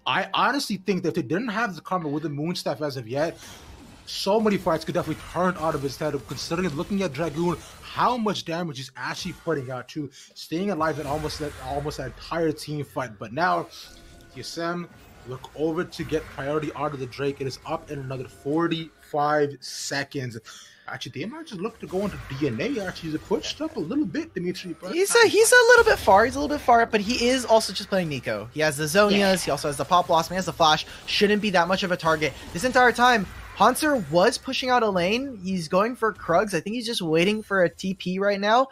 I honestly think that if they didn't have the Karma with the Moonstaff as of yet, so many fights could definitely turn out of his head, considering looking at Dragoon, how much damage he's actually putting out to staying alive in almost that entire team fight. But now, TSM look over to get priority out of the Drake. It is up in another 45 seconds. Actually, they might just look to go into DNA. Actually, he's pushed up a little bit, Dimitri. He's a little bit far. He's a little bit far up, but he is also just playing Nico. He has the Zonias. He also has the Pop Blossom. He has the Flash. Shouldn't be that much of a target. This entire time, Hanser was pushing out a lane. He's going for Krugs. I think he's just waiting for a TP right now.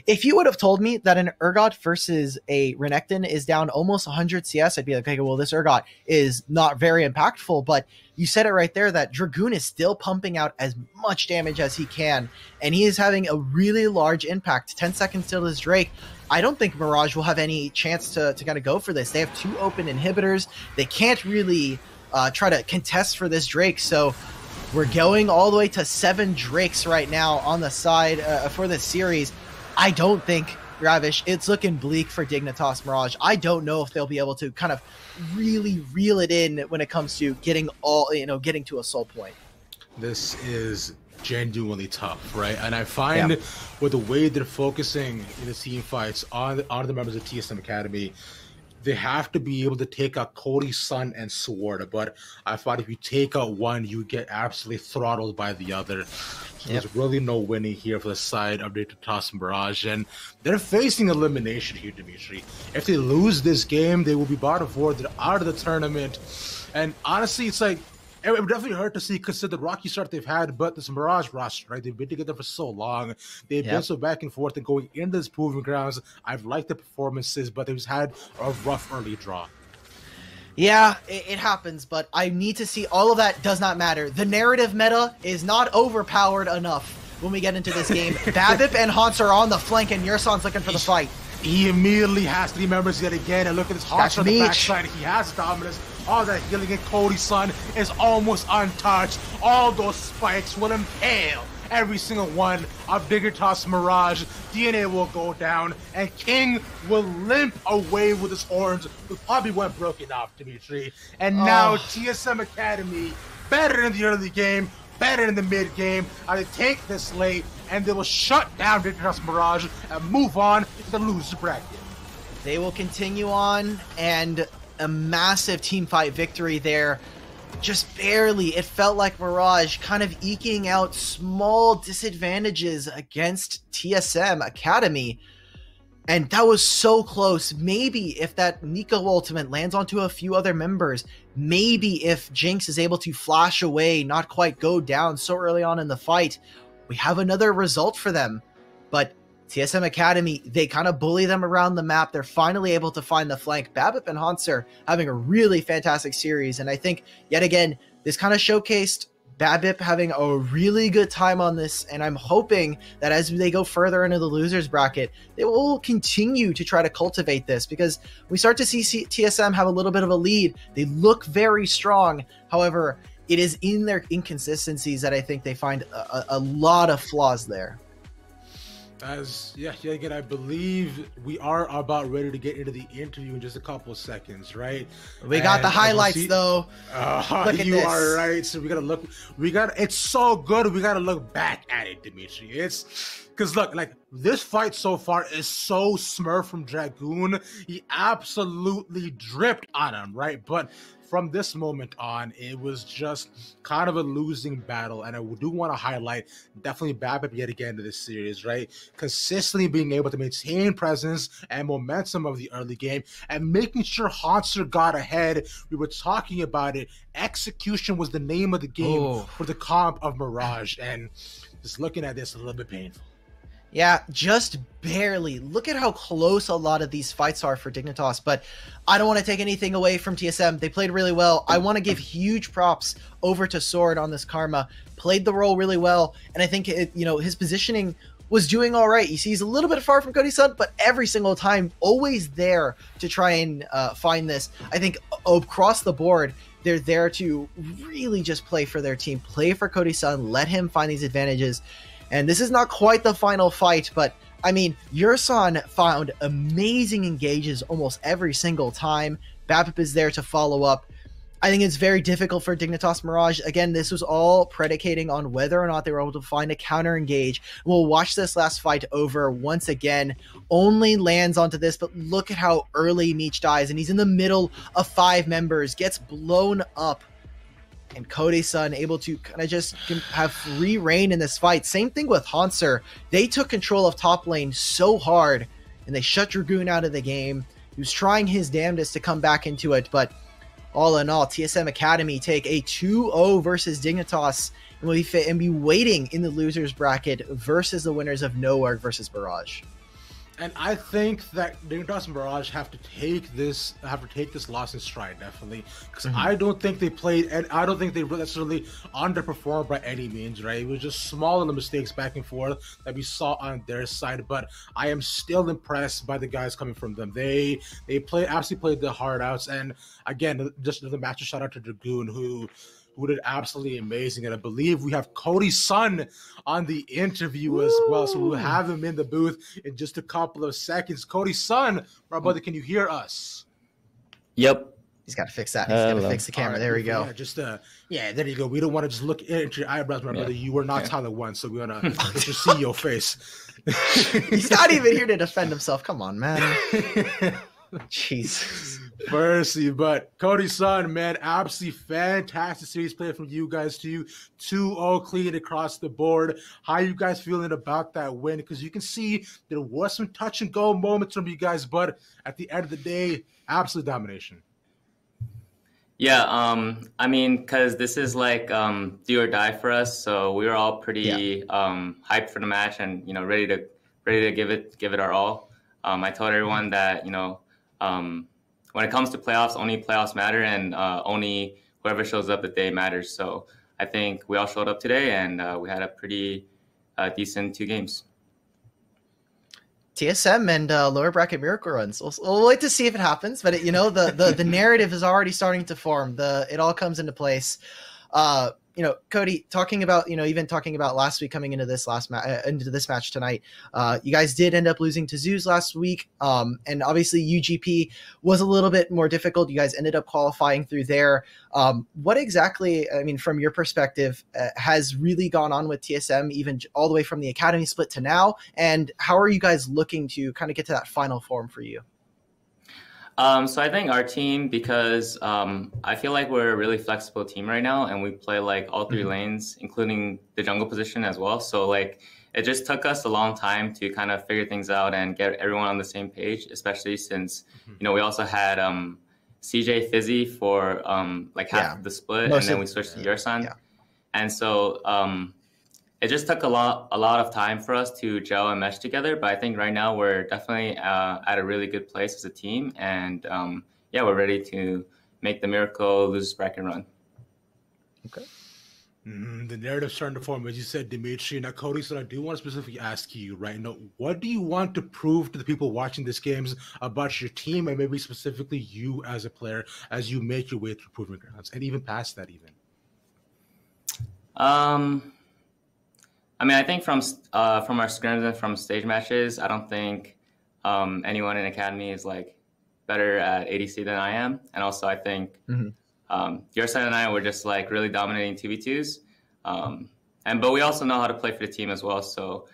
If you would have told me that an Urgot versus a Renekton is down almost 100 CS, I'd be like, okay, well, this Urgot is not very impactful. But you said it right there that Dragoon is still pumping out as much damage as he can, and he is having a really large impact. 10 seconds till his Drake. I don't think Mirage will have any chance to kind of go for this. They have 2 open inhibitors. They can't really try to contest for this Drake, so we're going all the way to 7 Drakes right now on the side for this series. I don't think, Ravish, it's looking bleak for Dignitas Mirage. I don't know if they'll be able to kind of really reel it in when it comes to getting to a soul point. This is genuinely tough, right? And I find with the way they're focusing in the team fights on the members of TSM Academy, they have to be able to take out Cody, Sun, and Sword. But I thought if you take out one, you get absolutely throttled by the other. So there's really no winning here for the side of Dignitas Mirage. And they're facing elimination here, Dimitri. If they lose this game, they will be bottom 4. They're out of the tournament. And honestly, it's like, it would definitely hurt to see, consider the rocky start they've had, but this Mirage roster, right? They've been together for so long. They've been so back and forth, and going into this Proving Grounds, I've liked the performances, but they've had a rough early draw. Yeah, it happens, but I need to see all of that does not matter. The narrative meta is not overpowered enough when we get into this game. Babip and Hans are on the flank, and Yursan's looking for the fight. He immediately has to remember yet again, and look at this Hans on the backside. He has dominance. All that healing, and Cody's Sun is almost untouched. All those spikes will impale every single one of Dignitas Mirage. DNA will go down, and King will limp away with his horns, with probably one broken off, Dimitri. And now TSM Academy, better in the early game, better in the mid game, they take this late, and they will shut down Dignitas Mirage and move on to the loser bracket. They will continue on, and a massive team fight victory there. Just barely. It felt like Mirage kind of eking out small disadvantages against TSM Academy. And that was so close. Maybe if that Nico ultimate lands onto a few other members, maybe if Jinx is able to flash away, not quite go down so early on in the fight, we have another result for them. But TSM Academy, they kind of bully them around the map. They're finally able to find the flank. Babip and Hanser having a really fantastic series. And I think, yet again, this kind of showcased Babip having a really good time on this. And I'm hoping that as they go further into the losers bracket, they will continue to try to cultivate this, because we start to see TSM have a little bit of a lead. They look very strong. However, it is in their inconsistencies that I think they find a lot of flaws there. Again, I believe we are about ready to get into the interview in just a couple of seconds, right? We got the highlights, though. Look at you this. Are right. So we gotta look. It's so good. We gotta look back at it, Dimitri. It's because look, like this fight so far is so Smurf from Dragoon. He absolutely dripped on him, right? But from this moment on, it was just kind of a losing battle, and I do want to highlight definitely Babip yet again to this series, right? Consistently being able to maintain presence and momentum of the early game, and making sure Hanser got ahead. We were talking about it. Execution was the name of the game for the comp of Mirage, and just looking at this, a little bit painful. Yeah, just barely. Look at how close a lot of these fights are for Dignitas, but I don't want to take anything away from TSM. They played really well. I want to give huge props over to Sword on this Karma. Played the role really well, and I think his positioning was doing all right. You see, he's a little bit far from Cody Sun, but every single time, always there to try and find this. I think across the board, they're there to really just play for their team, play for Cody Sun, let him find these advantages. And this is not quite the final fight, but I mean, Yursan found amazing engages almost every single time. Babip is there to follow up. I think it's very difficult for Dignitas Mirage. Again, this was all predicating on whether or not they were able to find a counter engage. We'll watch this last fight over once again. Only lands onto this, but look at how early Meech dies, and he's in the middle of 5 members, gets blown up. And Cody Sun able to kind of just have free reign in this fight. Same thing with Hanser. They took control of top lane so hard, and they shut Dragoon out of the game. He was trying his damnedest to come back into it, but all in all, TSM Academy take a 2-0 versus Dignitas, and will be waiting in the losers bracket versus the winners of Nowhere versus Mirage. And I think that Dignitas and Mirage have to take this loss in stride, definitely, because I don't think they played, and I don't think they necessarily underperformed by any means, right? It was just small little mistakes back and forth that we saw on their side, but I am still impressed by the guys coming from them. They absolutely played their heart outs, and again, just another massive shout out to Dragoon who did absolutely amazing. And I believe we have Cody's son on the interview as well. So we'll have him in the booth in just a couple of seconds. Cody's son, my brother, can you hear us? Yep. He's got to fix that. He's got to fix the camera. Right, there we go. Yeah, there you go. We don't want to just look into your eyebrows, my brother. You were not Tyler 1, so we want to get your CEO face. He's not even here to defend himself. Come on, man. Jesus. Mercy, but Cody's son, man, absolutely fantastic series play from you guys too. 2-0 clean across the board. How are you guys feeling about that win? Because you can see there was some touch and go moments from you guys, but at the end of the day, absolute domination. Yeah, I mean, because this is like do or die for us, so we were all pretty hyped for the match and ready to give it our all. I told everyone that when it comes to playoffs, only playoffs matter, and only whoever shows up that day matters. So I think we all showed up today, and we had a pretty decent 2 games. TSM and lower bracket miracle runs. We'll wait to see if it happens, but the narrative is already starting to form. It all comes into place. Cody, talking about last week coming into this match tonight, you guys did end up losing to Zeus last week, and obviously UGP was a little bit more difficult. You guys ended up qualifying through there. What exactly, I mean, from your perspective, has really gone on with TSM, even all the way from the academy split to now, and how are you guys looking to kind of get to that final form for you? So I think our team, because I feel like we're a really flexible team right now, and we play like all 3 lanes, including the jungle position as well. So like it just took us a long time to kind of figure things out and get everyone on the same page, especially since we also had CJ Fizzy for like half of the split, and then we switched to Yursan. And so it just took a lot of time for us to gel and mesh together. But I think right now we're definitely at a really good place as a team. And we're ready to make the miracle losers bracket run. Okay. The narrative starting to form, as you said, Dimitri. Now, Cody, so I do want to specifically ask you right now, what do you want to prove to the people watching this games about your team, and maybe specifically you as a player, as you make your way through Proving Grounds, and even past that even? I mean, I think from our scrims and from stage matches, I don't think anyone in Academy is like better at ADC than I am. And also, I think your side and I were just like really dominating 2v2s. But we also know how to play for the team as well. So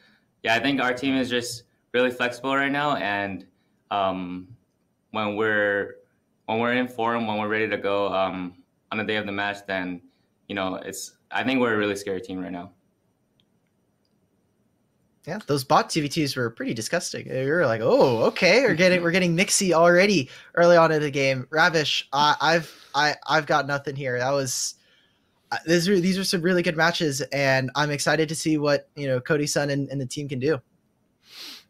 yeah, I think our team is just really flexible right now. And when we're in form, when we're ready to go on the day of the match, then I think we're a really scary team right now. Yeah, those bot TVTs were pretty disgusting. We were like, oh, okay, we're getting mixy already early on in the game. Ravish, I've got nothing here. That was these are some really good matches, and I'm excited to see what Cody's son and the team can do.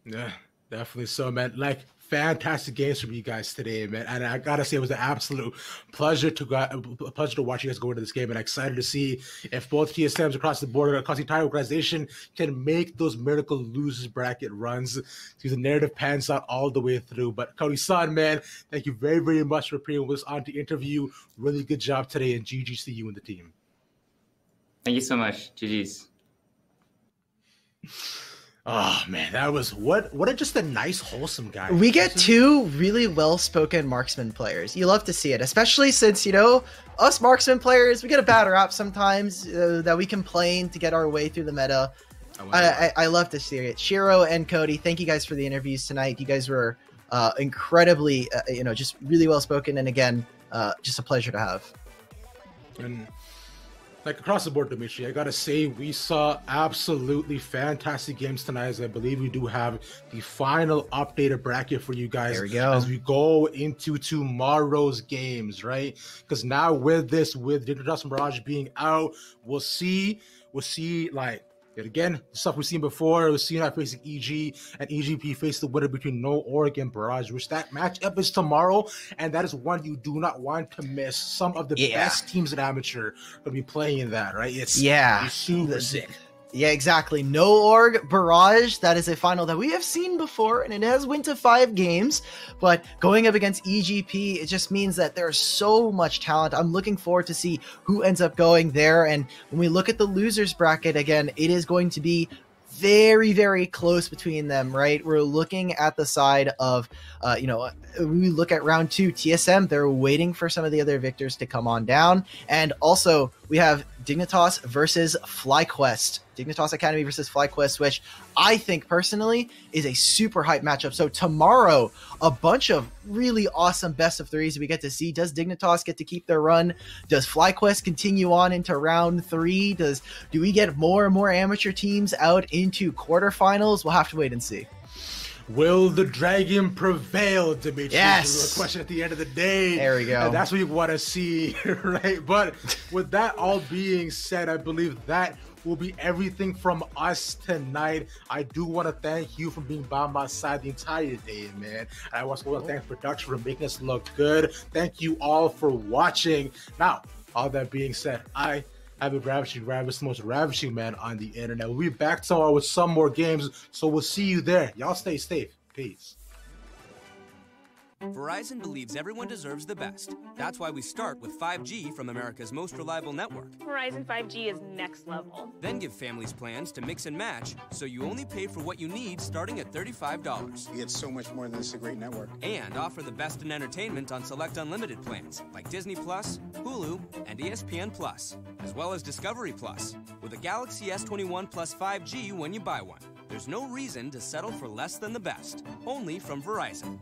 Yeah, definitely so, man. Like, fantastic games from you guys today, man. And I gotta say, it was an absolute pleasure to watch you guys go into this game. And I'm excited to see if both TSMs across the board, across the entire organization, can make those miracle losers bracket runs to the narrative pans out all the way through. But Cody Son, man, thank you very, very much for appearing with us on the interview. Really good job today, and GG's to you and the team. Thank you so much. GG's. Oh man, that was what just a nice, wholesome guy. We get 2 really well-spoken marksman players. You love to see it, especially since us marksman players, we get a bad rap sometimes that we complain to get our way through the meta. I love to see it. Shiro and Cody, thank you guys for the interviews tonight. You guys were incredibly, just really well-spoken, and again, just a pleasure to have. And like across the board, Dimitri, I gotta say we saw absolutely fantastic games tonight. As I believe we do have the final updated bracket for you guys. There we go. As we go into tomorrow's games, right? Because now with Dignitas and Mirage being out, we'll see like. Yet again, stuff we've seen before. We've seen facing EG and EGP face the winner between No Org and Barrage, which that matchup is tomorrow, and that is one you do not want to miss. Some of the best teams in Amateur will be playing in that, right? It's super sick. Yeah, exactly. No Org Barrage, that is a final that we have seen before, and it has went to 5 games, but going up against EGP, it just means that there's so much talent. I'm looking forward to see who ends up going there, and when we look at the losers bracket, again, it is going to be very, very close between them, right? We're looking at the side of, we look at round 2, TSM, they're waiting for some of the other victors to come on down. And also we have Dignitas versus FlyQuest. Dignitas Academy versus FlyQuest, which I think personally is a super hype matchup. So tomorrow, a bunch of really awesome best of 3s we get to see. Does Dignitas get to keep their run? Does FlyQuest continue on into round 3? Do we get more and more amateur teams out into quarterfinals? We'll have to wait and see. Will the dragon prevail, Dimitri? Yes. A question at the end of the day. There we go. And that's what you want to see, right? But with that all being said, I believe that will be everything from us tonight. I do want to thank you for being by my side the entire day, man. I also want to thank production for making us look good. Thank you all for watching. Now, all that being said, I have been Ravishing Ravis, the most ravishing man on the internet. We'll be back tomorrow with some more games, so we'll see you there. Y'all stay safe. Peace. Verizon believes everyone deserves the best. That's why we start with 5G from America's most reliable network. Verizon 5G is next level. Then give families plans to mix and match, so you only pay for what you need starting at $35. You get so much more than this, a great network. And offer the best in entertainment on select unlimited plans like Disney Plus, Hulu, and ESPN Plus, as well as Discovery Plus, with a Galaxy S21 plus 5G when you buy one. There's no reason to settle for less than the best. Only from Verizon.